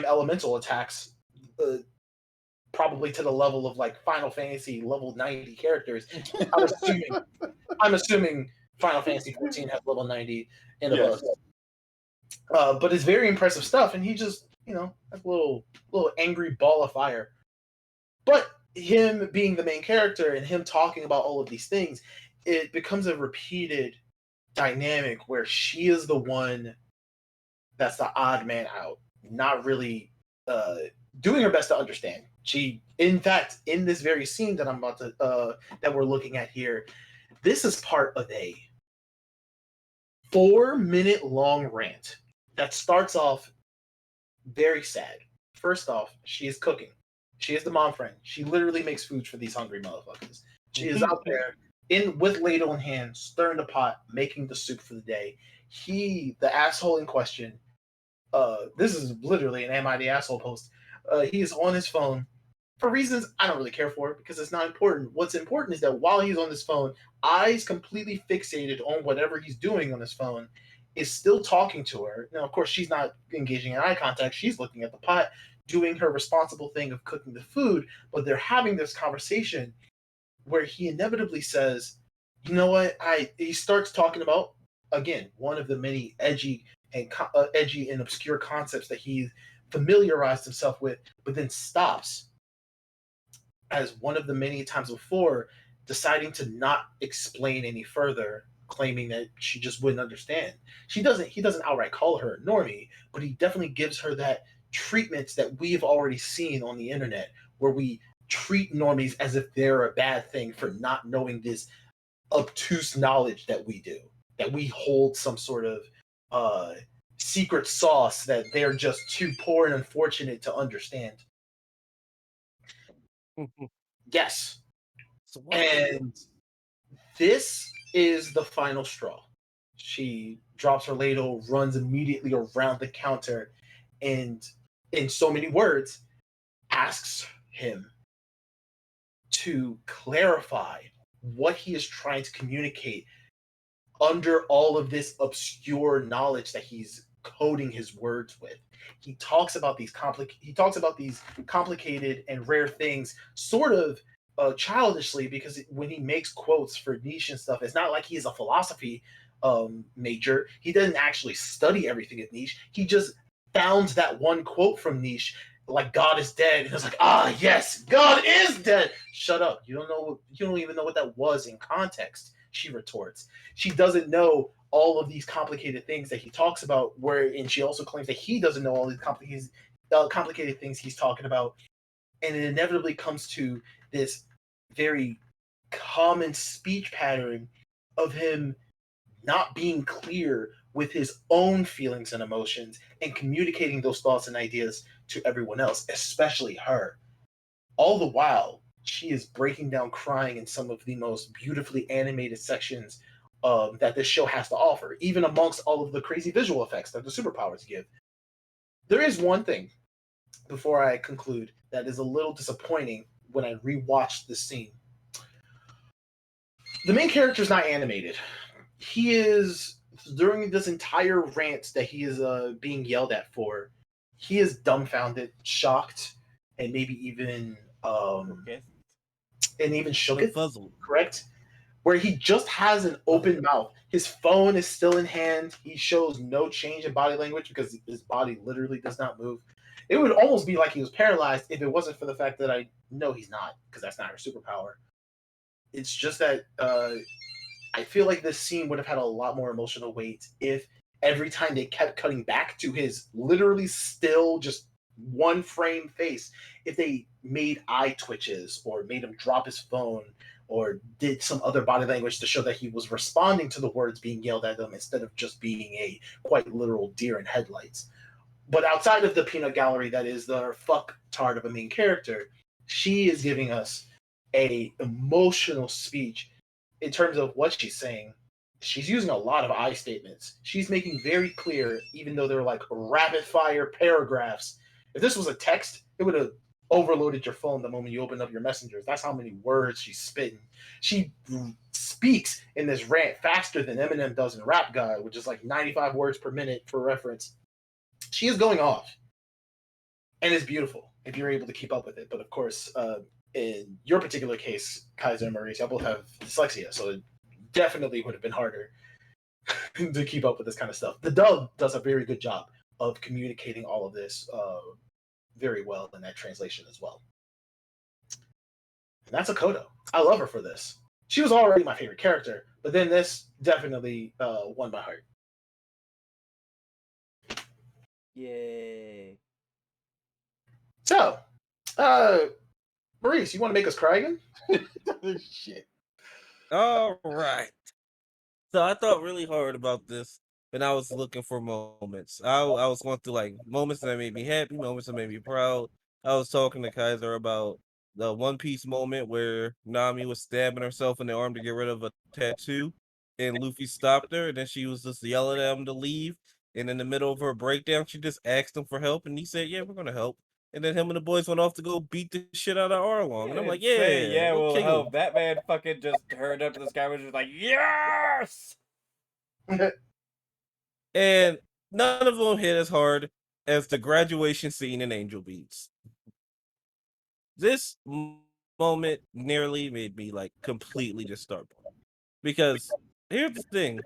elemental attacks, probably to the level of like Final Fantasy level 90 characters. I'm assuming Final Fantasy 14 has level 90 and above. But it's very impressive stuff, and he just, has a little angry ball of fire. But him being the main character and him talking about all of these things, it becomes a repeated dynamic where she is the one that's the odd man out, not really doing her best to understand. She, in fact, in this very scene that I'm about to that we're looking at here, this is part of a 4-minute long rant that starts off very sad. First off, she is cooking. She is the mom friend. She literally makes food for these hungry motherfuckers. She is out there with ladle in hand, stirring the pot, making the soup for the day. He, the asshole in question, this is literally an Am I the Asshole post. He is on his phone for reasons I don't really care for, because it's not important. What's important is that while he's on his phone, eyes completely fixated on whatever he's doing on his phone, is still talking to her. Now, of course, she's not engaging in eye contact. She's looking at the pot, doing her responsible thing of cooking the food, but they're having this conversation where he inevitably says, you know what, he starts talking about, again, one of the many edgy and obscure concepts that he familiarized himself with, but then stops, as one of the many times before, deciding to not explain any further, claiming that she just wouldn't understand. He doesn't outright call her a normie, but he definitely gives her that treatments that we've already seen on the internet, where we treat normies as if they're a bad thing for not knowing this obtuse knowledge that we do, that we hold some sort of secret sauce that they're just too poor and unfortunate to understand. Yes. And this is the final straw. She drops her ladle, runs immediately around the counter, and in so many words, asks him to clarify what he is trying to communicate under all of this obscure knowledge that he's coding his words with. He talks about these complicated and rare things, sort of childishly, because when he makes quotes for Nietzsche and stuff, it's not like he's a philosophy major. He doesn't actually study everything at Nietzsche. He just found that one quote from Nietzsche, like God is dead, and it's like, ah, yes, God is dead. Shut up! You don't even know what that was in context. She retorts. She doesn't know all of these complicated things that he talks about, and she also claims that he doesn't know all these complicated things he's talking about. And it inevitably comes to this very common speech pattern of him not being clear with his own feelings and emotions and communicating those thoughts and ideas to everyone else, especially her. All the while, she is breaking down crying in some of the most beautifully animated sections that this show has to offer, even amongst all of the crazy visual effects that the superpowers give. There is one thing, before I conclude, that is a little disappointing when I rewatched this scene. The main character is not animated. He is during this entire rant that he is being yelled at for. He is dumbfounded, shocked, and maybe even Okay. and even shook it. Befuzzled. Correct, where he just has an open mouth. His phone is still in hand. He shows no change in body language because his body literally does not move. It would almost be like he was paralyzed if it wasn't for the fact that I know he's not, because that's not her superpower. It's just that I feel like this scene would have had a lot more emotional weight if every time they kept cutting back to his literally still just one frame face, if they made eye twitches or made him drop his phone or did some other body language to show that he was responding to the words being yelled at him instead of just being a quite literal deer in headlights. But outside of the peanut gallery that is the fuck tard of a main character, she is giving us a emotional speech in terms of what she's saying. She's using a lot of I statements. She's making very clear, even though they're like rapid fire paragraphs. If this was a text, it would have overloaded your phone the moment you open up your messengers. That's how many words she's spitting. She speaks in this rant faster than Eminem does in Rap God, which is like 95 words per minute for reference. She is going off, and it's beautiful if you're able to keep up with it. But of course, in your particular case, Kaiser and Maurice, y'all both have dyslexia, so it definitely would have been harder to keep up with this kind of stuff. The dub does a very good job of communicating all of this very well in that translation as well. And that's Akoto. I love her for this. She was already my favorite character, but then this definitely won my heart. Yay. So, Maurice, you want to make us cry again? Shit. All right. So I thought really hard about this, and I was looking for moments. I was going through like moments that made me happy, moments that made me proud. I was talking to Kaiser about the One Piece moment where Nami was stabbing herself in the arm to get rid of a tattoo, and Luffy stopped her, and then she was just yelling at him to leave. And in the middle of her breakdown, she just asked him for help, and he said, "Yeah, we're gonna help." And then him and the boys went off to go beat the shit out of Arlong, and I'm like, Say, "Yeah, yeah, go we'll kick him." help. That man fucking just turned up to the sky was just like, yes! And none of them hit as hard as the graduation scene in Angel Beats. This moment nearly made me like completely just start because here's the thing: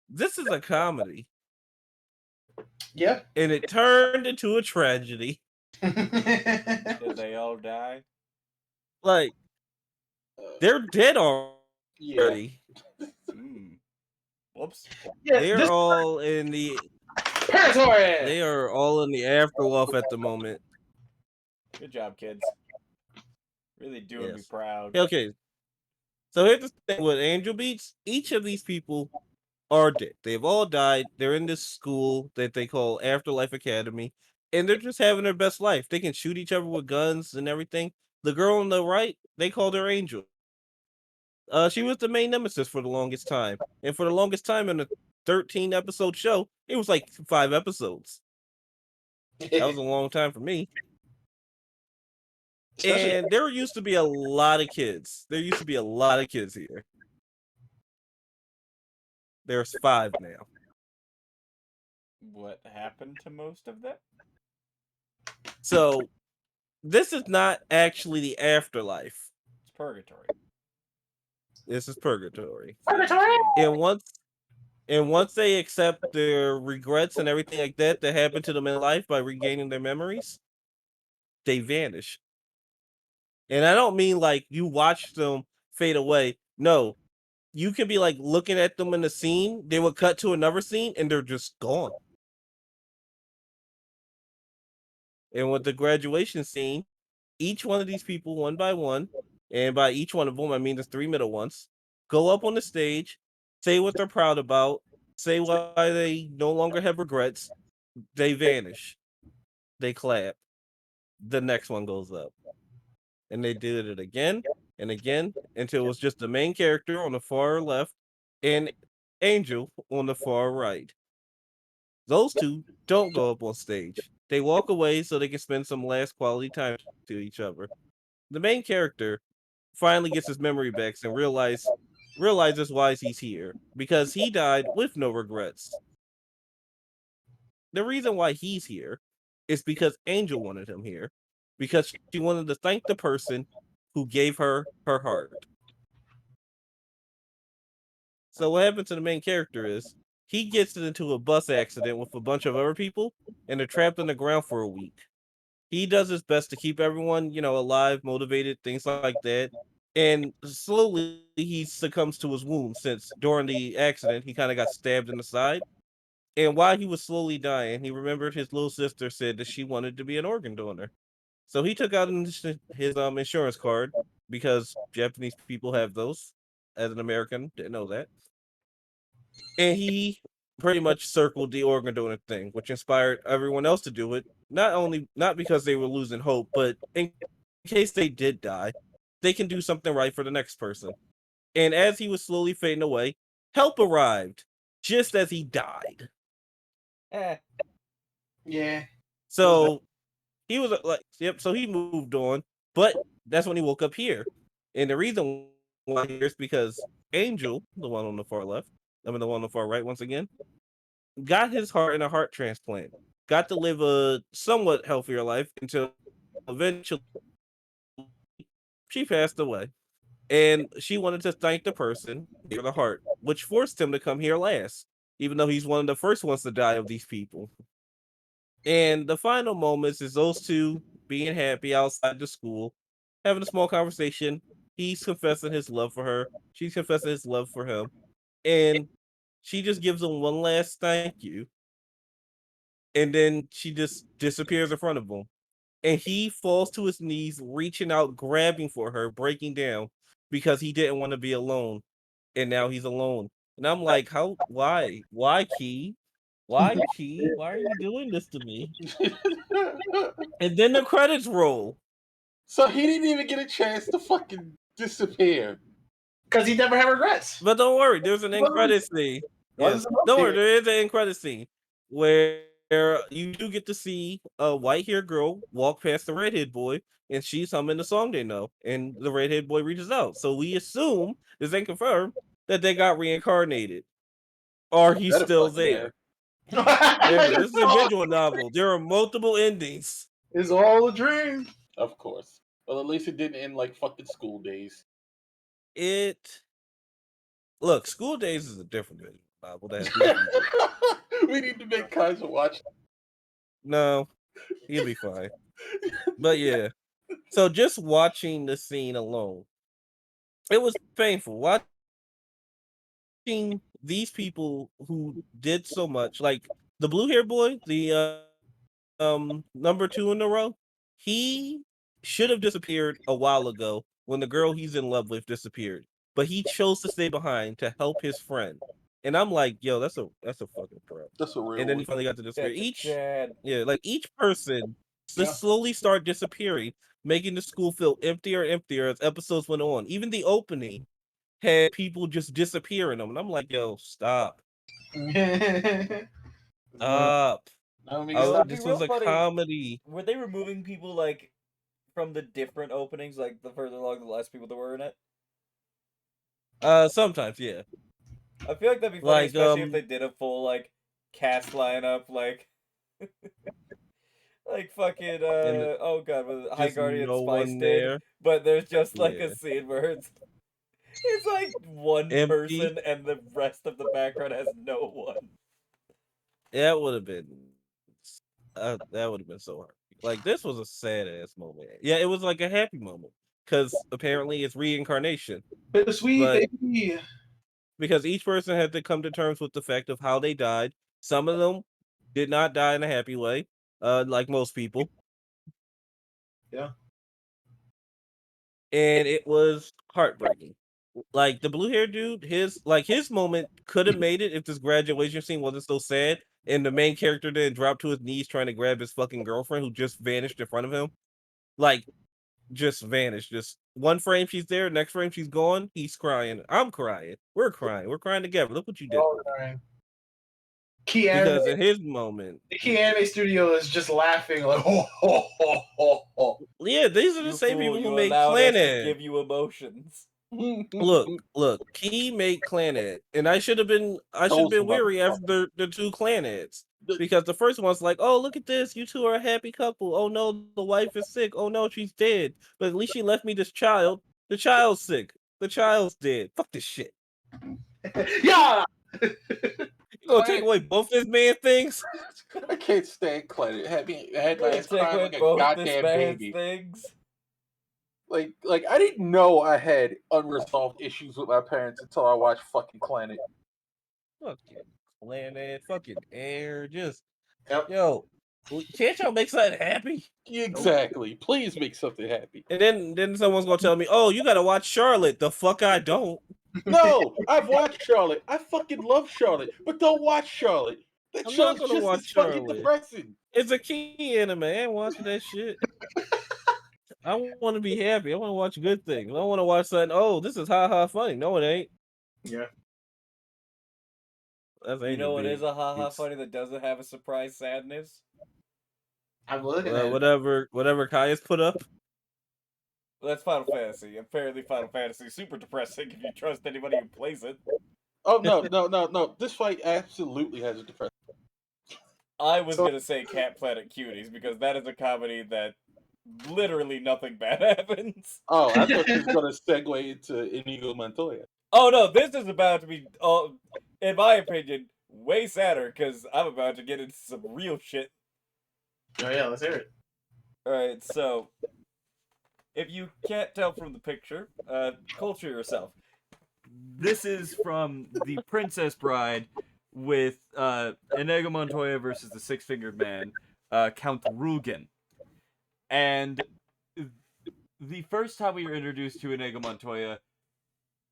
this is a comedy, Yeah. and it turned into a tragedy. Did they all die? Like they're dead Yeah. already. Whoops. Yeah, They're this all in the territory. they are all in the afterlife at the moment. Good job, kids. Really doing me Yes. proud. Okay. So here's the thing with Angel Beats: each of these people are dead. They've all died. They're in this school that they call Afterlife Academy, and they're just having their best life. They can shoot each other with guns and everything. The girl on the right, they called her Angel. She was the main nemesis for the longest time, and for the longest time in a 13 episode show, it was like 5 episodes. That was a long time for me. Especially And there used to be a lot of kids. There used to be a lot of kids here. There's 5 now. What happened to most of them? So this is not actually the afterlife. It's purgatory. This is purgatory. purgatory. And once they accept their regrets and everything like that that happened to them in life by regaining their memories, they vanish. And I don't mean like you watch them fade away. No, you can be like looking at them in the scene, they will cut to another scene and they're just gone. And with the graduation scene, each one of these people, one by one, and by each one of them, I mean the 3 middle ones, go up on the stage, say what they're proud about, say why they no longer have regrets, they vanish. They clap. The next one goes up. And they did it again and again until it was just the main character on the far left and Angel on the far right. Those two don't go up on stage. They walk away so they can spend some last quality time to each other. the main character finally gets his memory back and realizes why he's here because he died with no regrets. The reason why he's here is because Angel wanted him here because she wanted to thank the person who gave her her heart. So what happens to the main character is he gets into a bus accident with a bunch of other people and they're trapped on the ground for a week. He does his best to keep everyone, alive, motivated, things like that. And slowly he succumbs to his wounds since during the accident he kind of got stabbed in the side. And while he was slowly dying, he remembered his little sister said that she wanted to be an organ donor. So he took out his insurance card because Japanese people have those. As an American, didn't know that. And he pretty much circled the organ donor thing, which inspired everyone else to do it. Not because they were losing hope, but in case they did die, they can do something right for the next person. And as he was slowly fading away, help arrived just as he died. Eh. Yeah. So he was like, yep. So he moved on, but that's when he woke up here. And the reason why here is because Angel, the one on the far left, the one on the far right, once again, got his heart in a heart transplant, got to live a somewhat healthier life until eventually she passed away. And she wanted to thank the person for the heart, which forced him to come here last, even though he's one of the first ones to die of these people. And the final moments is those two being happy outside the school, having a small conversation. He's confessing his love for her. She's confessing his love for him. And she just gives him one last thank you. And then she just disappears in front of him. And he falls to his knees, reaching out, grabbing for her, breaking down because he didn't want to be alone. And now he's alone. And I'm like, how, why? Why, Key? Why, Key? Why are you doing this to me? And then the credits roll. So he didn't even get a chance to fucking disappear. Because he never had regrets. But don't worry, there's an He end wasn't, credits scene. Yeah. wasn't supposed Don't worry, to. there is an end credits scene where you do get to see a white haired girl walk past the redhead boy and she's humming the song they know. And the redhead boy reaches out. So we assume, this ain't confirmed, that they got reincarnated. Or he's Better still fucking there. Remember, this is a it's, visual novel. There are multiple endings. it's all a dream. Of course. Well, at least it didn't end like fucking school days. Look, School Days is a different visual novel that has new people. We need to make Kaiser watch. No, he'll be fine. But yeah. So just watching the scene alone, it was painful. Watching these people who did so much, like the blue hair boy, the number 2 in a row, he should have disappeared a while ago when the girl he's in love with disappeared. But he chose to stay behind to help his friend. And I'm like, yo, that's a fucking pro. That's a real And then one. he finally got to disappear. That's a Chad. Each person Yeah. just slowly start disappearing, making the school feel emptier and emptier as episodes went on. Even the opening had people just disappearing them. And I'm like, yo, stop. Stop. I mean, Yo, it's Oh, not. it'd be this real was a funny. comedy. Were they removing people like from the different openings, like the further along the last people that were in it? Sometimes, yeah. I feel like that'd be funny, Like, especially if they did a full like cast lineup, like like fucking and oh god, was it High just Guardian no Spice one did, there. but there's just like Yeah. a scene where it's like one Empty. person and the rest of the background has no one. That would have been that would have been so hard. Like this was a sad ass moment. Yeah, it was like a happy moment because apparently it's reincarnation. Bittersweet, But baby. because each person had to come to terms with the fact of how they died. Some of them did not die in a happy way, like most people. Yeah. And it was heartbreaking. Like the blue hair dude, his moment could have made it if this graduation scene wasn't so sad, and the main character didn't drop to his knees trying to grab his fucking girlfriend who just vanished in front of him. Like just vanished. Just one frame she's there, next frame she's gone. He's crying. I'm crying. We're crying. We're crying together. Look what you did. All right. Key Anime, because in his moment, the Key Anime Studio is just laughing like, ho, ho, ho, ho, ho. yeah, these are the You same fool, people who you make allowed us to Planet. give you emotions. Look, Key made Planet, and I should have been Those weary motherfuckers. after the two Planets. Because the first one's like, oh, look at this, you two are a happy couple. Oh no, the wife is sick. Oh no, she's dead. But at least she left me this child. The child's sick. The child's dead. Fuck this shit. Yeah! You gonna take away both this man things? I can't stand Credit. Had my ass Take crying away like a both this goddamn man's baby. things. Like I didn't know I had unresolved issues with my parents until I watched fucking Planet. Fucking Planet, fucking Air, just Yep. yo, can't y'all make something happy? Exactly. Please make something happy. And then someone's gonna tell me, oh, you gotta watch Charlotte. The fuck I don't. No, I've watched Charlotte. I fucking love Charlotte, but don't watch Charlotte. That I'm not show's gonna just watch as fucking Charlotte. depressing. It's a key anime. I ain't watching that shit. I want to be happy. I want to watch good things. I don't want to watch something. Oh, this is ha ha funny. No, it ain't. Yeah. That's You know what is a haha it's- funny that doesn't have a surprise sadness? I'm looking at it. whatever Kaya's put up. That's Final Fantasy. Apparently Final Fantasy is super depressing if you trust anybody who plays it. Oh no. This fight absolutely has a depressing. I was So- gonna say Cat Planet Cuties because that is a comedy that literally nothing bad happens. Oh, I thought you was gonna segue into Inigo Montoya. Oh no, this is about to be, in my opinion, way sadder because I'm about to get into some real shit. Oh yeah, let's hear it. Alright, so if you can't tell from the picture, culture yourself. This is from The Princess Bride with Inigo Montoya versus the Six-Fingered Man, Count Rugen. And the first time we were introduced to Inigo Montoya,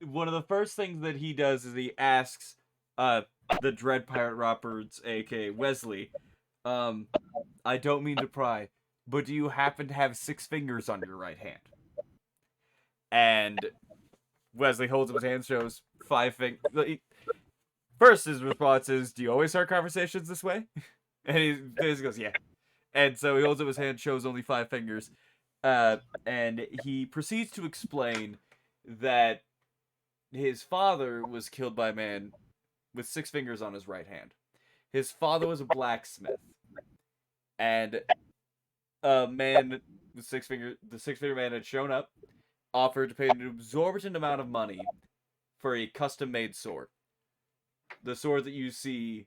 one of the first things that he does is he asks the Dread Pirate Roberts, aka Wesley, I don't mean to pry, but do you happen to have 6 fingers on your right hand? And Wesley holds up his hand, shows 5 fingers. First, his response is, do you always start conversations this way? And he basically goes, yeah. And so he holds up his hand, shows only 5 fingers. And he proceeds to explain that his father was killed by a man with 6 fingers on his right hand. His father was a blacksmith. And a man with the 6-finger man had shown up, offered to pay an exorbitant amount of money for a custom-made sword. The sword that you see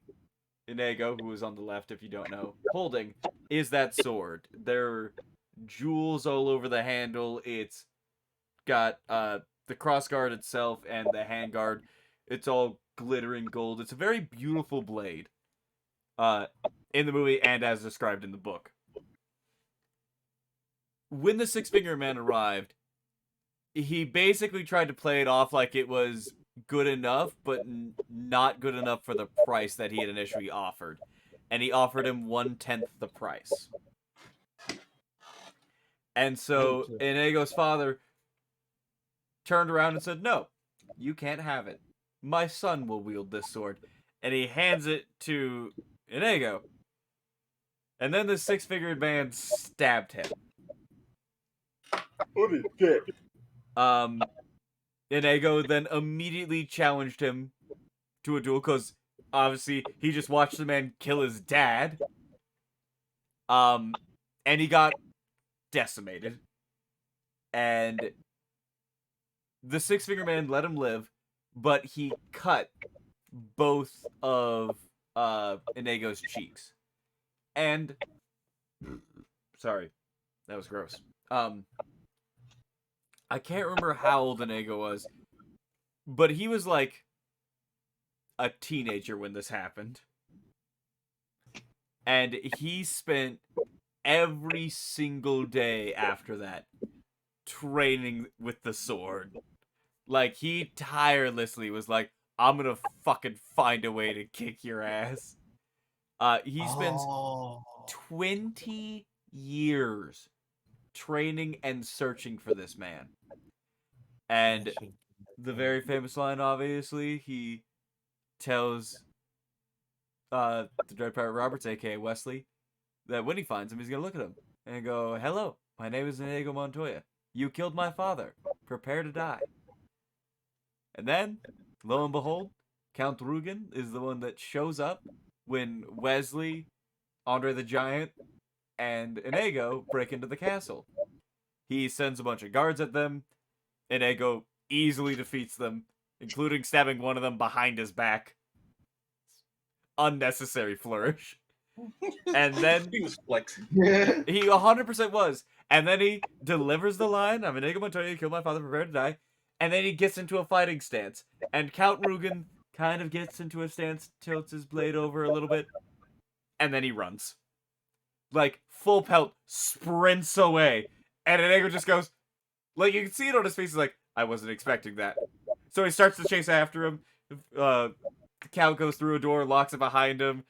Inigo, who is on the left if you don't know, holding, is that sword. There are jewels all over the handle. It's got the crossguard itself and the handguard. It's all glittering gold. It's a very beautiful blade in the movie and as described in the book. When the Six-Finger Man arrived, he basically tried to play it off like it was good enough, but not good enough for the price that he had initially offered. And he offered him 1/10 the price. And so Inigo's father turned around and said, no, you can't have it. My son will wield this sword. And he hands it to Inigo. And then the 6-fingered man stabbed him. What is that? Inigo then immediately challenged him to a duel because obviously he just watched the man kill his dad. And he got decimated. And the 6-finger man let him live, but he cut both of Inigo's cheeks. And sorry, that was gross. I can't remember how old Inigo was, but he was like a teenager when this happened. And he spent every single day after that training with the sword. Like, he tirelessly was like, I'm gonna fucking find a way to kick your ass. He spends 20 years training and searching for this man. And the very famous line, obviously, he tells the Dread Pirate Roberts, aka Wesley, that when he finds him, he's gonna look at him and go, "Hello, my name is Inigo Montoya. You killed my father. Prepare to die." And then, lo and behold, Count Rugen is the one that shows up when Wesley, Andre the Giant, and Inigo break into the castle. He sends a bunch of guards at them. Inigo easily defeats them, including stabbing one of them behind his back. Unnecessary flourish. And then He was flexing. Yeah. he 100% was. And then he delivers the line, "I'm Inigo Montoya, you killed my father, prepare to die." And then he gets into a fighting stance. And Count Rugen kind of gets into a stance, tilts his blade over a little bit, and then he runs. Like, full pelt, sprints away. And Inigo just goes, like, you can see it on his face, he's like, "I wasn't expecting that." So he starts to chase after him. Count goes through a door, locks it behind him.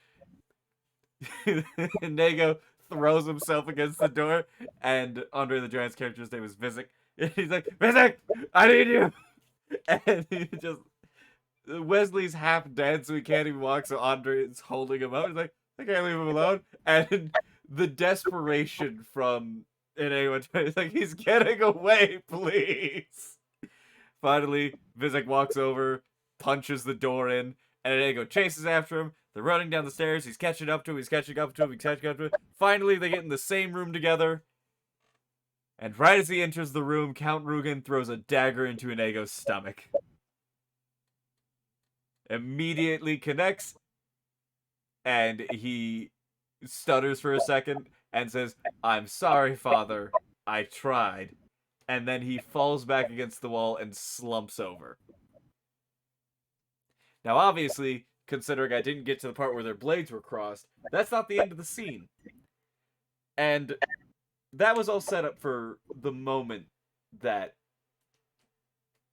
Nego throws himself against the door, and Andre the Giant's character's name is Vizik. He's like, "Vizik, I need you!" And he just Wesley's half dead, so he can't even walk. So Andre is holding him up. He's like, "I can't leave him alone." And the desperation from Nego, it's like, "He's getting away, please." Finally, Vizik walks over, punches the door in, and Inigo chases after him. They're running down the stairs. He's catching up to him. He's catching up to him. He's catching up to him. Finally, they get in the same room together. And right as he enters the room, Count Rugen throws a dagger into Inigo's stomach. Immediately connects, and he stutters for a second and says, "I'm sorry, father. I tried." And then he falls back against the wall and slumps over. Now, obviously, considering I didn't get to the part where their blades were crossed, that's not the end of the scene. And that was all set up for the moment that...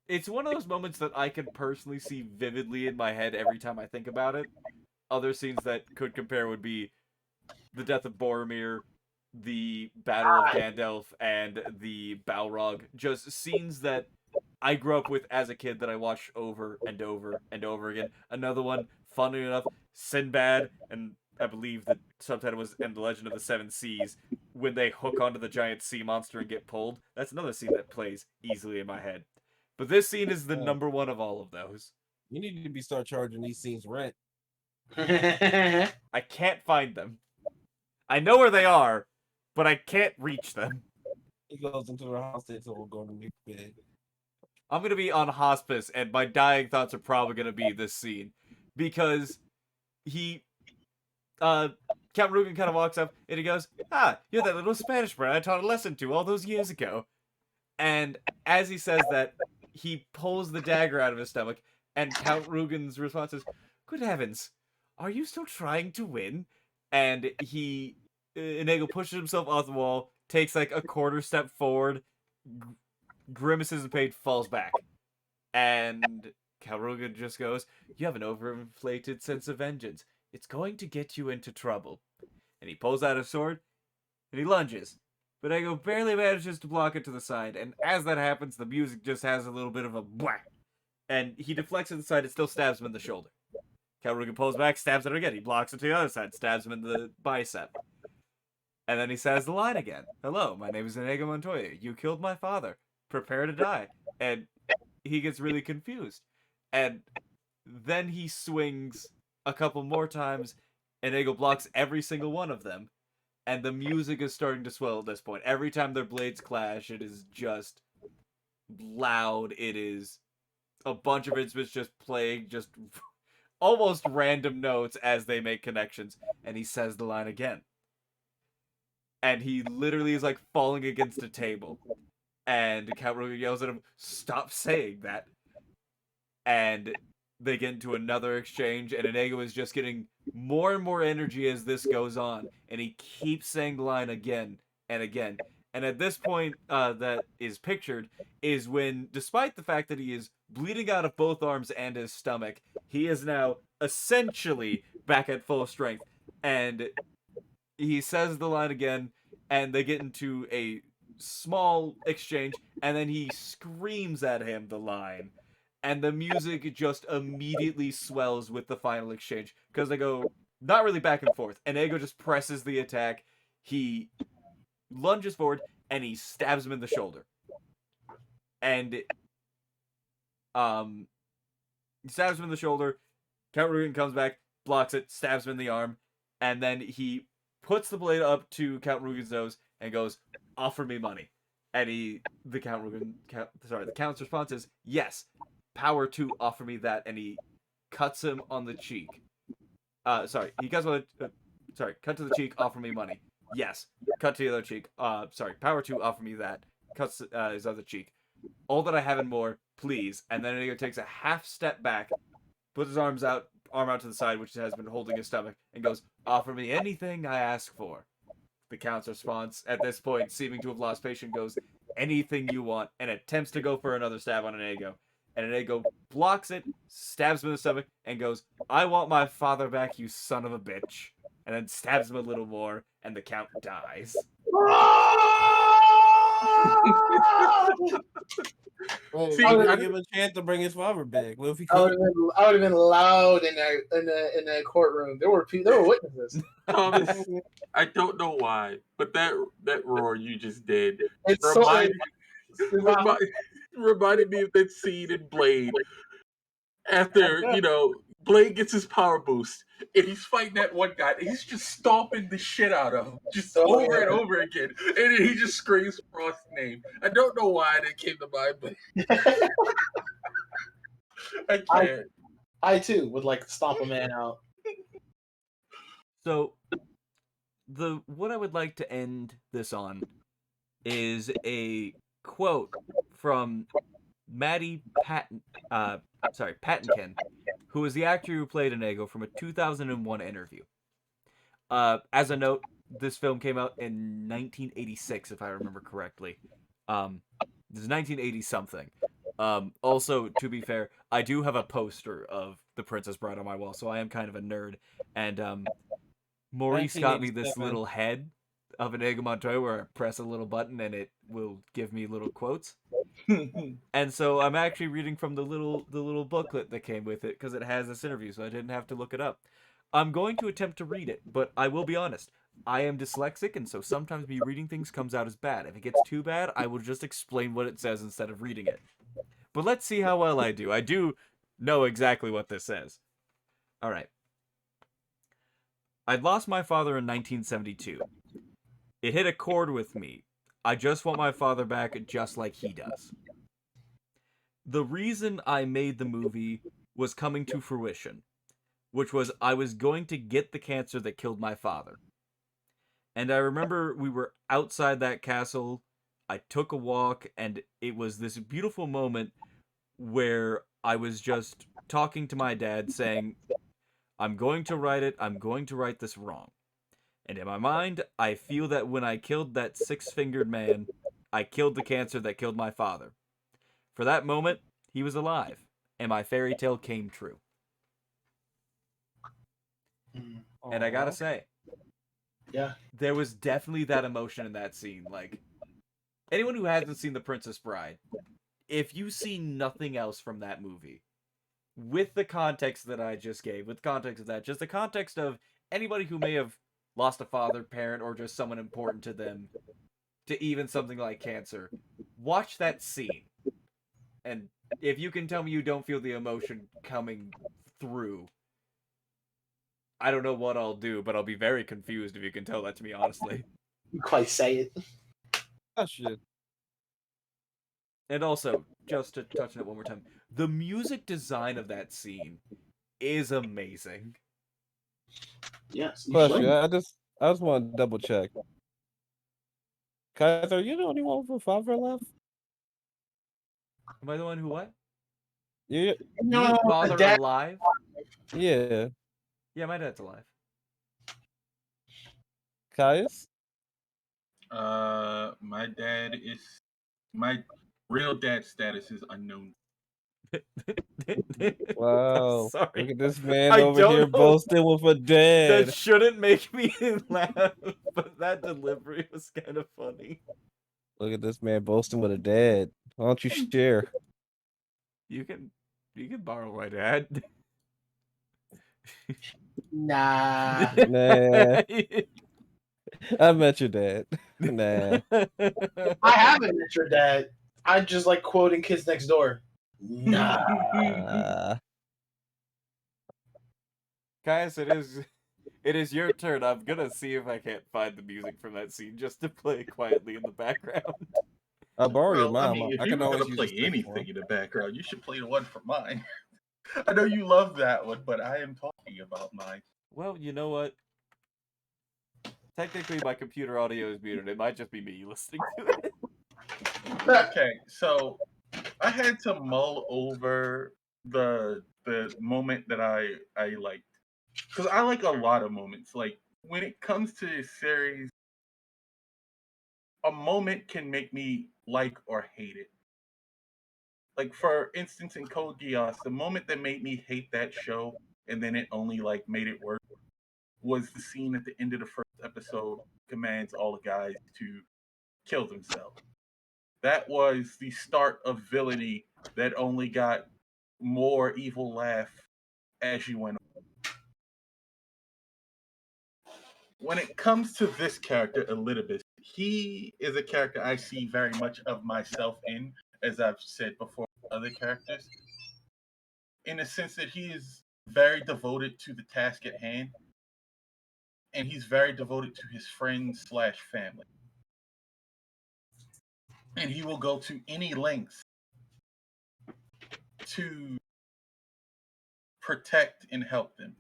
It's one of those moments that I can personally see vividly in my head every time I think about it. Other scenes that could compare would be the death of Boromir, the Battle of Gandalf, and the Balrog. Just scenes that I grew up with as a kid that I watched over and over and over again. Another one, funny enough, Sinbad, and I believe the subtitle was "And the Legend of the Seven Seas," when they hook onto the giant sea monster and get pulled. That's another scene that plays easily in my head. But this scene is the number one of all of those. You need to start charging these scenes rent. I can't find them. I know where they are, but I can't reach them. He goes into the hospital, will go to make bed. I'm gonna be on hospice, and my dying thoughts are probably gonna be this scene. Because Count Rugen kind of walks up, and he goes, "Ah, you're that little Spanish brat I taught a lesson to all those years ago." And as he says that, he pulls the dagger out of his stomach, and Count Rugen's response is, "Good heavens, are you still trying to win?" And Inigo pushes himself off the wall, takes like a quarter step forward, grimaces in pain, falls back. And Count Rugen just goes, "You have an overinflated sense of vengeance. It's going to get you into trouble." And he pulls out his sword, and he lunges. But Inigo barely manages to block it to the side, and as that happens, the music just has a little bit of a whack. And he deflects it to the side, it still stabs him in the shoulder. Count Rugen pulls back, stabs it again. He blocks it to the other side, stabs him in the bicep. And then he says the line again. "Hello, my name is Inigo Montoya. You killed my father. Prepare to die." And he gets really confused. And then he swings a couple more times, and Inigo blocks every single one of them. And the music is starting to swell at this point. Every time their blades clash, it is just loud. It is a bunch of instruments just playing just almost random notes as they make connections. And he says the line again. And he literally is like falling against a table. And Count Rugen yells at him, "Stop saying that." And they get into another exchange, and Inigo is just getting more and more energy as this goes on, and he keeps saying the line again and again. And at this point, that is pictured is when, despite the fact that he is bleeding out of both arms and his stomach, he is now essentially back at full strength. And he says the line again, and they get into a small exchange, and then he screams at him the line. And the music just immediately swells with the final exchange. Because they go, not really back and forth. Inigo just presses the attack. He lunges forward and he stabs him in the shoulder. And he stabs him in the shoulder. Count Rugen comes back, blocks it, stabs him in the arm, and then he puts the blade up to Count Rugen's nose and goes, "Offer me money." And the Count's response is, "Yes, power to offer me that." And he cuts him on the cheek. Cut to the cheek, offer me money. Yes, cut to the other cheek. Power to offer me that. Cuts his other cheek. All that I have and more, please. And then Inigo takes a half step back, puts his arm out to the side, which has been holding his stomach, and goes, "Offer me anything I ask for." The Count's response, at this point, seeming to have lost patience, goes, "Anything you want," and attempts to go for another stab on Inigo. And Inigo blocks it, stabs him in the stomach, and goes, "I want my father back, you son of a bitch." And then stabs him a little more, and the Count dies. Wait, See, why didn't I- give him a chance to bring his father back? What if he I would couldn't? have been loud in that courtroom. There were witnesses. Thomas, I don't know why, but that roar you just did It's remind, so reminded me of that scene in Blade after Blade gets his power boost and he's fighting that one guy and he's just stomping the shit out of him just Oh, over and yeah. over again, and then he just screams Frost's name. I don't know why that came to mind, but I can't. I too would like to stomp a man out. So, what I would like to end this on is a quote from Matty Patinkin, who is the actor who played Inigo, from a 2001 interview. As a note, this film came out in 1986, if I remember correctly. This is 1980 something. Also, to be fair, I do have a poster of The Princess Bride on my wall, so I am kind of a nerd. And Maurice got me this 1987. little head of Inigo Montoya where I press a little button and it will give me little quotes. And so I'm actually reading from the little booklet that came with it because it has this interview, so I didn't have to look it up. I'm going to attempt to read it, but I will be honest. I am dyslexic, and so sometimes me reading things comes out as bad. If it gets too bad, I will just explain what it says instead of reading it. But let's see how well I do. I do know exactly what this says. All right. I'd lost my father in 1972. It hit a chord with me. I just want my father back just like he does. The reason I made the movie was coming to fruition, which was I was going to get the cancer that killed my father. And I remember we were outside that castle. I took a walk, and it was this beautiful moment where I was just talking to my dad saying, "I'm going to write it. I'm going to write this wrong." And in my mind, I feel that when I killed that six-fingered man, I killed the cancer that killed my father. For that moment, he was alive, and my fairy tale came true. And I gotta say, Yeah. there was definitely that emotion in that scene. Like, anyone who hasn't seen The Princess Bride, if you see nothing else from that movie, with the context that I just gave, with context of that, just the context of anybody who may have lost a father, parent, or just someone important to them, to even something like cancer, watch that scene. And if you can tell me you don't feel the emotion coming through, I don't know what I'll do, but I'll be very confused if you can tell that to me, honestly. You quite say it. Oh shit. And also, just to touch on it one more time, the music design of that scene is amazing. Yes. You Question. should. I just want to double check. Guys, are you the only one with a father left? Am I the one who what? You, No, Your father Dad- alive? yeah. Yeah, my dad's alive. Caius? My real dad status is unknown. Wow. I'm sorry. Look at this man I over don't here know. boasting with a dad. That shouldn't make me laugh, but that delivery was kind of funny. Look at this man boasting with a dad. Why don't you share? You can borrow my dad. Nah. Nah. I met your dad. Nah. I haven't met your dad. I just like quoting Kids Next Door. Nah. Guys, it is your turn. I'm gonna see if I can't find the music from that scene just to play quietly in the background. I borrow your Well, I mom. mean, if I you can were always gonna use play a stick for anything him. in the background, you should play the one from mine. I know you love that one, but I am talking about mine. Well, you know what? Technically, my computer audio is muted. It might just be me listening to it. Okay, so I had to mull over the moment that I liked, because I like a lot of moments. Like when it comes to this series, a moment can make me like or hate it. Like for instance, in Code Geass, the moment that made me hate that show, and then it only like made it worse, was the scene at the end of the first episode commands all the guys to kill themselves. That was the start of villainy that only got more evil laugh as you went on. When it comes to this character, Elidibus, he is a character I see very much of myself in, as I've said before, other characters, in the sense that he is very devoted to the task at hand, and he's very devoted to his friends slash family. And he will go to any lengths to protect and help them.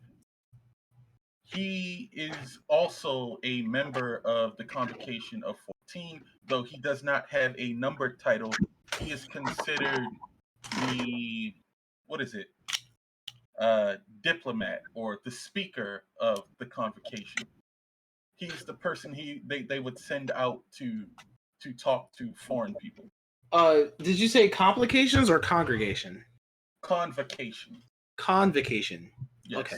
He is also a member of the Convocation of 14, though he does not have a numbered title. He is considered the, what is it, diplomat or the speaker of the Convocation. He's the person they would send out to talk to foreign people. Did you say complications or congregation? Convocation. Convocation. Yes. Okay.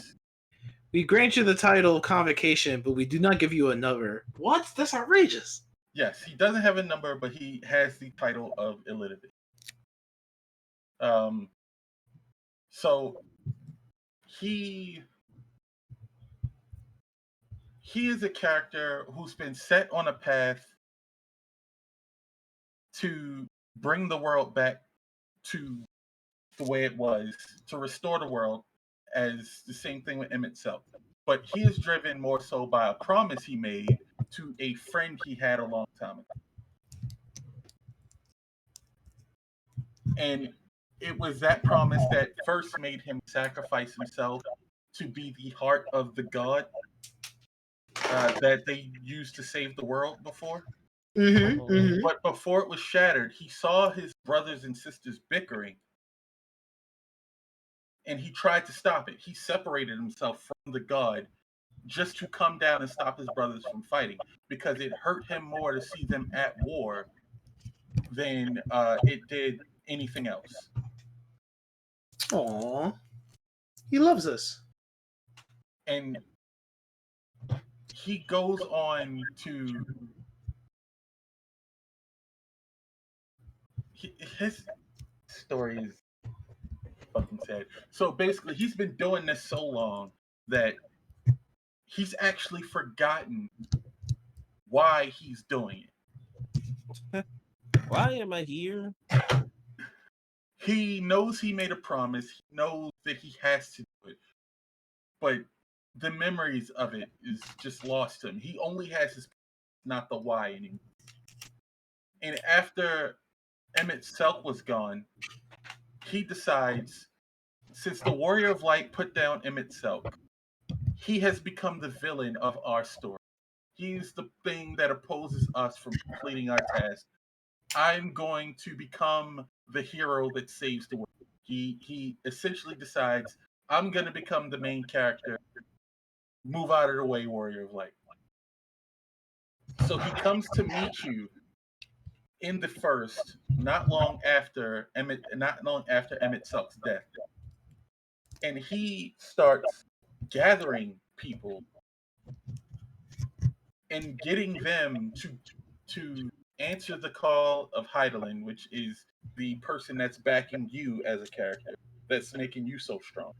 We grant you the title convocation, but we do not give you a number. What? That's outrageous. Yes, he doesn't have a number, but he has the title of illiterate. Um, so he is a character who's been set on a path to bring the world back to the way it was, to restore the world, as the same thing with Emmett Self. But he is driven more so by a promise he made to a friend he had a long time ago. And it was that promise that first made him sacrifice himself to be the heart of the god that they used to save the world before. Mm-hmm. Mm-hmm. But before it was shattered, he saw his brothers and sisters bickering, and he tried to stop it. He separated himself from the god just to come down and stop his brothers from fighting, because it hurt him more to see them at war than it did anything else. Aww. He loves us. And he goes on to his story is fucking sad. So basically, he's been doing this so long that he's actually forgotten why he's doing it. Why am I here? He knows he made a promise. He knows that he has to do it, but the memories of it is just lost to him. He only has his, not the why anymore. And after Emmett Selk was gone, he decides, since the Warrior of Light put down Emmett Selk, he has become the villain of our story. He's the thing that opposes us from completing our task. I'm going to become the hero that saves the world. He essentially decides, I'm going to become the main character. Move out of the way, Warrior of Light. So he comes to meet you in the first, not long after Emmett Selk's death, and he starts gathering people and getting them to answer the call of Heidelin, which is the person that's backing you as a character, that's making you so strong.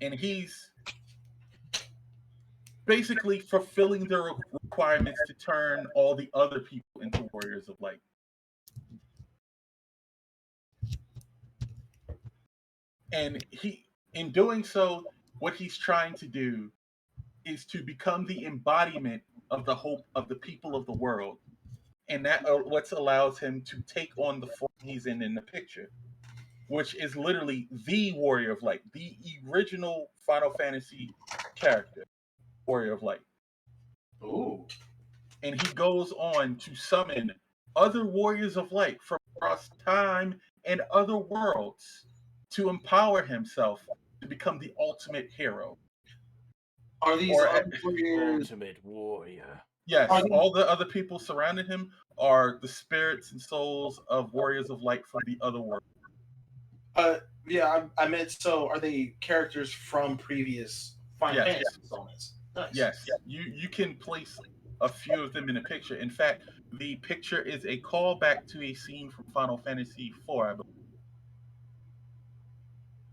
and he's basically fulfilling the requirements to turn all the other people into warriors of light. And in doing so, what he's trying to do is to become the embodiment of the hope of the people of the world, and that what allows him to take on the form he's in the picture, which is literally the Warrior of Light, the original Final Fantasy character, Warrior of Light. Ooh. And he goes on to summon other Warriors of Light from across time and other worlds to empower himself to become the ultimate hero. Are these Or other warriors? Ultimate warrior. yes, Are these, all the other people surrounding him are the spirits and souls of Warriors of Light from the other world. yeah, I meant, so are they characters from previous Final Yes, Fantasy installments? Nice. yes. You can place a few of them in the picture. In fact, the picture is a callback to a scene from Final Fantasy IV, I believe.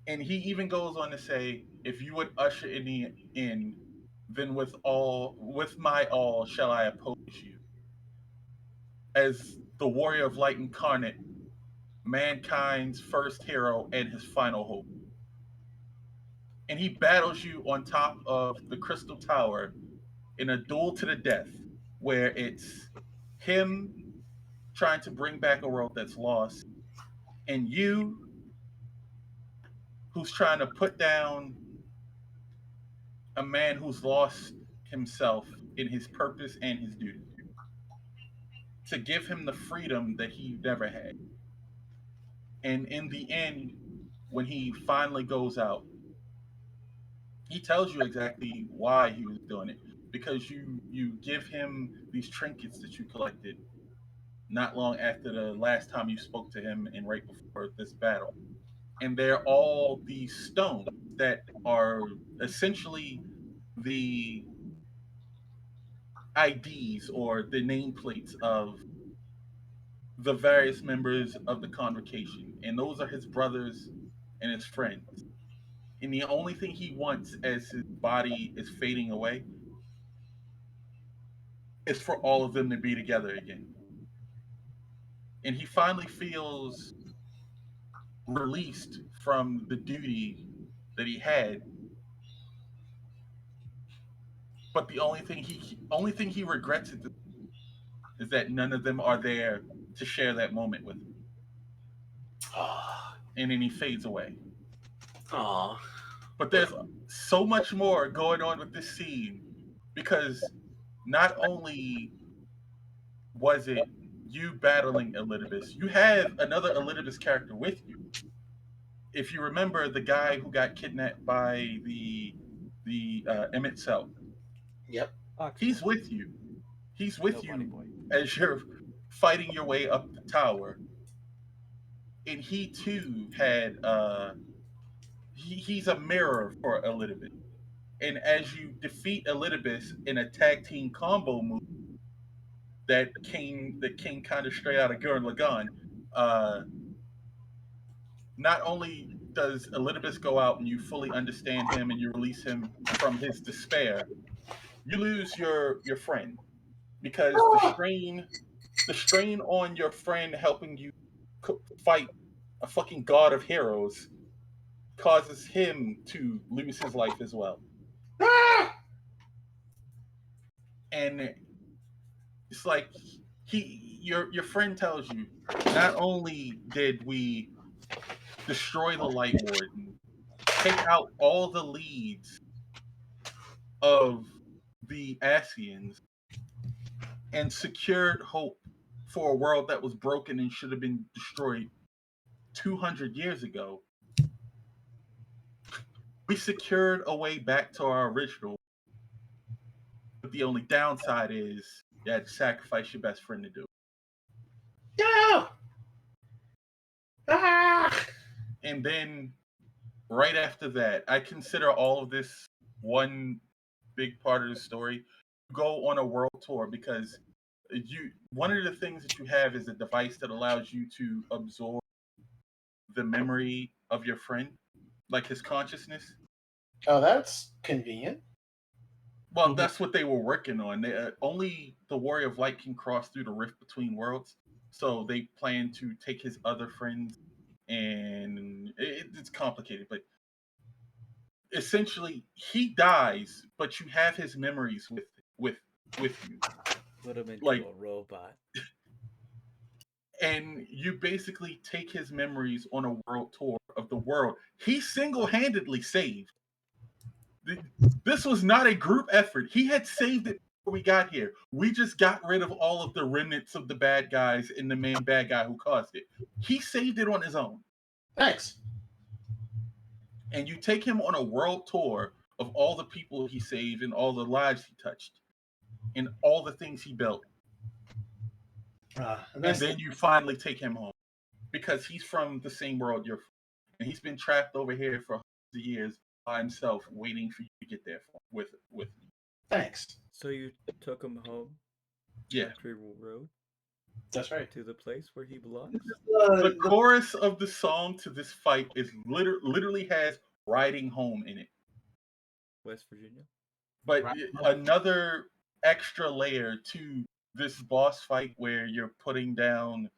And he even goes on to say, "If you would usher in the in, then with my all shall I oppose you." As the Warrior of Light incarnate, mankind's first hero and his final hope. And he battles you on top of the Crystal Tower in a duel to the death, where it's him trying to bring back a world that's lost, and you who's trying to put down a man who's lost himself in his purpose and his duty to give him the freedom that he never had. And in the end, when he finally goes out, he tells you exactly why he was doing it, because you give him these trinkets that you collected not long after the last time you spoke to him and right before this battle, and they're all these stones that are essentially the IDs or the nameplates of the various members of the convocation, and those are his brothers and his friends. And the only thing he wants as his body is fading away is for all of them to be together again. And he finally feels released from the duty that he had. But the only thing he regrets is that none of them are there to share that moment with him. Ah, And then he fades away. aw. But there's so much more going on with this scene, because not only was it you battling Elidibus, you have another Elidibus character with you. If you remember the guy who got kidnapped by the Emmett Cell, Yep. he's with you. He's with Nobody you boy. as you're fighting your way up the tower, and he too had he's a mirror for Elidibus. And as you defeat Elidibus in a tag team combo move that came kind of straight out of Gurren Lagann, uh, not only does Elidibus go out and you fully understand him and you release him from his despair, you lose your friend, because the strain on your friend helping you fight a fucking god of heroes causes him to lose his life as well. Ah! And it's like your friend tells you, not only did we destroy the Light Warden, take out all the leads of the Asians, and secured hope for a world that was broken and should have been destroyed 200 years ago. We secured a way back to our original, but the only downside is you had to sacrifice your best friend to do it. No! Ah! And then right after that, I consider all of this one big part of the story. Go on a world tour, because one of the things that you have is a device that allows you to absorb the memory of your friend, like his consciousness. Oh, that's convenient. Well, that's what they were working on. Only the Warrior of Light can cross through the rift between worlds, so they plan to take his other friends, and it's complicated. But essentially, he dies, but you have his memories with with you, Put him into like, a robot. and you basically take his memories on a world tour of the world. He single-handedly saved. This was not a group effort. He had saved it before we got here. We just got rid of all of the remnants of the bad guys and the main bad guy who caused it. He saved it on his own. Thanks. And you take him on a world tour of all the people he saved and all the lives he touched and all the things he built. And then you finally take him home because he's from the same world you're from. And he's been trapped over here for hundreds of years by himself, waiting for you to get there with me. Thanks. So you took him home, Yeah. country road, That's right. to the place where he belongs. The chorus of the song to this fight is literally has riding home in it. West Virginia. But Right. another extra layer to this boss fight where you're putting down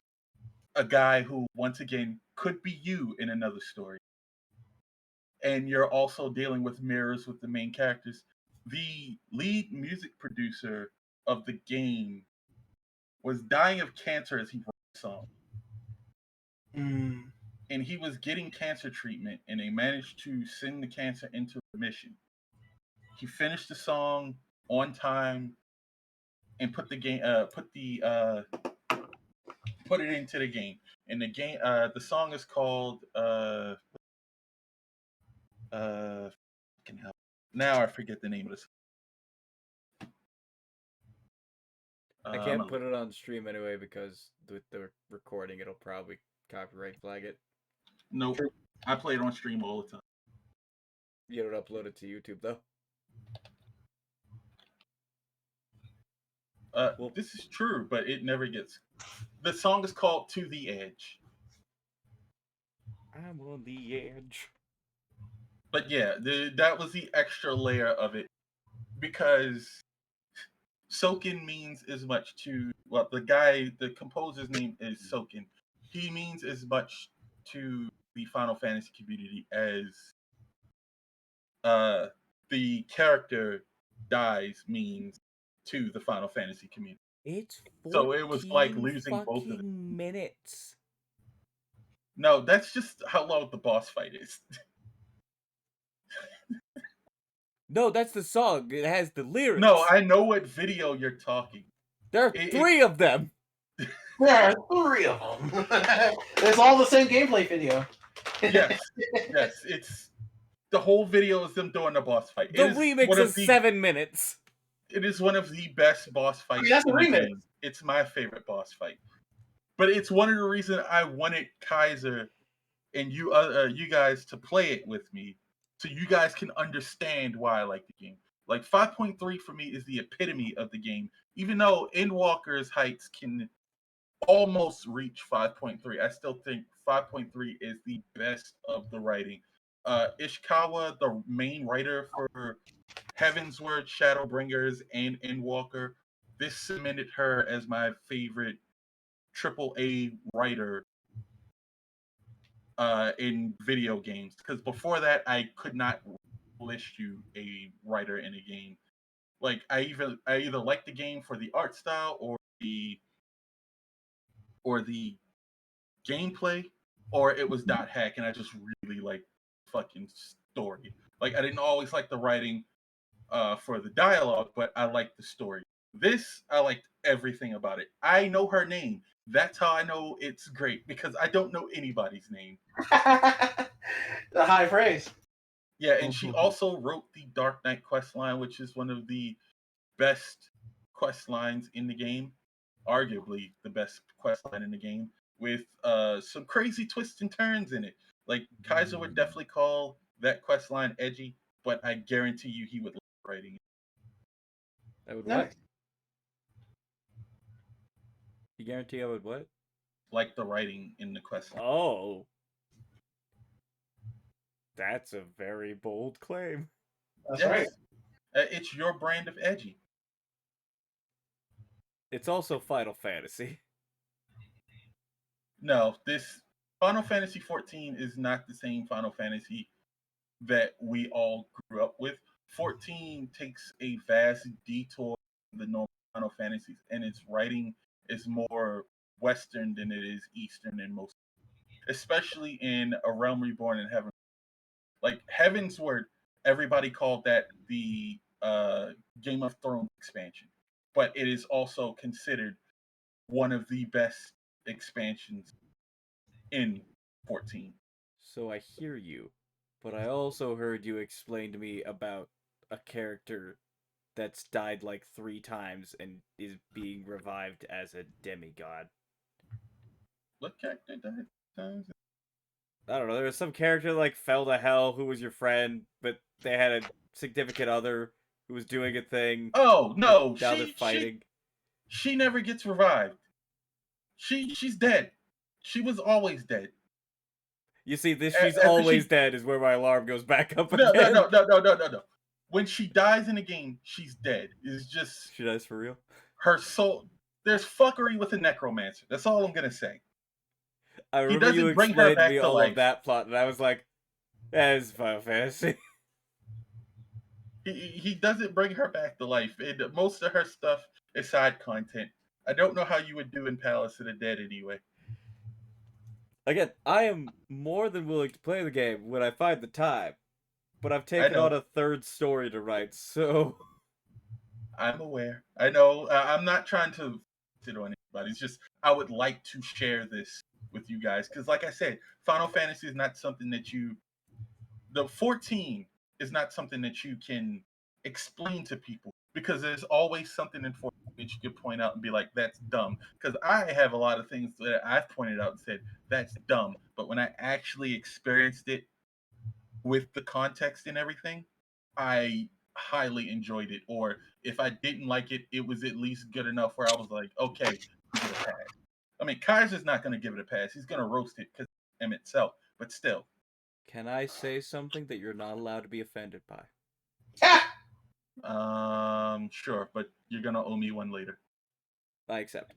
a guy who, once again, could be you in another story. And you're also dealing with mirrors with the main characters. The lead music producer of the game was dying of cancer as he wrote the song. Mm. And he was getting cancer treatment, and they managed to send the cancer into remission. He finished the song on time and put it into the game. And the song is called fucking hell. Now I forget the name of this. I can't put it on stream anyway because with the recording, it'll probably copyright flag it. Nope. I play it on stream all the time. You don't upload it to YouTube though. Well, this is true, but it never gets. The song is called "To the Edge." I'm on the edge. But yeah, that was the extra layer of it because Soken means as much to the composer's name is Soken. He means as much to the Final Fantasy community as the character dies means to the Final Fantasy community. It's 14 So it was like losing both of them. fucking minutes. No, that's just how long the boss fight is. No, that's the song. It has the lyrics. No, I know what video you're talking. There are 3 of them. There are 3 of them. It's all the same gameplay video. Yes, yes. It's the whole video is them doing the boss fight. The remix is 7 minutes. It is one of the best boss fights. That's a remix. Game. It's my favorite boss fight. But it's one of the reasons I wanted Kaiser and you guys to play it with me, so you guys can understand why I like the game. Like 5.3 for me is the epitome of the game. Even though Endwalker's Heights can almost reach 5.3, I still think 5.3 is the best of the writing. Ishikawa, the main writer for Heavensward, Shadowbringers, and Endwalker, this cemented her as my favorite AAA writer in video games. Because before that, I could not list you a writer in a game. Like I either liked the game for the art style or the gameplay, or it was dot hack, and I just really like fucking story. Like I didn't always like the writing for the dialogue, but I liked the story. This I liked everything about it. I know her name. That's how I know it's great because I don't know anybody's name. The high praise. Yeah, and she also wrote the Dark Knight quest line, which is one of the best quest lines in the game, arguably the best quest line in the game, with some crazy twists and turns in it. Like Kaiser would definitely call that quest line edgy, but I guarantee you he would like writing it. I would Nice. what? You guarantee I would what? Like the writing in the quest line. Oh. That's a very bold claim. That's Yes. right. It's your brand of edgy. It's also Final Fantasy. No, this Final Fantasy 14 is not the same Final Fantasy that we all grew up with. 14 takes a vast detour from the normal Final Fantasies, and its writing is more Western than it is Eastern in most, especially in A Realm Reborn and Heaven. Like Heaven's Word, everybody called that the Game of Thrones expansion, but it is also considered one of the best expansions in 14. So I hear you, but I also heard you explain to me about a character that's died like 3 times and is being revived as a demigod. What character died? I don't know. There was some character like fell to hell who was your friend, but they had a significant other who was doing a thing. Oh But no, now they're she fighting. she never gets revived. She's dead. She was always dead. You see, this she's After always she dead is where my alarm goes back up no no again. no no no no no no. When she dies in a game, she's dead. It's just She dies for real. her soul. There's fuckery with a necromancer. That's all I'm gonna say. I He remember you doesn't bring her explained to back me to all of life. that plot, and I was like, "That is Final Fantasy." He doesn't bring her back to life. Most of her stuff is side content. I don't know how you would do in Palace of the Dead anyway. Again, I am more than willing to play the game when I find the time, but I've I taken on know. a third story to write, so I'm aware. I know. I'm not trying to sit on anybody. It's just I would like to share this with you guys because, like I said, Final Fantasy is not something that you. The 14 is not something that you can explain to people because there's always something in 14 that you can point out and be like, "That's dumb." Because I have a lot of things that I've pointed out and said that's dumb, but when I actually experienced it with the context and everything, I highly enjoyed it. Or if I didn't like it, it was at least good enough where I was like, okay, give it a pass. I mean, Kaiser's not going to give it a pass. He's going to roast it because him itself. But still, can I say something that you're not allowed to be offended by? sure, but you're going to owe me one later. I accept.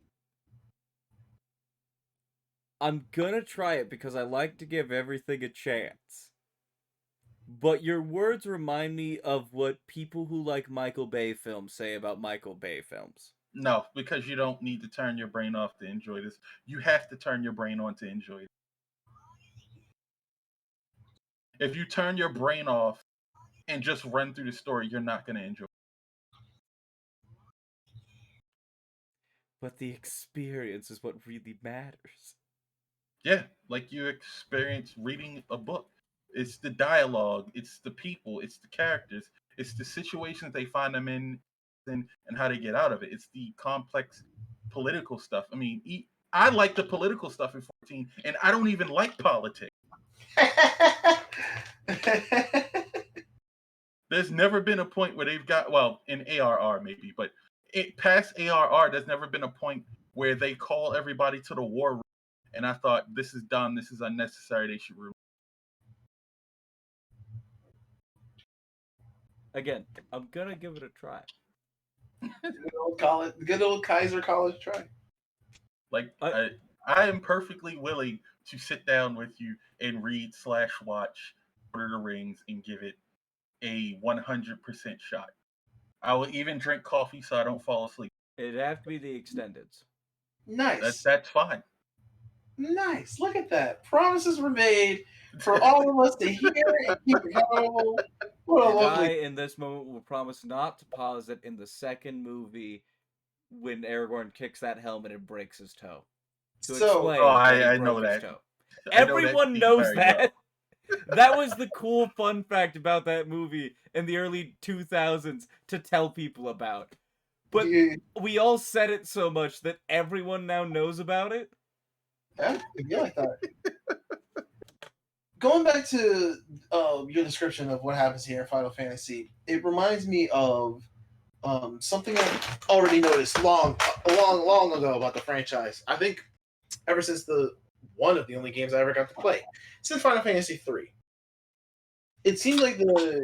I'm gonna try it because I like to give everything a chance. But your words remind me of what people who like Michael Bay films say about Michael Bay films. No, because you don't need to turn your brain off to enjoy this. You have to turn your brain on to enjoy it. If you turn your brain off and just run through the story, you're not going to enjoy it. But the experience is what really matters. Yeah, like you experience reading a book. It's the dialogue, it's the people, it's the characters, it's the situations they find them in, and how they get out of it. It's the complex political stuff. I mean, I like the political stuff in 14, and I don't even like politics. There's never been a point where they've got, well, in ARR maybe, but past ARR, there's never been a point where they call everybody to the war room. And I thought, this is dumb, this is unnecessary, they should remove. Again, I'm gonna give it a try. Good old Kaiser college try. Like I- I am perfectly willing to sit down with you and read slash watch Lord of the Rings and give it a 100% shot. I will even drink coffee so I don't fall asleep. It'd have to be the extendeds. Nice. That's fine. Nice. Look at that. Promises were made for all of us to hear and keep accountable. What a And I, lovely. in this moment, will promise not to pause it in the second movie when Aragorn kicks that helmet and breaks his toe. To So, explain Oh, that he I broke know his that. toe. I know that Everyone scene knows very that. well. That was the cool fun fact about that movie in the early 2000s to tell people about. But yeah, we all said it so much that everyone now knows about it. yeah, like that. Going back to your description of what happens here in Final Fantasy, it reminds me of something I already noticed long ago about the franchise. I think ever since one of the only games I ever got to play, since Final Fantasy 3. it seems like the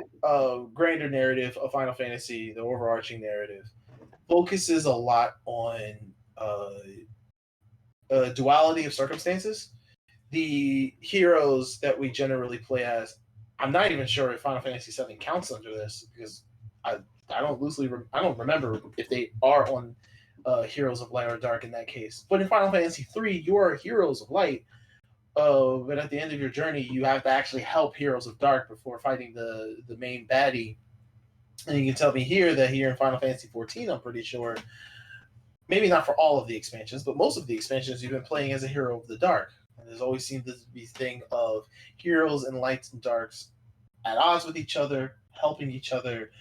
grander narrative of Final Fantasy, the overarching narrative, focuses a lot on uh, duality of circumstances. The heroes that we generally play as, I'm not even sure if Final Fantasy VII counts under this because I I don't I don't remember if they are on Heroes of Light or Dark in that case. But in Final Fantasy III, you are Heroes of Light. But at the end of your journey, you have to actually help Heroes of Dark before fighting the main baddie. And you can tell me here that here in Final Fantasy XIV, I'm pretty sure, maybe not for all of the expansions, but most of the expansions you've been playing as a hero of the dark. And there's always seemed to be thing of heroes and lights and darks at odds with each other, helping each other,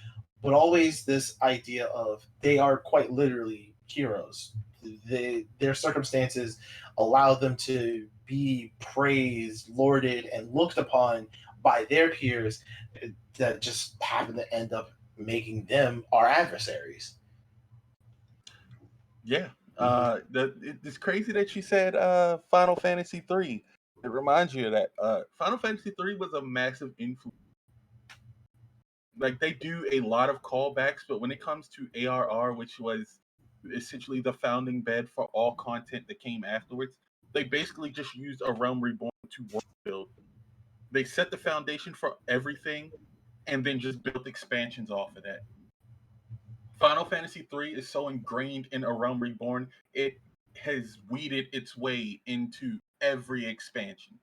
but always this idea of they are quite literally heroes. Their circumstances allow them to be praised, lauded, and looked upon by their peers that just happen to end up making them our adversaries. Yeah. It's crazy that you said Final Fantasy 3. It reminds you of that. Final Fantasy 3 was a massive influence. Like they do a lot of callbacks, but when it comes to ARR, which was essentially the founding bed for all content that came afterwards, they basically just used A Realm Reborn to world build. They set the foundation for everything and then just built expansions off of that. Final Fantasy 3 is so ingrained in A Realm Reborn, it has weeded its way into every expansion.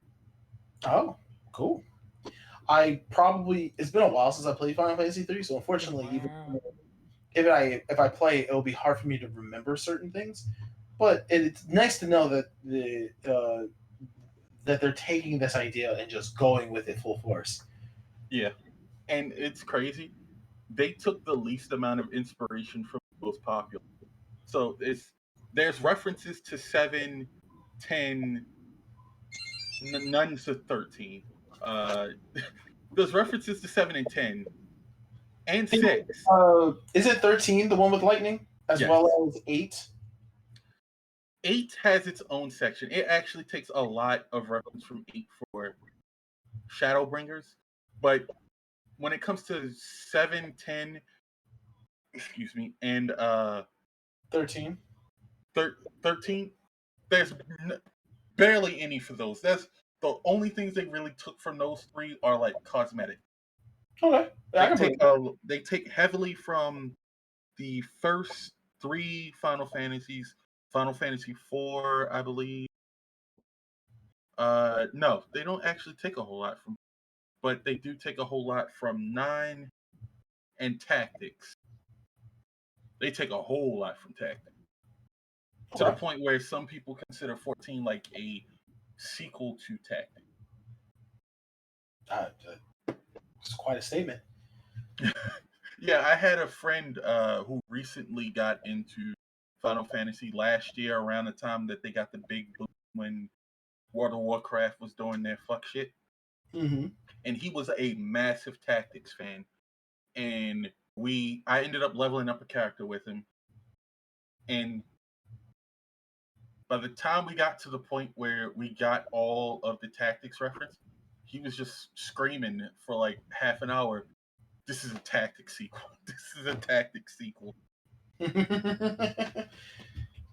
Oh, cool. I probably it's been a while since I played Final Fantasy 3, so unfortunately, even Wow. if I play, it'll be hard for me to remember certain things. But it's nice to know that that they're taking this idea and just going with it full force. Yeah. And it's crazy. They took the least amount of inspiration from the most popular. So there's references to 7, 10, none to 13. Uh, there's references to 7 and 10 and 6. Is it 13, the one with lightning, as well Yes. as 8? 8 has its own section. It actually takes a lot of reference from 8 for Shadowbringers. But when it comes to 7, 10, excuse me, and 13. 13, there's barely any for those. That's the only things they really took from those three are like cosmetic. Okay, yeah, I They can take believe it. they take heavily from the first three Final Fantasies, Final Fantasy 4, I believe. No, they don't actually take a whole lot from, but they do take a whole lot from 9 and Tactics. They take a whole lot from Tactics to the Okay, point where some people consider 14 like a sequel to Tactics. it's quite a statement. Yeah, I had a friend who recently got into Final Fantasy last year around the time that they got the big boom when World of Warcraft was doing their fuck shit. Mm-hmm. And he was a massive Tactics fan. And I ended up leveling up a character with him. And by the time we got to the point where we got all of the Tactics reference, he was just screaming for like half an hour. This is a Tactics sequel. This is a Tactics sequel.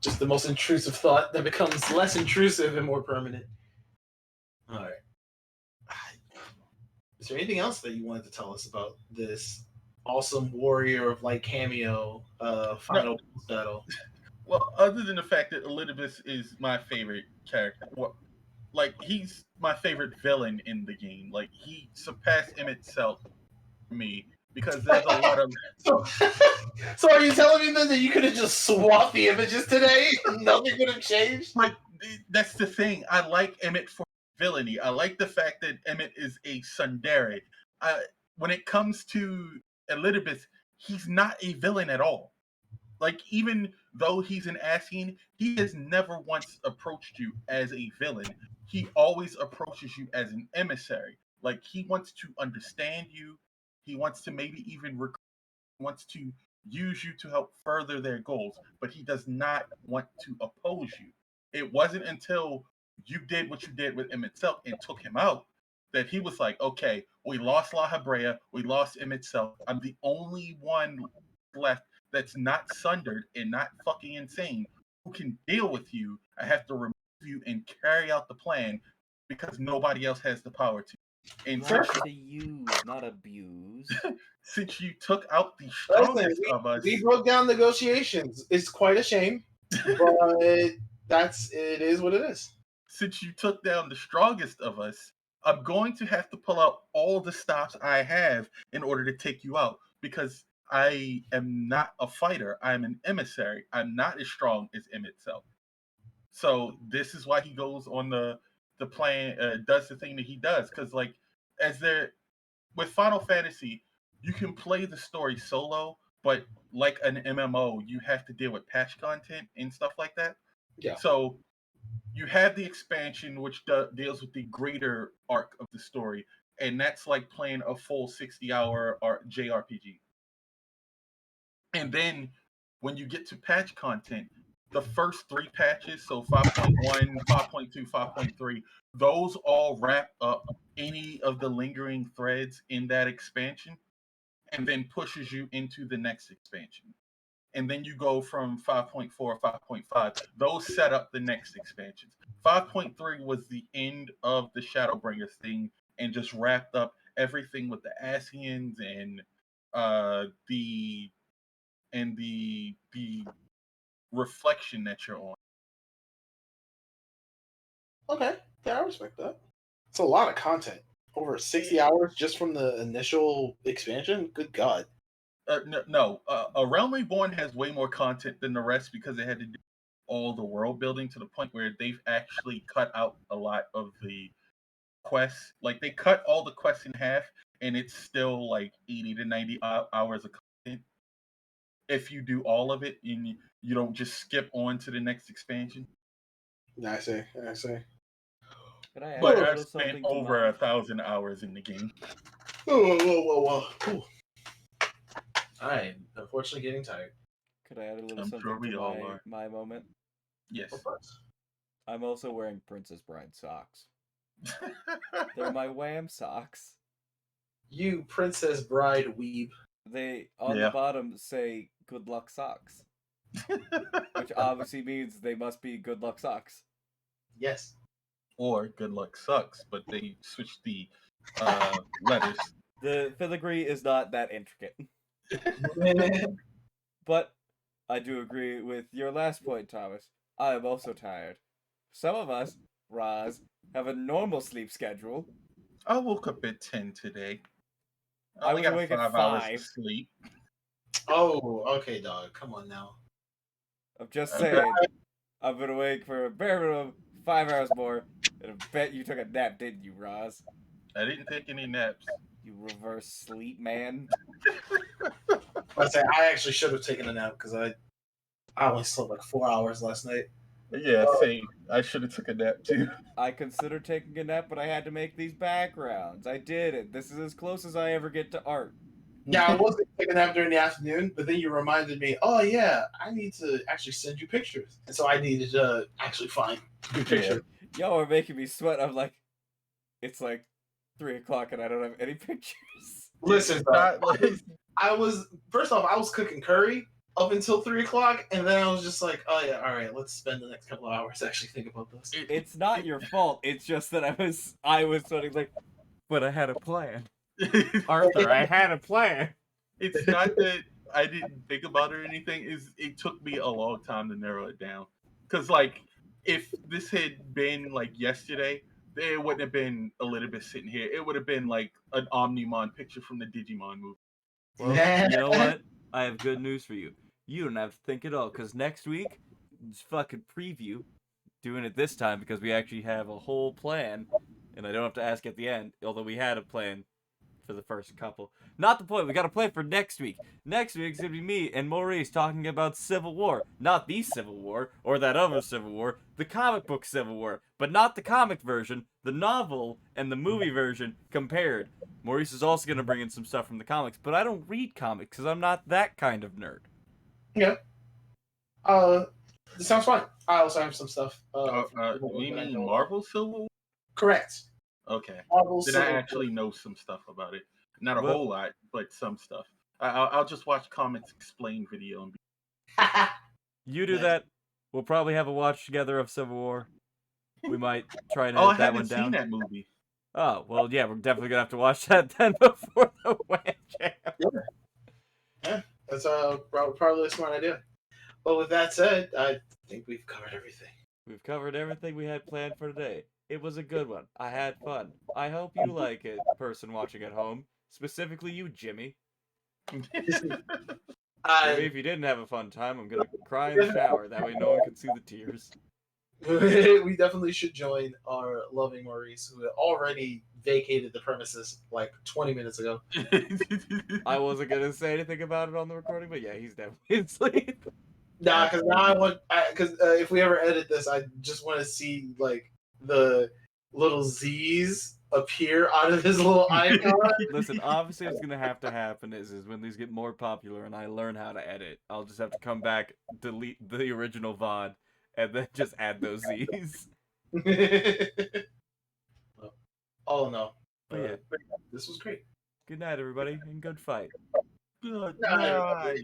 Just the most intrusive thought that becomes less intrusive and more permanent. All right. Is there anything else that you wanted to tell us about this awesome Warrior of Light cameo No, final battle? well, other than the fact that Elidibus is my favorite character, well, like he's my favorite villain in the game. Like he surpassed him itself for me because there's a lot of So, so are you telling me then that you could have just swapped the images today and nothing would have changed? like that's the thing. I like Emmett for villainy. I like the fact that Emmett is a tsundere. When it comes to Elidibus, he's not a villain at all. Like even though he's an Ascian, he has never once approached you as a villain. He always approaches you as an emissary. Like he wants to understand you. He wants to maybe even wants to use you to help further their goals, but he does not want to oppose you. It wasn't until you did what you did with him itself and took him out that he was like, okay, we lost La Hebrea, we lost Im itself. I'm the only one left that's not sundered and not fucking insane who can deal with you. I have to remove you and carry out the plan because nobody else has the power to. And Right to use, not abuse. since you took out the Listen, strongest of us, we broke down negotiations. It's quite a shame, but it is what it is. since you took down the strongest of us, I'm going to have to pull out all the stops I have in order to take you out because I am not a fighter. I'm an emissary. I'm not as strong as M itself. So this is why he goes on the plan, does the thing that he does. Because like as there with Final Fantasy, you can play the story solo, but like an MMO, you have to deal with patch content and stuff like that. Yeah. So you have the expansion, which deals with the greater arc of the story, and that's like playing a full 60-hour JRPG. And then when you get to patch content, the first three patches, so 5.1, 5.2, 5.3, those all wrap up any of the lingering threads in that expansion and then pushes you into the next expansion. And then you go from 5.4, 5.5. Those set up the next expansions. 5.3 was the end of the Shadowbringers thing and just wrapped up everything with the Asians and the the reflection that you're on. Okay, yeah, I respect that. It's a lot of content. Over 60 hours just from the initial expansion? Good God. No, A Realm Reborn has way more content than the rest because they had to do all the world building to the point where they've actually cut out a lot of the quests. Like they cut all the quests in half, and it's still like 80 to 90 hours of content if you do all of it and you don't just skip on to the next expansion. I see. I see. Could I add But a I little spent something to over mine? 1,000 hours in the game. Whoa, whoa, whoa, whoa. Whew. I am unfortunately getting tired. Could I add a little I'm sure something we to all are. my moment? Yes. I'm also wearing Princess Bride socks. They're my WAMM socks. You Princess Bride weeb. They on the Yeah. bottom say "Good luck socks," which obviously means they must be good luck socks. Yes. Or good luck sucks, but they switched the letters. The filigree is not that intricate. But I do agree with your last point, Thomas. I am also tired. Some of us, Roz, have a normal sleep schedule. I woke up at 10 today. I I only was got awake at 5 hours of 5. sleep. Oh, okay, dog. Come on now. I'm just Okay. saying. I've been awake for a bare minimum 5 hours more, and I bet you took a nap, didn't you, Roz? I didn't take any naps. You reverse sleep man. I actually should have taken a nap because I only slept like 4 hours last night. Yeah, same. I should have took a nap too. I considered taking a nap, but I had to make these backgrounds. I did it. This is as close as I ever get to art. Yeah, I was going to take a nap during the afternoon, but then you reminded me, oh, yeah, I need to actually send you pictures. And so I needed to actually find good pictures. Y'all are making me sweat. I'm like, it's like 3 o'clock and I don't have any pictures. Listen, Not like I was, first off, I was cooking curry up until 3 o'clock, and then I was just like, oh, yeah, all right, let's spend the next couple of hours to actually think about this. It's not your fault. It's just that I was sweating like, but I had a plan. Arthur, I had a plan. it's not that I didn't think about it or anything. It took me a long time to narrow it down. Cause like if this had been like yesterday, it wouldn't have been Elizabeth sitting here. It would have been like an Omnimon picture from the Digimon movie. Well, you know what? I have good news for you. You don't have to think at all, because next week, it's fucking preview. Doing it this time because we actually have a whole plan, and I don't have to ask at the end, although we had a plan for the first couple. Not the point, we got a plan for next week. Next week's gonna be me and Maurice talking about Civil War. Not the Civil War, or that other Civil War, the comic book Civil War. But not the comic version, the novel and the movie version compared. Maurice is also gonna bring in some stuff from the comics, but I don't read comics because I'm not that kind of nerd. Yeah. It sounds fun. I also have some stuff. You mean Marvel Civil War? Correct. Okay. Marvel Then I Civil actually know some stuff about it. Not a Well- whole lot, but some stuff. I'll just watch Comics Explain video and be War. You do Nice. that. We'll probably have a watch together of Civil War. We might try and Oh, I edit that one haven't seen down. that movie. Oh, well, yeah, we're definitely gonna have to watch that then before the WAMM Jam. Yeah, that's probably a smart idea. But with that said, I think we've covered everything. We've covered everything we had planned for today. It was a good one. I had fun. I hope you like it, person watching at home. Specifically you, Jimmy. Jimmy, if you didn't have a fun time, I'm gonna cry in the shower. That way no one can see the tears. We definitely should join our loving Maurice, who had already vacated the premises like 20 minutes ago. I wasn't gonna say anything about it on the recording, but yeah, he's definitely asleep. Nah, because now I want, because if we ever edit this, I just want to see like the little Z's appear out of his little icon. Listen, obviously what's gonna have to happen is when these get more popular and I learn how to edit, I'll just have to come back, delete the original VOD, and then just add those Z's. All in all, But yeah, this was great. good night everybody, and good fight. Good Night. night.